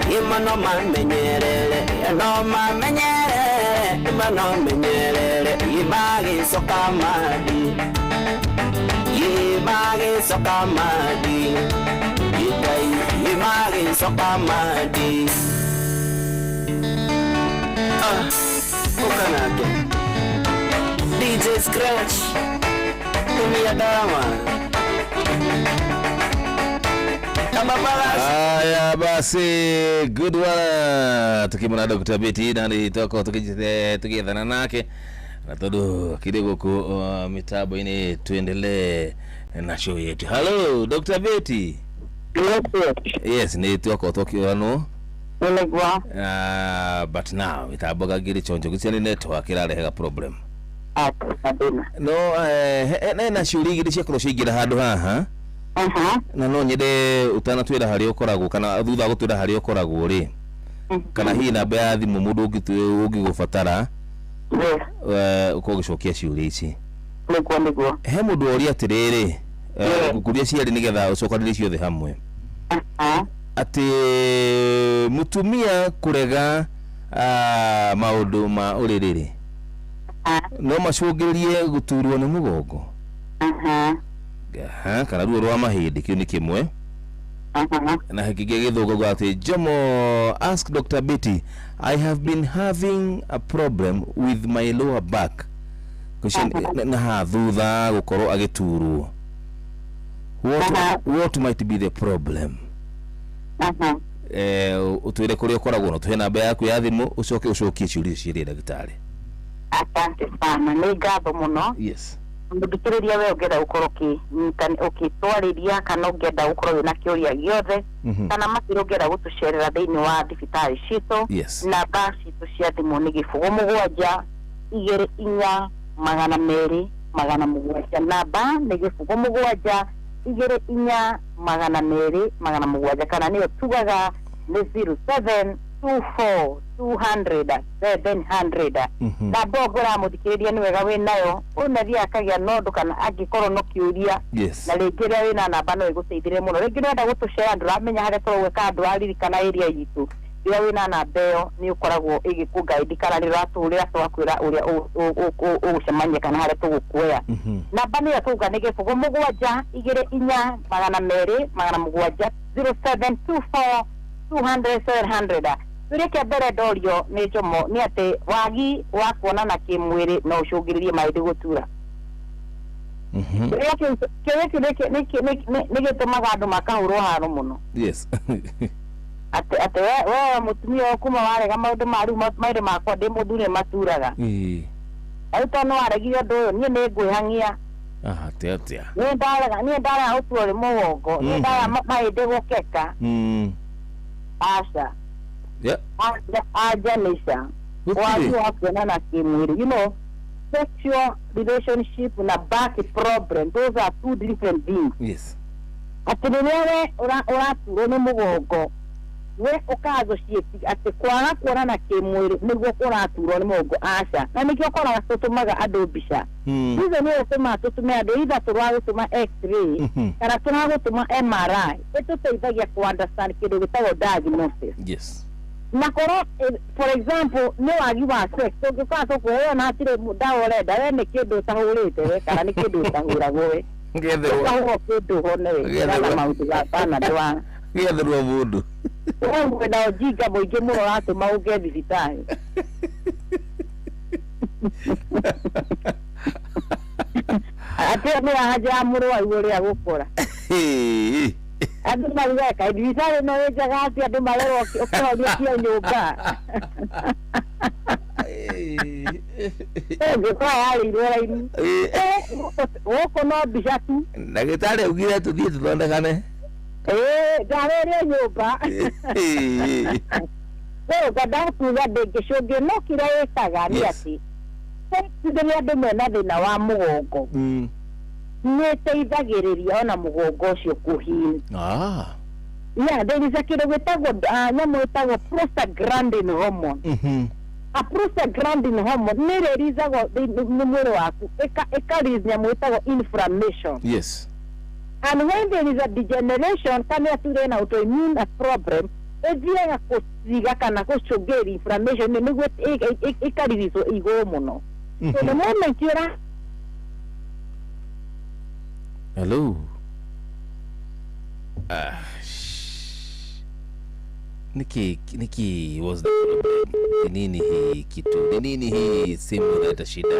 Imano mamenyerere No mamenyerere Imano menyerere Imagi sokamadi Imagi sokamadi Imagi sokamadi Ukanake DJ Scratch Tumia dama Haya basi, good one. Tukimuna Dr. Betty nani toko tukijethana nake na todo kidogo ku mitabo ini tuendelee na show yetu. Hello Dr. Betty. Yes, ni toko tokyo ano. But now mitabo gagiri chonjo kisiani network irarehega problem. No na shuri giri cyakoro shigira handu haha. Na no nyede utanatwira hari okoragwo kana thutha gutwira hari okoragwo ri kana hi namba ya thimu mundu ungigubatara ukogicokia ciuri ici he mundu ori atiriri gukuria ciari nigetha ucokanire ciothe hamwe ati mutumia kurega maundu ma uririri no macungiririe guturwo ni mugongo kana ruo rwa mahindi kio ni kimwe na hakiki githugo gwati Jomo, ask Dr. Betty, I have been having a problem with my lower back na thutha gukorwo agiturwo. What might be the problem? Utwire kuri ukoragwo no tuhe namba yaku ya thimu ucokie ciuria ciria ndagitari. Asante sana, ni ngatho muno. Yes. Ndikiriria we ungenda ukorwo ukitwariria kana ungenda ukorwo wina kiuria giothe kana makiro ungenda gutucerera thiini wa thibitari citu. Namba citu cia thimu ni 07 24 200 namba ni 07 24 200 kana niyo tugaga ni 0724 200 700 na bogora muthikiriria ni wega we nayo unathia akagia nondu kana angikorwo no kiuria na ringiria wina namba no iguteithire muno ringi nenda gutushare nduramenya haria twaweka andu aririkana area yitu ira wina namba iyo ni ukoragwo igikuguide kana riraturira twakwira uria ugucemania kana haria tugukuoya namba ni atuga ni 07 24 200 0724 200 700 Tureke mbere dorio ni Jomo ni ate wagi wa kuonana kimwiri no ucungiririe maidi gutura. Ni gitumaga andu makahurwo haro muno. Yes. Ate we mutumia okuma warega maundu maru maire makwa ndi muthuri maturaga. Auto no aregire ndu ni ngwihangia. Atia. Ni ndara utwore mugongo, ni ndara maide gukeka. Asha. Yeah. Ajanisha. Watu wakuonana kimwili. You know, sexual relationship na back problem, those are two different things. Yes. Atinewe uraturo ni mugongo. We ukazo cieti ati kwara kuonana kimwili niguo kuraturo ni mugongo asha. Na nikio kora tutumaga andu mbica. Hizo ni usema tutume andu either turagutuma x-ray kana turagutuma MRI. Ituteithagia ku understand kindu gitagwo diagnosis. Yes. Nakoro for example no wagi wa sex so kwa kuoya na atire dawa reda we ni kindu tahurite we kana ni kindu tahuragwo we ngetherwo kindu hone we kana maundu ga pana ndwa ngetherwo mundu wewe na ujinga muingi muno ratuma uge thibitari ati ni haja murwaru uria gukora andu marweka thibitari no wenjaga ati andu marerwo ukororia cia nyumba kwa hali raini woko no mbica tu ndagitari ugire tuthie tuthondekane ndareria nyumba gada tuga ndingicungi no kira wikaga ni ati tindiri andu mena thina wa mugongo ni teithagiriria ona mugongo ucio kuhini yeah, there is a kid witagwo nyamu witagwo prostaglandin hormone a prostaglandin hormone ni releaseagwo ni mwiri waku ika-release nyamu witagwo inflammation. Yes. And when there is a degeneration kana ture na autoimmune problem ethiaga kusiga kana gucungiri inflammation niguo ika-release iguru muno. So the moment you're hello Niki was the problem. Nini hii kitu? Nini hii simu inaleta shida?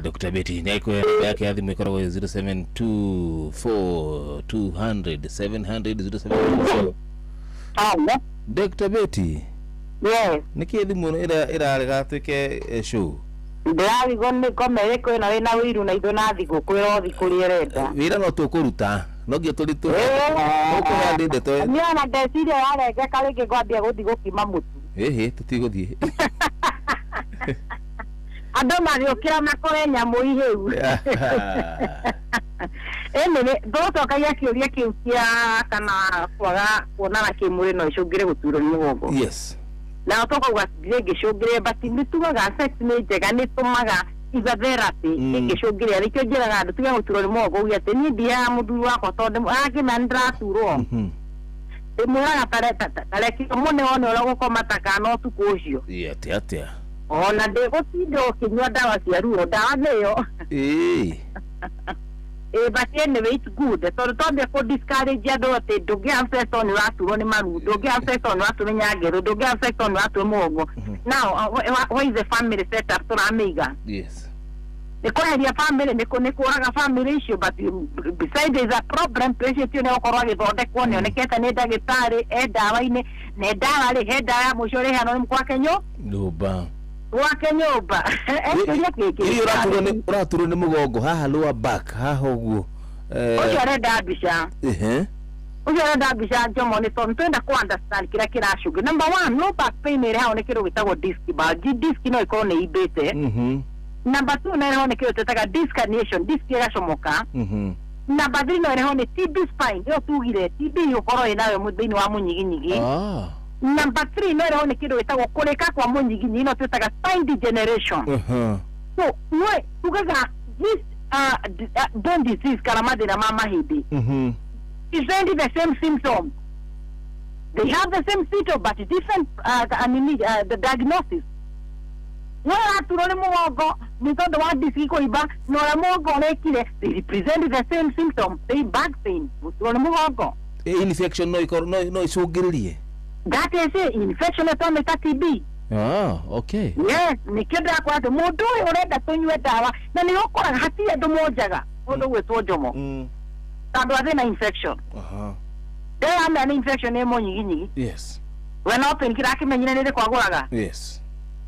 Dr. Betty naiko yake adhi mekora 0724 200 700 0724. Dr. Betty. Yes. Niki adhi muno ira gatwike show. ndirathi gonne komere ko na wina wiru na itho na thigu kwiro thikuri renda wira no tukuruta no ngi turi tu uko handi ndeto ni ana ndeciria yarenge karingi ngwambia guthi gukima mutu tutiguthie andå magä makore nyamå ihäu ene ndåcokagia kä å ria kä u kia kana kwaga kuonana kä må rä no icå ngä re gå turwo nä må gongo na tåkauga ngä cå ngä re bati nä tugaga nä njega nä tå maga iga therapy ä cå ngä re arä kä o njä raga andå tiga gå turwo nä må gongo uge atä niä ndiaga må thuri wakwa tondå agä na nä ndäraturwo ndä mwä raga tareki må ne one å rä a gå komataka no tukå å cio atä ona ndä gå tinda å kä nyua ndawa cia ruo ndawa nä yo but anyway it's good tondå twambia kå discourage andå atä ndå ngä affectwo nä ũraturwo nä maru ndå ngä affectwo nä ũraturwo nä nyangerå ndå ngä affectwo nä ũraturwo mũgongo now what is the family setup tå ramä iga nä kå heria family nä kå raga family icio but beside is a problem patient nä gå korwo agä thondekwo nä onekete nä ndagä tarä e ndawa-inä nä ndawa rä he ndawa ya må cio rä heanwo nä gwake nyå gwake nyũmba ũraturwo nĩ mũgongo haha lower back haha ũguo ũcio arenda mbica ũcio arenda mbica njomo nĩ tondũ twenda kũ understand kĩrĩa kĩracũngĩrĩria number one low back pain ĩrĩ hau nĩ kĩndũ gĩtagwo disc bulge disc no ĩkorwo nĩ imbĩte number two no ĩrĩ hau nĩ kĩndũ twĩtaga disc herniation disc ĩgacomoka number three no ĩrĩ hau nĩ TB spine ĩyo tugire TB ũkorwo ĩnayo thĩinĩ wa mũnyiginyigi number 3 no ĩrĩ nĩ kĩndũ gĩtagwo kũrĩka kwa mũnyiginyigi no twĩtaga spine degeneration so no tugaga this bone disease kana mathĩna ma mahĩndĩ is really the same symptom they have the same symptom but different the diagnosis no aturwo nĩ mũgongo nĩ tondũ wa disc kũimba na ũrĩa mũgongo ũrekire they represent the same symptom they back pain gũturwo nĩ mũgongo infection no icũngĩrĩrie that is it infection ĩtomĩta TB okay yes nĩ kĩndũ yakwa atĩ mũndũ ũyũ ũrenda tũnyue ndawa na nĩ ũkoraga hatirĩ andũ monjaga mũndũ gwĩtwo njomo tondũ athĩ na infection ndĩramenya nĩ infection ĩ mũnyiginyigi we no pain kĩrakĩmenyire nĩ rĩkwagũraga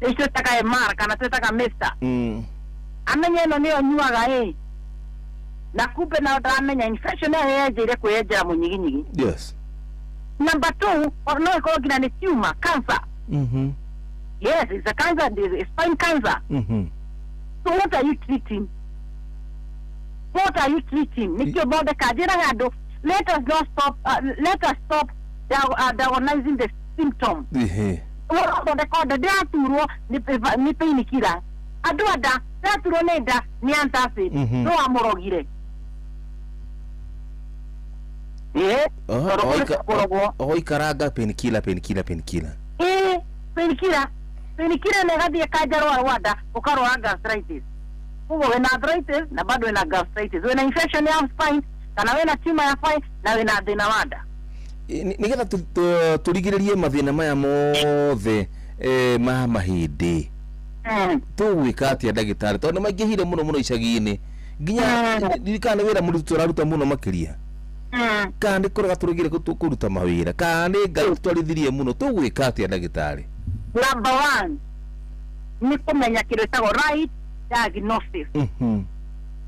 icio twĩtaga MR kana twĩtaga Mr amenye ĩno nĩyo nyuaga na kumbe na ndaramenya infection ĩyo yenjeire kwĩyenjera mũnyiginyigi number 2 no ĩkorwo nginya nĩ tumor cancer yes it's a cancer it's spine cancer so what are you treating nikio bode kajira ando let us stop diagnosing the symptom bode kode ndaturwo ni pain killer andu ada ndaturwo ni nda ni antacid no amurogire ikaranga penikila nä gathiä kanjarwa rwanda ukarwara gastritis uguo wina arthritis na bado wina gastritis wina infection ya spine kana wina tumor ya spine na wina thina wa nda nä getha tå rigä rä rie mathä na maya mothe ma mahĩndĩ tå gwä ka atä a ndagä tarä tondå nä maingä hire må no icagi-inä nginya ririkana nä wä ra må rutå raruta må no makä kana nä kå rega tå regire kå ruta mawä ra kana nä ngai tå twarithirie må no tå gwä ka atä a ndagä tarä number 1 ni kumenya kĩndũ gĩtagwo right diagnosis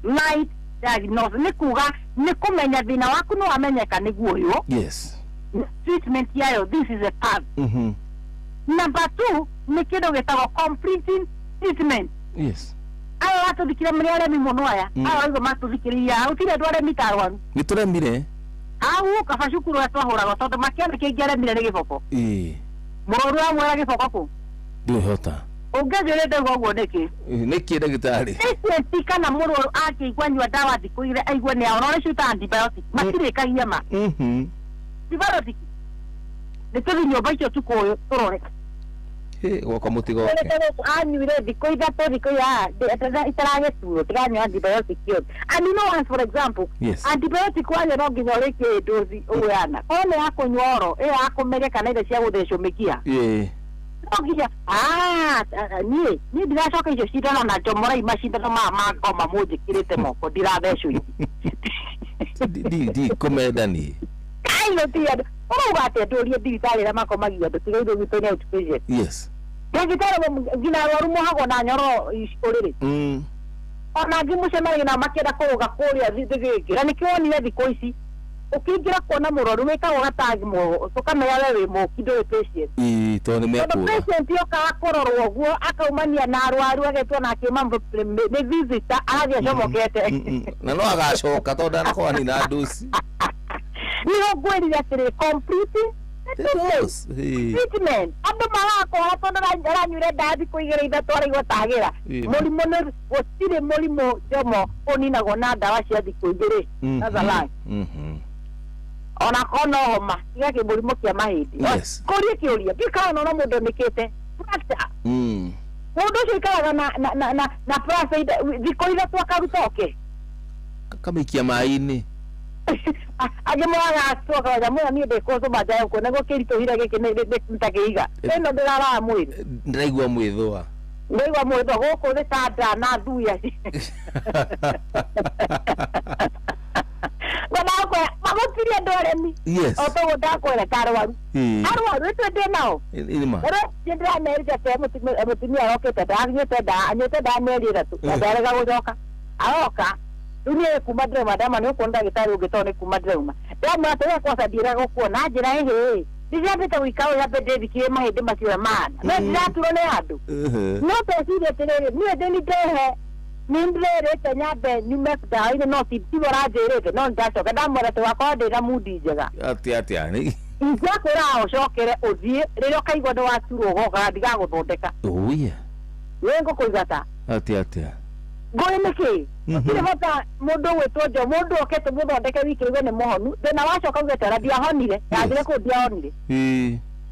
right diagnosis ni kuga ni kumenya thĩna waku no amenyeka nĩguo ũyũ treatment yayo this is a path number 2 ni kĩndũ gĩtagwo completing treatment aya watũthikire mĩrĩ aremi mũno aya auga matũthikĩrĩria hau tire andũ aremi tarwaru nĩ tũremire hau kaba cukuru ya twahũragwo tondũ makĩona kĩngĩ aremire nĩ gĩboko mũrũru amwera gĩboko kũ ndũhota ũngĩnjũrĩ ndauga ũguo nĩkĩ ndagĩtarĩ ti kana mũrũru akĩigua nyua ndawa thikũ igĩrĩ aigue nĩ ao no nĩ ciuta antibiotic matirĩkagia ma antibiotic nĩ tũthi nyũmba icio tukũ ũyũ tũrore gwakwa mũtĩ goke anyuire thikũ ithatũ thikũ itaragĩturwo tiganyua antibiotic yothe and you know as for example antibiotic wanyua no nginya ũrĩkie dozi ũgũyana korwo nĩ ya kũnyua oro ĩyo ya kũmeria kana indo cia gũthecwo mĩkia no nginya niĩ ndiracoka icio cindano na njomora macindano maya ma ngoma mũnjĩkĩrĩte moko ndirathecwo ndikũmenda niĩ kaino ti andũ ũrauga atĩ ndũrie thibitarĩ ĩrĩa makomagia andũ tiga indo gwitũ nĩ outpatient Ngitara ngina warumo hago na nyoro ikorire. Ona ngimucemania na makenda kuruga kuria thigiki. Na nikiwonire thiko ici. Ukingira kuona muroru wikago gatagi mo tukamenya wewe mo kido patient. To ni mekura. Patient yoka akororwo guo akaumania na arwaru agetwo na kimambo ni visitor agia comokete. Na no agacoka to ndana kwa ni na nduci. Niho gwirire atiri complete treatment. Andu marako hato ndanyure ndathi kuigera ithatu ari gutagira. Murimo ni gutire murimo jomo oninago na ndawa cia thiku igiri. That's a lie. Ona kono homa iga kimurimo kia mahindi. Kuria kiuria gikana no mundu nikite. Fracture. Mundu cikaraga na prasa thiku ithatu akarutoke. Kamikia maini. Agimwaga atoka ya mwana ni de kozo bajayo ko nego kirito hira geke ne ntakiiga eno ndirara mwiri ndiraigua mwithwa ndiraigua mwithwa goko ni tada na thuya wana ko magotiri ndoremi oto ndakwera karwaru arwaru twende nao ilima ero ndira merija te mutimi arokete anyete da merira tu ndaraga gujoka aroka dunia kumadre madama ni ukonda gitari ugitone kumadre uma dama ataya kwa sadira goko na njira ehe ndijabeta wikao ya bede kie mahinde maciwa mana na ndaturone andu no pesire terere ni ndeni tehe nimbrere tanyabe ni mekda ine no tibora jerete no ndacoka ndamora te wakwa ndira mudi njega ati ni inja kwera ocokere uthie rero kaigwa ndo waturo goka ndiga guthondeka oya wengo kuigata ati Goe niki kile hata mundu wetwojo mundu okete muthondeke wiki iwe ni mohonu thina wacoka ugetera ndiahonire yathire ku ndiahonire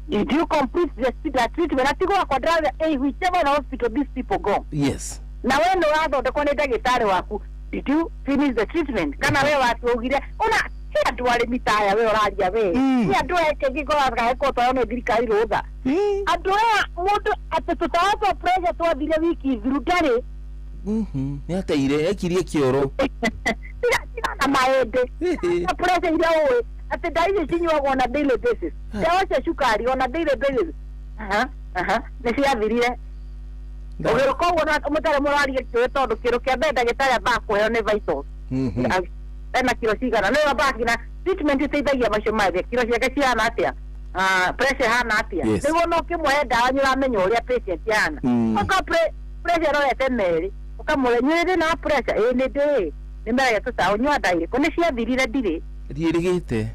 did you complete the treatment atigwa kwa driver whichever hospital these people go yes na wewe ndo wathondekwo ni ndagitari waku did you finish the treatment kana wewe watugire ona si andu ari mitaya wewe uraria wewe si andu eke gikora eko twaone thirikari rutha andu aya mundu atutawapa pressure twathire wiki thiru ndari ni ateire ekirie kioro sina na maende na pressure ile wewe ate daile sinywa on a daily basis dawa shukari on a daily basis ni cia thirire ogero ko wona mutare murari ke tondu kiro kia benda gitaya ba kuheo ni vitals ena kilo cigana no baki na treatment iteithagia macio mathi kilo ciake ciana atia pressure hana atia niguo no kimwe dawa nyuramenya uria patient yana oka pressure roete meri ukamure na pressure ni ndi ni mere tuta unywa daire ko ni cia thirire ndire ndirigite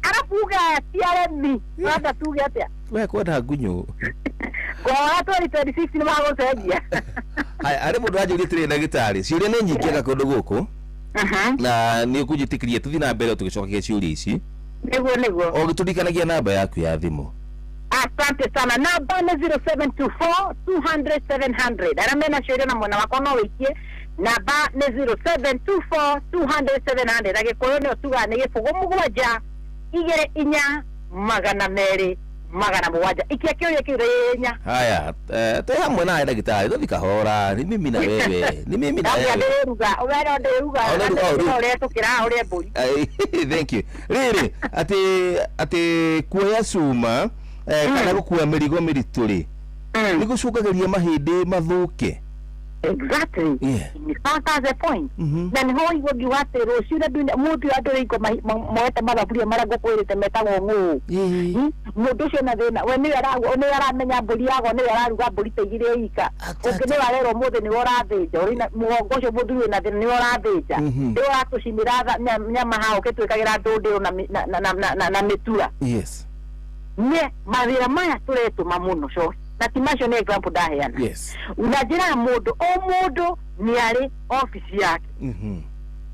arafuga tiaremi anda tuge atia we kwenda ngunyu kwa 2026 ni magocenjia ari mundu anjurite na gitari ciuria ni nyingi ga kundu guku na ni ukujitikiria tuthi na mbere tugicokagia ciuria ici niguo ogitudikanagia namba yaku ya thimu. Asante sana. Namba ni 0724 200 700 aramena ciuria na mwana wako no wikie namba ni 0724 200 700 agikoyo ni otuga ni gifugo mugwanja igere inya magana meri magana mugwanja ikia kiuria kiurenya haya te hamwe naye ndagitari tuthika hora ni mimi na wewe ni mimi na wewe nderuga ubero nderuga ore tukira ore mburi thank you riri ati kuoya cuma kana gukua mirigo mirituri ni gucungagiria mahindi mathuke. Exactly. That's the point. Then how you would you want to roast you do mutu adore ko moeta malaburia marago kwirite metago ngu mutu cio na thina we ni ara menya mburi yago ni ara ruga mburi tegire ika ukene warero muthe ni orathinja uri na mugongo cio muthu na thina ni orathinja ndi oratucimira nyama hao ketwikagira ndundi na mitura. Yes. Ne mavira maya turetuma muno cio na timasho ni example daheana. Yes. Unajira mundu ni ari office yake.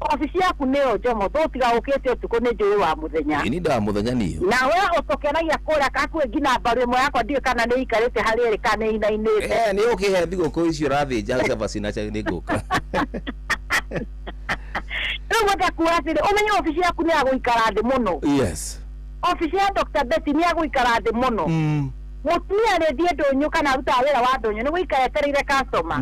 Office yaku neo jomo totiga ukete utuko ni njui wa muthenya. Ni nda muthenya niyo. Na we utokenagia kura kaku ngina mbaru imwe yakwa ndio kana ni ikarite hari eri kana inainite. Ni ukihe thigo ko icio rathinja cia vacina cha ni nguka. Ruga kuatire umenye office yaku ni aguikara ndi muno. Yes. Office ya Dr. Betty ni aguikara ndi muno. Mutumia ni thie ndonyo kana ruta wira wa ndonyo ni guikara etereire customer.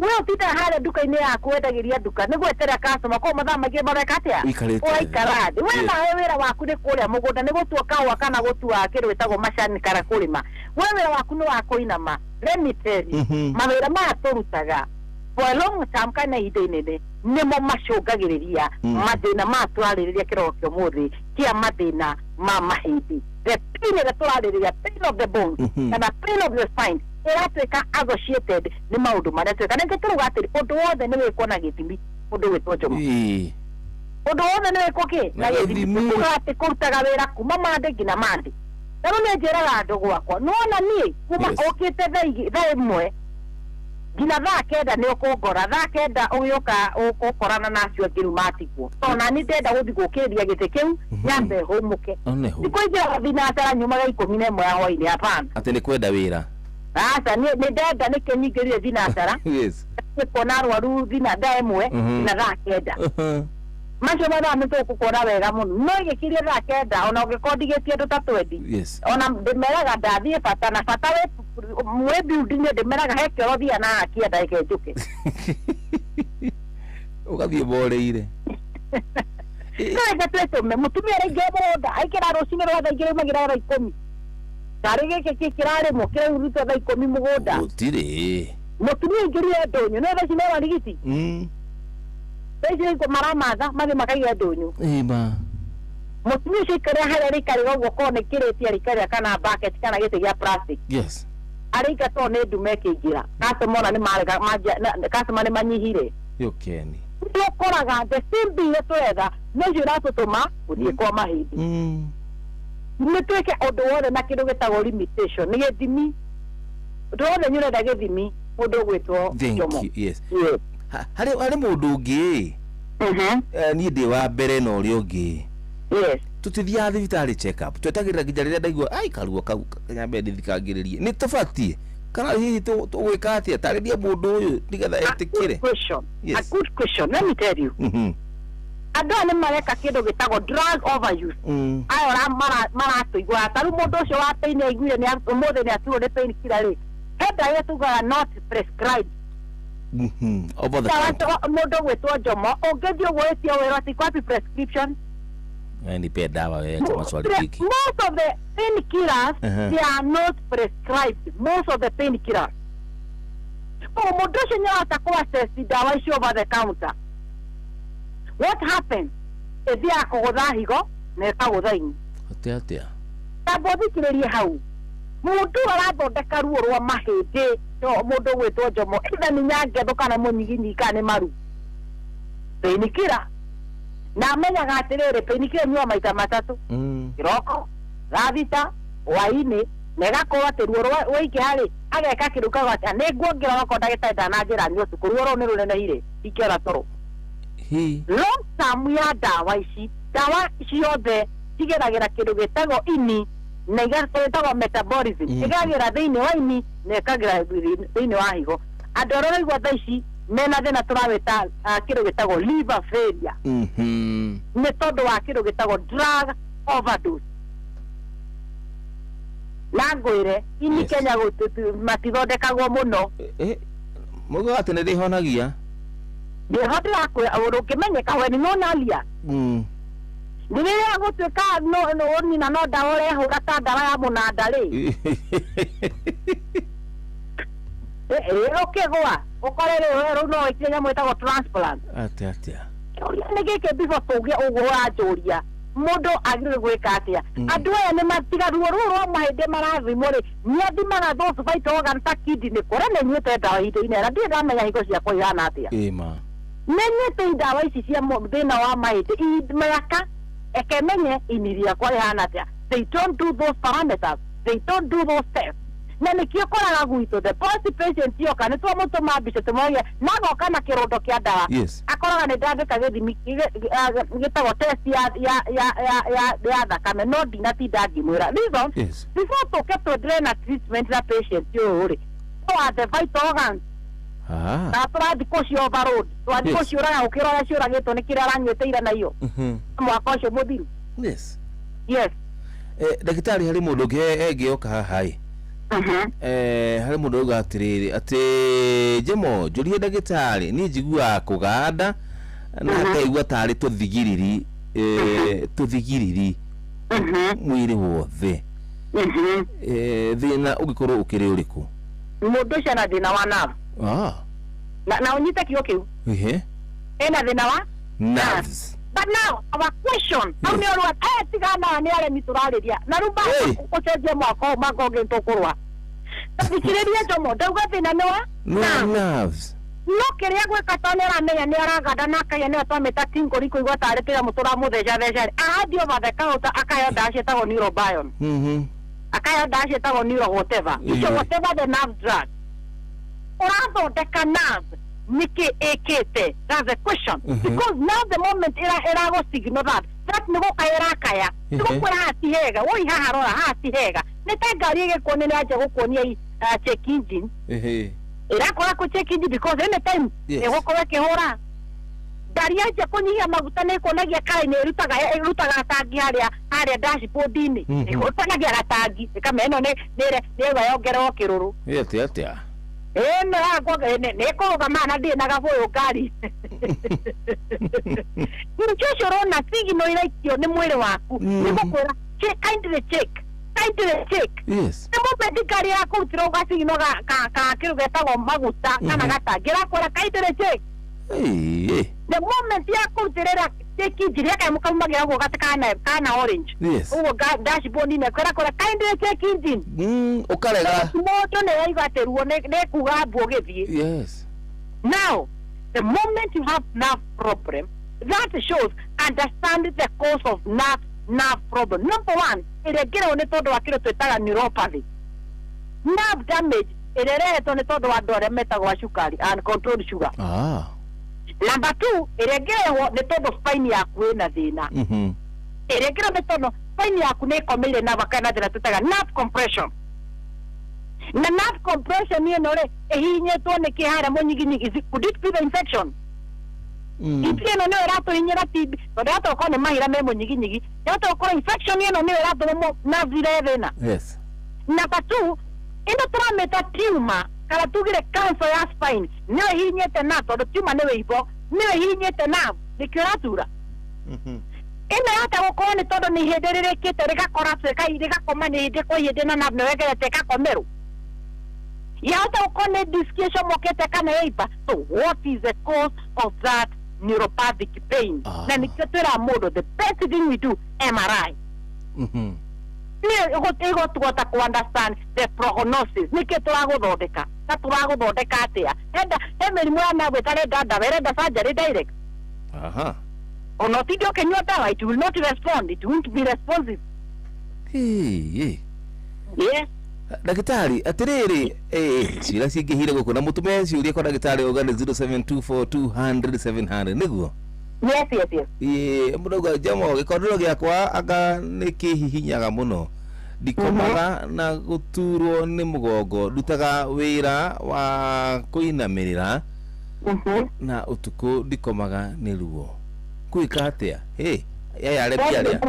wewe utita hale duka-inĩ yaku wendagĩria duka nĩ gwetera customer kwa mathaa maingĩ mareka atĩa ũikarande wewe nawe wĩra waku nĩ kũrĩa mũgũnda nĩ gũtua kahũa kana gũtua kĩndũ gĩtagwo macani kana kũrĩma wewe wĩra waku nĩ wa kũinama let me tell you mawĩra maya tũrutaga for a long time kana ihinda-inĩ nĩmo macũngagĩrĩria mathĩna ma tũrarĩrĩria kĩroko kĩa ũmũthĩ kĩa mathĩna ma mahĩndĩ the pain that tũrarĩrĩria pain of the bones kana pain of the spine ĩratuĩka associated nĩ maũndũ marĩa tuĩka nĩngĩ tũruga atĩrĩ ũndũ wothe nĩ wĩkwo na gĩthimi ũndũ wĩtwo Jomo ũndũ wothe nĩ wĩkwo kĩ na gĩthimi tuga atĩ kũrutaga wĩra kuma Monday nginya Monday na rĩu nĩ njĩraga andũ gwakwa nĩwona niĩ kuma ũkĩte thaa ĩmwe nginya thaa kenda nĩ ũkũngora thaa kenda ũgĩũka ũkorana nacio ngĩru matigwo tona nĩ ndenda gũthiĩ gũkĩria gĩtĩ kĩu nyambe hũmũke ndikũingĩra thinacara nyumaga 11 ya hwainĩ hapana atĩ nĩ kwenda wĩra asa nĩ ndenda nĩkĩ nyingĩrire thinacara kuona arwaru thina thaa ĩmwe na thaa kenda macio mathaa nĩ tũkũkora wega mũno no igĩkirie thaa kenda ona ũngĩkorwo ndigĩtie andũ ta 20 ona ndĩmeraga ndathiĩ bata na bata we building ndĩmeraga he kĩoro thia na akĩenda ĩkenjũke ũgathiĩ boreire nĩreke twĩtũme mũtumia rĩngĩ mũgũnda aikĩra rũcinĩ rwa thaa igĩrĩ magira thaa 10 tarĩ gĩkĩ kĩrarĩmwo kĩrarutwo thaa 10 mũgũnda gũtirĩ mũtumia ingĩrire ndũnyũ nĩ thaa ici nĩ warigiti Tezi maramatha mathe makaiya ndũnyũ mũtumia ũcio ikarĩa harĩa rĩikarĩra ũguo korwo nĩ kĩrĩtia rĩikarĩra kana bucket kana gĩtĩ gĩa plastic arĩika to nĩ ndume kĩingĩra customer ona nĩ marega customer nĩ manyihire yokeni ũkoraga the same thing twetha nĩcio iratũtũma gũthiĩ kwa mahĩndĩ nĩ twĩke ũndũ wothe na kĩndũ gĩtagwo limitation nĩ gĩthimi ũndũ wothe nĩ ũrenda gĩthimi mũndũ ũgwĩtwo Jomo harĩ mũndũ ũngĩ niĩ ndĩ wa mbere na ũrĩa ũngĩ tũtithiaga thibitarĩ check up twetagĩrĩra nginya rĩrĩa ndaigua ai karuo kau nyambe ndithikangĩrĩrie nĩ tũbatiĩ kana hihi tũgwĩka atĩa tarĩria mũndũ ũyũ nĩgetha etĩkĩre a good question let me tell you andũ aya nĩ mareka kĩndũ gĩtagwo drug overuse aya maratũigua ta rĩu mũndũ ũcio wa pain aiguire ũmũthĩ nĩ aturwo nĩ pain killer rĩ he ndawa tugaga not prescribed mũndũ gwĩtwo Jomo ũngĩthiĩ ũgwĩtio wĩra atĩ kwapi prescription nipe dawa wewe maswali hiki most of the painkillers they are not prescribed most of the painkillers mũndũ ũcio nĩ atakuwa access dawa icio over the counter what happens ĩthiaga kũgũtha higo na ĩkagũtha ini atĩa tambo thikĩrĩrie hau mũndũ arathondeka ruo rwa mahĩndĩ mũndũ gwĩtwo Jomo either nĩ nyangetho kana mũnyiginyi kana nĩ maru painkiller na menyaga atĩrĩrĩ painkiller nyua maita matatũ kĩroko thaa thita hwainĩ na ĩgakorwo atĩ ruo rwaingĩha rĩ ageka kĩndũ kauga atĩ nĩ nguongerera okorwo ndagĩtarĩ ndananjĩra nyue cuku ruo rũu nĩ rũnenehire ingĩora toro long term ya ndawa ici ndawa ciothe cigeragĩra kĩndũ gĩtagwo ini na igagĩtagwo metabolism igagĩra thĩinĩ wa ini na ĩkagĩra thĩinĩ wa higo andũ arĩa raigua thaa ici mena thĩna tũrawĩta kĩndũ gĩtagwo liver failure nĩ tondũ wa kĩndũ gĩtagwo drug overdose na ngwĩre ini Kenya matithondekagwo mũno mũgũ atĩ nĩ rĩhonagia ndĩhotera ũngĩmenyeka we nĩ nonalia rĩrĩa gũtuĩka nina no ndawa ũrehũra ta ndawa ya mũnanda rĩ ũkĩgũa ũkore rĩu no ĩkire nyamũ ĩtagwo transplant atĩa nĩ gĩkĩ before tũgĩe ũguo ũranjũria mũndũ agĩrĩirwo gwĩka atĩa andũ aya nĩ matiga ruo rũu rwa mahĩndĩ marathimwo rĩ nĩ athimaga those vital organs ta kidney kũrĩa nĩ nyuĩte ndawa ihinda-inĩ na ndirĩ ndamenya higo ciakwa ihana atĩa nĩ nyuĩte ndawa ici cia thĩna wa mahĩndĩ mĩaka ekemenye ini rĩakwa rĩhana atĩa they don't do those parameters they don't do those tests na nĩkĩo koraga gwitũ the first patient yoka nĩ twamũtũma mbica tũmoria na agoka na kĩrondo kĩa ndawa akoraga nĩ ndandĩka gĩthimi gĩtagwo test ya thakame no ndinatinda ngĩmwĩra reason before tũke twendelee na treatment na patient ũyũ rĩ no are the vital organs na tũrathiĩ kũcio overload tũrathiĩ kũciũraga ũkĩrora ciũragĩtwo nĩ kĩrĩa aranyuĩte ira nayo mwaka ũcio mũthiru ndagĩtarĩ harĩ mũndũ ũngĩ engĩoka haha hari mundu uga atiriri ati Jemo njurie ndagitari ni njigua kuganda na akaigua tari tuthigiriri mwiri wothe thina ugikorwo ukiri uriku mundu ucio na thina wa nerve na unyite kiyo kiu ena thina wa nerves. But now our question how many are tigana ni ale miturariria na rumba ucenjie mwako magoge ntokurwa tabikireria Jomo ndauga thina ni wa nerves no kiria gweka tonera menya ni araganda na kaya ni atometa tingori kuigwa tare tira mutura mutheja theja adio batheka uta akayo dashi tago neurobiome akayo dashi tago neuro whatever so whatever the nerve drug urathondeka nerve Niki ekete. That's the question. Because now the moment era go signal that nigo kaya nigo kwa hati hega woi harora hati hega neta gari ge konene aje go konia check engine era kora ko check engine because any time ego ko ke hora gari aje konia maguta ne konagia kai ne rutaga tangi haria dashboard ini ego tanagia gatangi kama eno ne bayongero kiruru atia ne agwa ne ko kama ndi na gaboyo gari Mchosho rona signal ira ikio ni mwili waku niko kwera kindly check yes the moment gari yako utroga signal ka kiro getago maguta kana gatagira kwera kindly check the moment yako uterera check injini kama mukamugira go kana orange yes ugo dashboard ine kwera kindly check engine ukarega moto ne yaigateruo ne kuga bogethie yes now the moment you have nerve problem that shows understand the cause of nerve problem. Number one, iregera one todo wakiro twetaga neuropathy. Nerve damage ireretwo ni todo wa ndore metagwo wa sukari uncontrolled sugar. Number two, iregera ni todo spine yaku ina thina. Iregera ni todo spine yaku ni komile na bakana thina twetaga nerve compression. Na nerve compression ni nore ehinyetwo ni kihara munyiginyigi could it be the infection? Infection no erato hinyera TB ndato ko ne mahira me munyiginyigi ndato ko infection ni no erato mo nerve thina. Yes. Number two, ino trameta tumor kala tugire cancer ya spine no hinyete na todo tumor ne weibo no hinyete na dikiratura. Ina hata ko ne todo ni hederere kete reka kora seka ireka koma ni hede ko hede na na wegere teka komeru. Ya hata ko ne discussion mokete kana eipa. So what is the cause of that neuropathic pain? Na niketera modo the best thing we do MRI. Ego tuota ku understand the prognosis. Niketera gothondeka. Tatura gothondeka atia. Enda emeri mwana gwetare dada verenda surgery direct. Onotidio kenywa dawa it will not respond. It won't be responsive. Yes. Dagitari atiriri cira cingihire guku na mutume ciuria kwa dagitari ogane 0724200700 niguo. Yes. Mudoga Jamo gikodoro giakwa anga nikihihinyaga muno ndikomaga na guturwo ni mugongo ndutaga wira wa kuinamirira na utuku ndikomaga ni ruo kuika atia yayarebiaria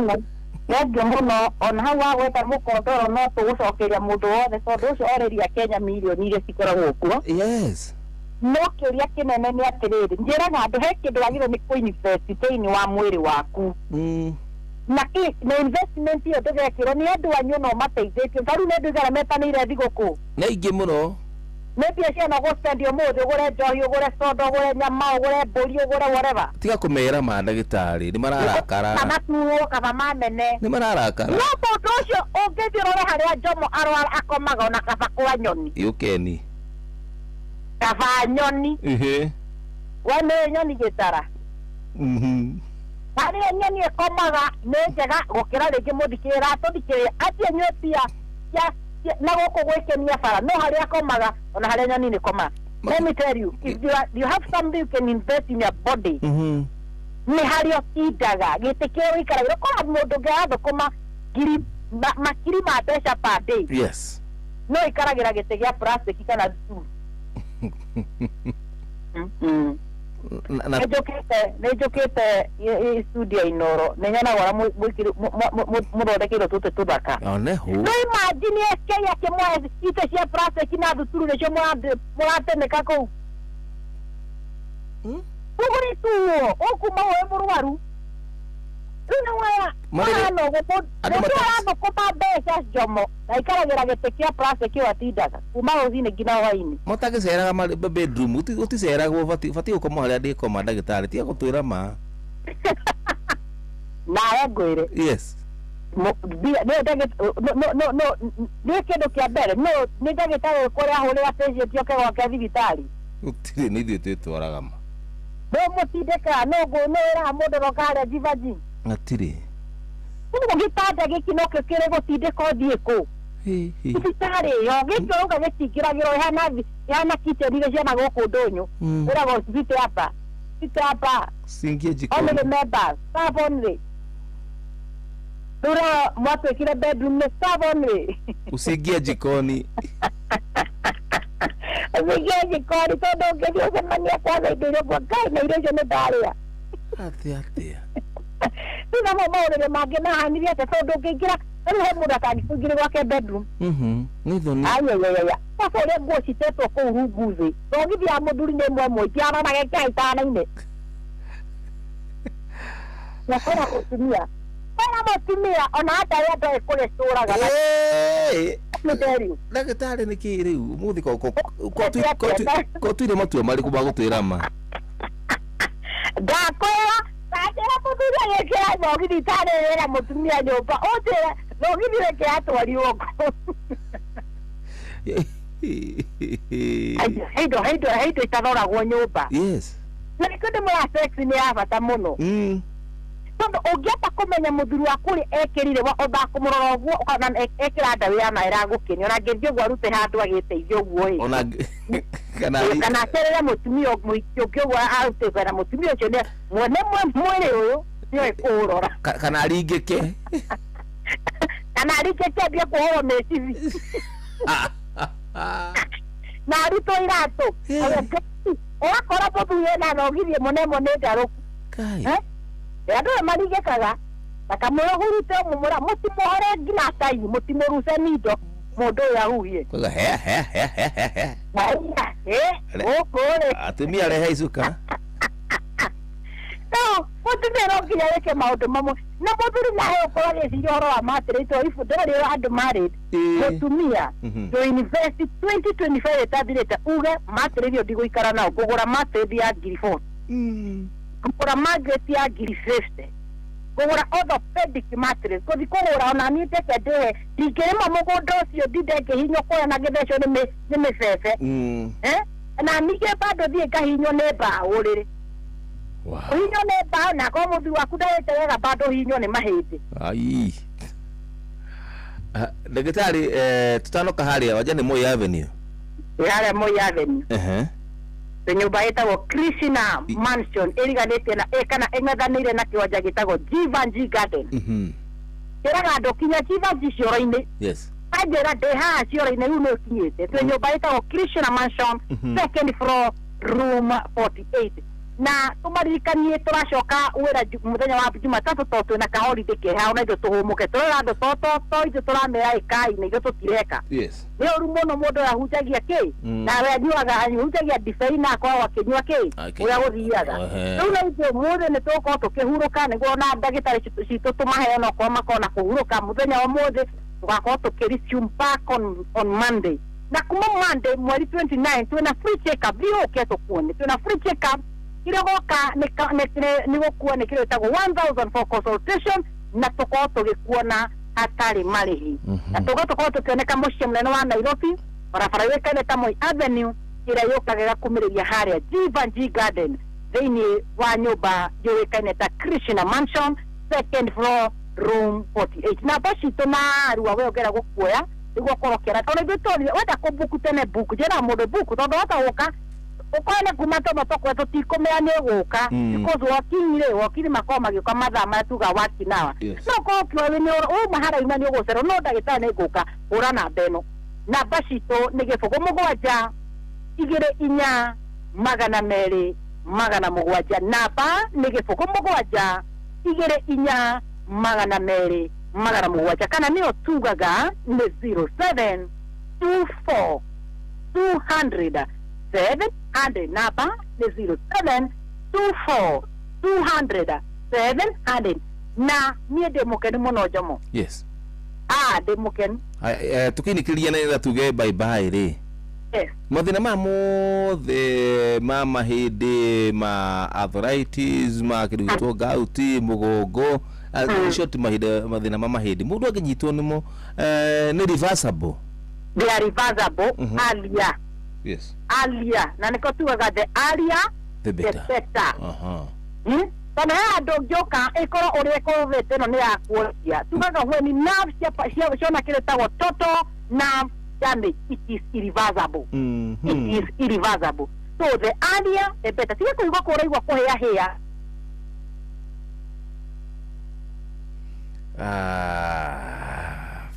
Ndio muno ona hawa gweta mukondoro no tugucokeria mundu wothe tondu ucio oreria Kenya milioni ile cikoragwo kuo. Yes. No kiria kinene ni atiriri njiraga andu he kindu wagiro ni kuinvestini wa mwiri waku. Na na investment iyo ndegekiro ni andu anyu no mateithĩtio taru ne ndugara metanire thiguku na ingi muno maybe ciana go spend yo mothe ugure njohi ugure soda ugure nyama ugure mburi ugure whatever tiga kumera ma ndagitari ni mararakara kana tuo kana manene ni mararakara no mundu ucio ungithirore haria Jomo arwara akomaga ona kaba kwa nyoni yukeni kaba nyoni wane nyoni gitara Hari nyoni ekomaga nejega gukira ringi muthikira tuthikire atia nyotia ya na goko gwekenia fara no hari akomaga ona hari nyoni ni koma. Let me tell you, if you have something you can invest in your body, ni hari okidaga gitikio ikara ko mundu ngatho koma giri makiri ma pesa per day. Yes. No ikaragira gitigia plastic kana tu. Nejokete studio inoro. Nenyana wala murodekiro tutu tubaka. Onehu. No imagine eske ya kemwa ite sia prase kina duturu ne chomwa mwate nekako. Uguri tuo, okuma we muruwaru. Una waya. Mano gopo. Ndio kopa besa jomo. Naikara geragetekia prase kiwa tidaka. Umao zine gina waini. Motake sera ma bedroom. Uti sera go fati ukoma hali ade koma ndagitari. Tia gutwira ma. Na yagwire. Yes. No. Ni kendo kia bere. No, ni ndagitari korea hole atejie tio ke wa thibitari. Utire ni thie twaraga ma. No mutideka no go no era modero kare jivaji. Atire. Ni gitanda gikino kekere gutideka dieko. Thibitari yo gikyo ga gitikiragiro hana kitchen ile cia magoko ndonyo. Ura go site hapa. Singie jikoni. Only the members, staff only. Dura mwatu kile bedroom ne staff only. Usigie jikoni. Usigie jikoni todo ngedio semania kwanza ndio kwa kai na ile jone daria. Ati. Ndio mama ole magena haniria todo ngegira ele muda kani kugire wake bedroom. Nithoni. Aya. Sasa ile nguo citeto kwa uruguzi. Ndogithi ya muduri ne mwe tiara na geka itana ine. Na kwa kutumia. Kwa kutumia ona hata yeye kule sura gana. Ndagitari ni kiri umuthi ko tuire matua mari kuba gutwira ma. Gakwera Tatera mutumia yekera ndogithi tane era mutumia nyumba. Otera ndogithi yekera twari woko. Heido itarora gwo nyumba. Yes. Na kunde mwa sex ni abata muno. Tondo ugiata kumenya muthuru wakuri ekirire wa oba kumurora gwo kana ekira ndawe ya maira gukini ona ngirjo gwa rute handu agiteithio gwo i. Ona kana serera mutumia muikio gwa arute kana mutumia ucio ne mwene mwere uyu nio ikurora. Kana aringike. Kana aringike bia kuhoro mecivi. Na ruto irato. Oya kora bobu yena no githie mone ndaro. Kai. Ando marige kaga. Bakamuro hurute mumura mutimohore ngina tai mutimoruse nido. Modo ya huye. Kwa he. Okore. Atumia rehe isuka. No, mutimero nginya yeke maundu mamwe. Na muthuri na he ukora giciro wa matirito ifu ndori andu married. Mutumia to invest 2025 etathirite uge matirithio ndigũikara nao kũgũra matĩthi ya ngiri 4 kũgũra magnet ya ngiri 50 kũgũra orthopedic mattress kũthi kũgũra ona niĩ ndeke ndĩhe ndingĩrĩma mũgũnda ũcio ndinde ngĩhinywo kuoya na gĩthecwo nĩ mĩbebe na ningĩ bado thiĩ ngahinywo nĩ mbaũ rĩrĩ hinywo nĩ mbaũ na ko mũthuri waku ndarĩte wega bado hinywo nĩ mahĩndĩ. Ai. Ndagitari tutanoka haria waja ni Moi Avenue. Haria Moi Avenue. Nyumba itagwo Krishna Mansion iriganite na kana eng'ethanire na kiwanja gitagwo Jivanji Garden. Kiraga andu kinya Jivanji cioro-ini. Yes. Ajera deha cioro-ini uno kinyite. Nyumba itagwo Krishna Mansion second floor room 48. Na tumarikanie turacoka wira muthenya wa Jumatatu to twina ka holiday ke ha ona ithu tuhumuke turora andu to ithu turamera ikai na ithu tutireka. Yes. Ni uru muno mundu ahunjagia ki na we anyuaga ahunjagia ndibei na kwa wakinyua ki uria guthiaga. Riu na ithu muthe ni tuko tukihuruka niguo na ndagitari citu tumahe ona kwa makona kuhuruka muthenya wa muthe tugakorwo tukirisume back on Monday. Na kuma Monday mweri 29 twina free check up bio keto kuone twina free check up kirogoka ni gukua ni kiro tago 1000 for consultation na tuko tugikuona hatari marihi na tuko tukioneka mucii munene wa Nairobi barabara wekane ta Moi Avenue ira yokagera kumiriria haria Jivanji Garden thiini wa nyumba yowekane ta Krishna Mansion second floor room 48 na bashi tunaruwa we ogera gukuoya niguo korokera ona ithuĩ wenda kũbuku tene buku njĩra mũndũ buku tondũ wota gũka ukone kuma tomo tokwe tutikomea ni guka because wakini makoma magĩũka mathaa marĩa tuga wakinawa no ko kĩoĩ ni mahara ima ni ũgũcerwo no ndagĩtarĩ nĩ ngũka hũra namba ĩno namba citũ nĩ 07 2 4 2 2 2 magana mugwanja namba ni gibuku mugwanja igere inya magana meri magana mugwanja kana niyo tugaga ni 0724 200 700 namba ni 0724 200 700 na niye demokeni muno jomo. Yes. Demokeni tukinikiria na tuge bye bye ri. Yes. Mathina ma mothe ma mahindi ma arthritis ma kirutwo gauti mugongo short mathina ma mahindi mundu anginyitwo nimo ni reversible. They are reversible. Alia. Yes. Alia na niko tugaga the earlier the better. Kana ando joka ekoro oreko veteno ni akuokia tugaga when nerves shona kile tawo total nerve damage, it is irreversible. It is irreversible. So the earlier the better. Tiga kuiwa kureigwa kuhea hea.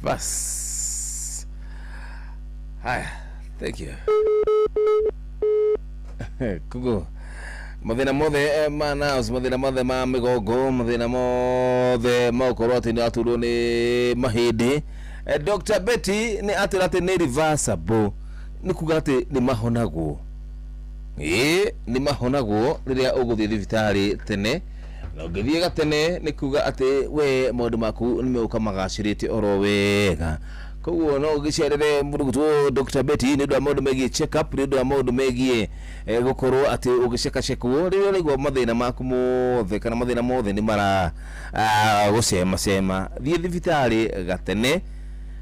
Bas. Hi. Thank you. Kugo. Mathina mothe manaos, mathina mothe ma migongo, mathina mothe makorwo ati ni aturwo ni mahindi. Dr. Betty ni atirate ni reversible. Ni kuga ati ni mahonagwo. Ni mahonagwo riria uguthie thibitari tene. Na ungithie gatene ni kuga ati we maundu maku ni meuka magacirite oro wega. Koguo no gicerere murugutu Dr. Betty ni ndo maundu megie check up, ni ndo maundu megie gukorwo ati ugiceka cekwo riria rigwo mathina maku mothe kana mathina mothe ni mara gucema cema thie thibitari gatene.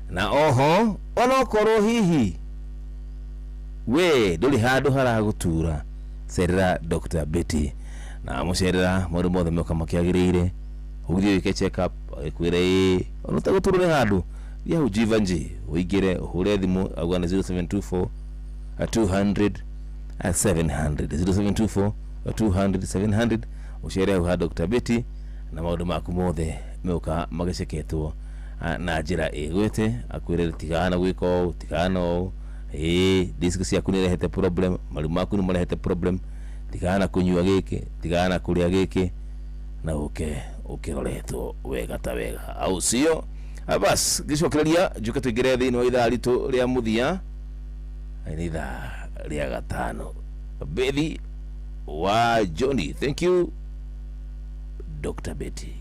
Na oho onokorwo hihi we nduri handu haragutura cerera Dr. Betty na mucerera maundu mothe meuka makiagirire uthie wike check up ikwire ono taguturwo ni handu ya ujivanji uigire uhure thimu agwana 0724 200 700 0724 200 700 uchere ha Dr. Betty na maundu maku mothe meuka magiceketwo na njira igwete akwire tigana gwiko tigana disc ciaku ni rehete problem maru maku ni marehete problem tigana kunyua giki tigana kuria giki na ukiroretwo wega ta wega au sio. Bas gicokereria juka tuigire thini wa ithaa ritu ria muthia ni ithaa ria gatano. Bethi wa Johnny. Thank you Dr. Betty.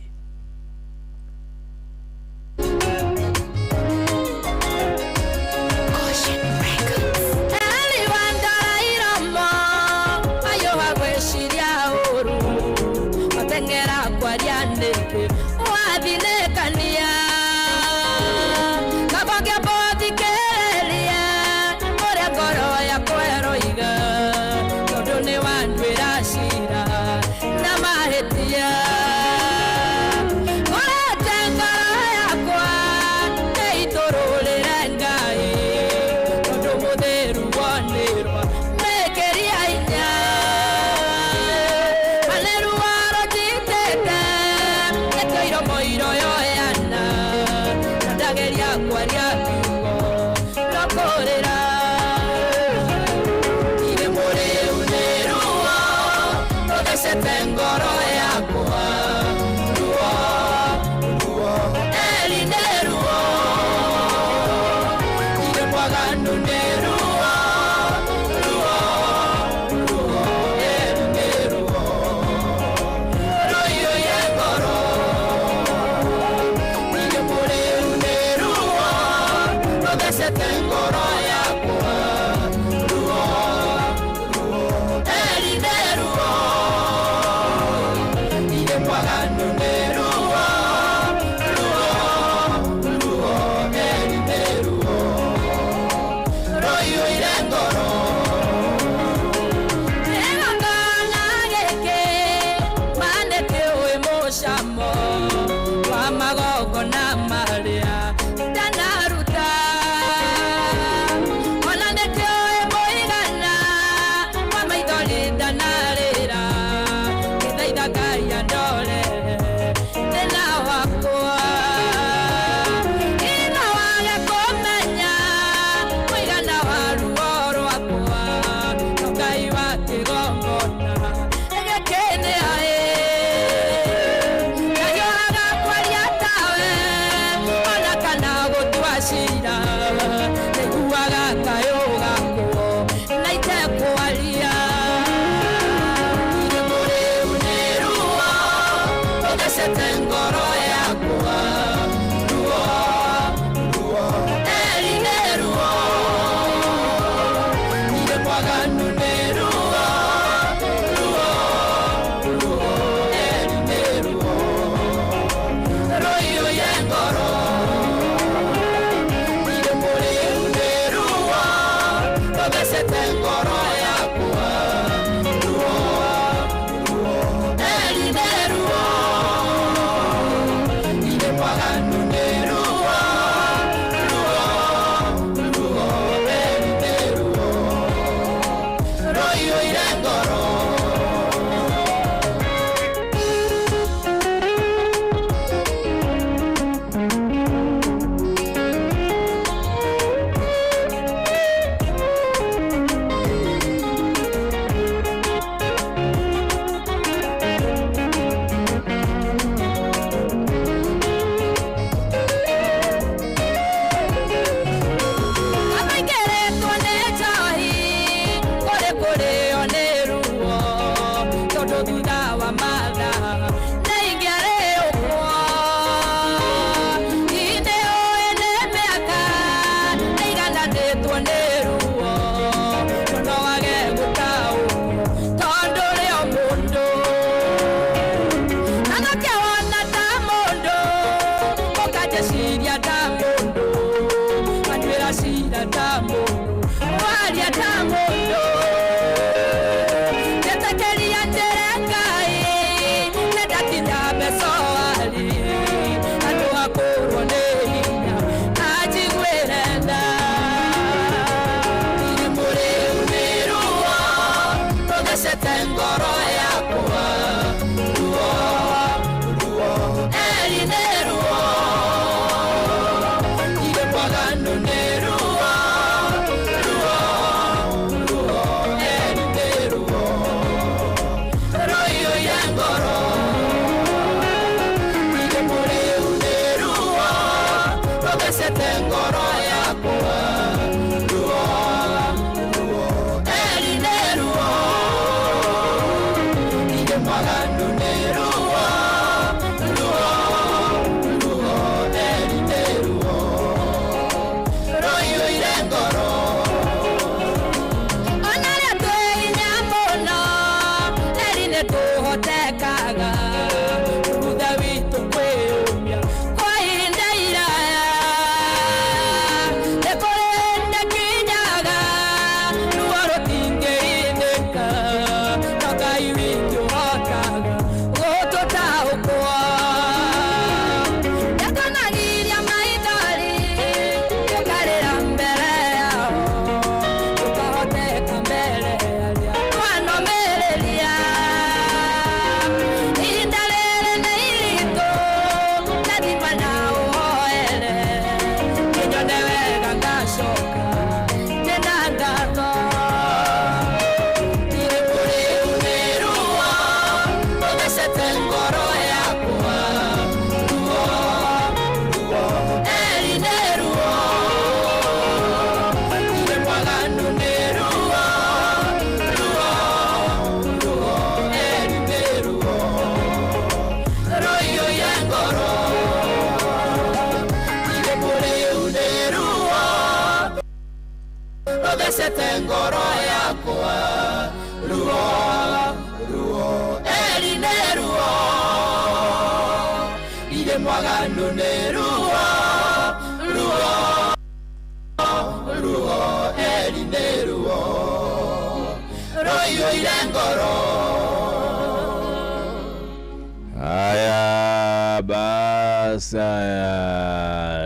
Haya basa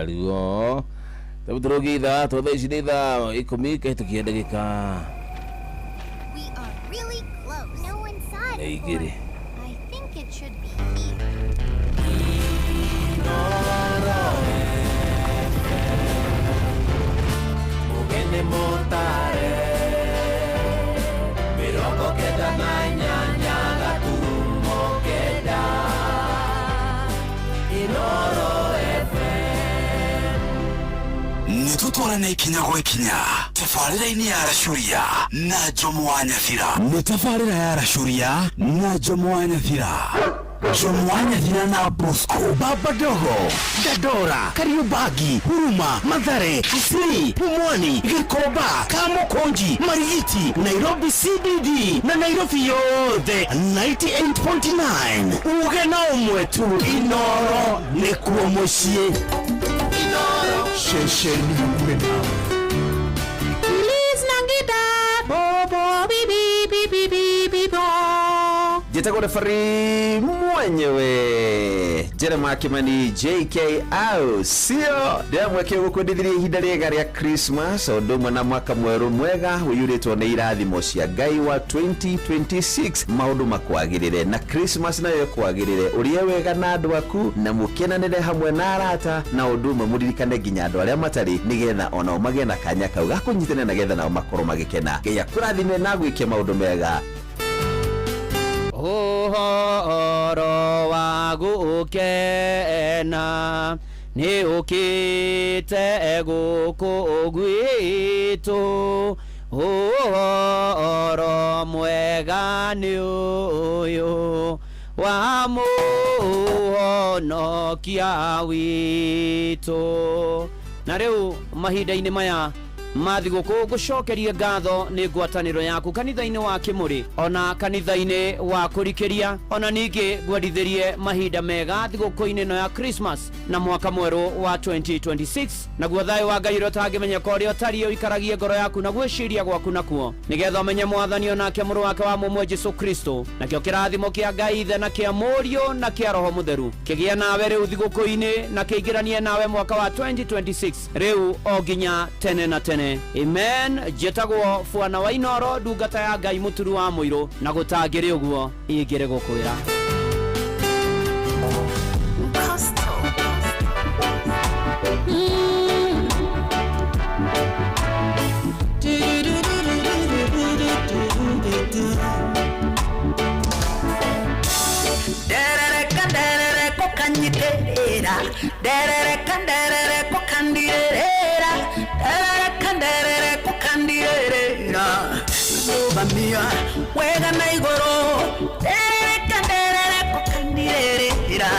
Luo tabu turogi idhaa tuothe ici nĩ ithaa ikũmi kahĩtũkia ndagĩka igĩrĩ. Mugende motare mirongo kenda na inyanya gaturumo kenda Inooro FM. Nitutwarane ikinya gwa ikinya tabarĩra-inĩ ya Aracuria na Jomo wa Nyathira. Nĩ tabarĩra ya Aracuria na Jomo wa Nyathira. Jomo wa Nyathira na Bosco, Baba Dogo, Dadora, Kariobagi, Huruma, Mathare, Kisii, Pumwani, Gikoba, Kamukonji, Marigiti, Nairobi CBD na Nairobi yothe 98.9. Uge na umwetu Inooro nĩkuo mũciĩ. Inooro shesheni hakuhĩ. Please Nangida, bobo bibi bibi bibi bo. Jitako refari mwenyewe Jeremiah Kimani JK au sio ndia mweke gukundithirie ihinda riega ria Christmas odumwe na mwaka mweru mwega uyuritwo ni irathimo cia Ngai wa 2026 maundu makwagirire na Christmas nayo kwagirire urie wega na andu aku na mukenanire hamwe na arata na udumwe muririkane nginya andu aria matari nigetha ona magĩe na kanya kau gakunyitana na getha nao makorwo magikena Ngai akurathime na gwikie maundu mega. Uhoro wa gukena ni ukite guku gwitu uhoro mwega ni uyu wa muhonokia witu na riu mahinda-ini maya mathigũkũ gũcokeria ngatho nĩ ngwatanĩro yaku kanitha-inĩ wa Kĩmũrĩ ona kanitha-inĩ wa kũrikĩria ona ningĩ ngwendithĩrie mahinda mega thigũkũ-inĩ ĩno ya Christmas na mwaka mwerũ wa 2026 naguo thayũ wa Ngai ũrĩa ũtangĩmenyeka ũrĩa ũtariĩ ũikaragie ngoro yaku na gwĩciria gwaku nakuo nĩgetha ũmenye mwathani onake mũrũ wake wa mũmwe Jesũ Kristo nakĩo kĩrathimo kĩa Ngai Ithe na kĩa Mũriũ na kĩa Roho Mũtheru kĩgĩe nawe rĩu thigũkũ-inĩ na kĩingĩranie nawe mwaka wa 2026 rĩu o nginya tene na tene. Amen. Njĩtagwo Bwana wa Inoro ndungata ya Ngai mũturu wa mũirũ na gũtangĩrĩ ũguo ingĩrĩ gũkwĩra. Derere kandere kukandirera derere kandere kukandirera Nubamia wega na igoro derere kandere kukandirera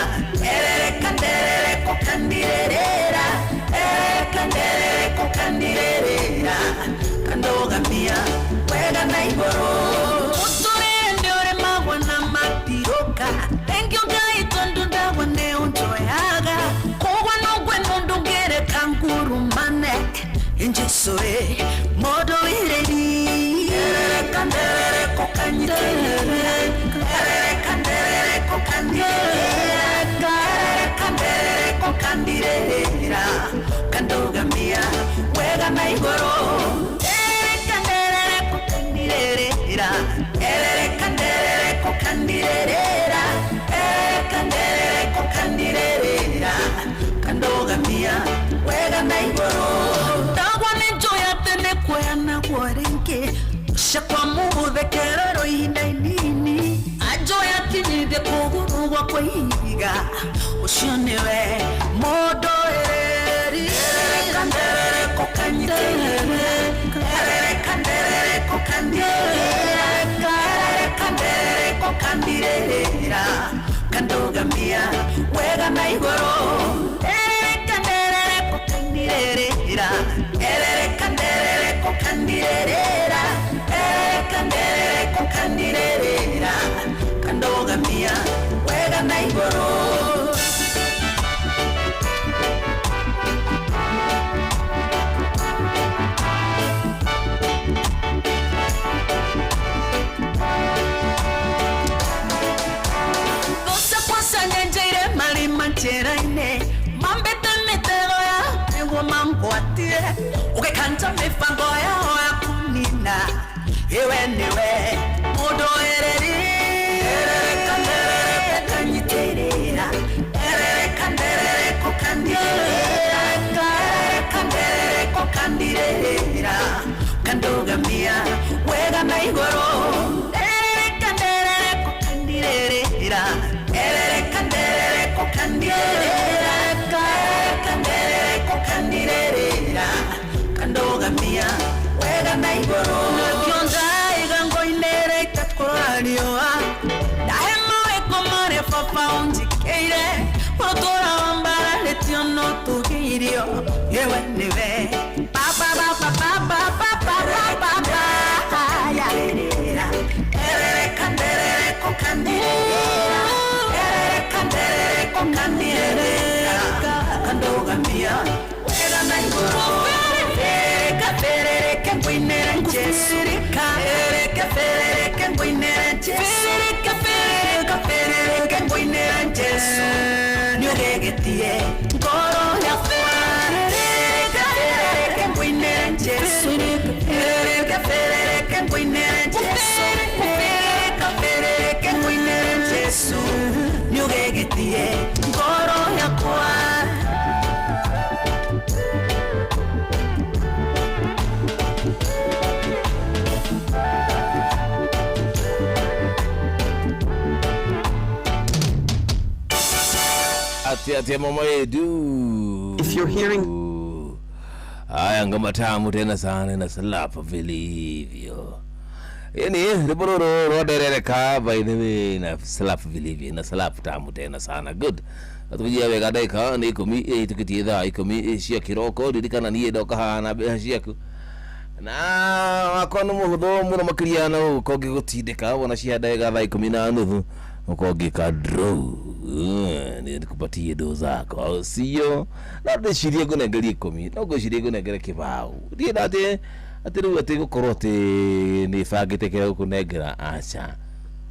derere kandere kukandirera derere kandere kukandirera Kandogamia wega na igoro Utore ndore magwana matiroka Thank you guys tondunda wane unjoyaga Kogwa no gweno ndungere kangurumane Injesore modo ireri Kandere kokanyere Kandere kokanyere Kandere kokandire Kandogamia wega na igoro Kandere kokandire Kandere kokandire Kandere kokandire Kandogamia wega na igoro Tagwa nenjoya tene kwena gwarenke Shakwa muhuthe kerero ihinda-inini Ajoya kinyithe kũgũrũgwa kwa ihiga Ũcio nĩwe mũndũ ĩrĩ Kandere kokanyitĩrĩre Kandere kokandĩrĩra Kandere kokandĩrĩra Kandogamia wega na igoro Kandere kokandĩrĩra Kandere kokandĩrĩra Kandere kokandĩrĩra Kandogamia wega na igoro Mancheraine mambete mitego ya ewo mamkwatie ukekanta mifango ya kunina ewe niwe mudo ereri kandere kokanyiterera kandere kokandira kandere kokandirera Kandogamia wega na igoro kandere kokandirera kandere kokandira Kandere kokandira Kandogamia wega na igoro Nakionza igango inere itakorarioa Dahema wekomare papa unjikeire Motora wambara letiono tugirio Yewe niwe Papa papa papa papa papa Kandere kokandira Kandere kokandira Kandogamia wega na igoro Ferere kembwinere Jesu Ferere kembwinere Jesu Ferere kembwinere Jesu Nyogegetie ngoro ya Ferere kembwinere Jesu Ferere kembwinere Jesu Ferere kembwinere Jesu Nyogegetie ngoro ya Ati mama yedu. If you're hearing haya ngoma tamu tena sana na salapa vilivyo. Yani ribororo roderere ka by the way na salapa vilivyo na salapa tamu tena sana good. Atujia wega daika ni komi tikiti dha ikomi shia kiroko didikana ni doka hana shia ku na wakono muhutho muno makiria na ukongi gutindika wona cianda ga thaa 10:30 ukongi ka draw ni kupatie ndo zako au sio na ndecirie ngunengerie 10 no ngocirie ngunengere kibao ndi ndate ati riu ati gukorwo ati ni bangite kira kunengera acha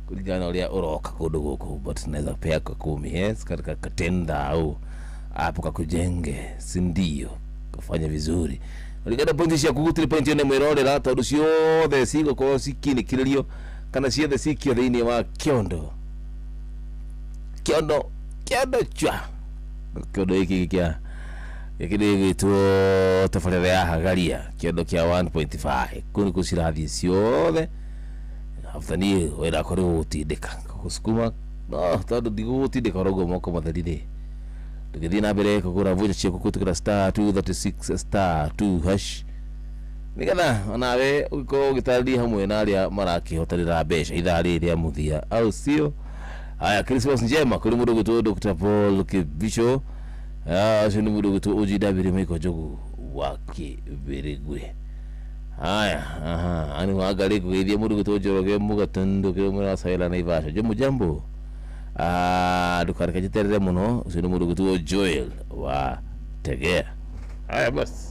kulingana uria uroka kundu guku but naweza pea kwa 10 yes katika katenda au hapo kakujenge si ndio kufanya vizuri uligada pointi cia kugutire pointi ne mwirorera tondu ciothe cigũkorwo cikinikĩrĩrio kana ciothe cikio thĩinĩ wa kĩondo chwa kĩondo gĩkĩ kĩa gĩgĩtwo tabarĩra ya hagaria kĩondo kĩa 1.5 kũni kũcirathiĩ ciothe after niĩ wĩra kũrĩ gũtindĩka gũsukuma no tondũ ndigũgũtindĩka ũroguo moko matheri-rĩ tũgĩthiĩ na mbere kũgũra vocha ciaku kũtũkĩra *236*2# nigetha onawe ũgĩkorwo ũgĩtarĩria hamwe na arĩa marakĩhotanĩra mbeca ithaa rĩrĩ rĩa mũthia au sio. Haya, Christmas njema kũrĩ mũndũ ũgĩtwo Dr. Paul Kibicho, ũcio nĩ mũndũ ũgĩtwo OGW Michael Njogu wa Kĩbĩrĩgwe. Haya, ani waangalie kũgeithia mũndũ ũgĩtwo Njoroge Mũgatũndũ kĩrĩa mũracaĩra Naivasha. Jambo ndukareke njiterere muno, ũcio nĩ mũndũ ũgĩtwo Joel wa Tegea. Haya basi,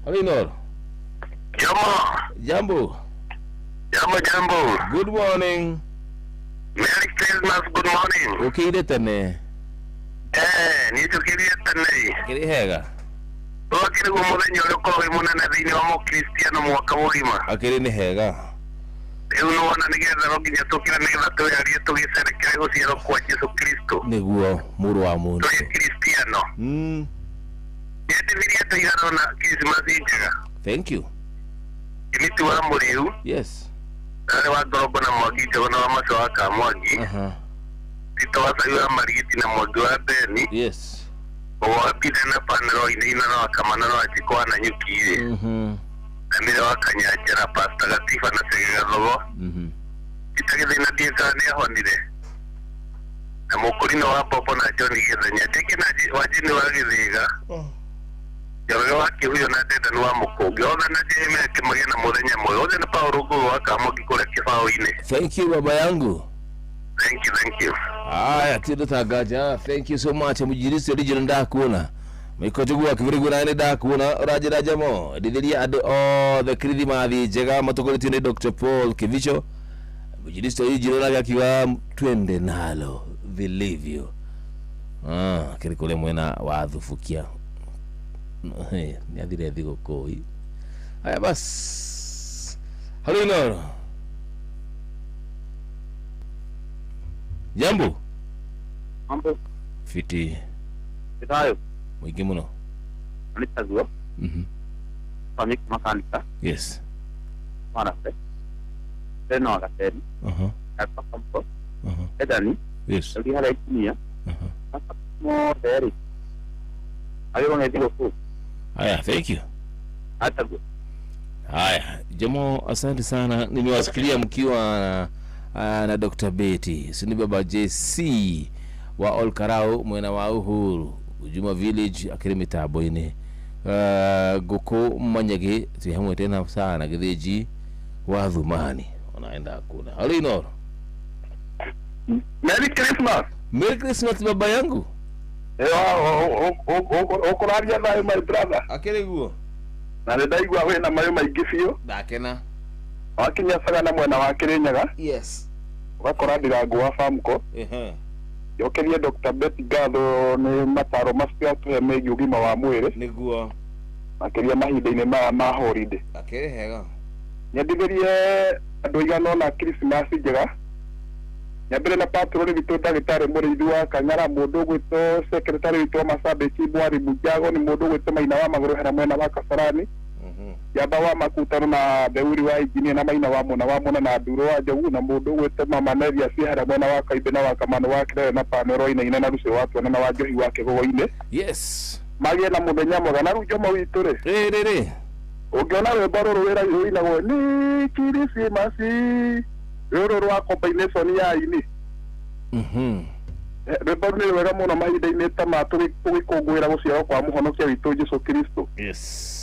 Halinoro. Jambo. Good morning. Merry Christmas, good morning. Ukire tene. Ni tukiriye tene. Kiri hega. Wakire go muthenya uri ko wi munene thiini wa Mukristiano mwaka mugima. Akiri ni hega. Riu no wana nigetha no nginya tukire nigetha tuyarie tugicerekere guciarwo kwa Jesu Kristo. Niguo mũrũ wa mũndũ. Tũrĩ Kristiano. Nĩndĩthirie tũigana na Christmas njega. Thank you. Imiti wa mũrĩu. Yes. Ari wa Ngorombo na Mwangi Njogu na wa Macoa ka Mwangi. Tito wa Sayu wa Marigiti na Mwangi wa Beni. Yes. Wa Pide na Panero ina na wa Kamana na wa Chikwa na Nyukire. Kamire wa Kanyajera Pasta Latifa na Segega Thogo. Itagithina Dieka ni ahonire. Na Mukurino wa Popo na John Githenya. Teke na wajini wa Githiga. Yawe wake huyo na deda ni wa Mukungi. Oda na jeme kimagena muthenya moyo. Oda na Paulo Gugu waka Moki kule kifao ine. Thank you baba yangu. Thank you. Aya tindo tagaja. Thank you so much. Mujirisi original ndakuona. Michael Njogu wa Kĩbĩrĩgwe na ndakuona. Urajira jamo. Didiria ado the Christmas njega matukoretio ni Dr. Paul Kibicho. Mujirisi original akiwa twende nalo vilivyo. Kiri kule mwena wa Thufukia. Ni adire thigo koi. Haya bas. Halinoro. Jambo. Fiti. Kitayo. Mwingi muno. Anitazua. Panik makanika. Yes. Manafe. Teno agateni. Kapa kampo. Edani. Yes. Ndi hala ikinia. Mo deri. Ayo ngetigo ku. Haya, thank you. Atagu. Haya, jamo asante sana. Nimewasikilia mkiwa na Dr. Betty. Sini baba JC wa Olkarau mwena wa Uhuru. Ujuma Village akirimita boine. Goko manyage tuyahamwe tena sana Githĩnji wa Thumani. Wanaenda kuna. Halinoro. Merry Christmas. Merry Christmas baba yangu. Ukuraria nayo my brother. Akĩrĩ guo. Na ndaigua we na mayo maingĩ biũ. Ndakena. Wakinya Sagana mwena wa Kĩrĩnyaga. Yes. Ugakora Ndirangu wa Famco. Yokerie Dr. Betty ngatho nĩ mataro macio atuhe megiĩ ũgima wa mwĩrĩ. Nĩguo. Makĩria mahinda-inĩ maya ma holiday. Akĩrĩ hega. Nyendithĩrie andũ aigana na Christmas njega. Nyambere na patroni witũ ndagĩtarĩ Mũrĩithi wa Kang'ara, mũndũ ũgwĩtwo secretary witũ wa Masabĩki Mwarimu Njago, nĩ mũndũ ũgwĩtwo Maina wa Magũrũ hena mwena wa Kasarani. Yamba wa Makutano na Beuri wa Injinia na Maina wa Muna na Nduro wa Njogu, na mũndũ ũgwĩtwo Mama Neria hena mwena wa Kaimbe na wa Kamano wa Kĩrere na Panero ina na Rucio wa Twana na wa Njohi wa Kĩgũgũ-inĩ. Yes. Magĩe na mũthenya mwega na rĩu Jomo witũ-rĩ. Rĩrĩ. Ũngĩona rwĩmbo rũrũ rwĩinagwo nĩ Kirismasi rũrũ rwa combination ya ini. Rwĩmbo nĩ wega mũno mahinda-inĩ ta ma tũgĩkũngũĩra gũciarwo kwa mũhonokia witũ Jesũ Kristo. Yes.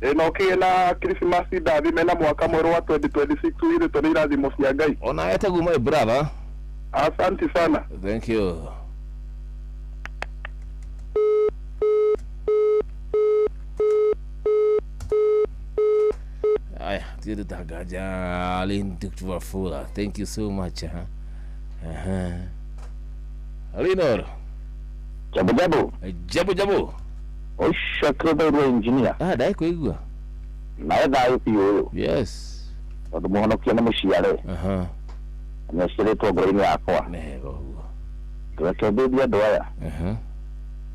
no kina Christmas ndathi mena mwaka mwerũ wa 2026 ile tonirathimo cia Ngai. Ona yete guma brother. Asante sana. Thank you. Aya, tiada tagaja lintuk fula. Thank you so much. Alinor. Jabu. Osha krodo engineer. Dai kuigua. Na dai piyo. Yes. Ndo muhono kiana mushiare. Nyashire ngoro-inĩ yakwa. Nego guo. Tũrekebithia andũ aya.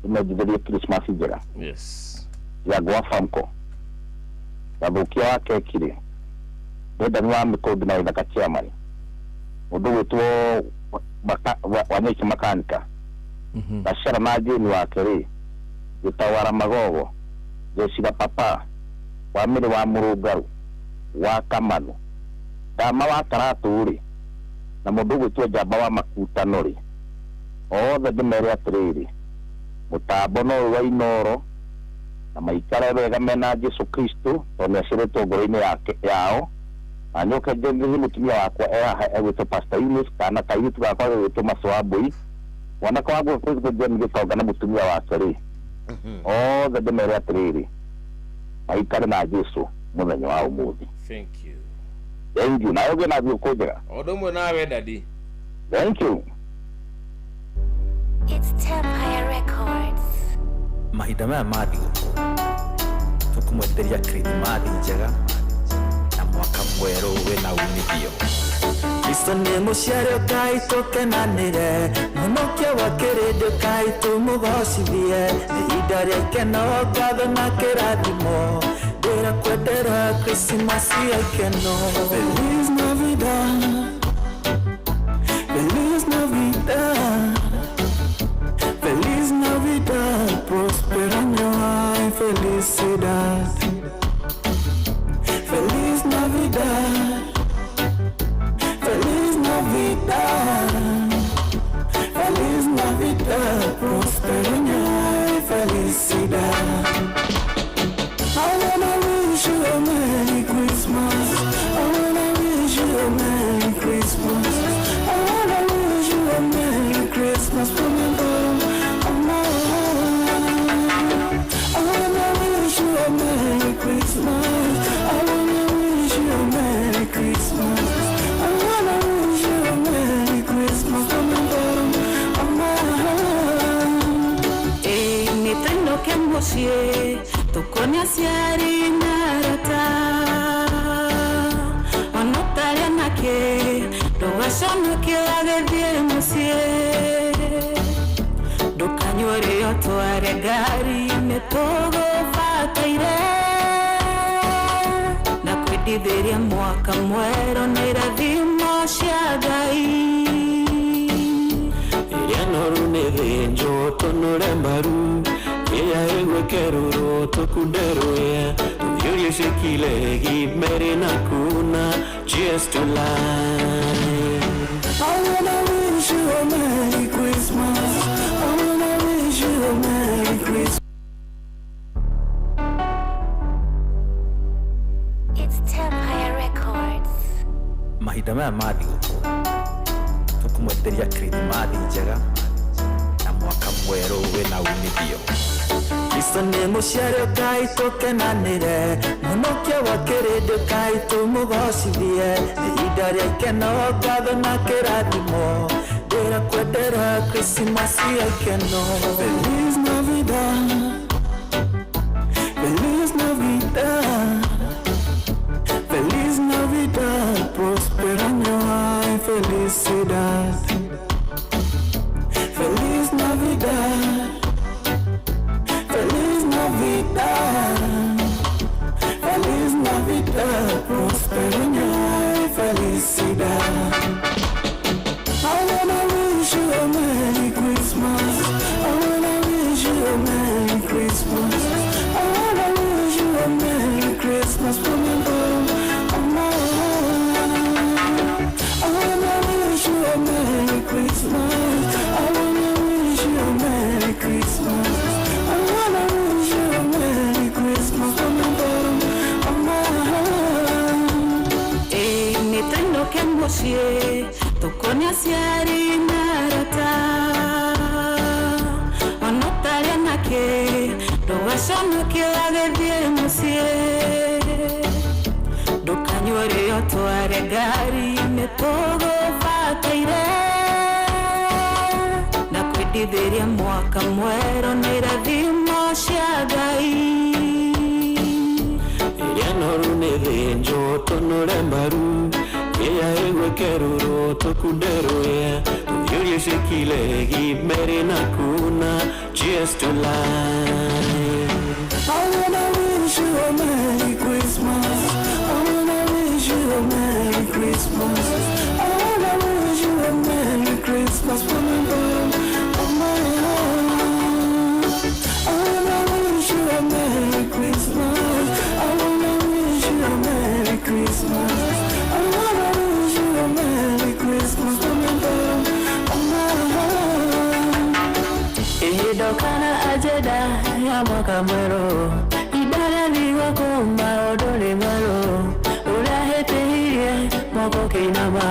Tumejithiria Christmas njega. Yes. Ya gwa famko. Thathũkia wa kekire. Ndani wa mĩkũmbi na ithaka chairman. Mũndũ wĩtwo Wanyeki makanika. Gacara na Jeni wake rĩ. Gĩtawara Magogo. Jessica Papa. Wamĩrĩ wa Mũrũngarũ. Wa Kamano. Dama wa Karatu rĩ. Na mũndũ gwĩtwo Njamba wa Makutano rĩ. Othe ndĩmere atĩrĩrĩ. Mũtambo no wa Inoro na maikare wega mena Jesu Kristo tondũ nĩaciarĩtwo ngoro-inĩ yao. Na nyoke njengerie mũtumia wakwa egwĩtwo Pastor Eunice kana kairĩtu gakwa gegwĩtwo Macwambũi. Mwanake wa gwĩtwo John Gĩtonga na mũtumia wake rĩ. Othe ndĩmere atĩrĩrĩ. Maikare na Jesu mũthenya wa ũmũthĩ. Thank you. Thank you. Na ũgĩ na thikũ njega. Ũndũ mwe nawe dadi. Thank you. It's Tempire Records. Mahinda maya ma thigũkũ tũkũmweteria Krismathi njega na mwaka mwerũ wĩna umithio. Kristo nĩ mũciare Ngai tũkenanĩre, mũhonokia wa kĩrĩndĩ Ngai tũmũgocithie, nĩ ihinda rĩa gĩkeno, ngatho na kĩrathimo, ndĩrakwendera Krismasi ya gĩkeno. Feliz Navidad, Feliz Navidad, Feliz Navidad, prospera año y felicidad. Feliz Navidad, Feliz Navidad, Feliz Navidad, prospera año y felicidad. I wanna wish you a Merry Christmas. I wanna wish you a Merry Christmas. I wanna wish you a Merry Christmas from the bottom of my heart. I wanna wish you a Merry Christmas. I wanna wish you a Merry Christmas. I wanna wish you a Merry Christmas from the bottom of my heart. Ni tendo que emocie, tu conocer narata. Onotaria na que, do asono que la de emocie. Do kanyore otoare gari me todo fataire. Na kuiditheria mwaka mwero nĩirathimo cia Ngai. Iria noru nĩ thĩnjwo tũnũre mbaru, ĩrĩa ĩgwekerũrwo tũkunderũye, tũhiũrie cikilegi merĩ na kuna, cheers to life. I wanna wish you a Merry Christmas. I wanna wish you a Merry Christmas. It's Tempire Records. Mahinda maya ma thigũkũ tũkũmweteria Krismathi njega na mwaka mwerũ wĩna umithio. Kristo nĩ mũciare Ngai tũkenanĩre, mũhonokia wa kĩrĩndĩ Ngai tũmũgocithie, nĩ ihinda rĩa gĩkeno, ngatho na kĩrathimo, ndĩrakwendera Krismasi ya gĩkeno. Feliz Navidad, Feliz Navidad, Feliz Navidad, prospera año y felicidad. Feliz Navidad, Feliz Navidad, Feliz Navidad, prospera año y felicidad. I wanna wish you a Merry Christmas. I wanna wish you a Merry Christmas. I wanna wish you a Merry Christmas from the bottom of my heart. I wanna wish you a Merry Christmas. I wanna wish you a Merry Christmas. I wanna wish you a Merry Christmas from the bottom mucie tukonia ciari narata onotare nake ndugaconokie agithie mucie ndukanyure otware ngari nitugubataire na kwendithiria mwaka mwerũ nĩ irathimo cia Ngai noru nĩ thĩnjwo tũnũre mbaru ĩrĩa ĩgwekerũrwo tũkunderũya tũthiũrie cikilegi merĩ na kuna cheers to life. I wanna wish you a Merry Christmas. I wanna wish you a Merry Christmas. I wanna wish you a Merry Christmas from the bottom of my heart. I wanna wish you a Merry Christmas. I wanna wish you a Merry Christmas. I wanna wish you a Merry Christmas from the bottom of my heart. Ihinda kana ajenda ya mwaka mwerũ idara liwa kumba odole mwerũ urahĩtĩirie moko kĩinama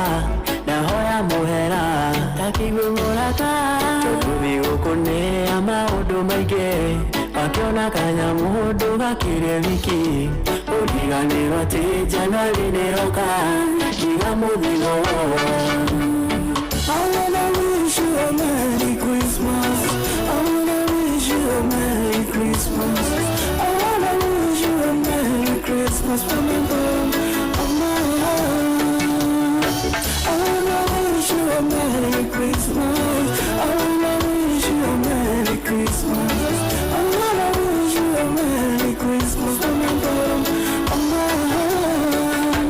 na hoya mũhera takigũmũrata tũtũthi gũkũ nĩ maũndũ maingĩ akiona kanya mũndũ gakĩrĩ wiki ũriganĩrwo atĩ Januari nĩroka iga mũthiro. I wanna wish you a Merry Christmas. I wanna wish you a Merry Christmas. I wanna wish you a Merry Christmas from the bottom of my heart. I wanna wish you a Merry Christmas. I wanna wish you a Merry Christmas. I wanna wish you a Merry Christmas from the bottom of my heart.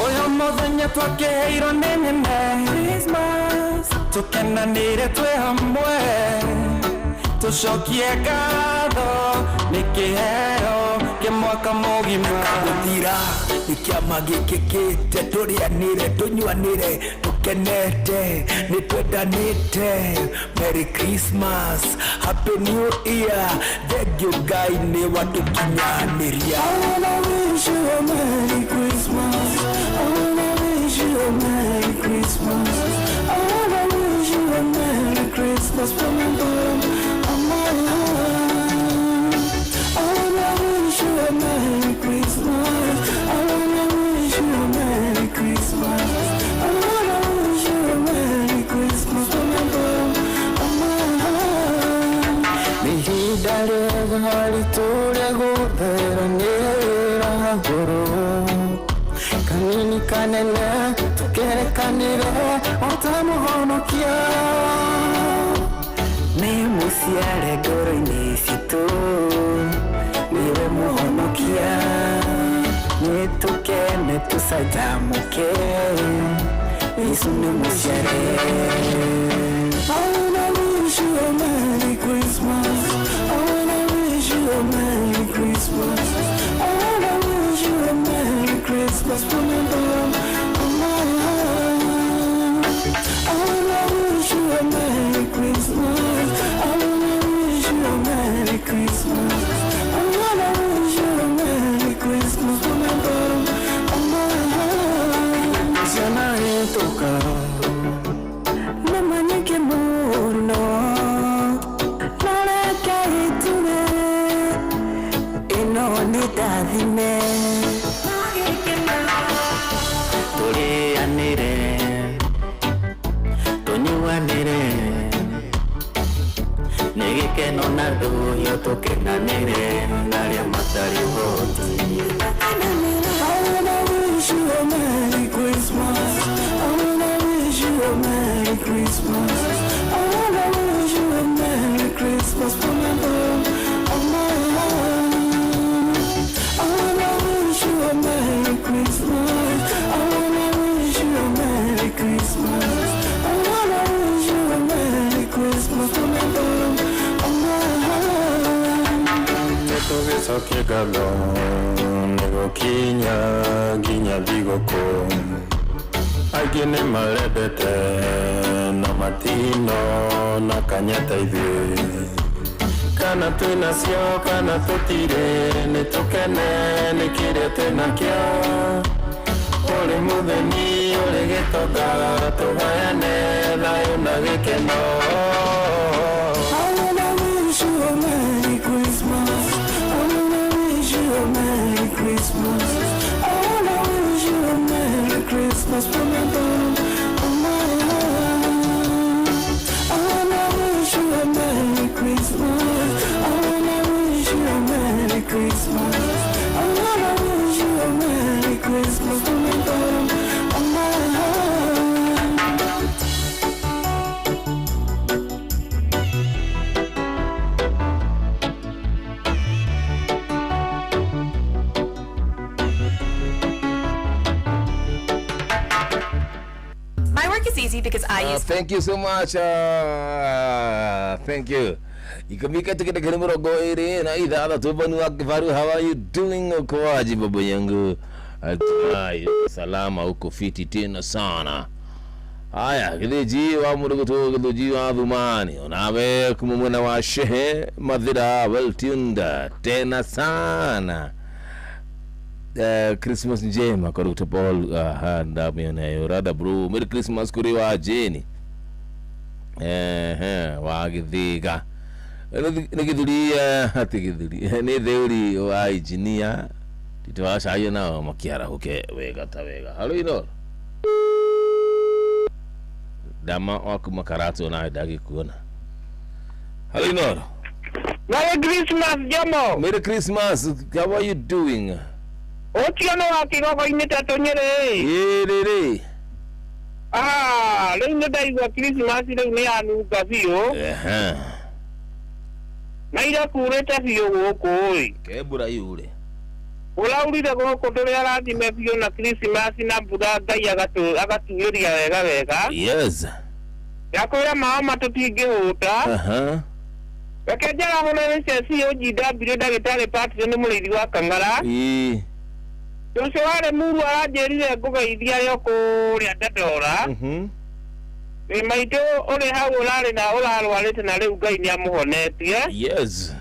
Oyo mũthenya twakĩheirwo nĩ Merry Christmas tũkenanĩre twĩ hamwe tũcokie ngatho nĩ kĩheo kĩa mwaka mũgima gũthira nĩ kĩama gĩkĩkĩte tũrĩanĩre tũnyuanĩre tũkenete nĩ twendanĩte. Merry Christmas, Happy New Year, thengiũ Ngai nĩ watũkinyanĩria. I wanna wish you a Merry Christmas. I wanna wish you a Merry Christmas. I wanna wish you a Merry Christmas from the bottom of my heart. I wanna wish you a Merry Christmas. I wanna wish you a Merry Christmas. I wanna wish you a Merry Christmas from the bottom of my heart. Ihinda rĩega rĩtũre gũtheranĩra ngoro kanini kanene tũkerekanĩre ota mũhonokia nĩ mũciare ngoro-inĩ citũ nĩwe mũhonokia nĩ tũkene tũcanjamũke Yesu nĩ mũciare. I wanna wish you a Merry Christmas. I wanna wish you a Merry Christmas. I wanna wish you a Merry Christmas from the bottom of my heart. I wanna wish you a Merry Christmas. I wanna wish you a Merry Christmas. I wanna wish you a Merry Christmas from the bottom of my heart. Ciana hĩtũka Namanike mũno nareke itune ĩno nĩ ndathime tũrĩanĩre tũnyuanĩre nĩ gĩkeno na ndũhio tũkenanĩre narĩa matarĩ hoti. I wanna wish you a Merry Christmas. I wanna wish you a Merry Christmas. I wanna wish you a Merry Christmas from the bottom of my heart. I wanna wish you a Merry Christmas. I wanna wish you a Merry Christmas. I wanna wish you a Merry Christmas from the bottom of my heart. Nĩtũgĩcokie ngatho nĩgũkinya nginya thigũkũ aingĩ nĩ marendete na matino na kanyata ithuĩ kana twĩnacio kana tũtirĩ nĩtũkene nĩ kĩrĩa twĩnakĩo ũrĩ mũtheni uri gitonga tugayane thayo na gikeno. I wanna wish you a Merry Christmas. I wanna wish you a Merry Christmas. I wanna wish you a Merry Christmas from the bottom of my heart. I wanna wish you a Merry Christmas. I wanna wish you a Merry Christmas. I wanna wish you a Merry Christmas from the bottom of my heart. My work is easy because I use. Thank you so much. Thank you. Ikamika tukita kile mrogo iri na idha tubanu akifaru. How are you doing? Ukoaje baba yangu? Atai salama uko fiti tena sana. Haya kideji wa mrogo to kideji wa dhumani. Unawe kumumuna wa shehe madhira well tuned tena sana. Christmas njema kwa Dr. Paul ndamu yonayo rada bro. Merry Christmas kuri wa jeni wagithiga nigithuria hatigithuria ni theuri wa engineer titwacaya nao makiara huke wega ta wega. Halo ino dama waku makarato na ndagikuona. Halo ino Merry Christmas Jomo. Merry Christmas. How are you doing? Otiano wakigogo inita tonyere. Yerere. Leo ndaigwa Christmas leo ni anu gafio. Na ira kureta fio goko oi. Kebura yule. Ulaurire goko tore arati mefio na Christmas na buda ngai agatuiria wega wega. Yes. Yakoya mama tutige huta. Wakajara hone sesi ojida bire dagitare pati ni mulithi wa Kangara. Tucio wale muru arajerire ngugeithia yoko ria ndadora. Maito ore hau urare na urarwarite na riu ngai ni amuhonetie. Yes.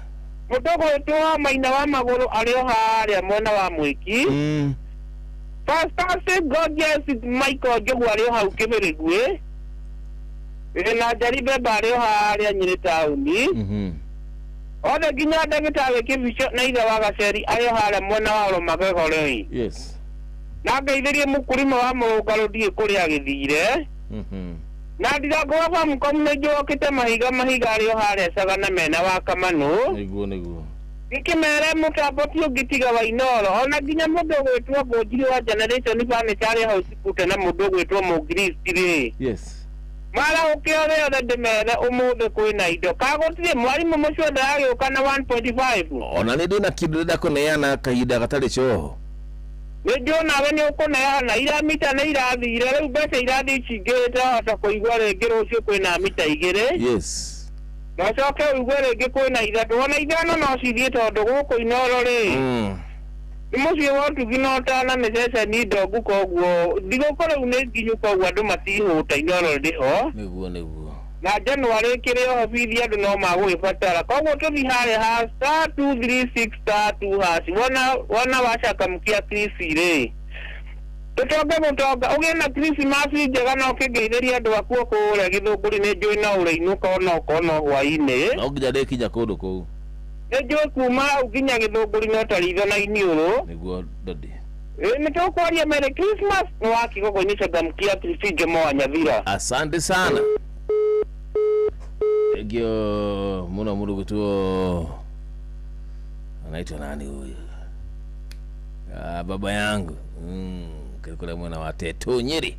Mutogo to maina wa maguru ario haria mwena wa mwiki. Fantastic gorgeous Michael Jogu ario hau kibirigwe. Na jaribe bario haria nyiri tauni. Ode ginya ndagitawe kibicho na ithe wa gaceri ayo hale mwena wa Romagego rei. Yes. Na ngeithirie mukurima wa mugaro die kuria githire. Na ndirango wa mkomne jokite mahiga ario hale saga na mena wa Kamanu. Niguo. Ikimere mutabotio gitiga wa Inoro ona ginya mundu gwetwo bojiri wa generation bane chari house kute na mundu gwetwo Mugristi. Yes. Mara ukiore othe ndimere umuthe kwina indo kagotire mwarimu mucio ndagioka na 1.5 ona ni ndina kindu nda kuneana kahinda gatari coho ni ndona we ni ukuneana ira mita na irathire riu mbeca irathi cingirite hota kuigwa ringi rucio kwina mita igiri. Yes. Na coke uigwe ringi kwina ithatu ona ithano no cithie tondu guku Inoro ri ni mucio wotugi no tana mecece ni ndogu koguo ndigukore une nginyu koguo andu matihuta Inoro ndiho. Niguo. Na January kire obithi andu no magwibatara koguo tuthi hare ha *236*2#. Wana wachaka mkia Krisi ri tutoga ugena Christmas njega no kingeithiria andu akuo kuria Githunguri ni njui na uriinuka ona ukona hwaini no nginya ndikinya kundu kuu njui kuma uginya Githunguri no taritho na iniuru niguo ndadi nitokwaria Merry Christmas no wakigogo ni chagamkia Krisi Jomo wa Nyathira. Asante sana. Egyo muno murugu tu anaitwa nani huyu? Baba yangu kule mwana wa Tetu Nyeri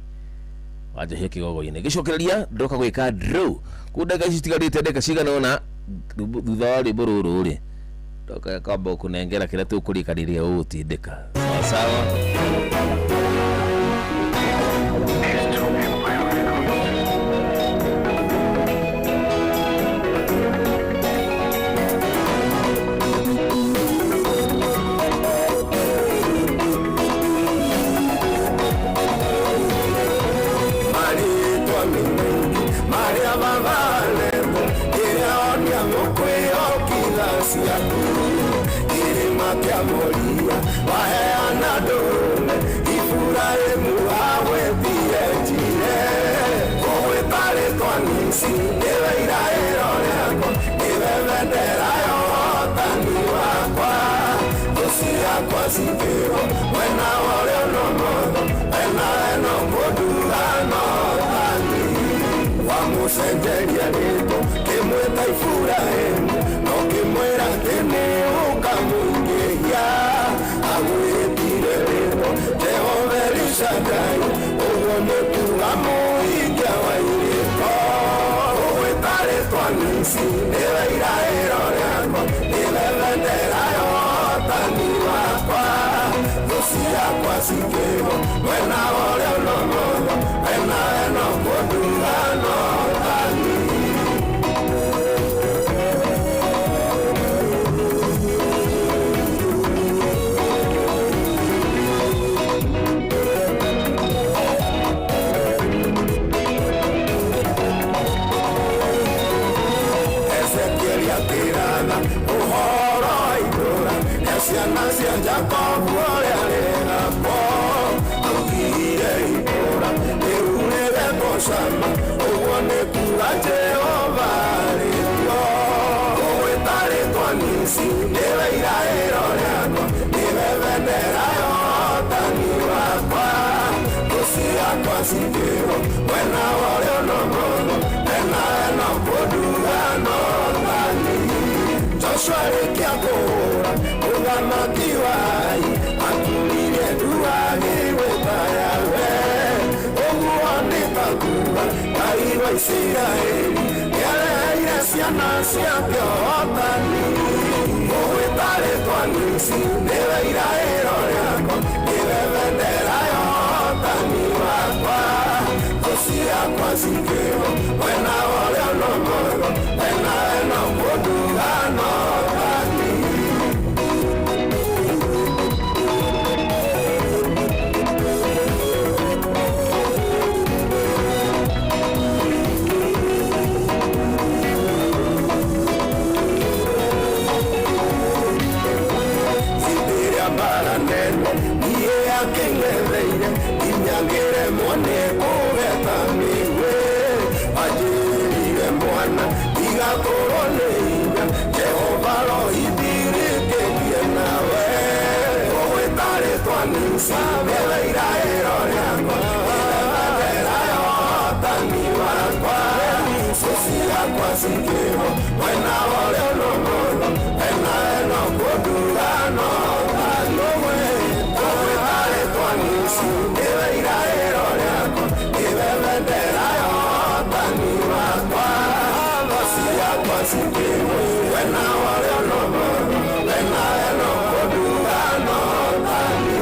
waje hiki gogo ine gishokereria ndoka gwika draw kudaga citigarite ndeka cigana ona thutha wa ribururu ri ndoka kamba kunengera kira tukurikaniria utindika sawa. Moria, waheana ndũme Iburahĩmu agwĩthia nisi nĩwe iraĩro rĩakwa nĩwe bendera ya ũhotani wakwa thũ ciakwa cingĩrwo mwena wa ũrĩa no mũndũ ena eno mũndugano thani wamũcenjeria rĩtũ kĩmwĩta Iburahĩmu no kĩmwĩra atĩ nĩ ũkamũingĩhia agwĩtire rĩtũ Jehova Elishadai ũguo nĩ kuuga mũhingia wa irĩko ũgwĩta rĩtwa nisi nĩwe iraĩro rĩakwa nĩwe bendera ya ũhotani wakwa thũ ciakwa cingĩrwo mwena wa ũrĩa no mũndũ ena eno mũndugano thani ciana cia Jacobu ũrĩa rĩgakwo augire itũũra rĩu nĩrĩgũcama ũguo nĩ kuuga Jehova rĩtio ũgwĩta rĩtwa nisi nĩwe iraĩro rĩakwa nĩwe bendera ya ũhotani wakwa thũ ciakwa cingĩrwo mwena wa ũrĩa no mũndũ ena eno mũndugano thani Joshua rĩkia kũhũra mũthamaki wai atũmire nduagi gwĩta Yawe ũguo nĩ takuga Ngai wa Isiraeli nĩareheire ciana ciake ũhotani ũgwĩta rĩtwa nisi nĩwe iraĩro rĩakwa nĩwe bendera ya ũhotani wakwa thũ ciakwa cingĩrwo mwena wa ũrĩa no mũndũ ena eno mũndugano thani akĩng'etheire inyagĩre mone ũgetamiwe anjĩrire mwana igakorwo nĩ hinya Jehova rohithirĩkĩrie nawe ũgwĩta rĩtwa nisi nĩwe iraĩro rĩakwa bendera ya ũhotani wakwa thũ ciakwa cingĩrwo mwena wa ũrĩa no mũndũ ena eno mũndugano thani nĩwe iraĩro rĩakwa nĩwe bendera ya ũhotani wakwa thũ ciakwa cingĩrwo mwena wa ũrĩa no mũndũ ena eno mũndugano thani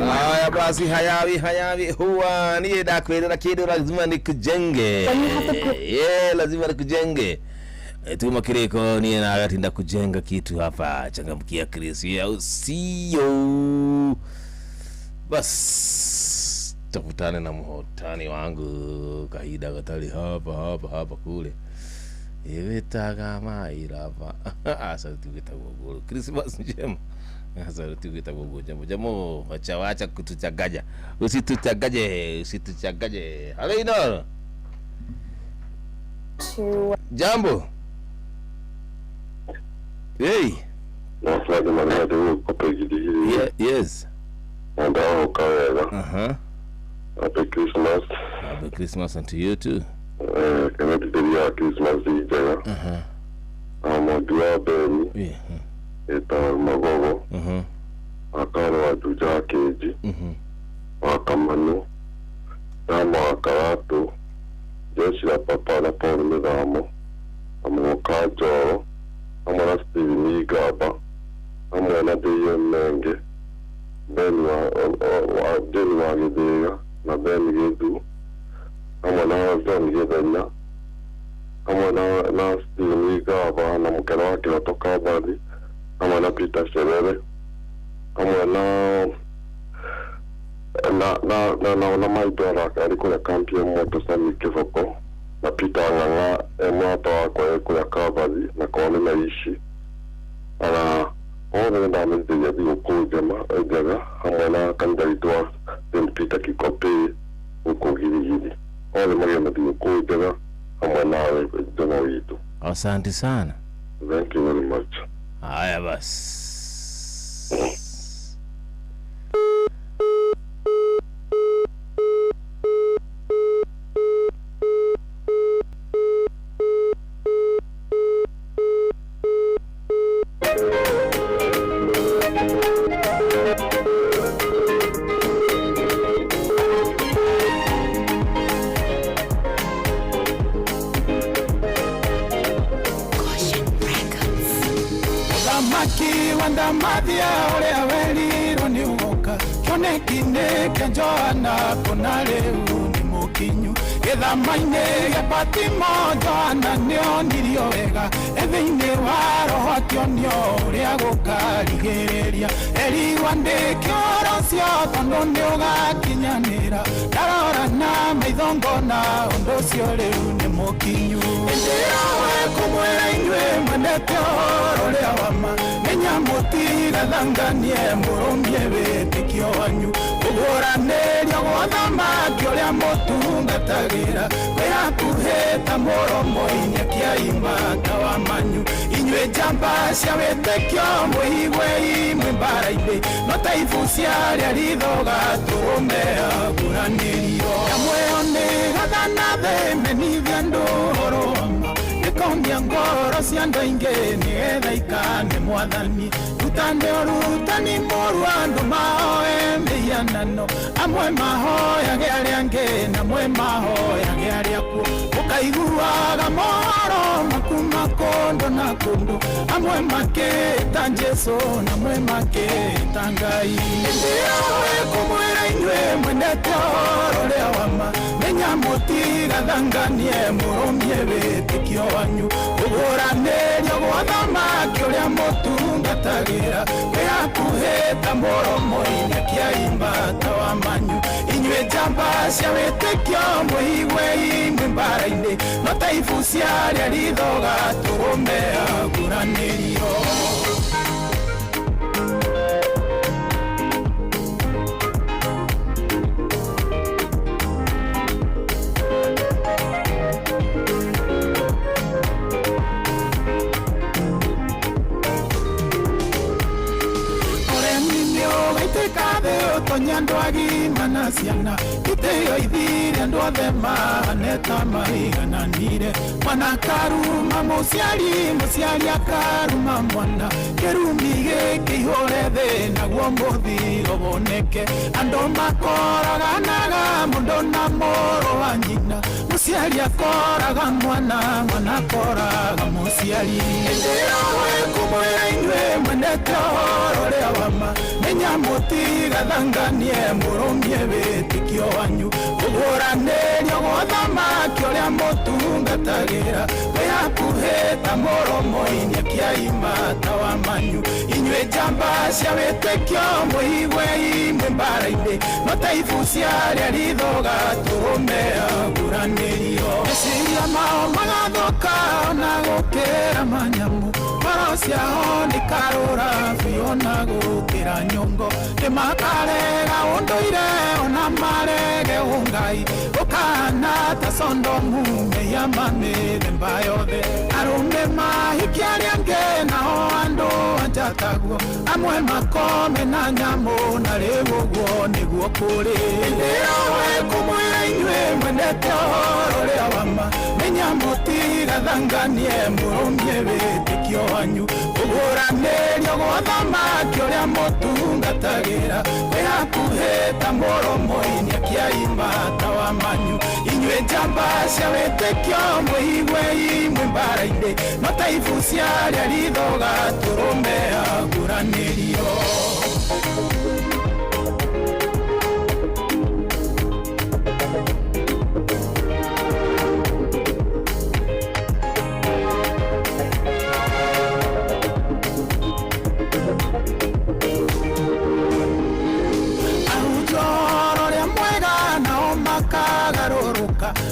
Haya basi, hayawi huwa niye dakwenda kido lazima nikujenge. Lazima nikujenge. Tuma kireko niye na agatinda kujenga kitu hapa. Changamkia Chris au sio? Bas tafutane na mhotani wangu kaida katali hapa kule. Ewetaga mairava. Asa tukita gogoro. Christmas njema. Asa tukita gogoro. Jamo wacha kutuchagaja. Usituchagaje. Halo ino. Jambo. Hey. Nafanya maneno kwa pegidi. Yes. Ndio kawela. Happy Christmas. Happy Christmas and to you too. Kama tulia Christmas ijayo. Amodua beni. Eta magogo. Akaro watuja keji. Wakamano. Dama wakarato. Jeshi la papa la Paul Medamo. Amokajo. Amona Steven Igaba. Amona Deyo Menge. Beni wa Gidega. Na Beni Gedu. Amona John Gedena. Amona na Steven Igaba. Na mkera wake watoka Bali. Amona Peter Sherere. Amona na maidora kari kule kampi ya moto sami kifoko na Peter Nganga mwapa wako kule Kabali na kone naishi ala ona nda mzee ya bio kujema ejaga amona kandaitwa then Peter Kikope uko gili ole mwe na bio kujema asante sana. Thank you very much. Haya basi. Wandamathia uria weriro ni ugoka kionekine kia Joana kuna riu ni mukinyu githamaine gia Patimo Joana nionirio wega ethiini wa roho akionio uria gukarigiriria eriwa ndikio cio tondu ni ugakinyanira ndarora na maithongona undu ucio riu ni mukinyu indirawe kumwira inyue mwendete uria wama mutiga thanganie murumie witikio wanyu uguranĩrio gothamaki ũrĩa mũtungatagira wĩhakuhĩta mũromo-inĩ kĩaimata wa manyu inyuĩ njamba cia wĩtĩkio mwĩhigwe imwe mbara-inĩ no ta ibu ciarĩa rithoga tũrũme aguranĩrio nyamwĩyo nĩ gathana thĩ menithia andũ ũhoro wama nĩkongia ngoro cia andũ aingĩ nĩgetha ikane mwathani rutane rutani mũru andũ mahoe mĩhianano amwe mahoyage arĩa angĩ na amwe mahoyage arĩa kuo ũkaiguaga mohoro makuma kũndũ na kũndũ amwe makĩta Jesũ na amwe makĩta Ngai nĩndĩroĩ kũmwĩra inyuĩ mwendete ũhoro ũrĩa wama menya mũtigathanganie mũrũmie wĩtĩkio wanyu ũguranĩrio gothamaki ũrĩa mũtungatagĩra wĩhakuhĩta mũromo-inĩ kĩaimata wa manyu inyuĩ njamba cia wĩtĩkio mwĩhigwe imwe mbara-inĩ no ta ibu ciarĩa rithoga tũrũme aguranĩrio Andũ agima na ciana itĩo ithire andũ othe mahaneta maigananire mwana karuma mũciari akaruma mwana kĩrumi gĩkĩ ihũre thĩ naguo mũthiro woneke andũ makoraganaga mũndũ na mũrũ wa nyina mũciari akoraga mwana akoraga mũciari ndĩroĩ kũmwĩra inyuĩ mwendete ũhoro ũrĩa wama menya mũtigathanganie mũrũmie wĩtĩkio wanyu ũguranĩrio gothamaki ũrĩa mũtungatagĩra wĩhakuhĩta mũromo-inĩ kĩaimata wa manyu inyuĩ njamba cia wĩtĩkio mwĩhigwe imwe mbara-inĩ no ta ibu ciarĩa rithoga tũrũme aguranĩrio meciria mao magathũka ona gũkĩra manyamu ngoro ciao nĩ karũra biũ na gũkĩra nyũngũ nĩmakarega ũndũire ona marege ũngai ũkahana ta Sodomu mĩhiama mĩthemba yothe arũme mahikia arĩa angĩ nao andũ anja taguo amwe makome na nyamũ na rĩu ũguo nĩguo kũrĩ ndĩroĩ kũmwĩra inyuĩ mwendete ũhoro ũrĩa wama menya mũtigathanganie mũrũmie wĩtĩkio wanyu ũguranĩrio gothamaki ũrĩa mũtungatagĩra wĩhakuhĩta mũromo-inĩ kĩaimata wa manyu inyuĩ njamba cia wĩtĩkio mwĩhigwe imwe mbara-inĩ no ta ibu ciarĩa rithoga tũrũme aguranĩrio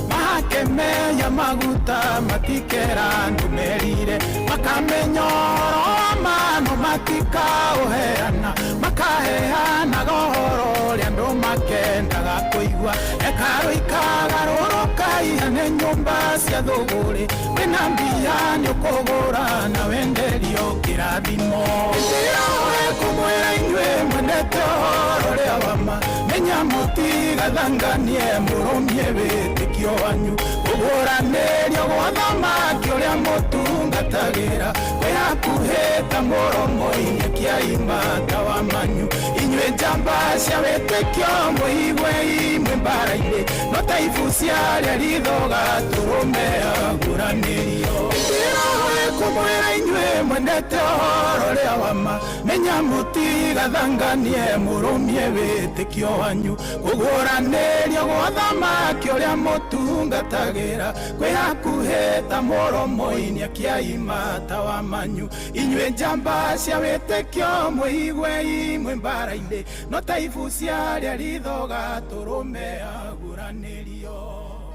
makemeya maguta matikera ndumerire makamenyoro amano matikaũheana makaheana gohoro rĩa andũ makendaga kũigua ekaro ikagarũrũka ihane nyũ nyumba cia thuguri wina mbia nyukugura na wenderio kirathimo ndirawe kumwira inywe mwendete horo ria wama menya mutigathanganie murumie witikio wanyu kuguranĩrio gwa thamaki ũrĩa mũtungatagira kwĩhakuhĩta mũromo-inĩ kĩa imata wa manyu inyuĩ njamba cia wĩtĩkio mũigwe imwe mbara-inĩ no ta ibu ciarĩa rithoga tũrũme aguranĩrio ndĩrahoe kũmwĩra inyuĩ mwendete ũhoro rĩa wama menya mũtigathanganie mũrũmie wĩtĩkio wanyu kũguranĩrio gwa thamaki ũrĩa mũtungatagira kwĩhakuhĩta mũromo-inĩ kĩa imata wa manyu inyuĩ njamba cia wĩtĩkio mũigwe imwe mbara-inĩ no ta ibu ciarĩa rithoga tũrũme aguranĩrio.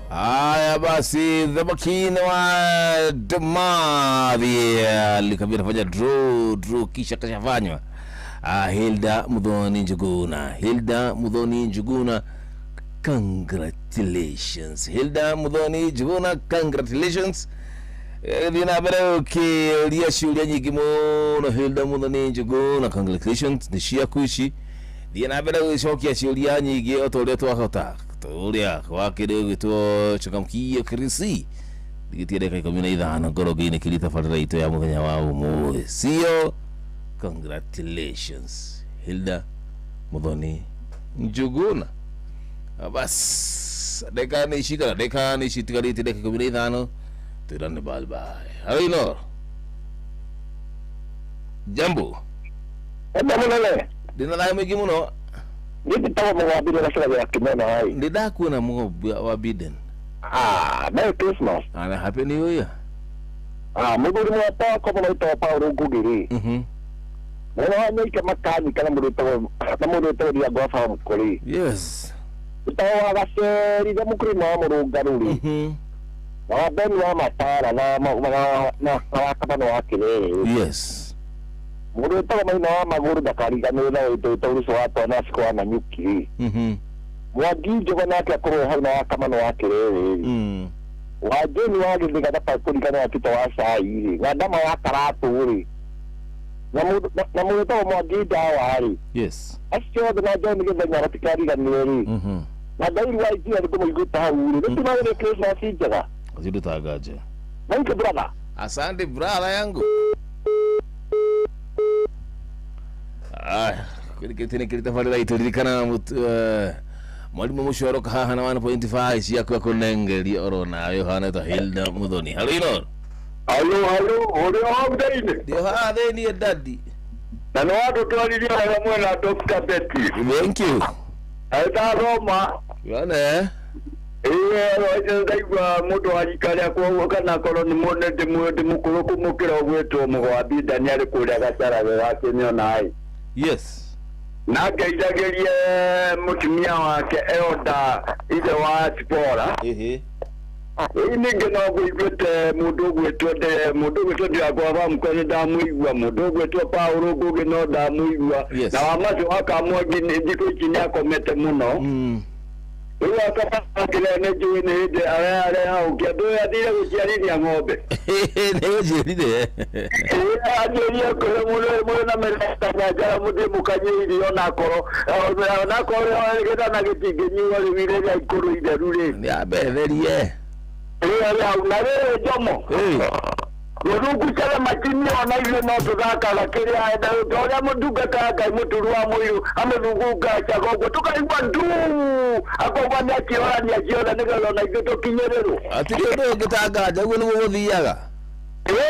Haya basi, Thabakini wa Damadhi alikabia nafanya draw kisha kashafanywa. Hilda Muthoni Njuguna. Hilda Muthoni Njuguna, congratulations. Hilda Muthoni Njuguna, congratulations. Dina bado kilia shughuli nyingi mno. Hilda Muthoni Njuguna, congratulations. Nishia kuishi. Dina bado shokia shughuli nyingi otoleto akota. Tulia wakire gitwo changamkia kirisi digitire kai komina idhana gorogine kilita fadaraito ya muthenya wa umuthi sio. Congratulations Hilda Muthoni Njuguna. Bas deka ni shikara deka ni shitigarite deka komina idhano tirane balbai harino jambo ndamulele dina la megi muno Niti tawa mga Biden na sila ya kimona hai. Nida kuna mga wa Biden. Merry Christmas. Happy New Year. Muguri mo ata ko mo ito pa uro gugiri. Wala na ika makani kana mo ito dia go fa mukuri. Yes. Itawa ga seri da mukuri mo ro garuri. Na ben wa matara na kapano akile. Yes. Muru ito may na maguru da kari kanila ito suwato na sikuwa na nyuki. Wagi joga na kya kuro hal na kamano akire. Wajeni wagi diga da pakuri kana kito wasa iri. Ngada ma karato uri. Na muru ito wagi da wari. Yes. Asyo da na jeni ga nyara tikari kanili. Na dai wagi ya ko mo ta uri. Ito na ile Christmas jaga. Azidu tagaje. Nanke brother. Asante brother yangu. Kile kilitafadhila itulikana mwalimu mushoro kaha na 1.5 siya kwa konengeli orona Yohana ta Hilda Muthoni. Hello. Ori hongdaine. Dio ha ni daddy. Na no watu twalilia ya mwena Dr. Betty. Thank you. Aita Roma. Yana ndaigua mundu arikaria kwa kana korwo ni monete mwende mukuru kumukira gwetwo mugwa Bida ni ari kuria gacara wake niona ai. Yes. Na ngeidagerie mutumia wake Elda ithe wa Spora. Ninge no gwitete mundu gwetwo ndiagwa mukone ndamuigua mundu gwetwo Paulo guge no ndamuigua na wamacho akamwagi ndiko ikinya akomete muno. Uwa kapa kile nejo ni hide ale hao kiado ya dile kujiariria ng'ombe. Ndio jiride. Ajeria ko mule na meleta nyajara mude mukanyiri ona koro. Na koro ngeda na gitingenyi wale wile ya ikoro idarure. Ya betherie. Ya unare jomo. Rugu chala machini ona ile no tudaka lakini aenda oria muduga kaka muturu wa muyu ameruguka chagogo tukaigwa ndu akogwa ni akiora ni ajiona nigalo na igito kinyerero atire ndo gitagaja gwe nugo guthiaga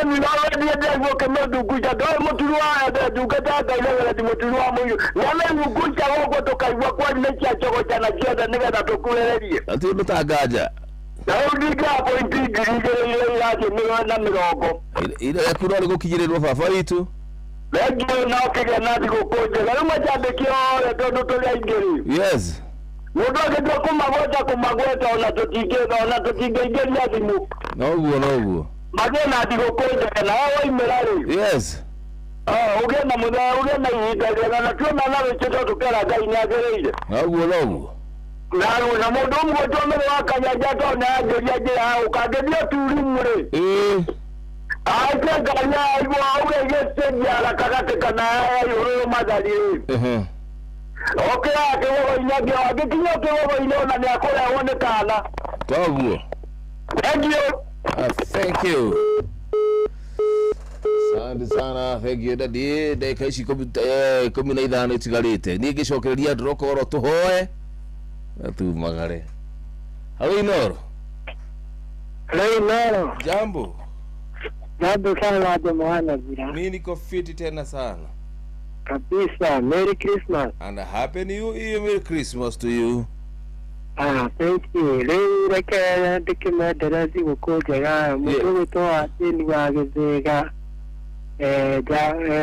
ni no ni ndio ke mudugu cha do muturu wa enda dugata ile ni muturu wa muyu na rugu chagogo tukaigwa kwa ni cha chogo cha na jiona nigalo tukulererie atire ndo tagaja. Naudiga pointi giri yake na mirongo. Ile ya kurali gukinyirerwa baba itu. Legio na kige na dikokoje. Galuma jambe kio ndo tolia ingeri. Yes. Mudo ke kumagweta ona totige ingeri yazimu. Noguo. Magena dikokoje na wao imelale. Yes. Ugenda yidagera na tuna na wecheto tukera gai ni agereire. Noguo. Na mundu umwe tomere wakanyaja tona ngejeje hau kagedia tulimure. Aje ganya aibo awe yese yala kakate kana yoro madali. Okay, akewo inyagia agekinyo kewo inona ni akola one kana. Toguo. Thank you. Thank you. Asante sana, thank you daddy. Dakika ici 15 itigarite. Ni ngicokereria ndrokoro tuhoe. Na tu magare. Halo Inoro. Hello Inoro. Jambo. Jambo sana waje mwana bila. Mimi niko fit tena sana. Kabisa. Merry Christmas. And a happy new year. Merry Christmas to you. Thank you. Leo reke ndikime nderazi gukujaga mundu witwa ni wa githega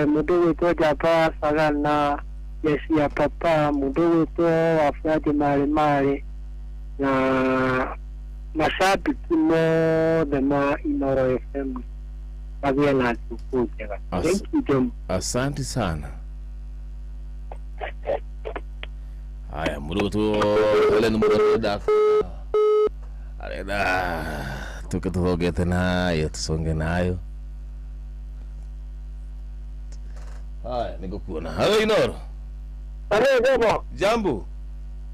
mundu witwa Japa Sagana Yesi ya papa mundu witwa wafadi mali na mashabiki mothe ma Inoro FM wagĩa na kukujaga. Thank you John. Asante sana. Haya mrutu ole numero da. Areda tukatogete nayo tusonge nayo. Haya niko kuona. Halo Inoro. Jambo.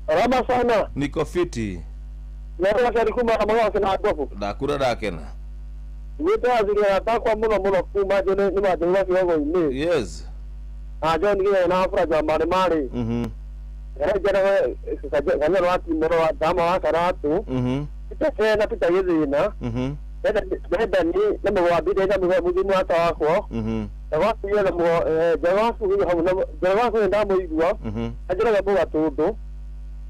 Rama sana. Niko fiti. Ndio kari kuma kama kana akofu. Dakura dakena. Wita azira atakwa muno kuma jone ni madura kidogo ni. Yes. John ngiye na afra jamani mali. Jana kanya watu mero wa dama wa karatu. Ita na pita yezina. Beda ni na mwa bide na mwa mudimu hata wako. Jawasu yele mwa jawasu hiyo hauna jawasu ndamo igwa. Ajira gabu watoto.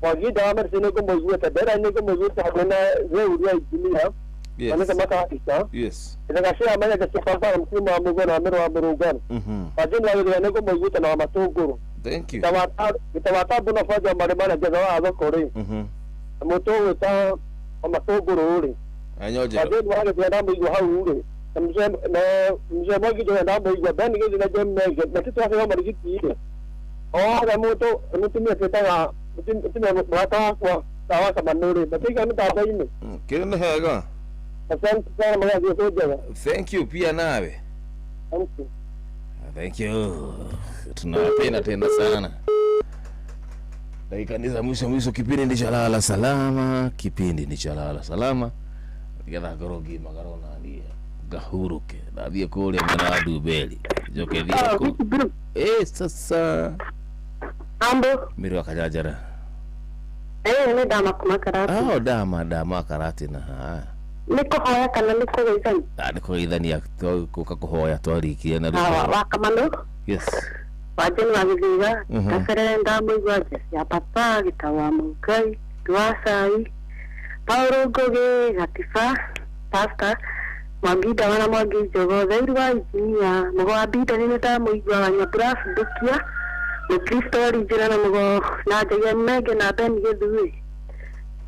Wagida wa mersene ko mwa tabera ni ko mwa tabena wewe ya ijilia. Yes. Ana kama kaisa. Yes. Ina kashia manya ka sipamba mkima mugo na mero wa murugan. Ajira wewe ni ko mwa na matunguru. Thank you. Tawata buna faja maremana jaza azo kore. Moto weta amatogoro uri. Anyoje. Baden wale vya nambo yu hau uri. Mje mwagi jo nambo yu bani gezi na jemme na kitu hapo kama rigiti ile. Ga moto mtumia teta mtumia mwata kwa tawa kama nuri. Batika ni baba ime. Kile hega. Asante sana mwagi soja. Thank you pia nawe. Thank you. Thank you. Tunawapenda tena sana. Dakika ni za mwisho kipindi ni cha lala salama. Kipindi ni cha lala salama. Ngetha gorogi magarona ni gahuruke. Ndathie kule mwana Dubeli. Joke thiko. Sasa. Ambo. Miri wakajajara. Ni dama kumakarati. Dama karati na niko hoya kana niko geithani. Niko geithani kuka kuhoya twarikie na wakamano. Yes. Wajeni wagiga kasere ndambo igwaje ya papa gitawa mukai twasai Paulo goge gatifa pasta mwagida wana mwagi jogo thairu wa ikinya mugo abida ni ndambo igwa wanya brass dukia ni Kristo rijira na mugo na jaye mege na ben gedui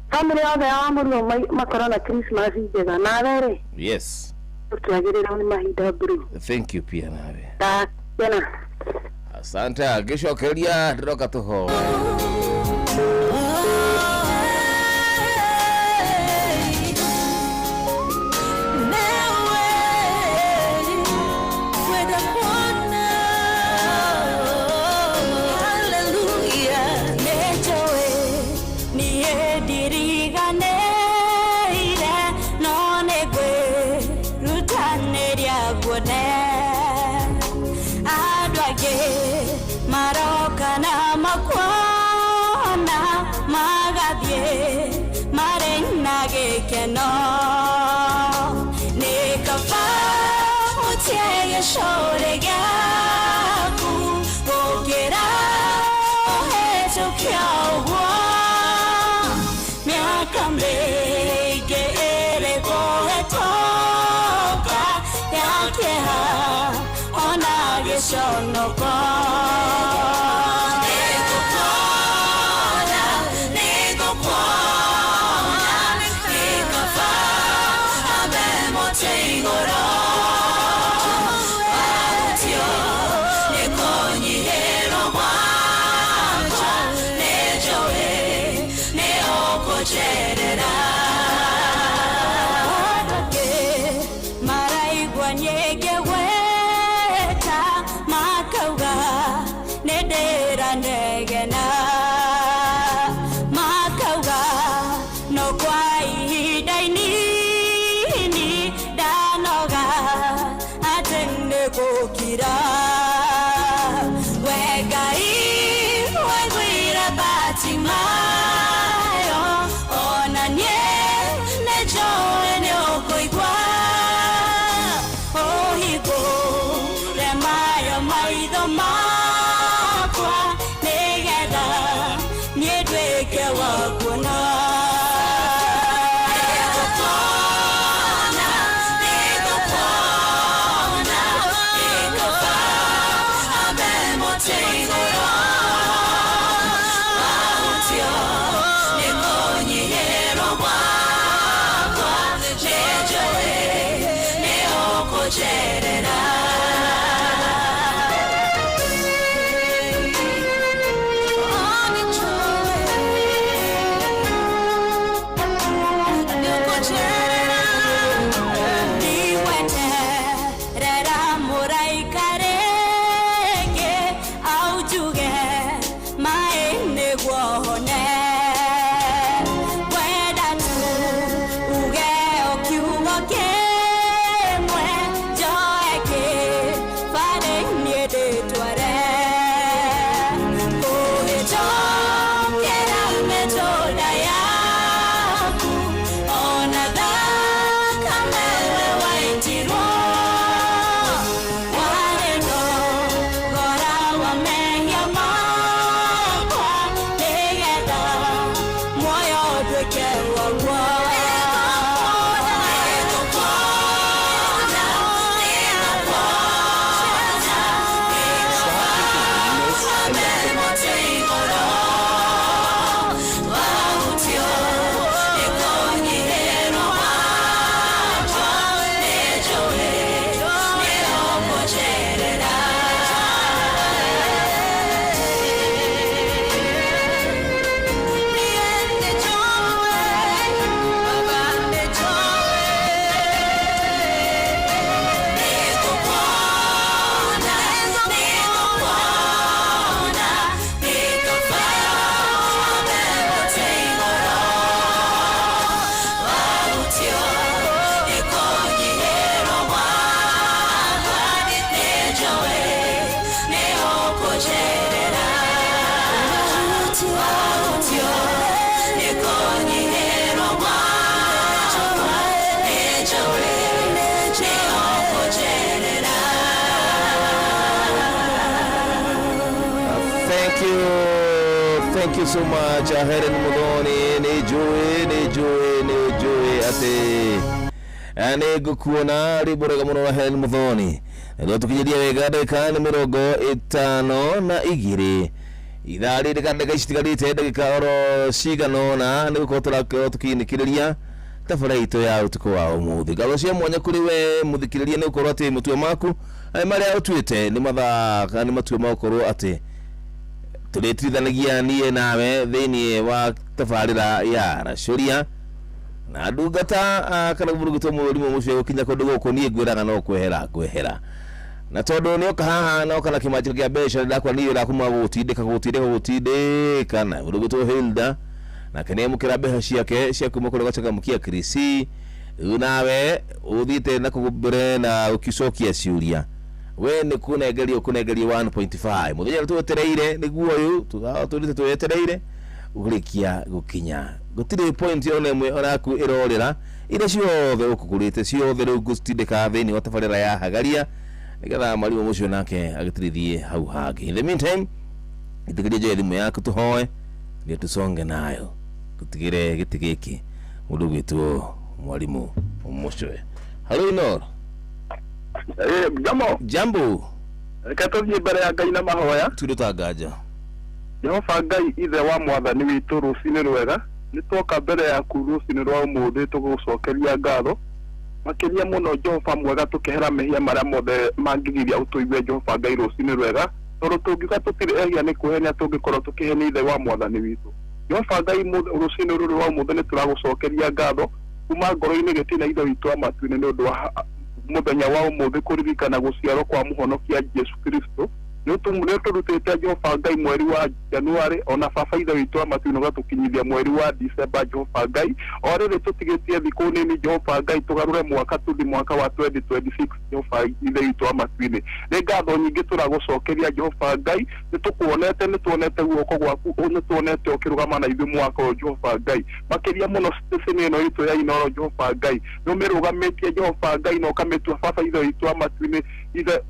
family yothe ya amuru makora na Christmas njega na rere. Yes. Tuagirira ni mahinda buru. Thank you pia nawe. Tena. Asante agishokeria ndiroka tuho. Shonoko weke wakuna Thank you so much. Helen Mudhoni nijue ate gukuona riburaga muno Helen Mudhoni ndio tukijidia wega dakika ni 52 idari dakika ishitigarite dakika oro cigano na niguko tukinikiriria tafaraito ya utuko wa umuthi galocia mwanya kuri we muthikiriria ni ukorwo ati mutwe maku mari utwite ni mathaka ni matwe makorwo ati tuletithanagia niye nawe thini wa tafarira ya rashuria na ndungata kana burugito murimu mucio gukinya kundu guko nie gwiraga no kwehera na tondu ni oka haha no kana kimajiro kia besha ndakwa niyo ra kuma gutindika na burugito Hilda na kene mukira beha ciake cia kuma kuri gacaga mukia Krisi nawe uthite na kugubere na ukicokia ciuria we ni kunegeria 1.5 muthenya twetereire niguo uyu tuthite twetereire ugurikia gukinya gutire point yone imwe oraku irorera ire ciothe ukugurite ciothe riu gustindika thini watafarira ya hagaria nigetha marimu mucio nake agitirithie hau hangi. In the meantime itigirie je elimu yaku tuhoe ndio tusonge nayo kutigire giti giki mundu gwitwo mwalimu mucioe. Hello Inor. Jambo. Katothie mbere ya Ngai na mahoya. Turutangaja. Jehova Ngai ithe wa mwathani witũ rũcinĩ rwega nĩ twoka mbere yaku rũcinĩ rwa ũmũthĩ tũgũcokeria ngatho makĩria mũno Jehova mwega tũkehera mehia marĩa mothe mangĩgiria ũtũigue Jehova Ngai rũcinĩ rwega tondũ tũngiuga tũtirĩ ehia nĩ kwĩhenia tũngĩkorwo tũkĩhenia ithe wa mwathani witũ. Jehova Ngai rũcinĩ rũrũ rwa ũmũthĩ nĩ tũragũcokeria ngatho kuma ngoro-inĩ gĩtina ithe witũ wa matu-inĩ nĩ ũndũ wa muthenya wa ũmũthĩ kũririkana gũciarwo kwa mũhonokia Jesu Kristo nĩ tũrutĩte Jehova Ngai mweri wa Januari ona baba ithe witũ wa matu-inĩ gatukinyithia mweri wa December Jehova Ngai o rĩrĩ tũtigĩtie thikũ nini Jehova Ngai tũgarũre mwaka tũthi mwaka wa 2026 Jehova ithe witũ wa matu-inĩ nĩ ngatho nyingĩ tũragũcokeria Jehova Ngai nĩ tũkuonete nĩ tuonete guoko gwaku nĩ tuonete ũkĩrũgama na ithuĩ mwaka ũyũ Jehova Ngai makĩria mũno station ĩno itũ ya Inoro Jehova Ngai nĩ ũmĩrũgamĩtie Jehova Ngai na ũkamĩtua baba ithe witũ wa matu-inĩ ithe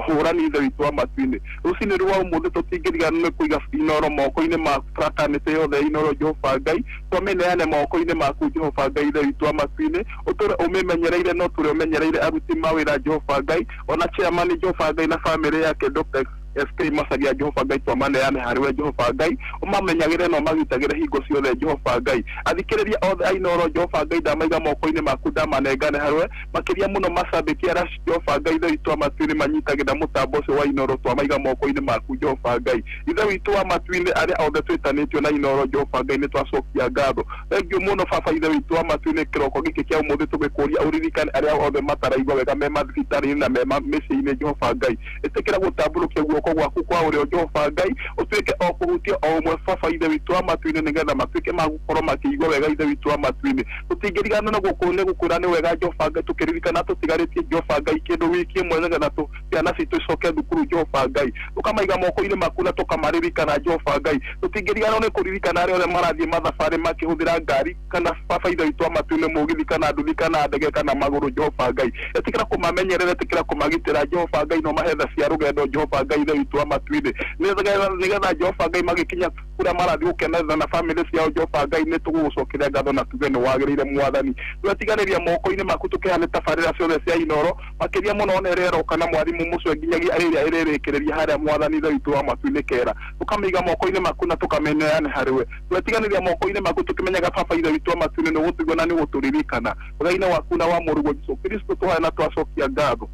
hurani ithe witũ wa matu-inĩ rũcinĩ rwa ũmũthĩ tũtingĩrigana nĩ kũiga inoro moko-inĩ maku fraternity yothe inoro Jehova Ngai twamĩneane moko-inĩ maku Jehova Ngai ithe witũ wa matu-inĩ ũtũre ũmĩmenyereire no tũrĩ ũmenyereire aruti mawĩra Jehova Ngai ona chairman Jehova Ngai na famĩlĩ yake Dr. SK Masagia Jehova Ngai twamaneane harĩwe Jehova Ngai ũmamenyagĩre no magitagĩre hingo ciothe Jehova Ngai athikĩrĩria othe ainoro Jehova Ngai ndamaiga moko-inĩ maku ndamanengane harĩwe makĩria mũno macambĩki ara Jehova Ngai ithe witũ wa matu-inĩ manyitagĩra mũtambo ũcio wa inoro twamaiga moko-inĩ maku Jehova Ngai ithe witũ wa matu-inĩ arĩa othe twĩtanĩtio na inoro Jehova Ngai nĩ twacokia ngatho thengiũ mũno baba ithe witũ wa matu-inĩ kĩroko gĩkĩ kĩa ũmũthĩ tũgĩkũria ũririkane arĩa othe mataraigua wega me mathibitarĩ-inĩ na me mĩciĩ-inĩ Jehova Ngai ĩtĩkĩra gũtambũrũkia guoko gwaku kwa ũrĩo Jehova Ngai ũtuĩke o kũhutia o ũmwe baba ithe witũ wa matu-inĩ nĩgetha matuĩke magũkorwo makĩigua wega ithe witũ wa matu-inĩ tũtingĩrigana na gũkwĩra nĩ wega Jehova Ngai tũkĩririkana tũtigarĩtie Jehova Ngai kĩndũ wiki ĩmwe nĩgetha ciana citũ icoke thukuru Jehova Ngai tũkamaiga moko-inĩ maku na tũkamaririkana Jehova Ngai tũtingĩrigana nĩ kũririkana arĩa othe marathiĩ mathabarĩ makĩhũthĩra ngari kana baba ithe witũ wa matu-inĩ mũgithi kana nduthi kana ndege kana magũrũ Jehova Ngai ĩtĩkĩra kũmamenyerera ĩtĩkĩra kũmagitĩra Jehova Ngai no mahetha cia rũgendo Jehova Ngai ithe witũ wa matu-inĩ nĩgetha Jehova Ngai magĩkinya kũrĩa marathiĩ gũkenera na famĩlĩ ciao Jehova Ngai nĩ tũgũgũcokeria ngatho na tuge nĩ wagĩrĩire mwathani twetiganĩria moko-inĩ maku tũkĩhane tabarĩra ciothe cia inoro makĩria mũno ona ĩreroka na mwarimũ mũcwe nginyagia ĩrĩa ĩrĩrĩkĩrĩria harĩa mwathani ithe witũ wa matu-inĩ kera tũkamĩiga moko-inĩ maku na tũkamĩneane harĩwe twetiganĩria moko-inĩ maku tũkĩmenyaga baba ithe witũ wa matu-inĩ nĩ gũtũigua na nĩ gũtũririkana wega-inĩ waku na wa mũrũgwo Jesũ Kristo tũhoya na twacokia ngatho.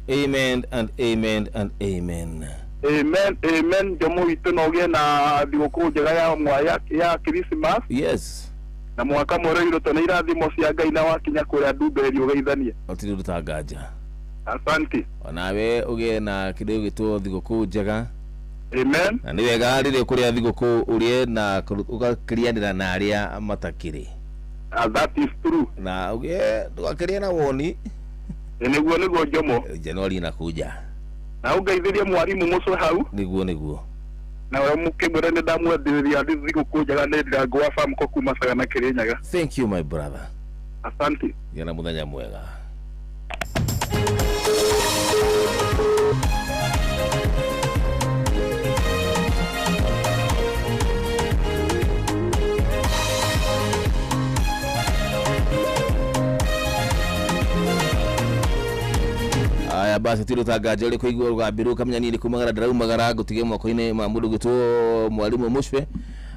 Amen and amen and amen. Amen, amen. Jomo witũ no gĩe na thigũkũ njega ya Christmas. Yes. Na mwaka mwerũ irũto nĩ irathimo cia Ngai na wakinya kũrĩa Ndumberi ũgeithanie. Ũtirĩ rũtanganja. Asante. Onawe ũgĩe na kĩndũ gĩtwo thigũkũ njega. Amen. Na nĩ wega rĩrĩa kũrĩa thigũkũ ũrĩe na ũgakĩrĩanĩra na arĩa matakĩrĩ. That is true. Na ũgĩe ndũgakĩrĩe na woni. Nĩguo Jomo. Januari inakuja. Na ũngeithĩrie mwarimũ mũcwe hau. Nĩguo. Na we mũkĩmwĩra nĩ ndamwendithĩria thigũkũ njega nĩ ndirangũ wa farm ko kuma Sagana Kĩrĩnyaga. Thank you my brother. Asante. Gĩa na mũthenya mwega. Aya basi tirutanganja uri kuigua rugambiru kamenya nini kumagara ndaraumagara ngutige moko-inĩ ma mũndũ gĩtwo mwarimũ mũcwe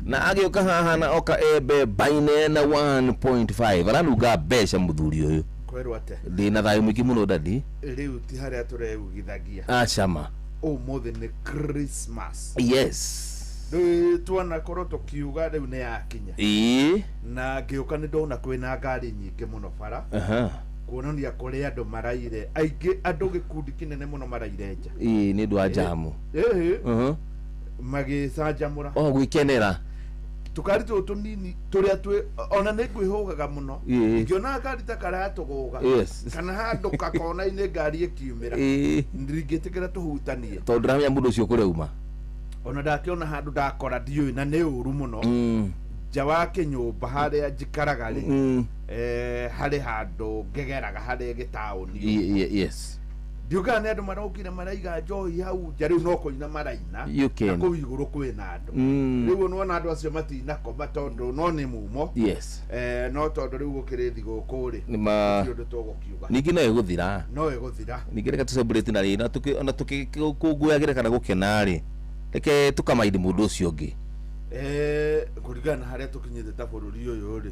na agĩũka haha na oka ebe baine na 1.5 aranunga mbeca mũthuri ũyũ kwerwo ate ndĩna thayũ mũingĩ mũno dadi rĩu ti harĩa tũreugithagia acama ũmũthĩ nĩ Christmas. Yes. Rĩu twanakorwo tũkiuga rĩu nĩ yakinya na ngĩũka nĩ ndona kwĩna ngari nyingĩ mũno bara kuonania kũrĩa andũ maraire aingĩ andũ gĩkundi kĩnene mũno maraire nja nĩ ũndũ wa jamu magĩcanjamũra gwĩkenera tukari tũnini tũrĩa twĩ ona nĩ ngwĩhũgaga mũno ngĩona ngari ta karatũgũga kana handũ kakona-inĩ ngari ĩkiumĩra ndingĩtĩkĩra tũhutanie tondũ ndĩramenya mũndũ ũcio kũrĩa uma ona ndakĩona handũ ndakora ndiũĩ na nĩ ũru mũno nja wa kĩnyũmba harĩa njikaraga rĩ harĩ handũ ngegeraga harĩa gĩtaũni yes ndiugaga nĩ andũ marokire maraiga njohi hau nja rĩu no kũina maraina na kũu igũrũ kwĩna andũ rĩu nona andũ acio matinakoma tondũ no nĩ mumo no tondũ rĩu gũkĩrĩ thigũkũ rĩ ũndũ tũgũkiuga ningĩ no ĩgũthira ningĩ reka tũcelebrate na rĩ ona tũkĩkũngũyagĩra kana gũkena rĩ reke tũkamaindi mũndũ ũcio ũngĩ kũringana harĩa tũkinyĩte ta bũrũri ũyũ rĩ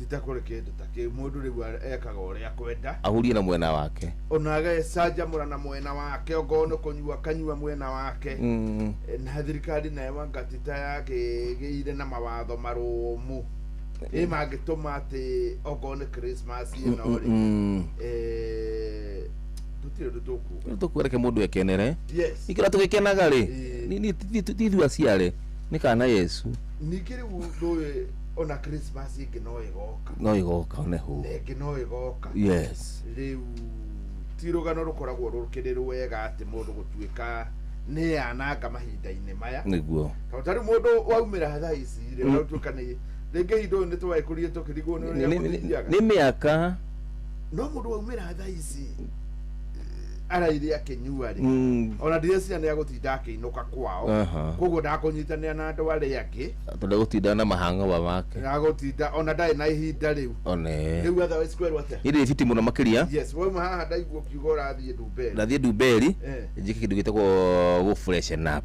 titakũrĩ kĩndũ ta kĩ mũndũ rĩu ekaga ũrĩa kwenda ahurie na mwena wake ona agacanjamũra na mwena wake okorwo nĩ kũnyua kanyua mwena wake na thirikari nayo wangatita yakĩgĩire na mawatho marũmu mangĩtũma atĩ okorwo nĩ Christmas ĩno rĩ tũtirĩ ũndũ tũkuga tũkwereke mũndũ ekenere ikĩra tũgĩkenaga rĩ tithu aciare nĩ kana Yesu ningĩ rĩu ndũĩ ona Christmas ĩngĩ no ĩgoka one hũ ĩngĩ no ĩgoka rĩu ti rũgano rũkoragwo rũkĩrĩ rwega atĩ mũndũ gũtuĩka nĩ yananga mahinda-inĩ maya nĩguo tondũ tarĩ mũndũ waumĩra thaa ici rĩ ũtuĩka nĩ rĩngĩ indo nĩ twagĩkũrire tũkĩrigwo nĩ mĩaka no mũndũ waumĩra thaa ici araire akinyua ri ona ndire ne agotinda akiinuka kwao koguo ndakunyitania na andu aria angi tondu gutinda na mahang'oba make ndagutinda ona ndai na ihinda riu riu atha square water iri fiti muno makiria yes we haha ndaigua kiugo rathie Ndumberi rathie Ndumberi njike kindu gitagwo go freshen up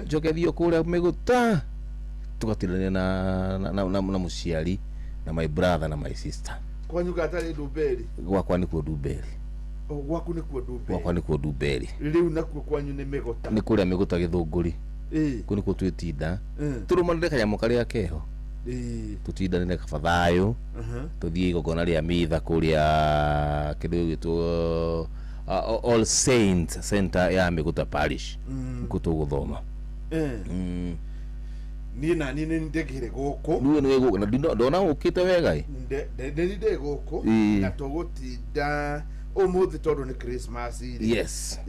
njoke thio kuria miguta tugatirania na muciari na my brother na my sister kwanyuka atari Ndumberi gwakwa ni ku Ndumberi gwaku ni ku Ndumberi gwakwa ni ku Ndumberi riu nakuo kwanyu ni miguta ni kuria miguta Githunguri ku ni ku twitinda turumanire kanyamu karia keho tutindanire kabathayo tuthie igongona ria mitha kuria kindu gitwo All Saints Center ya Miguta Parish kutuguthoma ni na ni ndegire guku niwe niwe guku na ndona ukite wega ndende guku na tugutinda umuthi tondu ni Christmas iri yes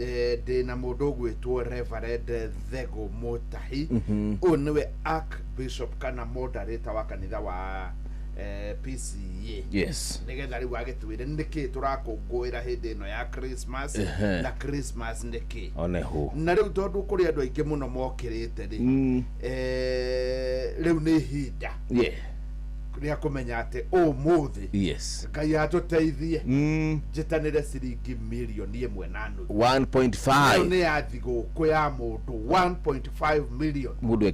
de na mundu gwitwo Reverend Thego Mutahi niwe Archbishop kana moderator wa kanitha wa PCA yes nigetha riu agitwire niki turakungwira hindi ino ya Christmas na Christmas niki oneho na riu tondu kuri andu aingi muno mokirite ri riu ni hinda ria kumenya ati umuthi yes Ngai atuteithie njitanire ciringi milioni 1.5 1.5 ni athiguku ya mundu 1.5 million mundu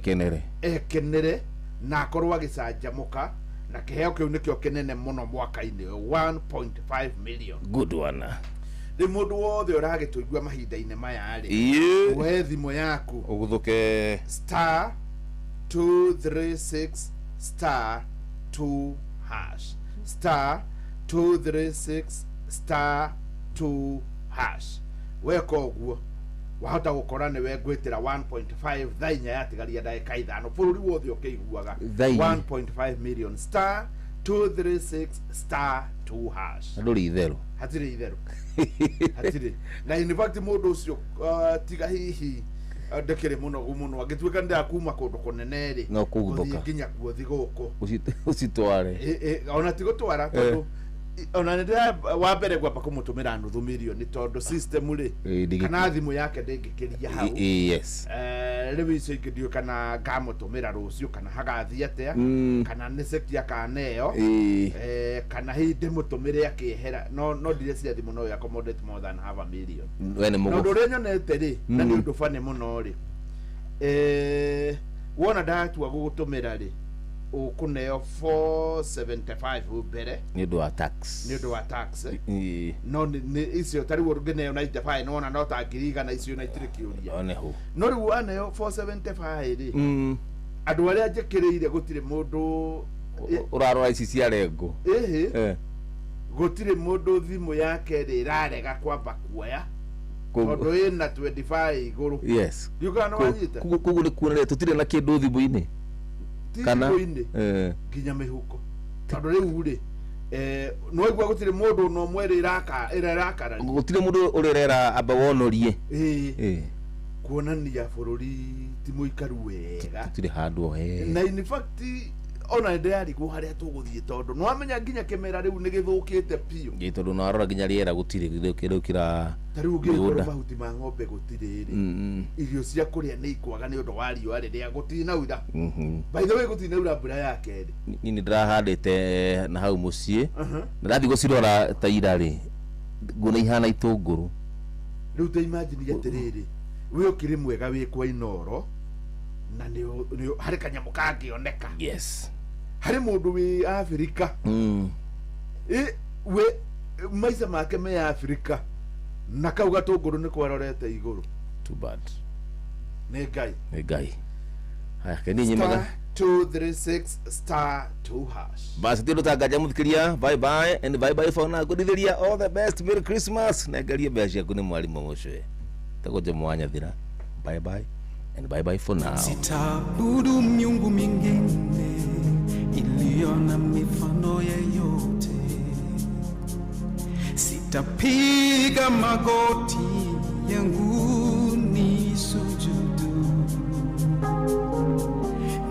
ekenere na akorwo agicanjamuka na kiheo kiu nikio kinene muno mwaka-ini 1.5 million good one ni mundu wothe uragituigua mahinda-ini maya ri we thimu yaku uguthuke star 236 star 2 hash star 236 star 2 hash weka uguo wahota gukora ni we gwitira 1.5 thainya yatigaria ndagika 5 bururi wothe ukiguaga 1.5 million star 236 star 2 hash nduri itheru hatire na in fact mundu ucio tiga hihi ndekere muno agituika nda kuma kundu kunene ri no kuguthuka nginya kuothi guku usitware ona tigutwara tondu ona ndia wa mbere gwamba kumutumira nuthu milioni tondu system ri kana thimu yake ndingikiria hau yes riu icio ingidio kana ngamutumira rucio kana hagathia atia kana ni sekia kaneo kana hindi mutumire akihera no ndire cia thimu no ya accommodate more than half a million wene mugo no ndore nyonete ri na ni undu fane muno ri wona ndatua gugutumira ri ukuneo 475 ubere ni do tax no ni icio tari urugene na itafa no na nota ngiriga na icio na itirikiuria oneho no riu aneo 475 ri andu aria njekiriire gutire mundu urarora ici cia rengo gutire mundu thimu yake ri rarega kwamba kuoya tondu ina 25 iguru yes yukana wanyita kugu ni kuonere tutire na kindu thimu-ini kana nginya mihuko tondu riu ri no igwa gutire mundu no mwere irakara gutire mundu urerera amba wonorie kuonania bururi ti muikaru wega tutire handu he na in fact ona ndari go haria tuguthie tondu no amenya nginya kemera riu ni githukite piu tondu no arora nginya riera gutire kira tariu ngirora mahuti ma ng'ombe gutire ri irio cia kuria ni ikwaga ni undu wa riua riria gutina ura by the way gutina ura mbura yake ri ni ndirahandite na hau mucii ndathi gucirora ta ira ri nguna ihana itunguru riu te imagine atiriri we ukiri mwega wi kwa inoro na ni hari kanyamu kangioneka yes hari mundu wi Afrika we maisha make me Afrika na kau gatunguru ni kwarorete iguru too bad ni ngai haya keni nyimaga 236 star 2 hash basi tiro tangaja muthikiria bye bye and bye bye for now gudithiria all the best merry Christmas na ngarie mbeca kuni mwalimu mucwe tagoje mwanya thira bye bye and bye bye for now. Sitaabudu miungu mingine iliyo na mifano yeyote, sitapiga magoti yangu ni sujudu,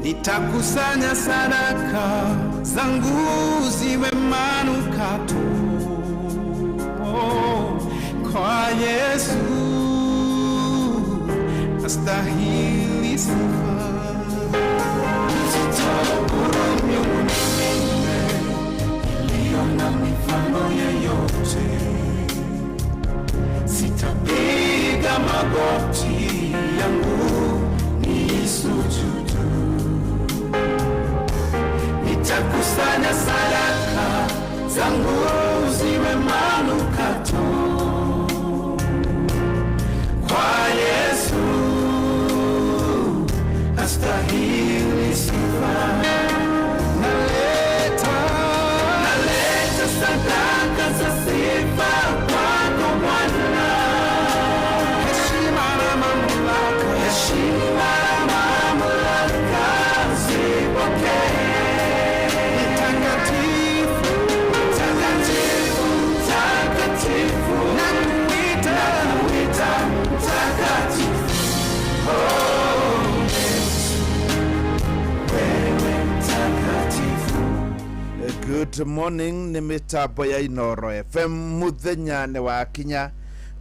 nitakusanya sadaka zangu ziwe manukato kwa Yesu astahili sifa. Sitaabudu miungu mingine iliyo na mifano yeyote. Sitapiga magoti yangu nisujudu. Nitakusanya sadaka zangu ziwe manukato kwa Yesu astahili sifa. Naleta sadaka za sifa kwako Bwana. Heshima na mamlaka zipokee. Good morning, ni mitambo ya Inoro FM. Muthenya ni wa kinya.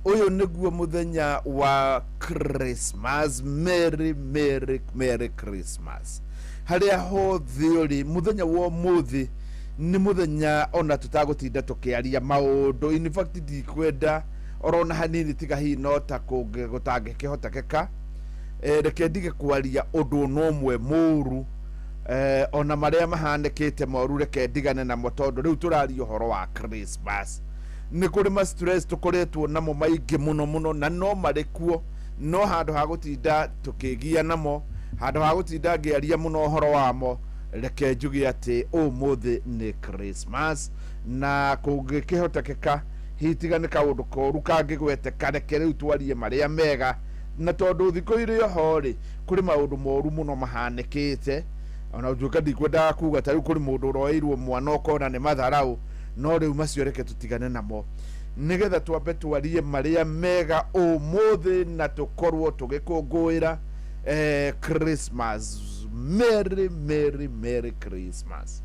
Uyu niguo muthenya wa Christmas. Merry Christmas. Haria hothi uri muthenya wa muthi ni muthenya ona tutagutinda tukiaria maundu. In fact ndikwenda orona hanini tiga hino ta gutangĩkĩhotekeka. Reke ndige kwaria undu nomwe muru. Ona maria mahanĩkĩte moru reke ndigane namo tondu riu turaria uhoro wa Christmas. Ni kuri ma stress tukoretwo namo maingĩ muno na no marikuo, no handu ha gutinda tukigia namo, handu ha gutinda ngiaria muno uhoro wamo, reke njuge ati umuthi ni Christmas na kũngĩkĩhotekeka hitigane kaundu koru kangĩgweteka reke riu twarie maria mega, na tondu thikũ iria hori kuri maundu moru muno mahanĩkĩte. Ona ujuka ndikwenda kuga tari kuri mundu roirwo mwana ukona ni matharau, no riu macio reke tutigane namo nigetha twambe twarie maria mega umuthi na tukorwo tugikungũĩra Christmas. Merry Christmas.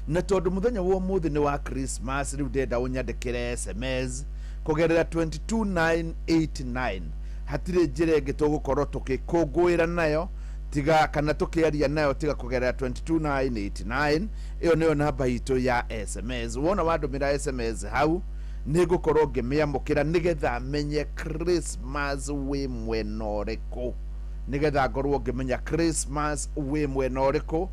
Na tondu muthenya wa umuthi ni wa Christmas, riu ndenda unyandikire SMS kugerera 22989. hatire njira ĩngĩ tũgũkorwo tũgĩkũngũĩra nayo tiga kana tukiaria nayo tiga kugerera 22989. iyo niyo namba itu ya SMS. Wona wadumira SMS hau nigukorwo ngĩmĩamũkĩra nigetha menye Christmas wi mwena ũrĩkũ, nigetha ngorwo ngĩmenya Christmas wi mwena ũrĩkũ.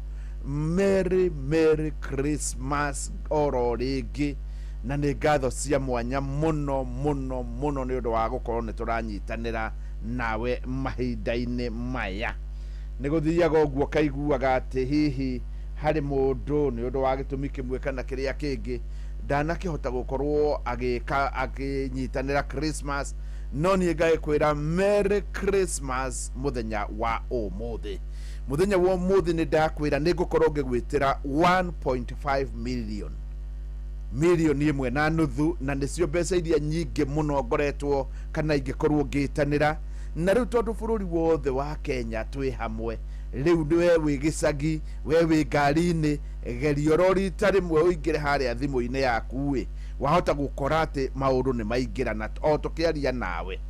Merry Christmas oro rĩngĩ, na nĩ ngatho cia mwanya muno nĩ ũndũ wa gũkorwo nĩ tũranyitanĩra nawe mahinda-inĩ maya. Niguthiaga uguo kaiguaga ati hihi hari mundu ni undu wa gitumi kimwe kana kiria kingi ndanakihota gukorwo aginyitanira Christmas, no ni ngaikwira Merry Christmas muthenya wa umuthi. Muthenya wa umuthi ni ndakwira ni ngukorwo ngigwitira 1.5 million imwe na nuthu, na nicio mbeca iria nyingi muno ngoretwo kana ingikorwo ngitanira. Na riu tondu bururi wothe wa Kenya twi hamwe, riu niwe wi gicagi, we wi ngari-ini, geria rori tari mwe uingire haria thimu-ini yaku wi wahota gukora ati maundu ni maingirana o tukiaria nawe,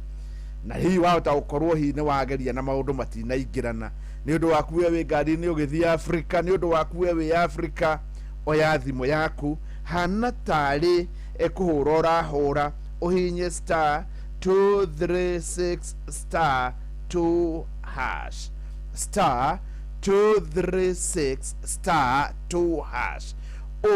na hihi wahota gukorwo hihi ni wageria na maundu matinaingirana ni undu waku we wi ngari-ini ugithii Africa, ni undu waku we wi Africa. Oya thimu yaku hana tari ekuhura urahura uhinye star 236 star 2 hash star 236 star 2 hash.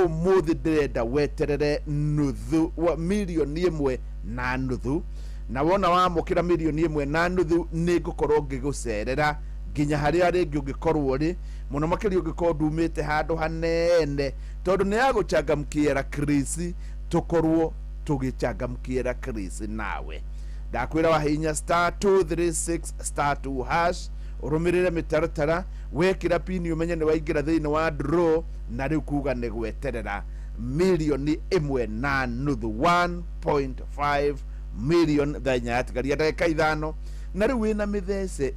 Umuthi ndirenda weterere nuthu wa milioni imwe na nuthu, na wona wamukira milioni imwe na nuthu ni ngukorwo ngigucerera nginya haria ringi ungikorwo ri muno makiri ungikorwo ndumite handu hanene, tondu ni aguchangamkiera Krisi, tukorwo tugichangamkiera Krisi nawe. Ndakwira wahinya star 236 star 2 hash urumirire mitaratara wekira pini umenye ni waingira thiini wa draw, na riu kuga ni gweterera milioni imwe na nuthu 1.5 million thanya atigaria ndagika ithano, na riu wina mithece